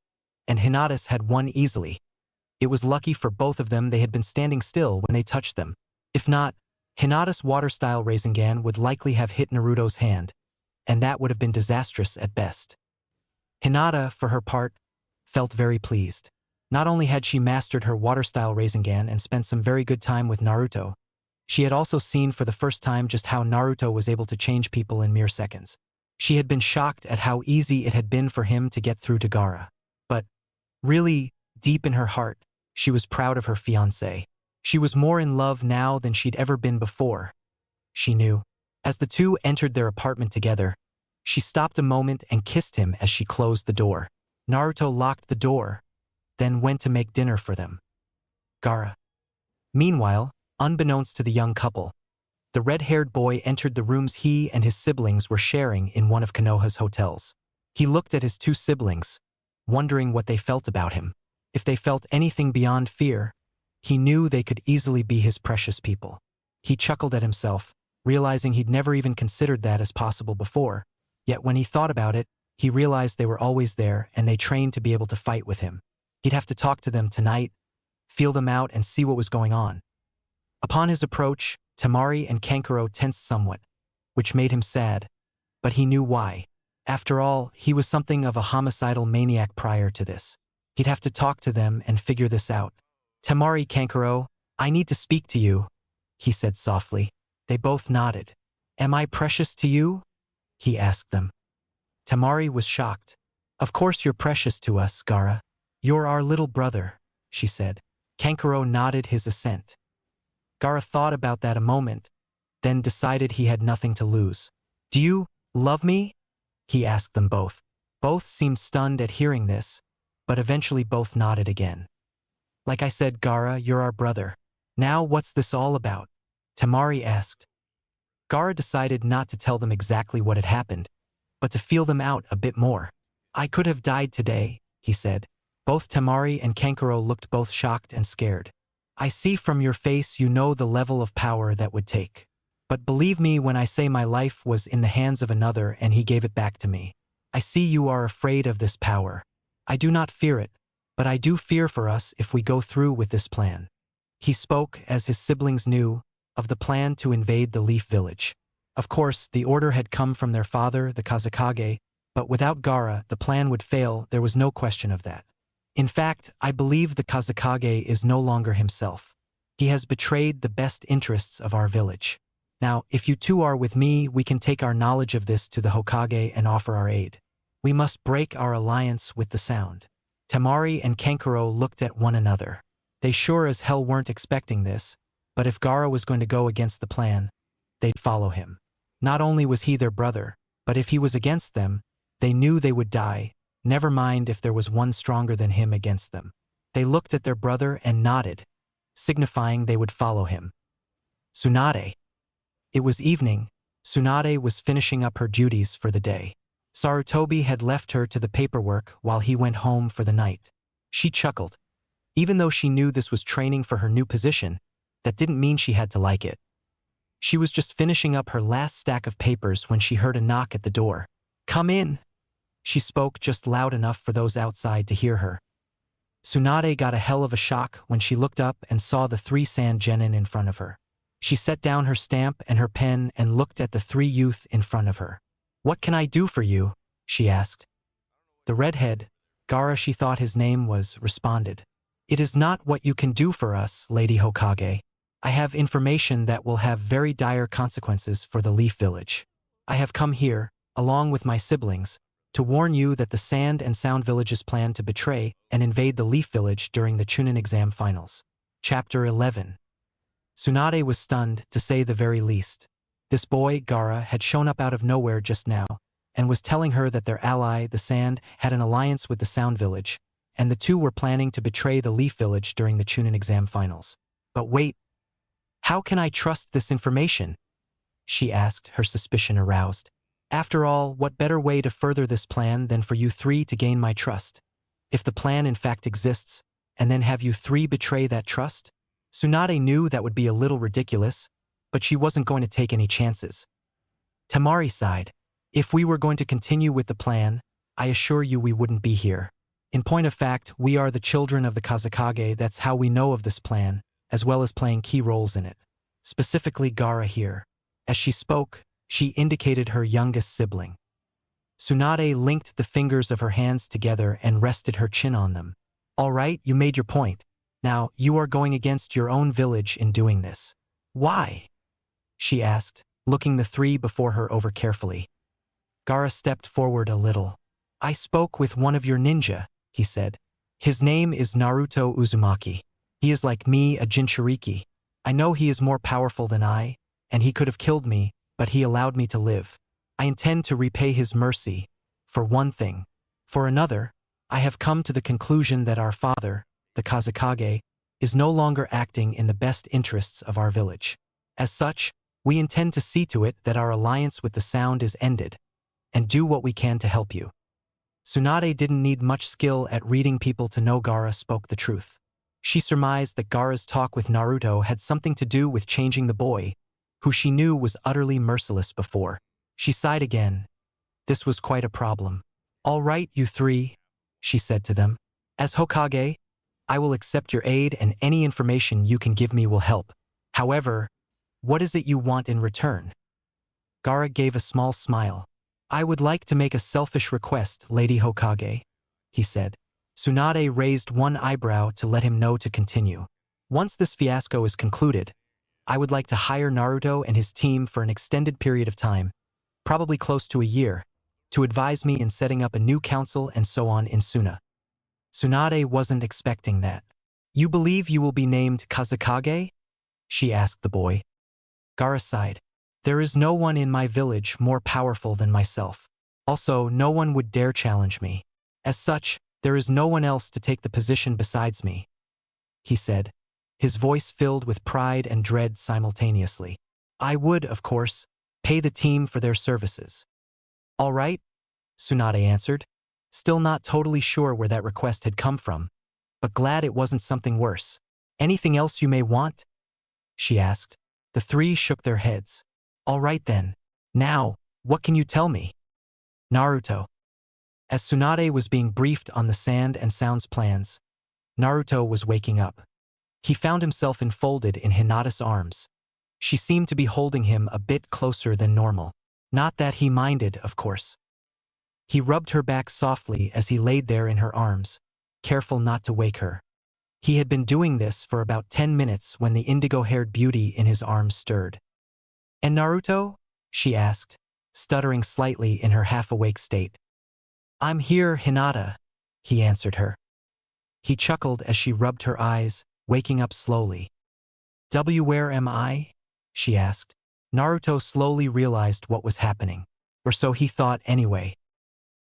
and Hinata's had won easily. It was lucky for both of them they had been standing still when they touched them. If not, Hinata's water-style Rasengan would likely have hit Naruto's hand, and that would have been disastrous at best. Hinata, for her part, felt very pleased. Not only had she mastered her water-style Rasengan and spent some very good time with Naruto, she had also seen for the first time just how Naruto was able to change people in mere seconds. She had been shocked at how easy it had been for him to get through to Gaara. But, really, deep in her heart, she was proud of her fiancé. She was more in love now than she'd ever been before. She knew. As the two entered their apartment together, she stopped a moment and kissed him as she closed the door. Naruto locked the door, then went to make dinner for them. Gaara. Meanwhile, unbeknownst to the young couple, the red-haired boy entered the rooms he and his siblings were sharing in one of Konoha's hotels. He looked at his two siblings, wondering what they felt about him. If they felt anything beyond fear, he knew they could easily be his precious people. He chuckled at himself, realizing he'd never even considered that as possible before. Yet when he thought about it, he realized they were always there and they trained to be able to fight with him. He'd have to talk to them tonight, feel them out, and see what was going on. Upon his approach, Temari and Kankuro tensed somewhat, which made him sad, but he knew why. After all, he was something of a homicidal maniac prior to this. He'd have to talk to them and figure this out. Temari, Kankuro, I need to speak to you, he said softly. They both nodded. Am I precious to you? He asked them. Temari was shocked. Of course you're precious to us, Gaara. You're our little brother, she said. Kankuro nodded his assent. Gaara thought about that a moment, then decided he had nothing to lose. Do you love me? He asked them both. Both seemed stunned at hearing this, but eventually both nodded again. Like I said, Gaara, you're our brother. Now what's this all about? Temari asked. Gaara decided not to tell them exactly what had happened, but to feel them out a bit more. I could have died today, he said. Both Temari and Kankuro looked both shocked and scared. I see from your face you know the level of power that would take. But believe me when I say my life was in the hands of another and he gave it back to me. I see you are afraid of this power. I do not fear it, but I do fear for us if we go through with this plan. He spoke, as his siblings knew, of the plan to invade the Leaf Village. Of course, the order had come from their father, the Kazekage, but without Gaara, the plan would fail, there was no question of that. In fact, I believe the Kazekage is no longer himself. He has betrayed the best interests of our village. Now, if you two are with me, we can take our knowledge of this to the Hokage and offer our aid. We must break our alliance with the Sound. Temari and Kankuro looked at one another. They sure as hell weren't expecting this, but if Gaara was going to go against the plan, they'd follow him. Not only was he their brother, but if he was against them, they knew they would die, never mind if there was one stronger than him against them. They looked at their brother and nodded, signifying they would follow him. Tsunade. It was evening. Tsunade was finishing up her duties for the day. Sarutobi had left her to the paperwork while he went home for the night. She chuckled. Even though she knew this was training for her new position, that didn't mean she had to like it. She was just finishing up her last stack of papers when she heard a knock at the door. Come in. She spoke just loud enough for those outside to hear her. Tsunade got a hell of a shock when she looked up and saw the 3 sand genin in front of her. She set down her stamp and her pen and looked at the 3 youth in front of her. What can I do for you? She asked. The redhead, Gaara she thought his name was, responded. It is not what you can do for us, Lady Hokage. I have information that will have very dire consequences for the Leaf Village. I have come here, along with my siblings, to warn you that the Sand and Sound Villages plan to betray and invade the Leaf Village during the Chunin exam finals. Chapter 11. Tsunade was stunned, to say the very least. This boy, Gaara, had shown up out of nowhere just now, and was telling her that their ally, the Sand, had an alliance with the Sound Village, and the two were planning to betray the Leaf Village during the Chunin exam finals. But wait, how can I trust this information? She asked, her suspicion aroused. After all, what better way to further this plan than for you 3 to gain my trust? If the plan in fact exists, and then have you 3 betray that trust? Tsunade knew that would be a little ridiculous, but she wasn't going to take any chances. Temari sighed. If we were going to continue with the plan, I assure you we wouldn't be here. In point of fact, we are the children of the Kazekage, that's how we know of this plan, as well as playing key roles in it. Specifically Gaara here. As she spoke, she indicated her youngest sibling. Tsunade linked the fingers of her hands together and rested her chin on them. All right, you made your point. Now, you are going against your own village in doing this. Why? She asked, looking the three before her over carefully. Gaara stepped forward a little. I spoke with one of your ninja, he said. His name is Naruto Uzumaki. He is like me, a Jinchuriki. I know he is more powerful than I, and he could have killed me, but he allowed me to live. I intend to repay his mercy, for one thing. For another, I have come to the conclusion that our father, the Kazekage, is no longer acting in the best interests of our village. As such, we intend to see to it that our alliance with the Sound is ended, and do what we can to help you. Tsunade didn't need much skill at reading people to know Gaara spoke the truth. She surmised that Gaara's talk with Naruto had something to do with changing the boy, who she knew was utterly merciless before. She sighed again. This was quite a problem. All right, you three, she said to them. As Hokage, I will accept your aid and any information you can give me will help. However, what is it you want in return? Gaara gave a small smile. I would like to make a selfish request, Lady Hokage, he said. Tsunade raised one eyebrow to let him know to continue. Once this fiasco is concluded, I would like to hire Naruto and his team for an extended period of time, probably close to a year, to advise me in setting up a new council and so on in Suna. Tsunade wasn't expecting that. You believe you will be named Kazekage? She asked the boy. Gaara sighed. There is no one in my village more powerful than myself. Also, no one would dare challenge me. As such, there is no one else to take the position besides me, he said, his voice filled with pride and dread simultaneously. I would, of course, pay the team for their services. All right, Tsunade answered, still not totally sure where that request had come from, but glad it wasn't something worse. Anything else you may want? She asked. The three shook their heads. All right then. Now, what can you tell me? Naruto. As Tsunade was being briefed on the Sand and Sound's plans, Naruto was waking up. He found himself enfolded in Hinata's arms. She seemed to be holding him a bit closer than normal. Not that he minded, of course. He rubbed her back softly as he laid there in her arms, careful not to wake her. He had been doing this for about 10 minutes when the indigo-haired beauty in his arms stirred. And Naruto? She asked, stuttering slightly in her half-awake state. I'm here, Hinata, he answered her. He chuckled as she rubbed her eyes, waking up slowly. Where am I? She asked. Naruto slowly realized what was happening. Or so he thought anyway.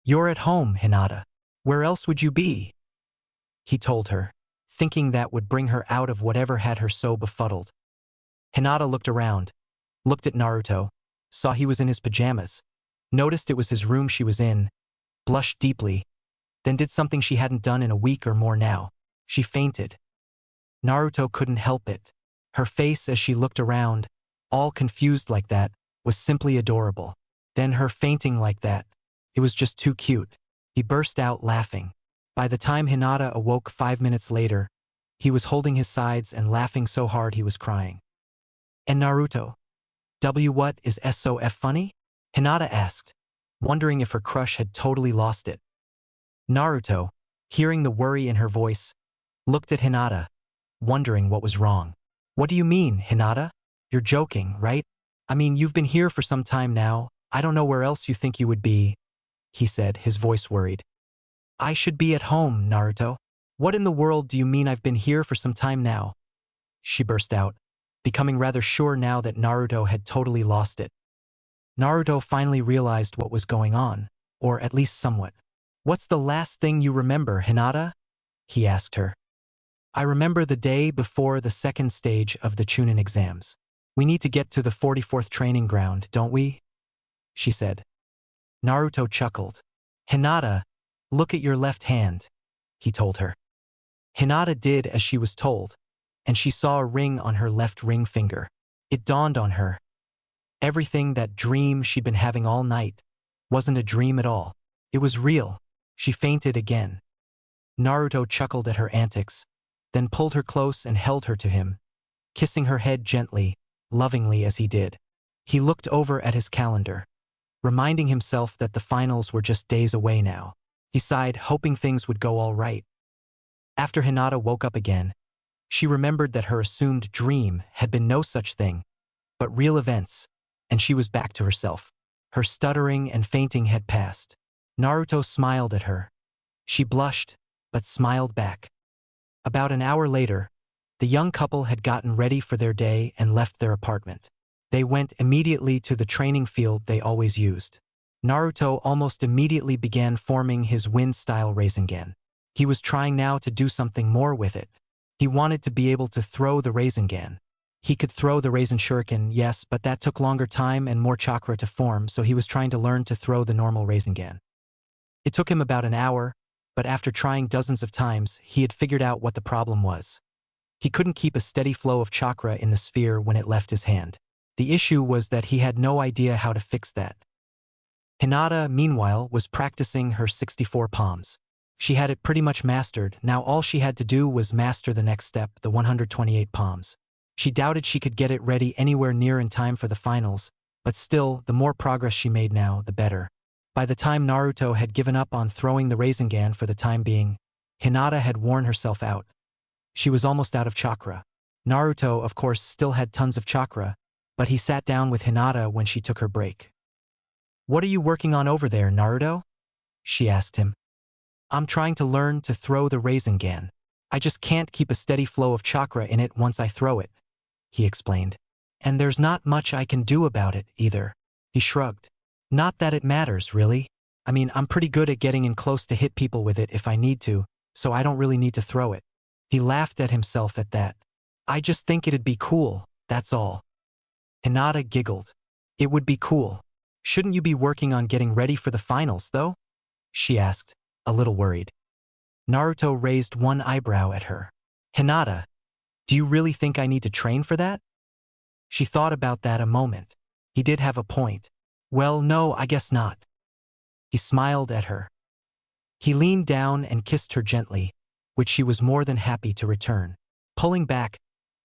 You're at home, Hinata. Where else would you be? He told her, thinking that would bring her out of whatever had her so befuddled. Hinata looked around, looked at Naruto, saw he was in his pajamas, noticed it was his room she was in, blushed deeply, then did something she hadn't done in a week or more now. She fainted. Naruto couldn't help it. Her face as she looked around, all confused like that, was simply adorable. Then her fainting like that. It was just too cute. He burst out laughing. By the time Hinata awoke 5 minutes later, he was holding his sides and laughing so hard he was crying. And Naruto? What is SOF funny? Hinata asked, wondering if her crush had totally lost it. Naruto, hearing the worry in her voice, looked at Hinata, wondering what was wrong. What do you mean, Hinata? You're joking, right? I mean, you've been here for some time now. I don't know where else you think you would be, he said, his voice worried. I should be at home, Naruto. What in the world do you mean I've been here for some time now? She burst out, becoming rather sure now that Naruto had totally lost it. Naruto finally realized what was going on, or at least somewhat. What's the last thing you remember, Hinata? He asked her. I remember the day before the second stage of the Chunin exams. We need to get to the 44th training ground, don't we? She said. Naruto chuckled. Hinata, look at your left hand, he told her. Hinata did as she was told, and she saw a ring on her left ring finger. It dawned on her. Everything, that dream she'd been having all night, wasn't a dream at all. It was real. She fainted again. Naruto chuckled at her antics, then pulled her close and held her to him, kissing her head gently, lovingly as he did. He looked over at his calendar, reminding himself that the finals were just days away now. He sighed, hoping things would go all right. After Hinata woke up again, she remembered that her assumed dream had been no such thing, but real events, and she was back to herself. Her stuttering and fainting had passed. Naruto smiled at her. She blushed, but smiled back. About an hour later, the young couple had gotten ready for their day and left their apartment. They went immediately to the training field they always used. Naruto almost immediately began forming his wind-style Rasengan. He was trying now to do something more with it. He wanted to be able to throw the Rasengan. He could throw the Rasen Shuriken, yes, but that took longer time and more chakra to form, so he was trying to learn to throw the normal Rasengan. It took him about an hour, but after trying dozens of times, he had figured out what the problem was. He couldn't keep a steady flow of chakra in the sphere when it left his hand. The issue was that he had no idea how to fix that. Hinata, meanwhile, was practicing her 64 palms. She had it pretty much mastered. Now all she had to do was master the next step, the 128 palms. She doubted she could get it ready anywhere near in time for the finals, but still, the more progress she made now, the better. By the time Naruto had given up on throwing the Rasengan for the time being, Hinata had worn herself out. She was almost out of chakra. Naruto, of course, still had tons of chakra, but he sat down with Hinata when she took her break. "What are you working on over there, Naruto?" she asked him. "I'm trying to learn to throw the Rasengan. I just can't keep a steady flow of chakra in it once I throw it," he explained. "And there's not much I can do about it, either." He shrugged. "Not that it matters, really. I mean, I'm pretty good at getting in close to hit people with it if I need to, so I don't really need to throw it." He laughed at himself at that. "I just think it'd be cool, that's all." Hinata giggled. "It would be cool. Shouldn't you be working on getting ready for the finals, though?" she asked, a little worried. Naruto raised one eyebrow at her. "Hinata, do you really think I need to train for that?" She thought about that a moment. He did have a point. "Well, no, I guess not." He smiled at her. He leaned down and kissed her gently, which she was more than happy to return. Pulling back,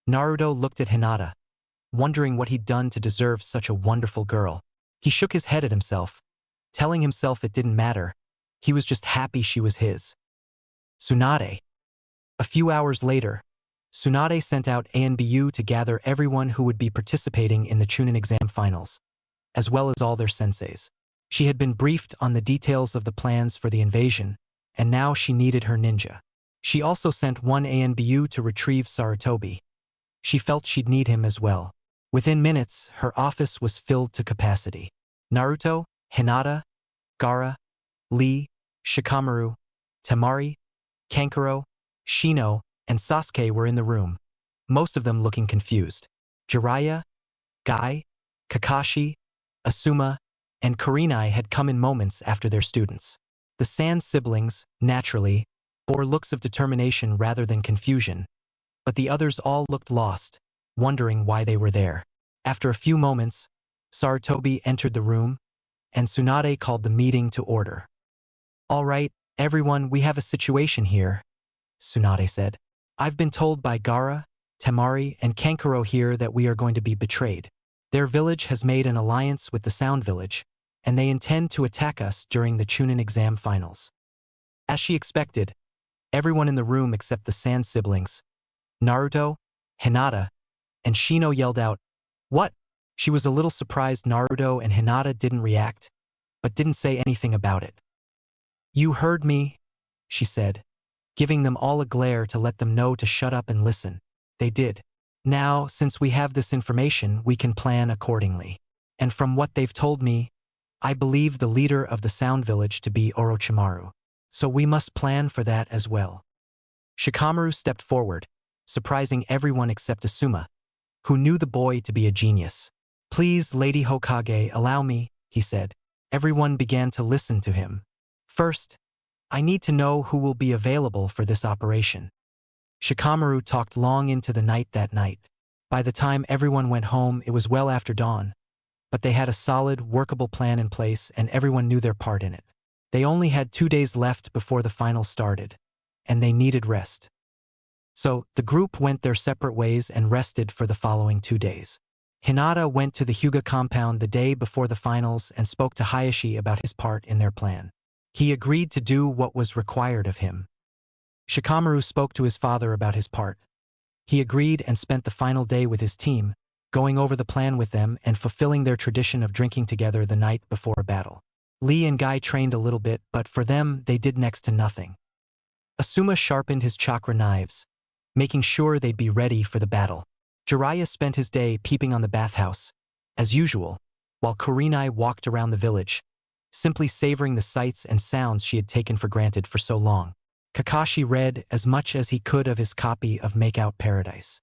Naruto looked at Hinata, wondering what he'd done to deserve such a wonderful girl. He shook his head at himself, telling himself it didn't matter. He was just happy she was his. Tsunade. A few hours later, Tsunade sent out ANBU to gather everyone who would be participating in the Chunin exam finals, as well as all their senseis. She had been briefed on the details of the plans for the invasion, and now she needed her ninja. She also sent one ANBU to retrieve Sarutobi. She felt she'd need him as well. Within minutes, her office was filled to capacity. Naruto, Hinata, Gaara, Lee, Shikamaru, Temari, Kankuro, Shino, and Sasuke were in the room, most of them looking confused. Jiraiya, Guy, Kakashi, Asuma, and Kurenai had come in moments after their students. The Sand siblings, naturally, bore looks of determination rather than confusion, but the others all looked lost, wondering why they were there. After a few moments, Sarutobi entered the room, and Tsunade called the meeting to order. "All right, everyone, we have a situation here," Tsunade said. "I've been told by Gaara, Temari, and Kankuro here that we are going to be betrayed. Their village has made an alliance with the Sound Village, and they intend to attack us during the Chunin exam finals." As she expected, everyone in the room except the Sand siblings, Naruto, Hinata, and Shino yelled out, "What?" She was a little surprised Naruto and Hinata didn't react, but didn't say anything about it. "You heard me," she said, giving them all a glare to let them know to shut up and listen. They did. "Now, since we have this information, we can plan accordingly. And from what they've told me, I believe the leader of the Sound Village to be Orochimaru. So we must plan for that as well." Shikamaru stepped forward, surprising everyone except Asuma, who knew the boy to be a genius. "Please, Lady Hokage, allow me," he said. Everyone began to listen to him. "First, I need to know who will be available for this operation." Shikamaru talked long into the night that night. By the time everyone went home, it was well after dawn, but they had a solid, workable plan in place and everyone knew their part in it. They only had 2 days left before the finals started, and they needed rest. So, the group went their separate ways and rested for the following 2 days. Hinata went to the Hyuga compound the day before the finals and spoke to Hayashi about his part in their plan. He agreed to do what was required of him. Shikamaru spoke to his father about his part. He agreed and spent the final day with his team, going over the plan with them and fulfilling their tradition of drinking together the night before a battle. Lee and Guy trained a little bit, but for them, they did next to nothing. Asuma sharpened his chakra knives, making sure they'd be ready for the battle. Jiraiya spent his day peeping on the bathhouse, as usual, while Kurenai walked around the village, simply savoring the sights and sounds she had taken for granted for so long. Kakashi read as much as he could of his copy of Makeout Paradise.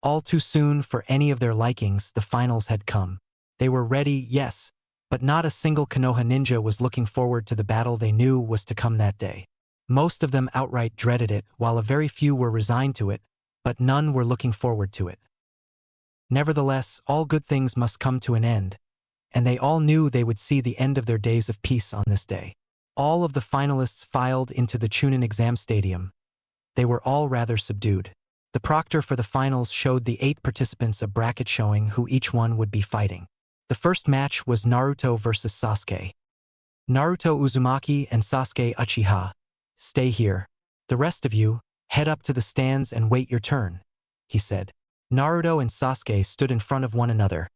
All too soon for any of their likings, the finals had come. They were ready, yes, but not a single Konoha ninja was looking forward to the battle they knew was to come that day. Most of them outright dreaded it, while a very few were resigned to it, but none were looking forward to it. Nevertheless, all good things must come to an end, and they all knew they would see the end of their days of peace on this day. All of the finalists filed into the Chunin exam stadium. They were all rather subdued. The proctor for the finals showed the 8 participants a bracket showing who each one would be fighting. The first match was Naruto versus Sasuke. Naruto Uzumaki and Sasuke Uchiha. Stay here. The rest of you, head up to the stands and wait your turn, he said. Naruto and Sasuke stood in front of one another,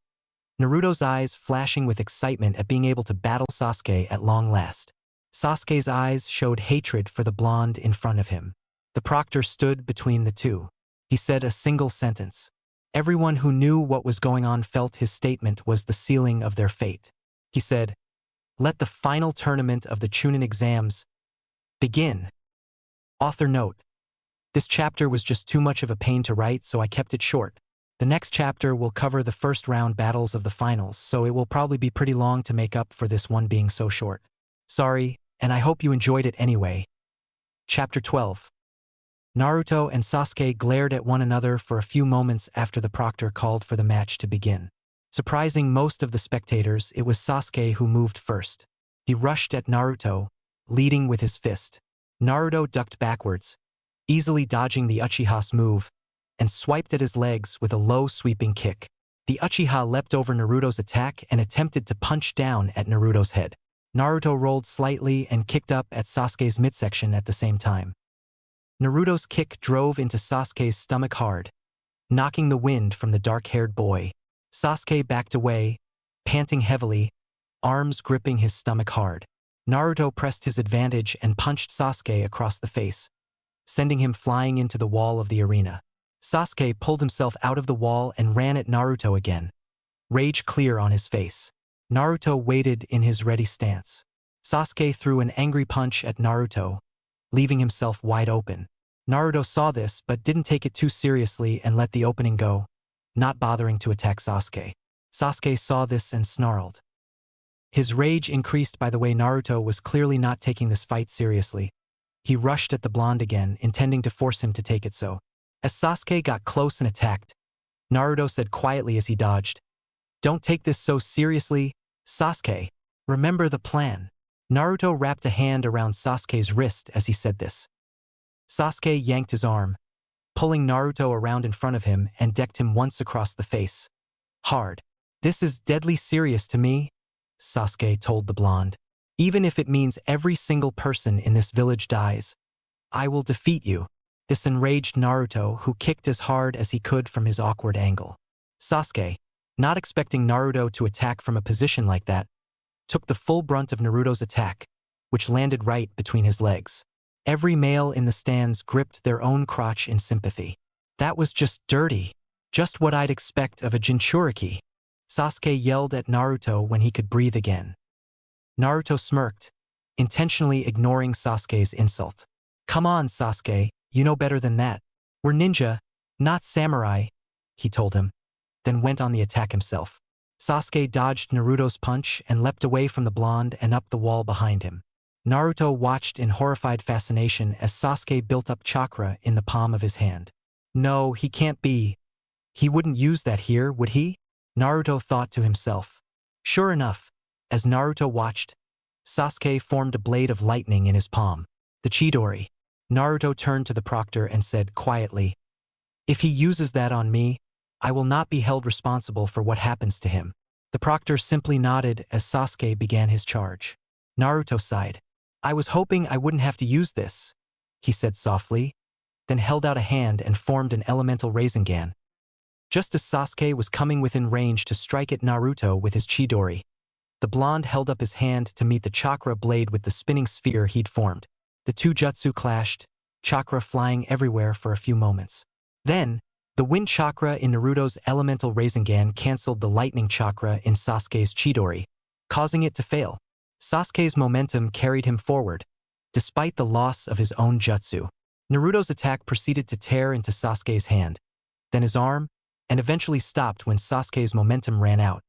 Naruto's eyes flashing with excitement at being able to battle Sasuke at long last. Sasuke's eyes showed hatred for the blonde in front of him. The proctor stood between the two. He said a single sentence. Everyone who knew what was going on felt his statement was the sealing of their fate. He said, "Let the final tournament of the Chunin exams begin." Author note: this chapter was just too much of a pain to write, so I kept it short. The next chapter will cover the first round battles of the finals, so it will probably be pretty long to make up for this one being so short. Sorry, and I hope you enjoyed it anyway. Chapter 12. Naruto and Sasuke glared at one another for a few moments after the proctor called for the match to begin. Surprising most of the spectators, it was Sasuke who moved first. He rushed at Naruto, leading with his fist. Naruto ducked backwards, easily dodging the Uchiha's move, and swiped at his legs with a low sweeping kick. The Uchiha leapt over Naruto's attack and attempted to punch down at Naruto's head. Naruto rolled slightly and kicked up at Sasuke's midsection at the same time. Naruto's kick drove into Sasuke's stomach hard, knocking the wind from the dark-haired boy. Sasuke backed away, panting heavily, arms gripping his stomach hard. Naruto pressed his advantage and punched Sasuke across the face, sending him flying into the wall of the arena. Sasuke pulled himself out of the wall and ran at Naruto again, rage clear on his face. Naruto waited in his ready stance. Sasuke threw an angry punch at Naruto, leaving himself wide open. Naruto saw this but didn't take it too seriously and let the opening go, not bothering to attack Sasuke. Sasuke saw this and snarled. His rage increased by the way Naruto was clearly not taking this fight seriously. He rushed at the blonde again, intending to force him to take it so. As Sasuke got close and attacked, Naruto said quietly as he dodged, "Don't take this so seriously, Sasuke. Remember the plan." Naruto wrapped a hand around Sasuke's wrist as he said this. Sasuke yanked his arm, pulling Naruto around in front of him and decked him once across the face. Hard. "This is deadly serious to me," Sasuke told the blonde. "Even if it means every single person in this village dies, I will defeat you." This enraged Naruto, who kicked as hard as he could from his awkward angle. Sasuke, not expecting Naruto to attack from a position like that, took the full brunt of Naruto's attack, which landed right between his legs. Every male in the stands gripped their own crotch in sympathy. "That was just dirty. Just what I'd expect of a Jinchuriki," Sasuke yelled at Naruto when he could breathe again. Naruto smirked, intentionally ignoring Sasuke's insult. "Come on, Sasuke, you know better than that. We're ninja, not samurai," he told him, then went on the attack himself. Sasuke dodged Naruto's punch and leapt away from the blonde and up the wall behind him. Naruto watched in horrified fascination as Sasuke built up chakra in the palm of his hand. "No, he can't be. He wouldn't use that here, would he?" Naruto thought to himself. Sure enough, as Naruto watched, Sasuke formed a blade of lightning in his palm. "The Chidori." Naruto turned to the proctor and said quietly, "If he uses that on me, I will not be held responsible for what happens to him." The proctor simply nodded as Sasuke began his charge. Naruto sighed. "I was hoping I wouldn't have to use this," he said softly, then held out a hand and formed an elemental Rasengan. Just as Sasuke was coming within range to strike at Naruto with his Chidori, the blonde held up his hand to meet the chakra blade with the spinning sphere he'd formed. The two jutsu clashed, chakra flying everywhere for a few moments. Then, the wind chakra in Naruto's elemental Rasengan cancelled the lightning chakra in Sasuke's Chidori, causing it to fail. Sasuke's momentum carried him forward, despite the loss of his own jutsu. Naruto's attack proceeded to tear into Sasuke's hand, then his arm, and eventually stopped when Sasuke's momentum ran out.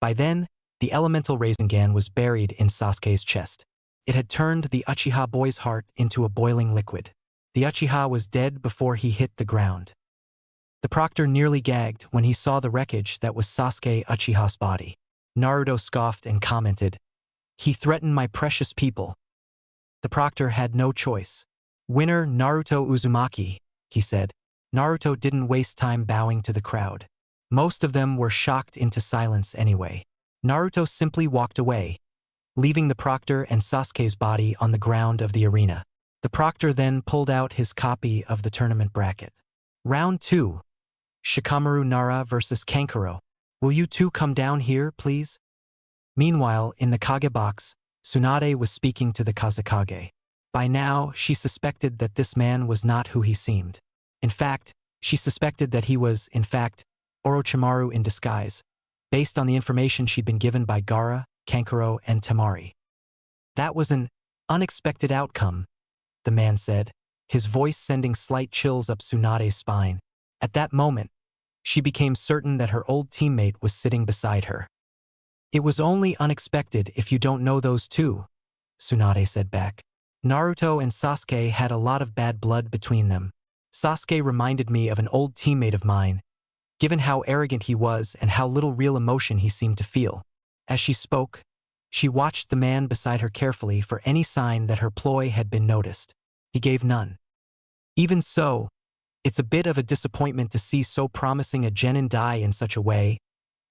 By then, the elemental Rasengan was buried in Sasuke's chest. It had turned the Uchiha boy's heart into a boiling liquid. The Uchiha was dead before he hit the ground. The proctor nearly gagged when he saw the wreckage that was Sasuke Uchiha's body. Naruto scoffed and commented, "He threatened my precious people." The proctor had no choice. "Winner Naruto Uzumaki," he said. Naruto didn't waste time bowing to the crowd. Most of them were shocked into silence anyway. Naruto simply walked away, leaving the proctor and Sasuke's body on the ground of the arena. The proctor then pulled out his copy of the tournament bracket. Round 2. Shikamaru Nara versus Kankuro. Will you two come down here, please? Meanwhile, in the Kage box, Tsunade was speaking to the Kazekage. By now, she suspected that this man was not who he seemed. In fact, she suspected that he was, in fact, Orochimaru in disguise, based on the information she'd been given by Gaara, Kankuro, and Temari. That was an unexpected outcome, the man said, his voice sending slight chills up Tsunade's spine. At that moment, she became certain that her old teammate was sitting beside her. "It was only unexpected if you don't know those two," Tsunade said back. "Naruto and Sasuke had a lot of bad blood between them. Sasuke reminded me of an old teammate of mine, given how arrogant he was and how little real emotion he seemed to feel." As she spoke, she watched the man beside her carefully for any sign that her ploy had been noticed. He gave none. "Even so, it's a bit of a disappointment to see so promising a genin die in such a way,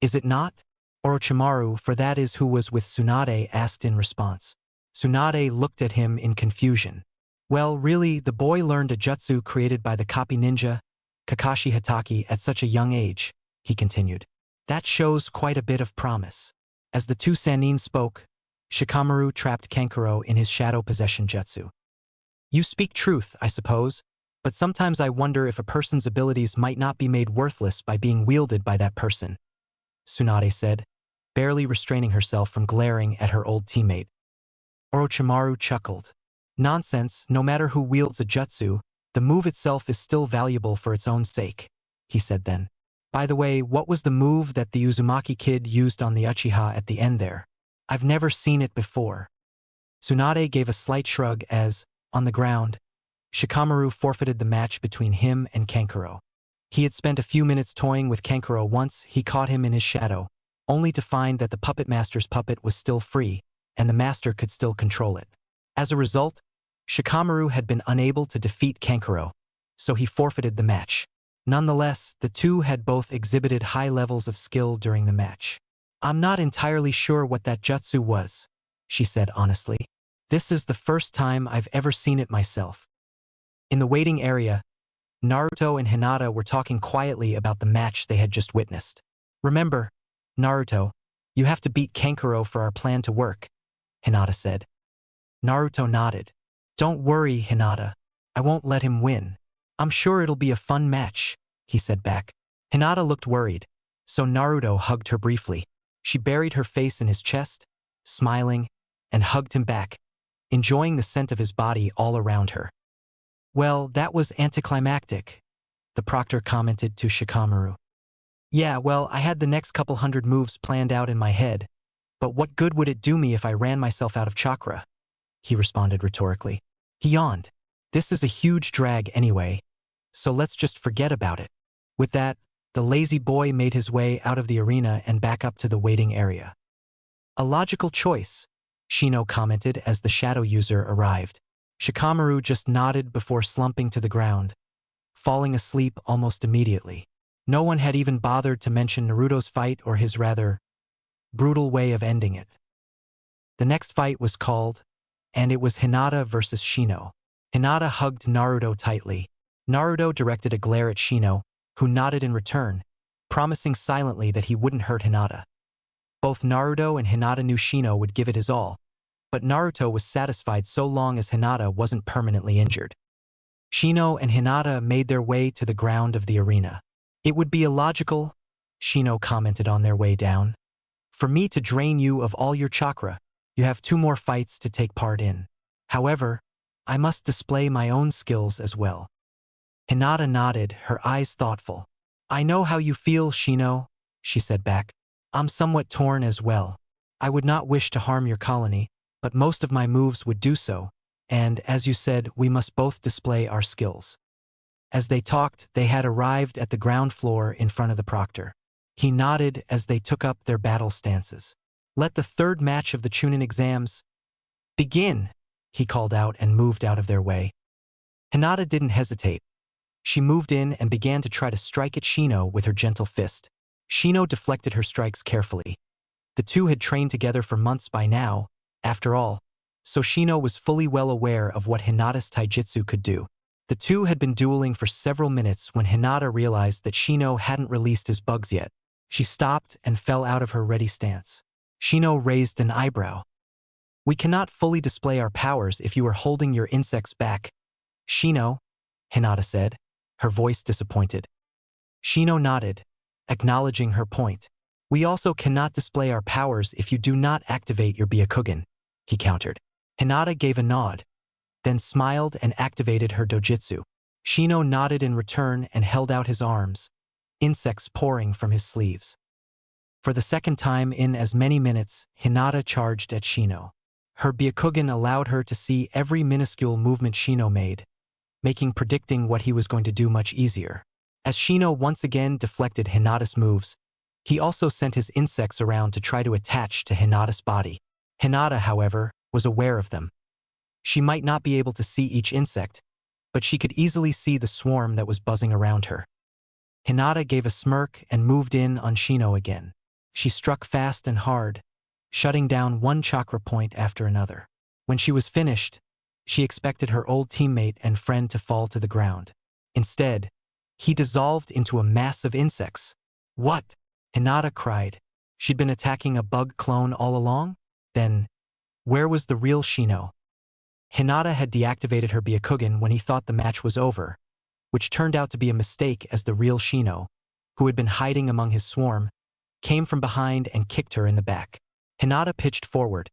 is it not?" Orochimaru, for that is who was with Tsunade, asked in response. Tsunade looked at him in confusion. "Well, really, the boy learned a jutsu created by the copy ninja, Kakashi Hatake, at such a young age," he continued. "That shows quite a bit of promise." As the two Sannin spoke, Shikamaru trapped Kankuro in his shadow possession jutsu. "You speak truth, I suppose, but sometimes I wonder if a person's abilities might not be made worthless by being wielded by that person," Tsunade said, barely restraining herself from glaring at her old teammate. Orochimaru chuckled. "Nonsense, no matter who wields a jutsu, the move itself is still valuable for its own sake," he said then. "By the way, what was the move that the Uzumaki kid used on the Uchiha at the end there? I've never seen it before." Tsunade gave a slight shrug as, on the ground, Shikamaru forfeited the match between him and Kankuro. He had spent a few minutes toying with Kankuro once he caught him in his shadow, only to find that the puppet master's puppet was still free, and the master could still control it. As a result, Shikamaru had been unable to defeat Kankuro, so he forfeited the match. Nonetheless, the two had both exhibited high levels of skill during the match. "I'm not entirely sure what that jutsu was," she said honestly. "This is the first time I've ever seen it myself." In the waiting area, Naruto and Hinata were talking quietly about the match they had just witnessed. "Remember, Naruto, you have to beat Kankuro for our plan to work," Hinata said. Naruto nodded. "Don't worry, Hinata. I won't let him win. I'm sure it'll be a fun match," he said back. Hinata looked worried, so Naruto hugged her briefly. She buried her face in his chest, smiling, and hugged him back, enjoying the scent of his body all around her. "Well, that was anticlimactic," the proctor commented to Shikamaru. "Yeah, well, I had the next couple hundred moves planned out in my head, but what good would it do me if I ran myself out of chakra?" he responded rhetorically. He yawned. "This is a huge drag anyway, so let's just forget about it." With that, the lazy boy made his way out of the arena and back up to the waiting area. "A logical choice," Shino commented as the shadow user arrived. Shikamaru just nodded before slumping to the ground, falling asleep almost immediately. No one had even bothered to mention Naruto's fight or his rather brutal way of ending it. The next fight was called, and it was Hinata versus Shino. Hinata hugged Naruto tightly. Naruto directed a glare at Shino, who nodded in return, promising silently that he wouldn't hurt Hinata. Both Naruto and Hinata knew Shino would give it his all, but Naruto was satisfied so long as Hinata wasn't permanently injured. Shino and Hinata made their way to the ground of the arena. It would be illogical, Shino commented on their way down, for me to drain you of all your chakra. You have 2 more fights to take part in. However, I must display my own skills as well. Hinata nodded, her eyes thoughtful. I know how you feel, Shino, she said back. I'm somewhat torn as well. I would not wish to harm your colony, but most of my moves would do so, and, as you said, we must both display our skills. As they talked, they had arrived at the ground floor in front of the proctor. He nodded as they took up their battle stances. Let the 3rd match of the Chunin exams begin, he called out and moved out of their way. Hinata didn't hesitate. She moved in and began to try to strike at Shino with her gentle fist. Shino deflected her strikes carefully. The two had trained together for months by now, after all, so Shino was fully well aware of what Hinata's taijutsu could do. The two had been dueling for several minutes when Hinata realized that Shino hadn't released his bugs yet. She stopped and fell out of her ready stance. Shino raised an eyebrow. We cannot fully display our powers if you are holding your insects back. Shino, Hinata said, her voice disappointed. Shino nodded, acknowledging her point. We also cannot display our powers if you do not activate your Byakugan, he countered. Hinata gave a nod, then smiled and activated her dojutsu. Shino nodded in return and held out his arms, insects pouring from his sleeves. For the second time in as many minutes, Hinata charged at Shino. Her Byakugan allowed her to see every minuscule movement Shino made, making predicting what he was going to do much easier. As Shino once again deflected Hinata's moves, he also sent his insects around to try to attach to Hinata's body. Hinata, however, was aware of them. She might not be able to see each insect, but she could easily see the swarm that was buzzing around her. Hinata gave a smirk and moved in on Shino again. She struck fast and hard, shutting down one chakra point after another. When she was finished, she expected her old teammate and friend to fall to the ground. Instead, he dissolved into a mass of insects. What? Hinata cried. She'd been attacking a bug clone all along? Then, where was the real Shino? Hinata had deactivated her Byakugan when he thought the match was over, which turned out to be a mistake as the real Shino, who had been hiding among his swarm, came from behind and kicked her in the back. Hinata pitched forward,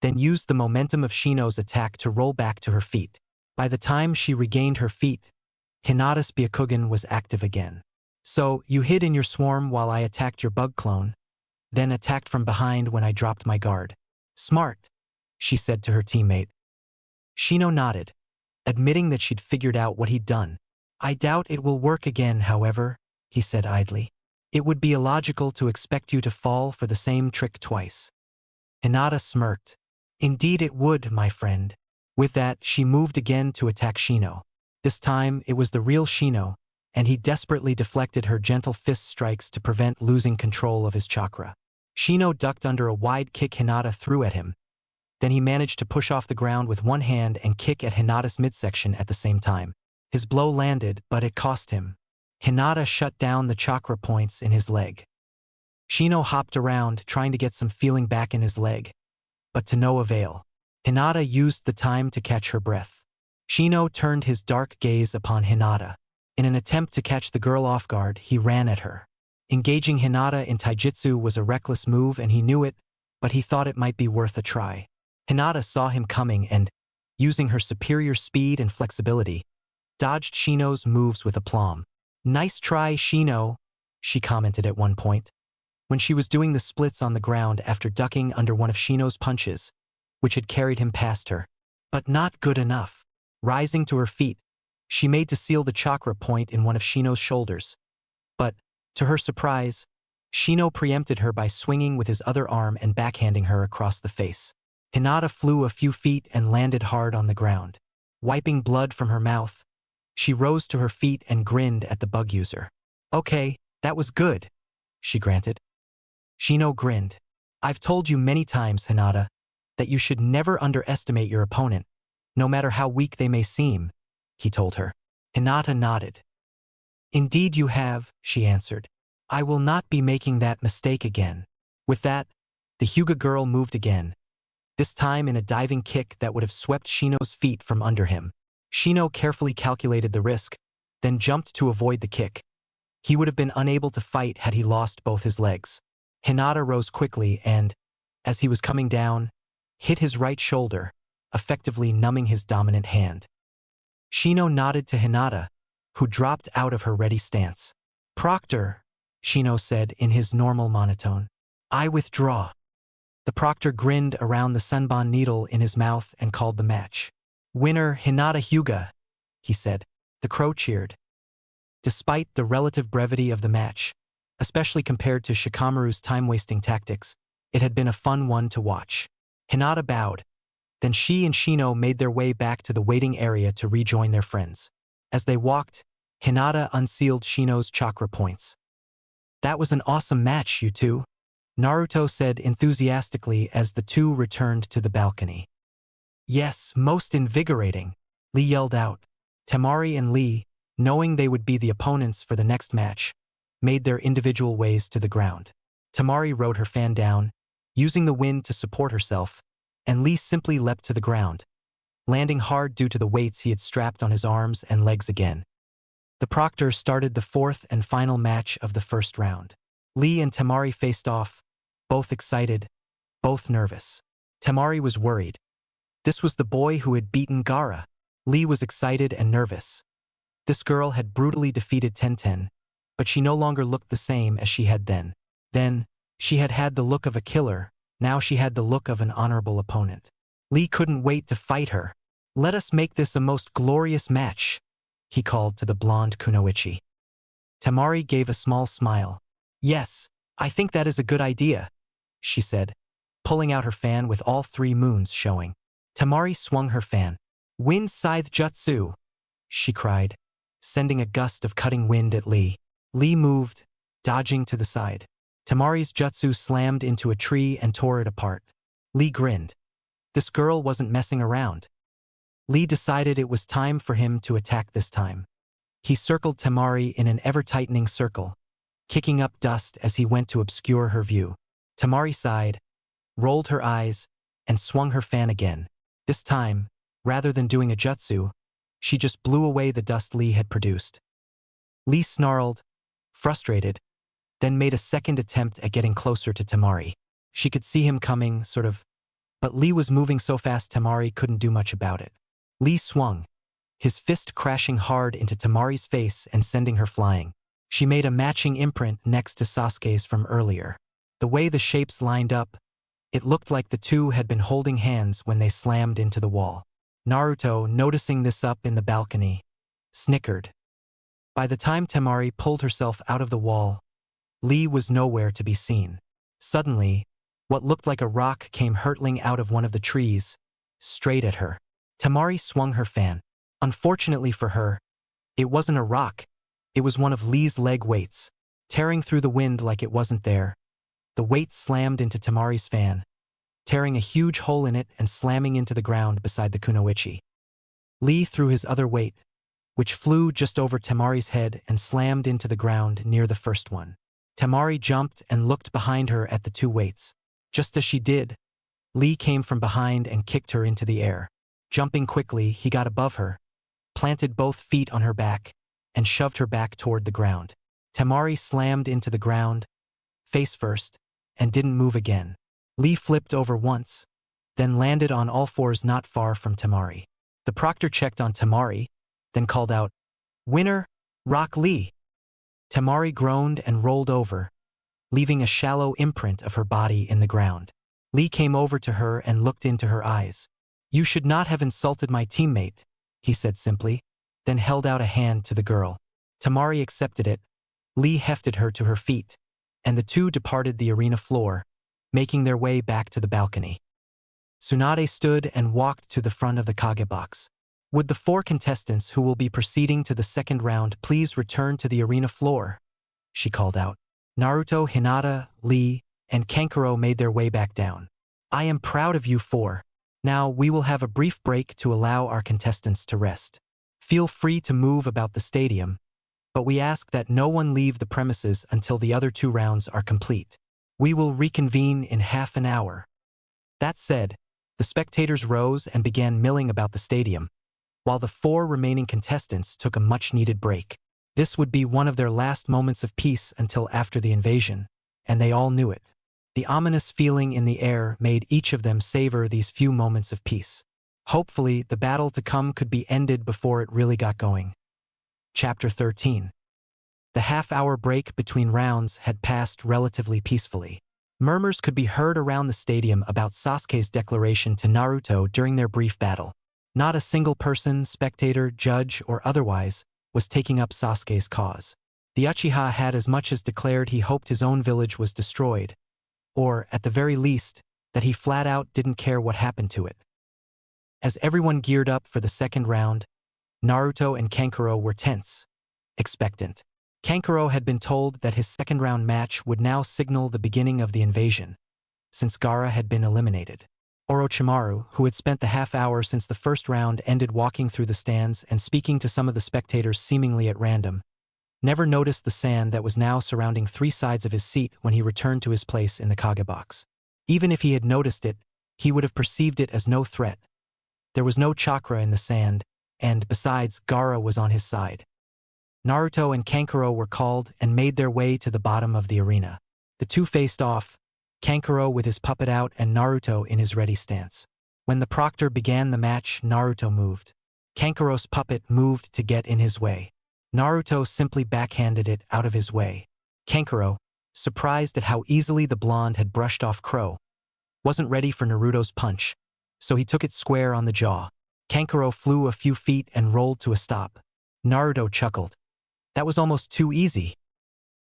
then used the momentum of Shino's attack to roll back to her feet. By the time she regained her feet, Hinata's Byakugan was active again. So, you hid in your swarm while I attacked your bug clone, then attacked from behind when I dropped my guard. Smart, she said to her teammate. Shino nodded, admitting that she'd figured out what he'd done. I doubt it will work again, however, he said idly. It would be illogical to expect you to fall for the same trick twice. Hinata smirked. Indeed it would, my friend. With that, she moved again to attack Shino. This time, it was the real Shino, and he desperately deflected her gentle fist strikes to prevent losing control of his chakra. Shino ducked under a wide kick Hinata threw at him. Then he managed to push off the ground with one hand and kick at Hinata's midsection at the same time. His blow landed, but it cost him. Hinata shut down the chakra points in his leg. Shino hopped around, trying to get some feeling back in his leg, but to no avail. Hinata used the time to catch her breath. Shino turned his dark gaze upon Hinata. In an attempt to catch the girl off guard, he ran at her. Engaging Hinata in taijutsu was a reckless move and he knew it, but he thought it might be worth a try. Hinata saw him coming and, using her superior speed and flexibility, dodged Shino's moves with aplomb. Nice try, Shino, she commented at one point, when she was doing the splits on the ground after ducking under one of Shino's punches, which had carried him past her. But not good enough. Rising to her feet, she made to seal the chakra point in one of Shino's shoulders. But, to her surprise, Shino preempted her by swinging with his other arm and backhanding her across the face. Hinata flew a few feet and landed hard on the ground. Wiping blood from her mouth, she rose to her feet and grinned at the bug user. Okay, that was good, she granted. Shino grinned. I've told you many times, Hinata, that you should never underestimate your opponent, no matter how weak they may seem, he told her. Hinata nodded. Indeed you have, she answered. I will not be making that mistake again. With that, the Hyuga girl moved again, this time in a diving kick that would have swept Shino's feet from under him. Shino carefully calculated the risk, then jumped to avoid the kick. He would have been unable to fight had he lost both his legs. Hinata rose quickly and, as he was coming down, hit his right shoulder, effectively numbing his dominant hand. Shino nodded to Hinata, who dropped out of her ready stance. Proctor, Shino said in his normal monotone. I withdraw. The proctor grinned around the sunbon needle in his mouth and called the match. Winner Hinata Hyuga, he said. The crow cheered. Despite the relative brevity of the match, especially compared to Shikamaru's time-wasting tactics, it had been a fun one to watch. Hinata bowed. Then she and Shino made their way back to the waiting area to rejoin their friends. As they walked, Hinata unsealed Shino's chakra points. That was an awesome match, you two, Naruto said enthusiastically as the two returned to the balcony. Yes, most invigorating, Lee yelled out. Temari and Lee, knowing they would be the opponents for the next match, made their individual ways to the ground. Temari rode her fan down, using the wind to support herself, and Lee simply leapt to the ground, landing hard due to the weights he had strapped on his arms and legs again. The proctor started the fourth and final match of the first round. Lee and Temari faced off, both excited, both nervous. Temari was worried. This was the boy who had beaten Gaara. Lee was excited and nervous. This girl had brutally defeated Tenten, but she no longer looked the same as she had then. Then, she had had the look of a killer, now she had the look of an honorable opponent. Lee couldn't wait to fight her. Let us make this a most glorious match, he called to the blonde kunoichi. Temari gave a small smile. Yes, I think that is a good idea, she said, pulling out her fan with all 3 moons showing. Temari swung her fan. Wind Scythe Jutsu, she cried, sending a gust of cutting wind at Lee. Lee moved, dodging to the side. Temari's jutsu slammed into a tree and tore it apart. Lee grinned. This girl wasn't messing around. Lee decided it was time for him to attack this time. He circled Temari in an ever-tightening circle, kicking up dust as he went to obscure her view. Temari sighed, rolled her eyes, and swung her fan again. This time, rather than doing a jutsu, she just blew away the dust Lee had produced. Lee snarled, frustrated, then made a second attempt at getting closer to Temari. She could see him coming, sort of, but Lee was moving so fast Temari couldn't do much about it. Lee swung, his fist crashing hard into Temari's face and sending her flying. She made a matching imprint next to Sasuke's from earlier. The way the shapes lined up, it looked like the two had been holding hands when they slammed into the wall. Naruto, noticing this up in the balcony, snickered. By the time Temari pulled herself out of the wall, Lee was nowhere to be seen. Suddenly, what looked like a rock came hurtling out of one of the trees, straight at her. Temari swung her fan. Unfortunately for her, it wasn't a rock, it was one of Lee's leg weights, tearing through the wind like it wasn't there. The weight slammed into Temari's fan, tearing a huge hole in it and slamming into the ground beside the kunoichi. Lee threw his other weight, which flew just over Temari's head and slammed into the ground near the first one. Temari jumped and looked behind her at the 2 weights. Just as she did, Lee came from behind and kicked her into the air. Jumping quickly, he got above her, planted both feet on her back, and shoved her back toward the ground. Temari slammed into the ground, face first, and didn't move again. Lee flipped over once, then landed on all 4s not far from Temari. The proctor checked on Temari, then called out, "Winner, Rock Lee." Temari groaned and rolled over, leaving a shallow imprint of her body in the ground. Lee came over to her and looked into her eyes. "You should not have insulted my teammate," he said simply, then held out a hand to the girl. Temari accepted it. Lee hefted her to her feet, and the two departed the arena floor, making their way back to the balcony. Tsunade stood and walked to the front of the Kage box. "Would the 4 contestants who will be proceeding to the second round please return to the arena floor?" she called out. Naruto, Hinata, Lee, and Kankuro made their way back down. "I am proud of you 4. Now we will have a brief break to allow our contestants to rest. Feel free to move about the stadium, but we ask that no one leave the premises until the other 2 rounds are complete. We will reconvene in half an hour. That said, the spectators rose and began milling about the stadium, while the 4 remaining contestants took a much-needed break. This would be one of their last moments of peace until after the invasion, and they all knew it. The ominous feeling in the air made each of them savor these few moments of peace. Hopefully, the battle to come could be ended before it really got going. Chapter 13. The half-hour break between rounds had passed relatively peacefully. Murmurs could be heard around the stadium about Sasuke's declaration to Naruto during their brief battle. Not a single person, spectator, judge, or otherwise, was taking up Sasuke's cause. The Uchiha had as much as declared he hoped his own village was destroyed, or, at the very least, that he flat out didn't care what happened to it. As everyone geared up for the second round, Naruto and Kankuro were tense, expectant. Kankuro had been told that his second-round match would now signal the beginning of the invasion, since Gaara had been eliminated. Orochimaru, who had spent the half-hour since the first round ended walking through the stands and speaking to some of the spectators seemingly at random, never noticed the sand that was now surrounding 3 sides of his seat when he returned to his place in the Kage box. Even if he had noticed it, he would have perceived it as no threat. There was no chakra in the sand, and, besides, Gaara was on his side. Naruto and Kankuro were called and made their way to the bottom of the arena. The 2 faced off, Kankuro with his puppet out and Naruto in his ready stance. When the proctor began the match, Naruto moved. Kankuro's puppet moved to get in his way. Naruto simply backhanded it out of his way. Kankuro, surprised at how easily the blonde had brushed off Crow, wasn't ready for Naruto's punch, so he took it square on the jaw. Kankuro flew a few feet and rolled to a stop. Naruto chuckled. That was almost too easy.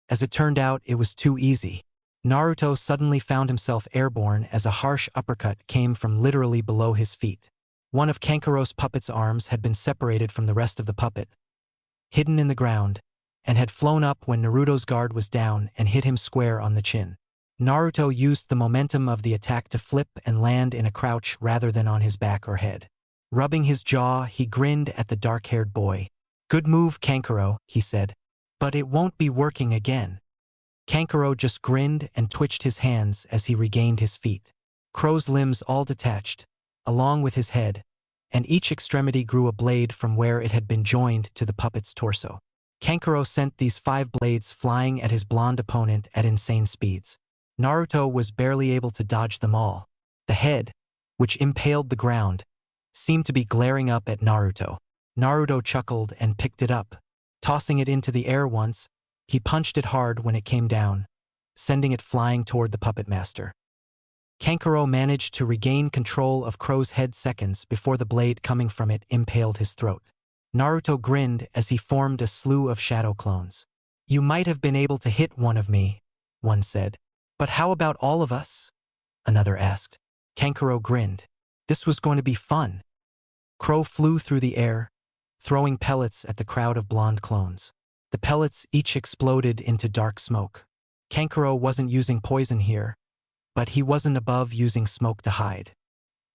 As it turned out, it was too easy. Naruto suddenly found himself airborne as a harsh uppercut came from literally below his feet. One of Kankuro's puppet's arms had been separated from the rest of the puppet, hidden in the ground, and had flown up when Naruto's guard was down and hit him square on the chin. Naruto used the momentum of the attack to flip and land in a crouch rather than on his back or head. Rubbing his jaw, he grinned at the dark-haired boy. "Good move, Kankuro," he said. "But it won't be working again." Kankuro just grinned and twitched his hands as he regained his feet. Crow's limbs all detached, along with his head, and each extremity grew a blade from where it had been joined to the puppet's torso. Kankuro sent these 5 blades flying at his blonde opponent at insane speeds. Naruto was barely able to dodge them all. The head, which impaled the ground, seemed to be glaring up at Naruto. Naruto chuckled and picked it up. Tossing it into the air once, he punched it hard when it came down, sending it flying toward the puppet master. Kankuro managed to regain control of Crow's head seconds before the blade coming from it impaled his throat. Naruto grinned as he formed a slew of shadow clones. "You might have been able to hit one of me," one said. "But how about all of us?" another asked. Kankuro grinned. This was going to be fun. Crow flew through the air, throwing pellets at the crowd of blonde clones. The pellets each exploded into dark smoke. Kankuro wasn't using poison here, but he wasn't above using smoke to hide.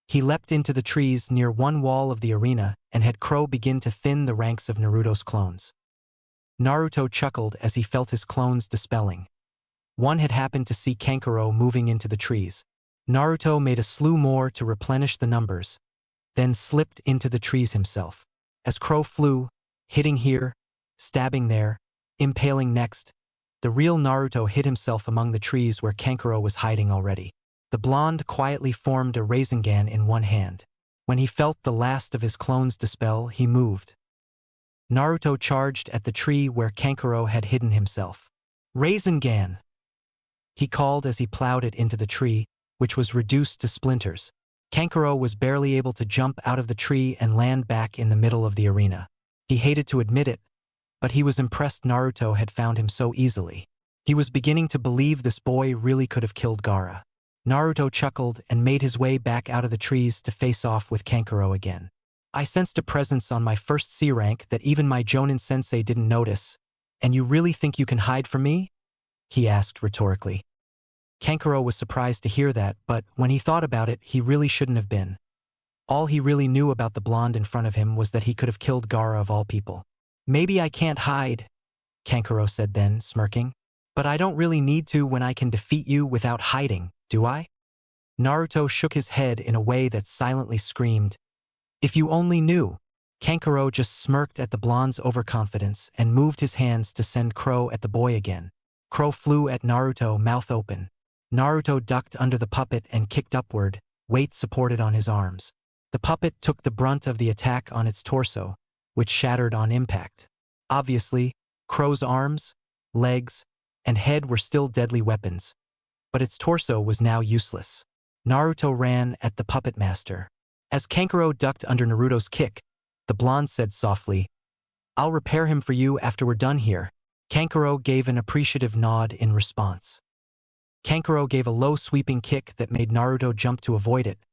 He leapt into the trees near one wall of the arena and had Crow begin to thin the ranks of Naruto's clones. Naruto chuckled as he felt his clones dispelling. One had happened to see Kankuro moving into the trees. Naruto made a slew more to replenish the numbers, then slipped into the trees himself. As Crow flew, hitting here, stabbing there, impaling next, the real Naruto hid himself among the trees where Kankuro was hiding already. The blonde quietly formed a Rasengan in one hand. When he felt the last of his clones dispel, he moved. Naruto charged at the tree where Kankuro had hidden himself. "Rasengan!" he called as he plowed it into the tree, which was reduced to splinters. Kankuro was barely able to jump out of the tree and land back in the middle of the arena. He hated to admit it, but he was impressed Naruto had found him so easily. He was beginning to believe this boy really could have killed Gaara. Naruto chuckled and made his way back out of the trees to face off with Kankuro again. "I sensed a presence on my first C rank that even my Jonin sensei didn't notice, and you really think you can hide from me?" he asked rhetorically. Kankuro was surprised to hear that, but when he thought about it, he really shouldn't have been. All he really knew about the blonde in front of him was that he could have killed Gaara of all people. Maybe I can't hide, Kankuro said then, smirking. But I don't really need to when I can defeat you without hiding, do I? Naruto shook his head in a way that silently screamed, "If you only knew." Kankuro just smirked at the blonde's overconfidence and moved his hands to send Crow at the boy again. Crow flew at Naruto, mouth open. Naruto ducked under the puppet and kicked upward, weight supported on his arms. The puppet took the brunt of the attack on its torso, which shattered on impact. Obviously, Crow's arms, legs, and head were still deadly weapons, but its torso was now useless. Naruto ran at the puppet master. As Kankuro ducked under Naruto's kick, the blonde said softly, "I'll repair him for you after we're done here." Kankuro gave an appreciative nod in response. Kankuro gave a low sweeping kick that made Naruto jump to avoid it.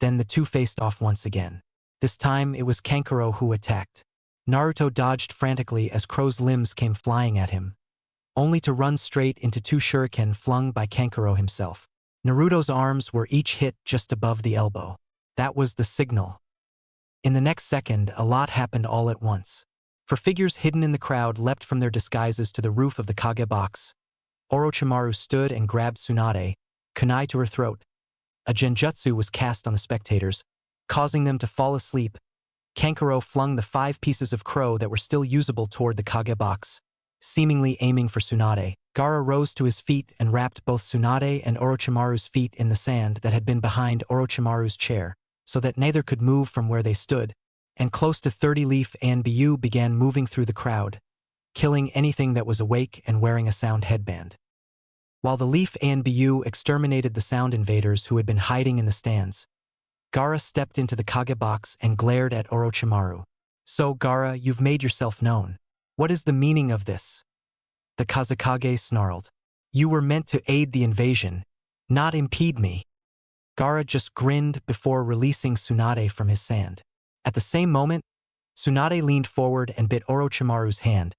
Then the two faced off once again. This time it was Kankuro who attacked. Naruto dodged frantically as Crow's limbs came flying at him, only to run straight into two shuriken flung by Kankuro himself. Naruto's arms were each hit just above the elbow. That was the signal. In the next second, a lot happened all at once. For figures hidden in the crowd leapt from their disguises to the roof of the Kage box. Orochimaru stood and grabbed Tsunade, kunai to her throat. A genjutsu was cast on the spectators, causing them to fall asleep. Kankuro flung the 5 pieces of crow that were still usable toward the Kage box, seemingly aiming for Tsunade. Gaara rose to his feet and wrapped both Tsunade and Orochimaru's feet in the sand that had been behind Orochimaru's chair, so that neither could move from where they stood, and close to 30 Leaf and Buu began moving through the crowd, killing anything that was awake and wearing a sound headband. While the Leaf and Buu exterminated the sound invaders who had been hiding in the stands, Gaara stepped into the Kage box and glared at Orochimaru. "So, Gaara, you've made yourself known. What is the meaning of this?" The Kazekage snarled. "You were meant to aid the invasion, not impede me." Gaara just grinned before releasing Tsunade from his sand. At the same moment, Tsunade leaned forward and bit Orochimaru's hand,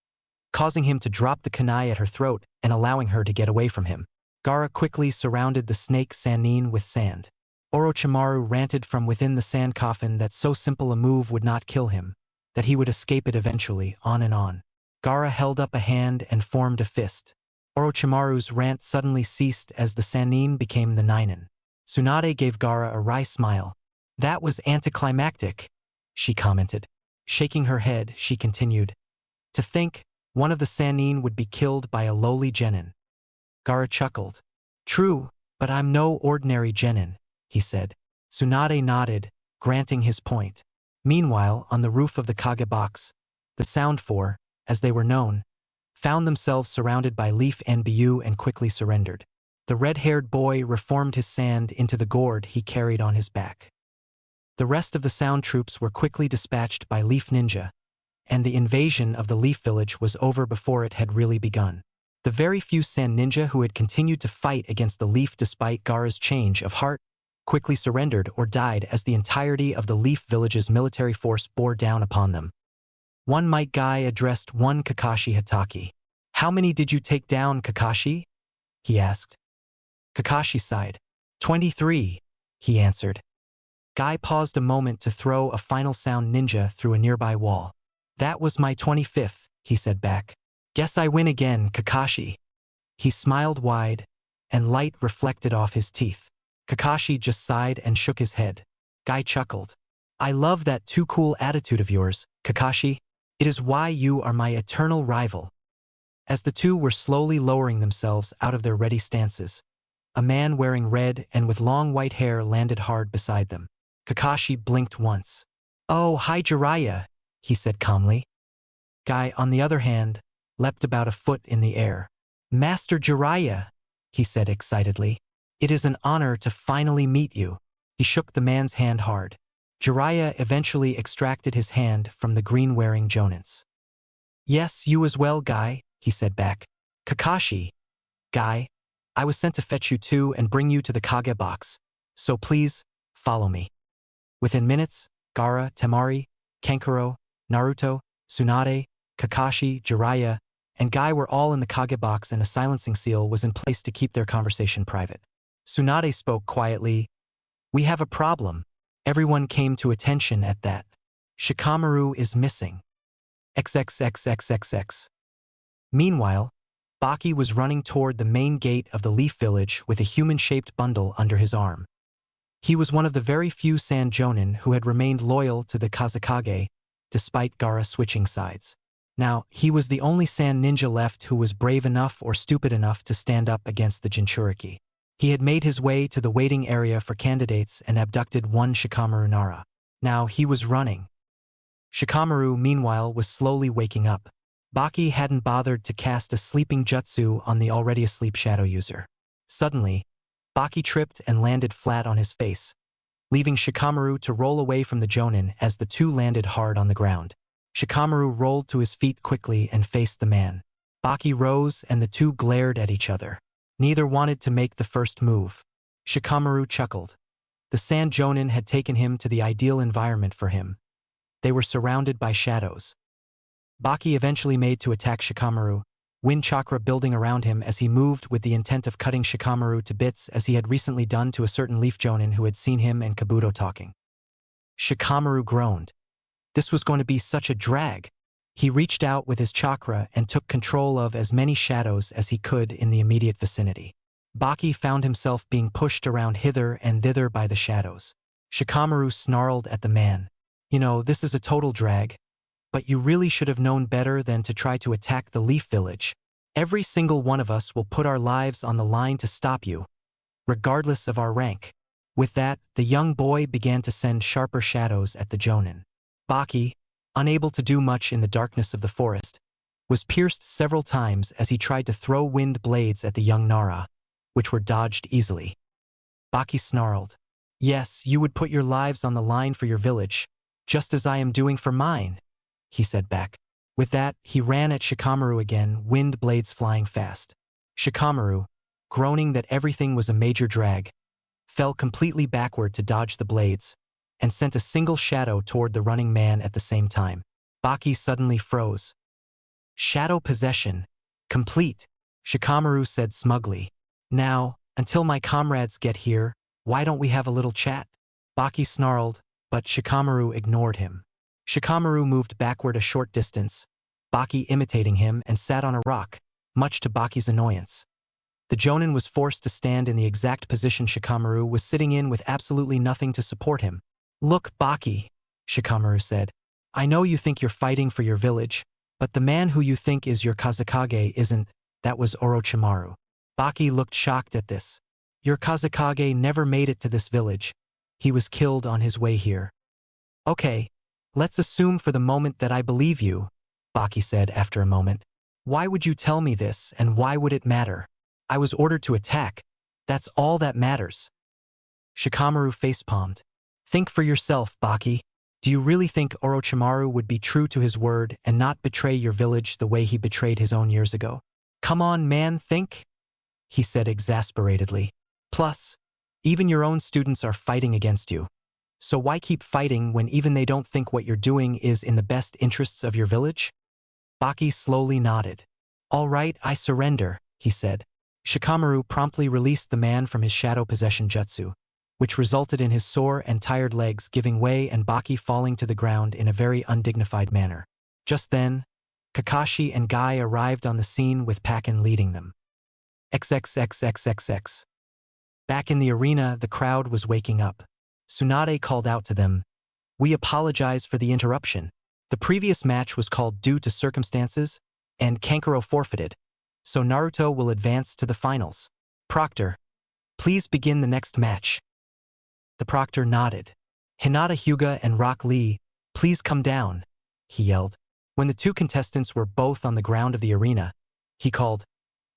causing him to drop the kunai at her throat and allowing her to get away from him. Gaara quickly surrounded the snake Sannin with sand. Orochimaru ranted from within the sand coffin that so simple a move would not kill him, that he would escape it eventually, on and on. Gaara held up a hand and formed a fist. Orochimaru's rant suddenly ceased as the Sannin became the Ninen. Tsunade gave Gaara a wry smile. "That was anticlimactic," she commented. Shaking her head, she continued, "To think, one of the Sannin would be killed by a lowly genin." Gaara chuckled. "True, but I'm no ordinary genin," he said. Tsunade nodded, granting his point. Meanwhile, on the roof of the Kage box, the Sound Four, as they were known, found themselves surrounded by Leaf and Buu and quickly surrendered. The red-haired boy reformed his sand into the gourd he carried on his back. The rest of the sound troops were quickly dispatched by Leaf Ninja, and the invasion of the Leaf Village was over before it had really begun. The very few Sand Ninja who had continued to fight against the Leaf despite Gaara's change of heart quickly surrendered or died as the entirety of the Leaf Village's military force bore down upon them. One Might Guy addressed one Kakashi Hatake. "How many did you take down, Kakashi?" he asked. Kakashi sighed. 23, he answered. Guy paused a moment to throw a final sound ninja through a nearby wall. "That was my 25th, he said back. "Guess I win again, Kakashi." He smiled wide, and light reflected off his teeth. Kakashi just sighed and shook his head. Guy chuckled. "I love that too cool attitude of yours, Kakashi. It is why you are my eternal rival." As the two were slowly lowering themselves out of their ready stances, a man wearing red and with long white hair landed hard beside them. Kakashi blinked once. "Oh, hi Jiraiya," he said calmly. Guy, on the other hand, leapt about a foot in the air. "Master Jiraiya," he said excitedly. "It is an honor to finally meet you." He shook the man's hand hard. Jiraiya eventually extracted his hand from the green-wearing Jonins. "Yes, you as well, Guy," he said back. "Kakashi. Guy, I was sent to fetch you too and bring you to the Kage box, so please, follow me." Within minutes, Gaara, Temari, Kankuro, Naruto, Tsunade, Kakashi, Jiraiya, and Guy were all in the Kage box, and a silencing seal was in place to keep their conversation private. Tsunade spoke quietly. "We have a problem." Everyone came to attention at that. Shikamaru is missing. XXXXXX. Meanwhile, Baki was running toward the main gate of the Leaf Village with a human-shaped bundle under his arm. He was one of the very few Sand Jonin who had remained loyal to the Kazekage, despite Gaara switching sides. Now, he was the only Sand ninja left who was brave enough or stupid enough to stand up against the Jinchuriki. He had made his way to the waiting area for candidates and abducted one Shikamaru Nara. Now he was running. Shikamaru, meanwhile, was slowly waking up. Baki hadn't bothered to cast a sleeping jutsu on the already asleep shadow user. Suddenly, Baki tripped and landed flat on his face, leaving Shikamaru to roll away from the Jonin as the two landed hard on the ground. Shikamaru rolled to his feet quickly and faced the man. Baki rose and the two glared at each other. Neither wanted to make the first move. Shikamaru chuckled. The Sand Jonin had taken him to the ideal environment for him. They were surrounded by shadows. Baki eventually made to attack Shikamaru, wind chakra building around him as he moved with the intent of cutting Shikamaru to bits as he had recently done to a certain Leaf Jonin who had seen him and Kabuto talking. Shikamaru groaned. This was going to be such a drag. He reached out with his chakra and took control of as many shadows as he could in the immediate vicinity. Baki found himself being pushed around hither and thither by the shadows. Shikamaru snarled at the man. You know, this is a total drag. But you really should have known better than to try to attack the Leaf Village. Every single one of us will put our lives on the line to stop you, regardless of our rank. With that, the young boy began to send sharper shadows at the Jonin. Baki, unable to do much in the darkness of the forest, was pierced several times as he tried to throw wind blades at the young Nara, which were dodged easily. Baki snarled. Yes, you would put your lives on the line for your village, just as I am doing for mine, he said back. With that, he ran at Shikamaru again, wind blades flying fast. Shikamaru, groaning that everything was a major drag, fell completely backward to dodge the blades, and sent a single shadow toward the running man at the same time. Baki suddenly froze. Shadow possession. Complete, Shikamaru said smugly. Now, until my comrades get here, why don't we have a little chat? Baki snarled, but Shikamaru ignored him. Shikamaru moved backward a short distance, Baki imitating him, and sat on a rock, much to Baki's annoyance. The Jonin was forced to stand in the exact position Shikamaru was sitting in with absolutely nothing to support him. Look, Baki, Shikamaru said. I know you think you're fighting for your village, but the man who you think is your Kazekage isn't. That was Orochimaru. Baki looked shocked at this. Your Kazekage never made it to this village. He was killed on his way here. Okay, let's assume for the moment that I believe you, Baki said after a moment. Why would you tell me this, and why would it matter? I was ordered to attack. That's all that matters. Shikamaru facepalmed. Think for yourself, Baki. Do you really think Orochimaru would be true to his word and not betray your village the way he betrayed his own years ago? Come on, man, think, he said exasperatedly. Plus, even your own students are fighting against you. So why keep fighting when even they don't think what you're doing is in the best interests of your village? Baki slowly nodded. All right, I surrender, he said. Shikamaru promptly released the man from his shadow possession jutsu, which resulted in his sore and tired legs giving way and Baki falling to the ground in a very undignified manner. Just then, Kakashi and Guy arrived on the scene with Pakken leading them. XXXXXX. Back in the arena, the crowd was waking up. Tsunade called out to them, "We apologize for the interruption. The previous match was called due to circumstances, and Kankuro forfeited, so Naruto will advance to the finals. Proctor, please begin the next match." The proctor nodded. "Hinata Hyuga and Rock Lee, please come down," he yelled. When the two contestants were both on the ground of the arena, he called,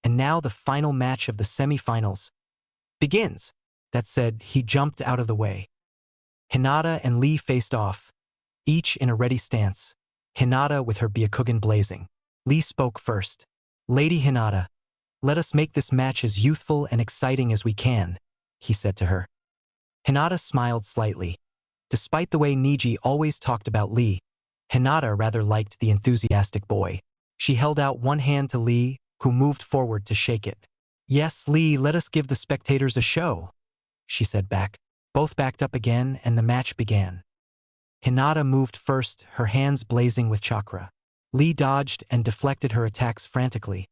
"And now the final match of the semi-finals begins." That said, he jumped out of the way. Hinata and Lee faced off, each in a ready stance, Hinata with her Byakugan blazing. Lee spoke first. "Lady Hinata, let us make this match as youthful and exciting as we can," he said to her. Hinata smiled slightly. Despite the way Niji always talked about Lee, Hinata rather liked the enthusiastic boy. She held out one hand to Lee, who moved forward to shake it. "Yes, Lee, let us give the spectators a show," she said back. Both backed up again and the match began. Hinata moved first, her hands blazing with chakra. Lee dodged and deflected her attacks frantically,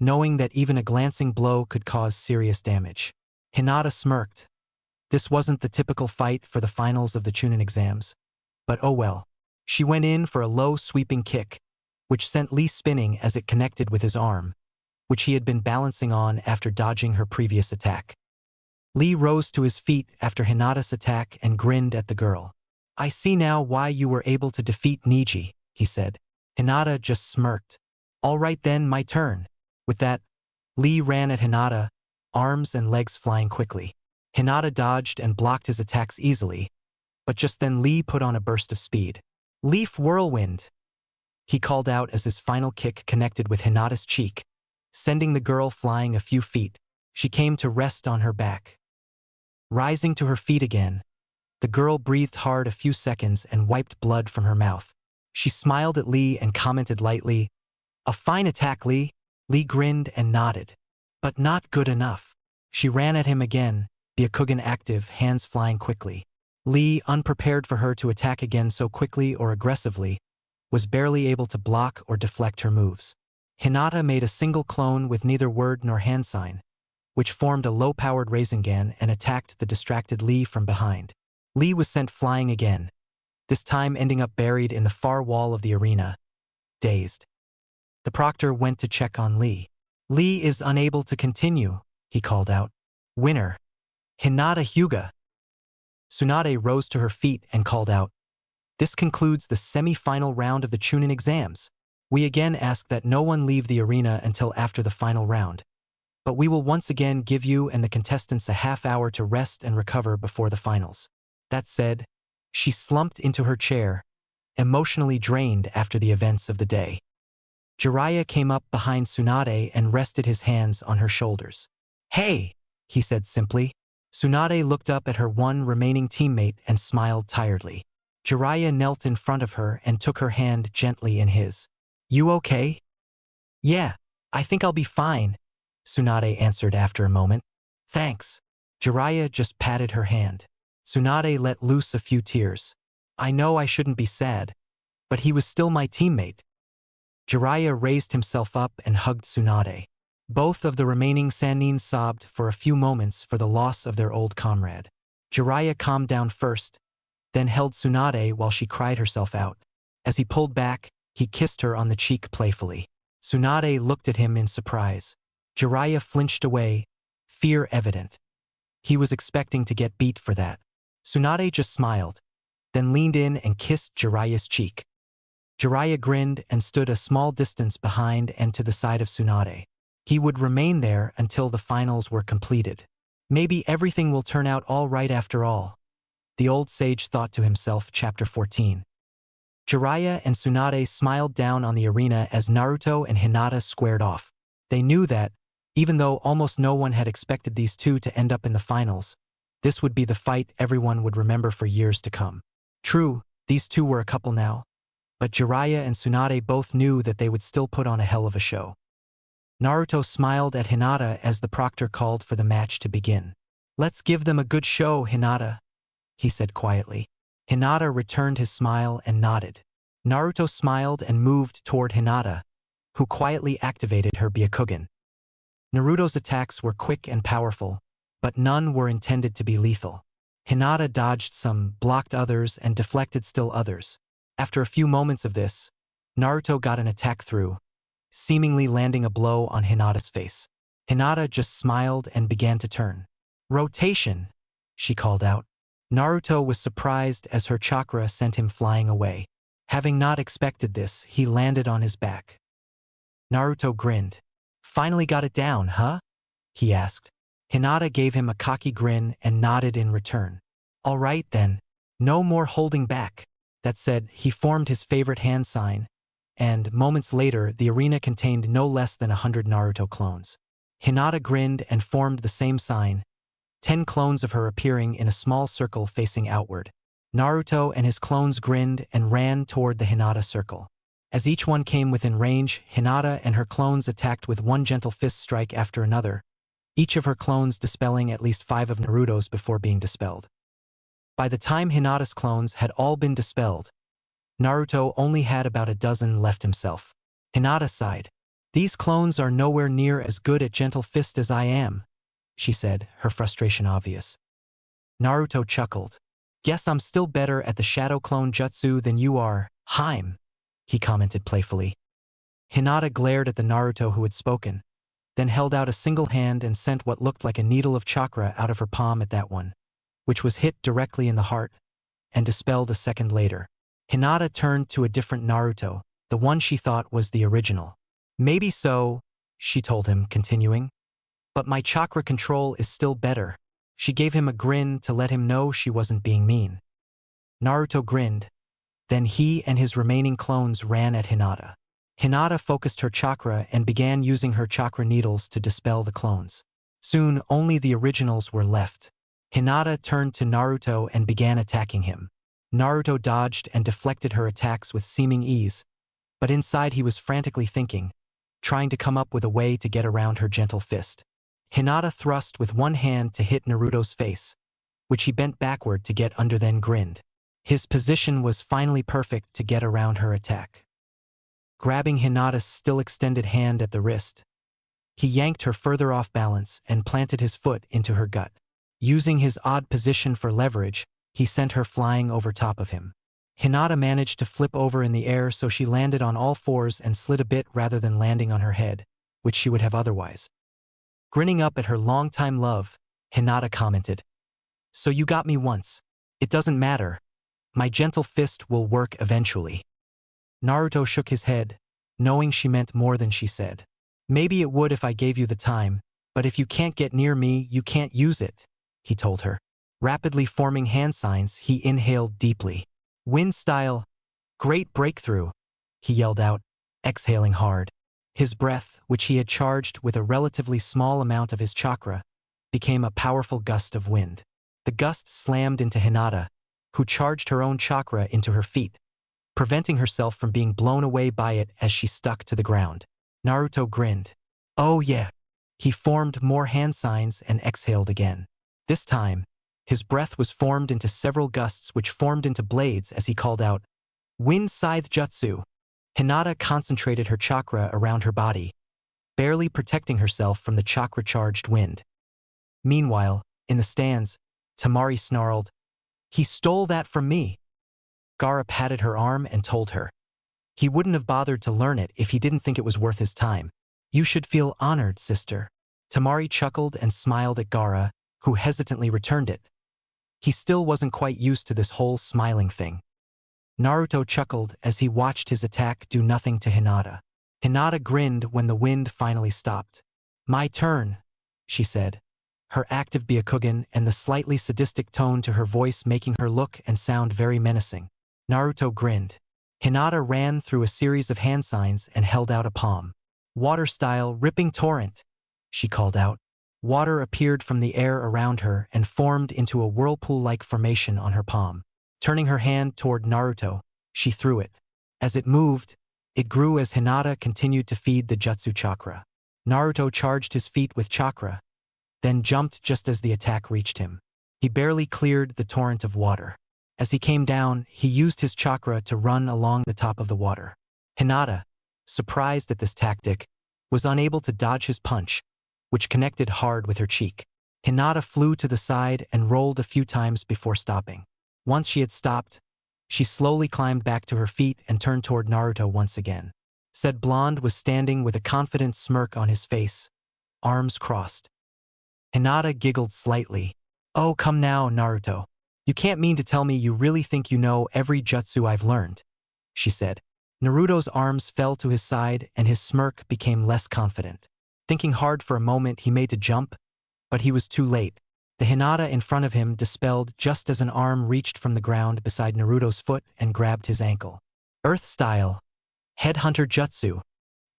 knowing that even a glancing blow could cause serious damage. Hinata smirked. This wasn't the typical fight for the finals of the Chunin exams. But oh well. She went in for a low sweeping kick, which sent Lee spinning as it connected with his arm, which he had been balancing on after dodging her previous attack. Lee rose to his feet after Hinata's attack and grinned at the girl. "I see now why you were able to defeat Niji," he said. Hinata just smirked. "All right then, my turn." With that, Lee ran at Hinata, arms and legs flying quickly. Hinata dodged and blocked his attacks easily, but just then Lee put on a burst of speed. "Leaf Whirlwind!" he called out as his final kick connected with Hinata's cheek, sending the girl flying a few feet. She came to rest on her back. Rising to her feet again, the girl breathed hard a few seconds and wiped blood from her mouth. She smiled at Lee and commented lightly, "A fine attack, Lee." Lee grinned and nodded. "But not good enough." She ran at him again, Byakugan active, hands flying quickly. Lee, unprepared for her to attack again so quickly or aggressively, was barely able to block or deflect her moves. Hinata made a single clone with neither word nor hand sign, which formed a low-powered Rasengan and attacked the distracted Lee from behind. Lee was sent flying again, this time ending up buried in the far wall of the arena, dazed. The proctor went to check on Lee. "Lee is unable to continue," he called out. "Winner, Hinata Hyuga." Tsunade rose to her feet and called out, "This concludes the semi-final round of the Chunin exams. We again ask that no one leave the arena until after the final round. But we will once again give you and the contestants a half-hour to rest and recover before the finals." That said, she slumped into her chair, emotionally drained after the events of the day. Jiraiya came up behind Tsunade and rested his hands on her shoulders. "Hey," he said simply. Tsunade looked up at her one remaining teammate and smiled tiredly. Jiraiya knelt in front of her and took her hand gently in his. "You okay?" "Yeah, I think I'll be fine," Tsunade answered after a moment. "Thanks." Jiraiya just patted her hand. Tsunade let loose a few tears. "I know I shouldn't be sad, but he was still my teammate." Jiraiya raised himself up and hugged Tsunade. Both of the remaining Sannin sobbed for a few moments for the loss of their old comrade. Jiraiya calmed down first, then held Tsunade while she cried herself out. As he pulled back, he kissed her on the cheek playfully. Tsunade looked at him in surprise. Jiraiya flinched away, fear evident. He was expecting to get beat for that. Tsunade just smiled, then leaned in and kissed Jiraiya's cheek. Jiraiya grinned and stood a small distance behind and to the side of Tsunade. He would remain there until the finals were completed. Maybe everything will turn out all right after all, the old sage thought to himself. Chapter 14. Jiraiya and Tsunade smiled down on the arena as Naruto and Hinata squared off. They knew that, even though almost no one had expected these two to end up in the finals, this would be the fight everyone would remember for years to come. True, these two were a couple now, but Jiraiya and Tsunade both knew that they would still put on a hell of a show. Naruto smiled at Hinata as the proctor called for the match to begin. "Let's give them a good show, Hinata," he said quietly. Hinata returned his smile and nodded. Naruto smiled and moved toward Hinata, who quietly activated her Byakugan. Naruto's attacks were quick and powerful, but none were intended to be lethal. Hinata dodged some, blocked others, and deflected still others. After a few moments of this, Naruto got an attack through, seemingly landing a blow on Hinata's face. Hinata just smiled and began to turn. "Rotation," she called out. Naruto was surprised as her chakra sent him flying away. Having not expected this, he landed on his back. Naruto grinned. "Finally got it down, huh?" he asked. Hinata gave him a cocky grin and nodded in return. "All right then, no more holding back." That said, he formed his favorite hand sign, and moments later the arena contained no less than 100 Naruto clones. Hinata grinned and formed the same sign, 10 clones of her appearing in a small circle facing outward. Naruto and his clones grinned and ran toward the Hinata circle. As each one came within range, Hinata and her clones attacked with one gentle fist strike after another, each of her clones dispelling at least 5 of Naruto's before being dispelled. By the time Hinata's clones had all been dispelled, Naruto only had about a dozen left himself. Hinata sighed. "These clones are nowhere near as good at gentle fist as I am," she said, her frustration obvious. Naruto chuckled. "Guess I'm still better at the shadow clone jutsu than you are, Haim," he commented playfully. Hinata glared at the Naruto who had spoken, then held out a single hand and sent what looked like a needle of chakra out of her palm at that one, which was hit directly in the heart and dispelled a second later. Hinata turned to a different Naruto, the one she thought was the original. "Maybe so," she told him, continuing, "but my chakra control is still better." She gave him a grin to let him know she wasn't being mean. Naruto grinned. Then he and his remaining clones ran at Hinata. Hinata focused her chakra and began using her chakra needles to dispel the clones. Soon, only the originals were left. Hinata turned to Naruto and began attacking him. Naruto dodged and deflected her attacks with seeming ease, but inside he was frantically thinking, trying to come up with a way to get around her gentle fist. Hinata thrust with one hand to hit Naruto's face, which he bent backward to get under, then grinned. His position was finally perfect to get around her attack. Grabbing Hinata's still extended hand at the wrist, he yanked her further off balance and planted his foot into her gut. Using his odd position for leverage, he sent her flying over top of him. Hinata managed to flip over in the air, so she landed on all fours and slid a bit rather than landing on her head, which she would have otherwise. Grinning up at her longtime love, Hinata commented, "So you got me once. It doesn't matter. My gentle fist will work eventually." Naruto shook his head, knowing she meant more than she said. "Maybe it would if I gave you the time, but if you can't get near me, you can't use it," he told her. Rapidly forming hand signs, he inhaled deeply. "Wind style. Great breakthrough," he yelled out, exhaling hard. His breath, which he had charged with a relatively small amount of his chakra, became a powerful gust of wind. The gust slammed into Hinata, who charged her own chakra into her feet, preventing herself from being blown away by it as she stuck to the ground. Naruto grinned. "Oh yeah." He formed more hand signs and exhaled again. This time, his breath was formed into several gusts which formed into blades as he called out, "Wind Scythe Jutsu." Hinata concentrated her chakra around her body, barely protecting herself from the chakra-charged wind. Meanwhile, in the stands, Temari snarled, "He stole that from me." Gaara patted her arm and told her, he wouldn't have bothered to learn it if he didn't think it was worth his time. "You should feel honored, sister." Temari chuckled and smiled at Gaara, who hesitantly returned it. He still wasn't quite used to this whole smiling thing. Naruto chuckled as he watched his attack do nothing to Hinata. Hinata grinned when the wind finally stopped. "My turn," she said, her active Byakugan and the slightly sadistic tone to her voice making her look and sound very menacing. Naruto grinned. Hinata ran through a series of hand signs and held out a palm. "Water style ripping torrent," she called out. Water appeared from the air around her and formed into a whirlpool-like formation on her palm. Turning her hand toward Naruto, she threw it. As it moved, it grew as Hinata continued to feed the jutsu chakra. Naruto charged his feet with chakra, then jumped just as the attack reached him. He barely cleared the torrent of water. As he came down, he used his chakra to run along the top of the water. Hinata, surprised at this tactic, was unable to dodge his punch, which connected hard with her cheek. Hinata flew to the side and rolled a few times before stopping. Once she had stopped, she slowly climbed back to her feet and turned toward Naruto once again. Said blonde was standing with a confident smirk on his face, arms crossed. Hinata giggled slightly. "Oh, come now, Naruto. You can't mean to tell me you really think you know every jutsu I've learned," she said. Naruto's arms fell to his side and his smirk became less confident. Thinking hard for a moment, he made to jump, but he was too late. The Hinata in front of him dispelled just as an arm reached from the ground beside Naruto's foot and grabbed his ankle. "Earth style. Headhunter jutsu,"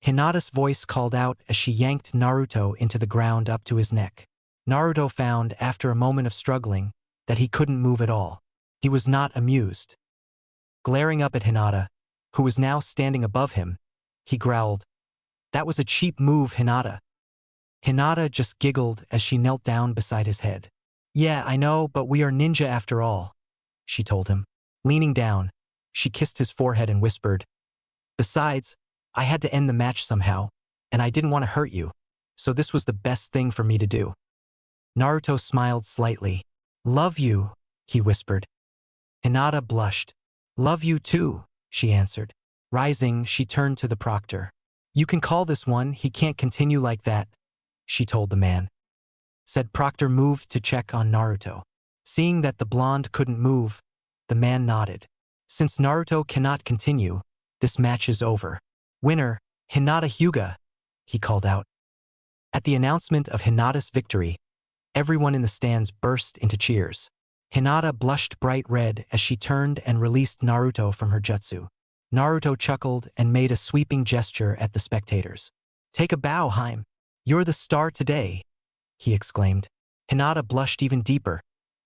Hinata's voice called out as she yanked Naruto into the ground up to his neck. Naruto found, after a moment of struggling, that he couldn't move at all. He was not amused. Glaring up at Hinata, who was now standing above him, he growled, "That was a cheap move, Hinata." Hinata just giggled as she knelt down beside his head. "Yeah, I know, but we are ninja after all." she told him. Leaning down, she kissed his forehead and whispered, "Besides, I had to end the match somehow, and I didn't want to hurt you, so this was the best thing for me to do." Naruto smiled slightly. "Love you," he whispered. Hinata blushed. "Love you too," she answered. Rising, she turned to the proctor. "You can call this one, he can't continue like that," she told the man. Said proctor moved to check on Naruto. Seeing that the blonde couldn't move, the man nodded. "Since Naruto cannot continue, this match is over. Winner, Hinata Hyuga," he called out. At the announcement of Hinata's victory, everyone in the stands burst into cheers. Hinata blushed bright red as she turned and released Naruto from her jutsu. Naruto chuckled and made a sweeping gesture at the spectators. "Take a bow, Haim. You're the star today," he exclaimed. Hinata blushed even deeper,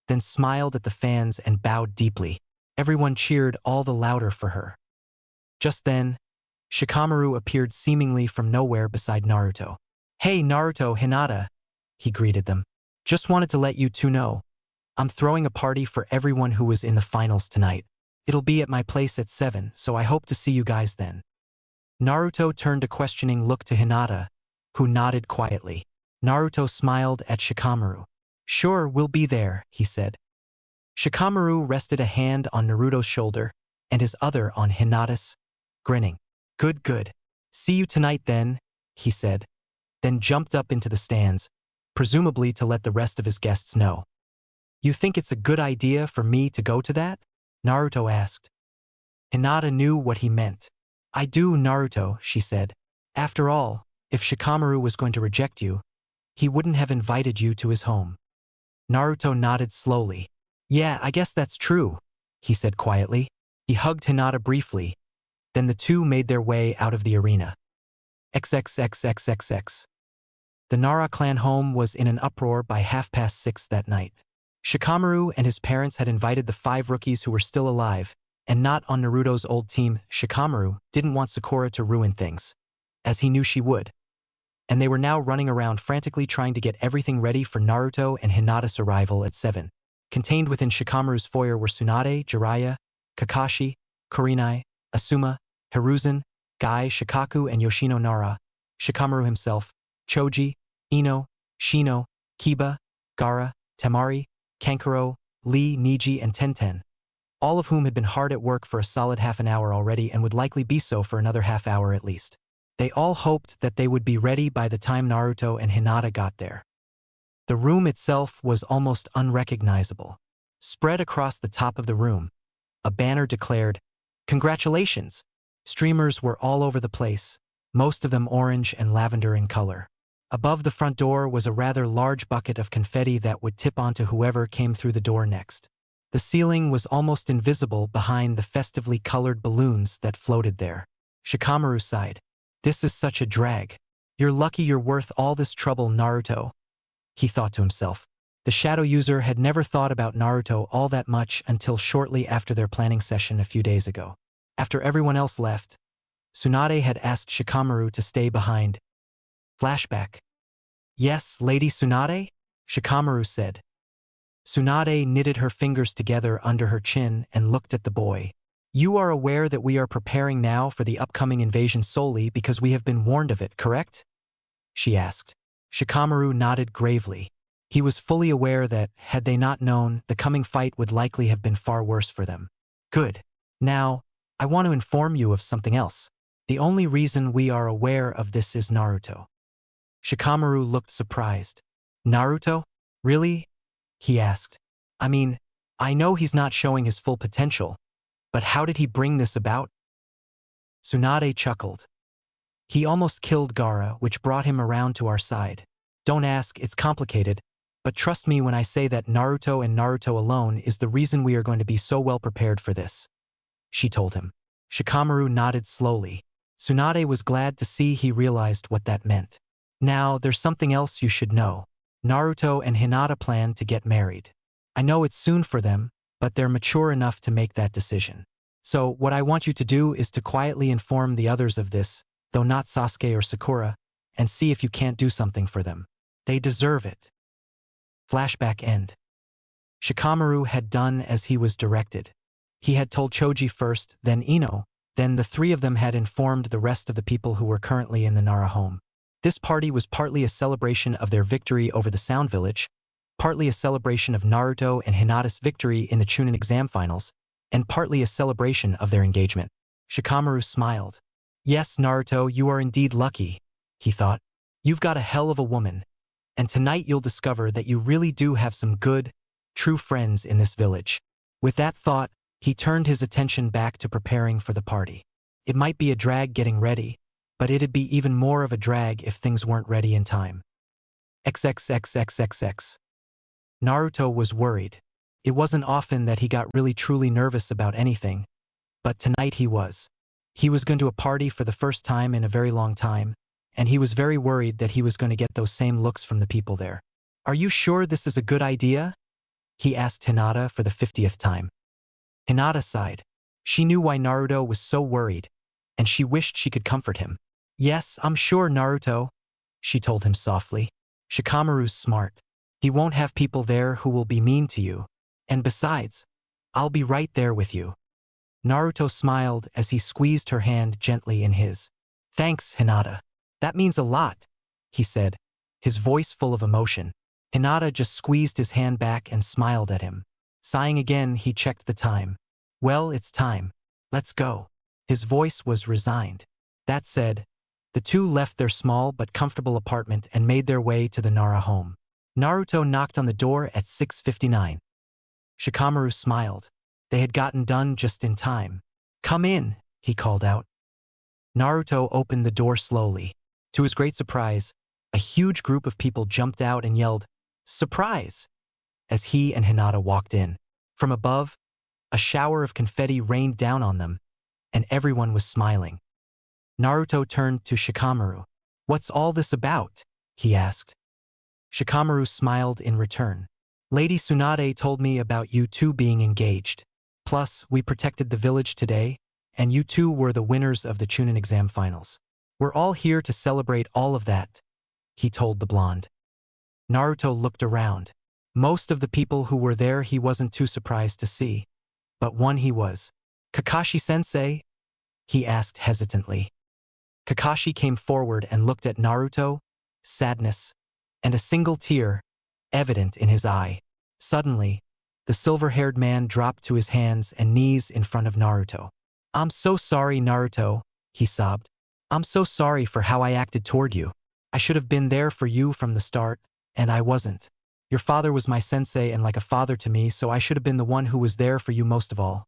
then smiled at the fans and bowed deeply. Everyone cheered all the louder for her. Just then, Shikamaru appeared seemingly from nowhere beside Naruto. "Hey Naruto, Hinata," he greeted them. "Just wanted to let you two know. I'm throwing a party for everyone who was in the finals tonight. It'll be at my place at 7, so I hope to see you guys then." Naruto turned a questioning look to Hinata, who nodded quietly. Naruto smiled at Shikamaru. "Sure, we'll be there," he said. Shikamaru rested a hand on Naruto's shoulder and his other on Hinata's, grinning. "Good, good. See you tonight then," he said, then jumped up into the stands, presumably to let the rest of his guests know. "You think it's a good idea for me to go to that?" Naruto asked. Hinata knew what he meant. "I do, Naruto," she said. "After all, if Shikamaru was going to reject you, he wouldn't have invited you to his home." Naruto nodded slowly. "Yeah, I guess that's true," he said quietly. He hugged Hinata briefly, then the two made their way out of the arena. XXXXXX. The Nara clan home was in an uproar by 6:30 that night. Shikamaru and his parents had invited the 5 rookies who were still alive, and not on Naruto's old team. Shikamaru didn't want Sakura to ruin things, as he knew she would. And they were now running around frantically trying to get everything ready for Naruto and Hinata's arrival at 7. Contained within Shikamaru's foyer were Tsunade, Jiraiya, Kakashi, Kurenai, Asuma, Hiruzen, Gai, Shikaku, and Yoshino Nara, Shikamaru himself, Choji, Ino, Shino, Kiba, Gaara, Temari, Kankuro, Lee, Niji, and Tenten, all of whom had been hard at work for a solid half an hour already and would likely be so for another half hour at least. They all hoped that they would be ready by the time Naruto and Hinata got there. The room itself was almost unrecognizable. Spread across the top of the room, a banner declared, "Congratulations!" Streamers were all over the place, most of them orange and lavender in color. Above the front door was a rather large bucket of confetti that would tip onto whoever came through the door next. The ceiling was almost invisible behind the festively colored balloons that floated there. Shikamaru sighed. "This is such a drag. You're lucky you're worth all this trouble, Naruto," he thought to himself. The shadow user had never thought about Naruto all that much until shortly after their planning session a few days ago. After everyone else left, Tsunade had asked Shikamaru to stay behind. Flashback. "Yes, Lady Tsunade?" Shikamaru said. Tsunade knitted her fingers together under her chin and looked at the boy. "You are aware that we are preparing now for the upcoming invasion solely because we have been warned of it, correct?" she asked. Shikamaru nodded gravely. He was fully aware that, had they not known, the coming fight would likely have been far worse for them. "Good. Now, I want to inform you of something else. The only reason we are aware of this is Naruto." Shikamaru looked surprised. "Naruto? Really?" he asked. "I mean, I know he's not showing his full potential, but how did he bring this about?" Tsunade chuckled. "He almost killed Gaara, which brought him around to our side. Don't ask, it's complicated, but trust me when I say that Naruto and Naruto alone is the reason we are going to be so well prepared for this," she told him. Shikamaru nodded slowly. Tsunade was glad to see he realized what that meant. "Now, there's something else you should know. Naruto and Hinata plan to get married. I know it's soon for them, but they're mature enough to make that decision. So what I want you to do is to quietly inform the others of this, though not Sasuke or Sakura, and see if you can't do something for them. They deserve it." Flashback end. Shikamaru had done as he was directed. He had told Choji first, then Ino, then the three of them had informed the rest of the people who were currently in the Nara home. This party was partly a celebration of their victory over the Sound Village, partly a celebration of Naruto and Hinata's victory in the Chunin exam finals, and partly a celebration of their engagement. Shikamaru smiled. Yes, Naruto, you are indeed lucky, he thought. You've got a hell of a woman, and tonight you'll discover that you really do have some good, true friends in this village. With that thought, he turned his attention back to preparing for the party. It might be a drag getting ready, but it'd be even more of a drag if things weren't ready in time. XXXXXX. Naruto was worried. It wasn't often that he got really truly nervous about anything, but tonight he was. He was going to a party for the first time in a very long time, and he was very worried that he was going to get those same looks from the people there. Are you sure this is a good idea? He asked Hinata for the 50th time. Hinata sighed. She knew why Naruto was so worried, and she wished she could comfort him. Yes, I'm sure, Naruto, she told him softly. Shikamaru's smart. He won't have people there who will be mean to you. And besides, I'll be right there with you. Naruto smiled as he squeezed her hand gently in his. Thanks, Hinata. That means a lot, he said, his voice full of emotion. Hinata just squeezed his hand back and smiled at him. Sighing again, he checked the time. Well, it's time. Let's go. His voice was resigned. That said, the two left their small but comfortable apartment and made their way to the Nara home. Naruto knocked on the door at 6:59. Shikamaru smiled. They had gotten done just in time. Come in, he called out. Naruto opened the door slowly. To his great surprise, a huge group of people jumped out and yelled, "Surprise!" as he and Hinata walked in. From above, a shower of confetti rained down on them, and everyone was smiling. Naruto turned to Shikamaru. What's all this about? He asked. Shikamaru smiled in return. Lady Tsunade told me about you two being engaged. Plus, we protected the village today, and you two were the winners of the Chunin exam finals. We're all here to celebrate all of that, he told the blonde. Naruto looked around. Most of the people who were there he wasn't too surprised to see, but one he was. Kakashi-sensei? He asked hesitantly. Kakashi came forward and looked at Naruto, sadness, and a single tear, evident in his eye. Suddenly, the silver-haired man dropped to his hands and knees in front of Naruto. I'm so sorry, Naruto, he sobbed. I'm so sorry for how I acted toward you. I should have been there for you from the start, and I wasn't. Your father was my sensei and like a father to me, so I should have been the one who was there for you most of all.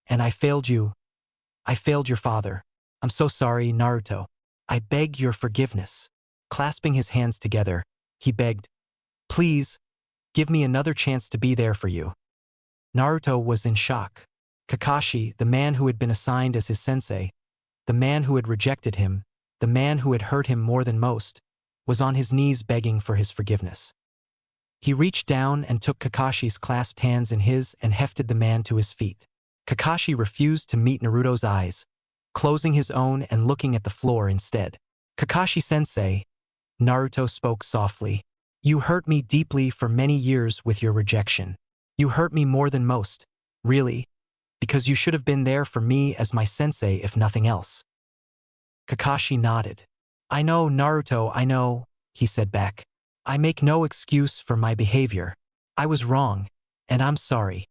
And I failed you. I failed your father. I'm so sorry, Naruto. I beg your forgiveness. Clasping his hands together, he begged, please, give me another chance to be there for you. Naruto was in shock. Kakashi, the man who had been assigned as his sensei, the man who had rejected him, the man who had hurt him more than most, was on his knees begging for his forgiveness. He reached down and took Kakashi's clasped hands in his and hefted the man to his feet. Kakashi refused to meet Naruto's eyes, closing his own and looking at the floor instead. Kakashi-sensei, Naruto spoke softly. You hurt me deeply for many years with your rejection. You hurt me more than most, really, because you should have been there for me as my sensei if nothing else. Kakashi nodded. I know, Naruto, I know, he said back. I make no excuse for my behavior. I was wrong, and I'm sorry.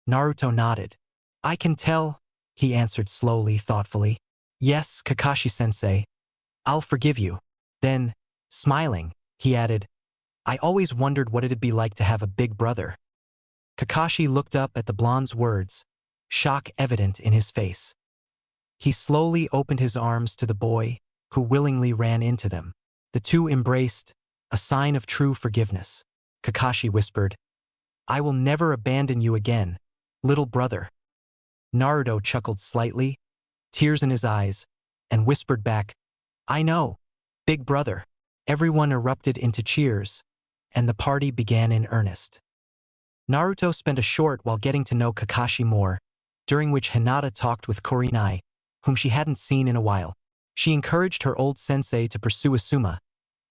Naruto nodded. I can tell, he answered slowly, thoughtfully. Yes, Kakashi-sensei. I'll forgive you. Then, smiling, he added, I always wondered what it'd be like to have a big brother. Kakashi looked up at the blonde's words, shock evident in his face. He slowly opened his arms to the boy, who willingly ran into them. The two embraced, a sign of true forgiveness. Kakashi whispered, I will never abandon you again, little brother. Naruto chuckled slightly, tears in his eyes, and whispered back, I know, big brother. Everyone erupted into cheers, and the party began in earnest. Naruto spent a short while getting to know Kakashi more, during which Hinata talked with Kurenai, whom she hadn't seen in a while. She encouraged her old sensei to pursue Asuma,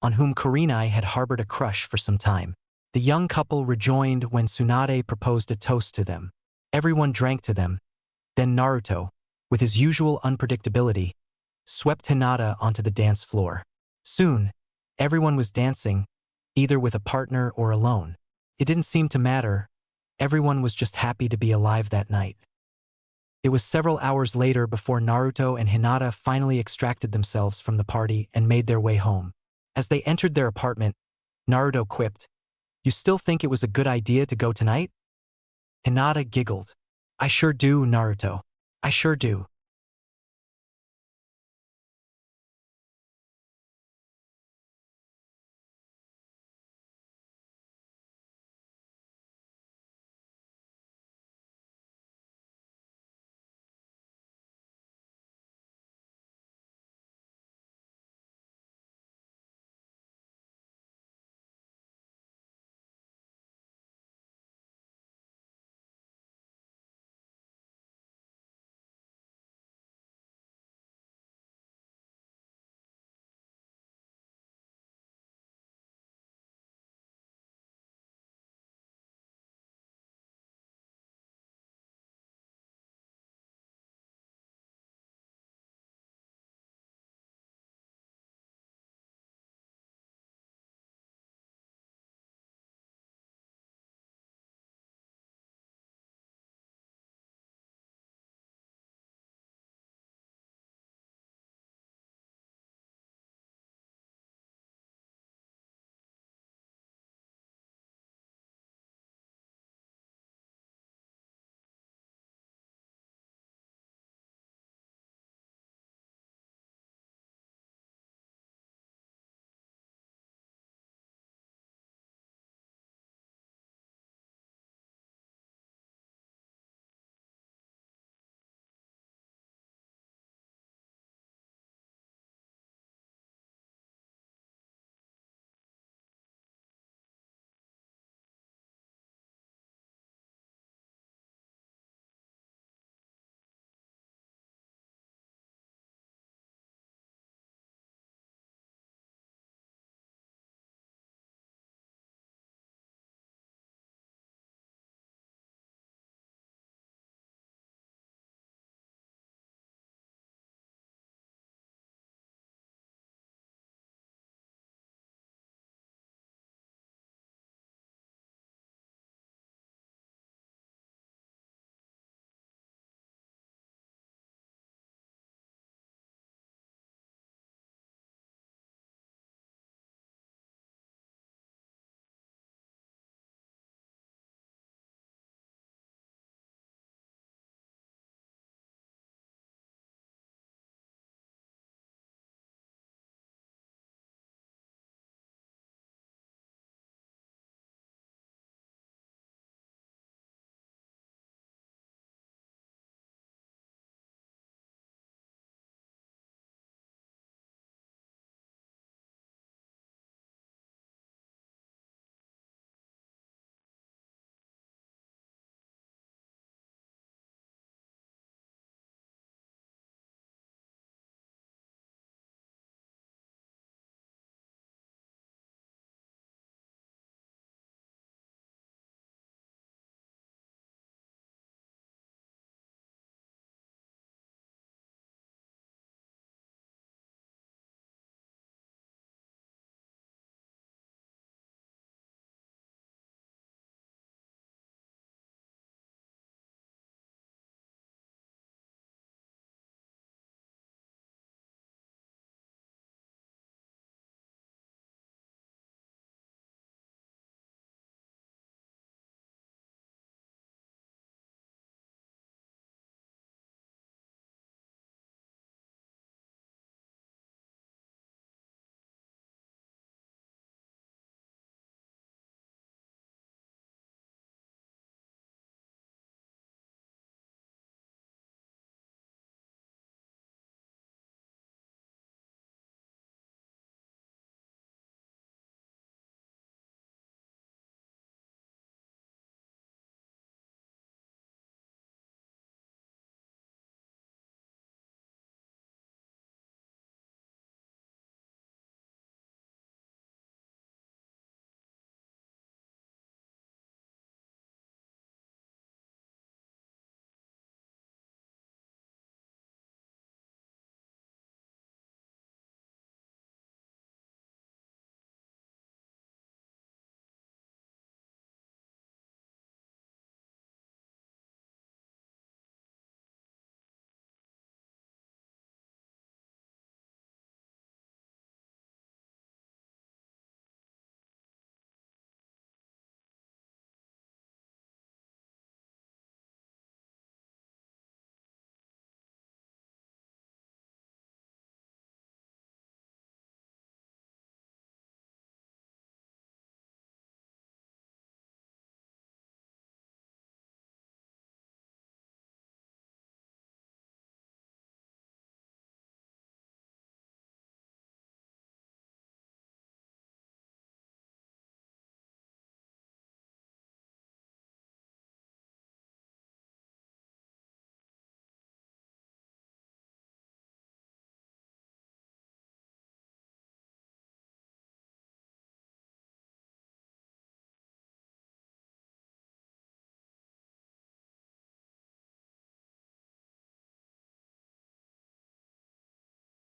on whom Kurenai had harbored a crush for some time. The young couple rejoined when Tsunade proposed a toast to them. Everyone drank to them. Then Naruto, with his usual unpredictability, swept Hinata onto the dance floor. Soon, everyone was dancing, either with a partner or alone. It didn't seem to matter. Everyone was just happy to be alive that night. It was several hours later before Naruto and Hinata finally extracted themselves from the party and made their way home. As they entered their apartment, Naruto quipped, "You still think it was a good idea to go tonight?" Hinata giggled. "I sure do, Naruto. I sure do."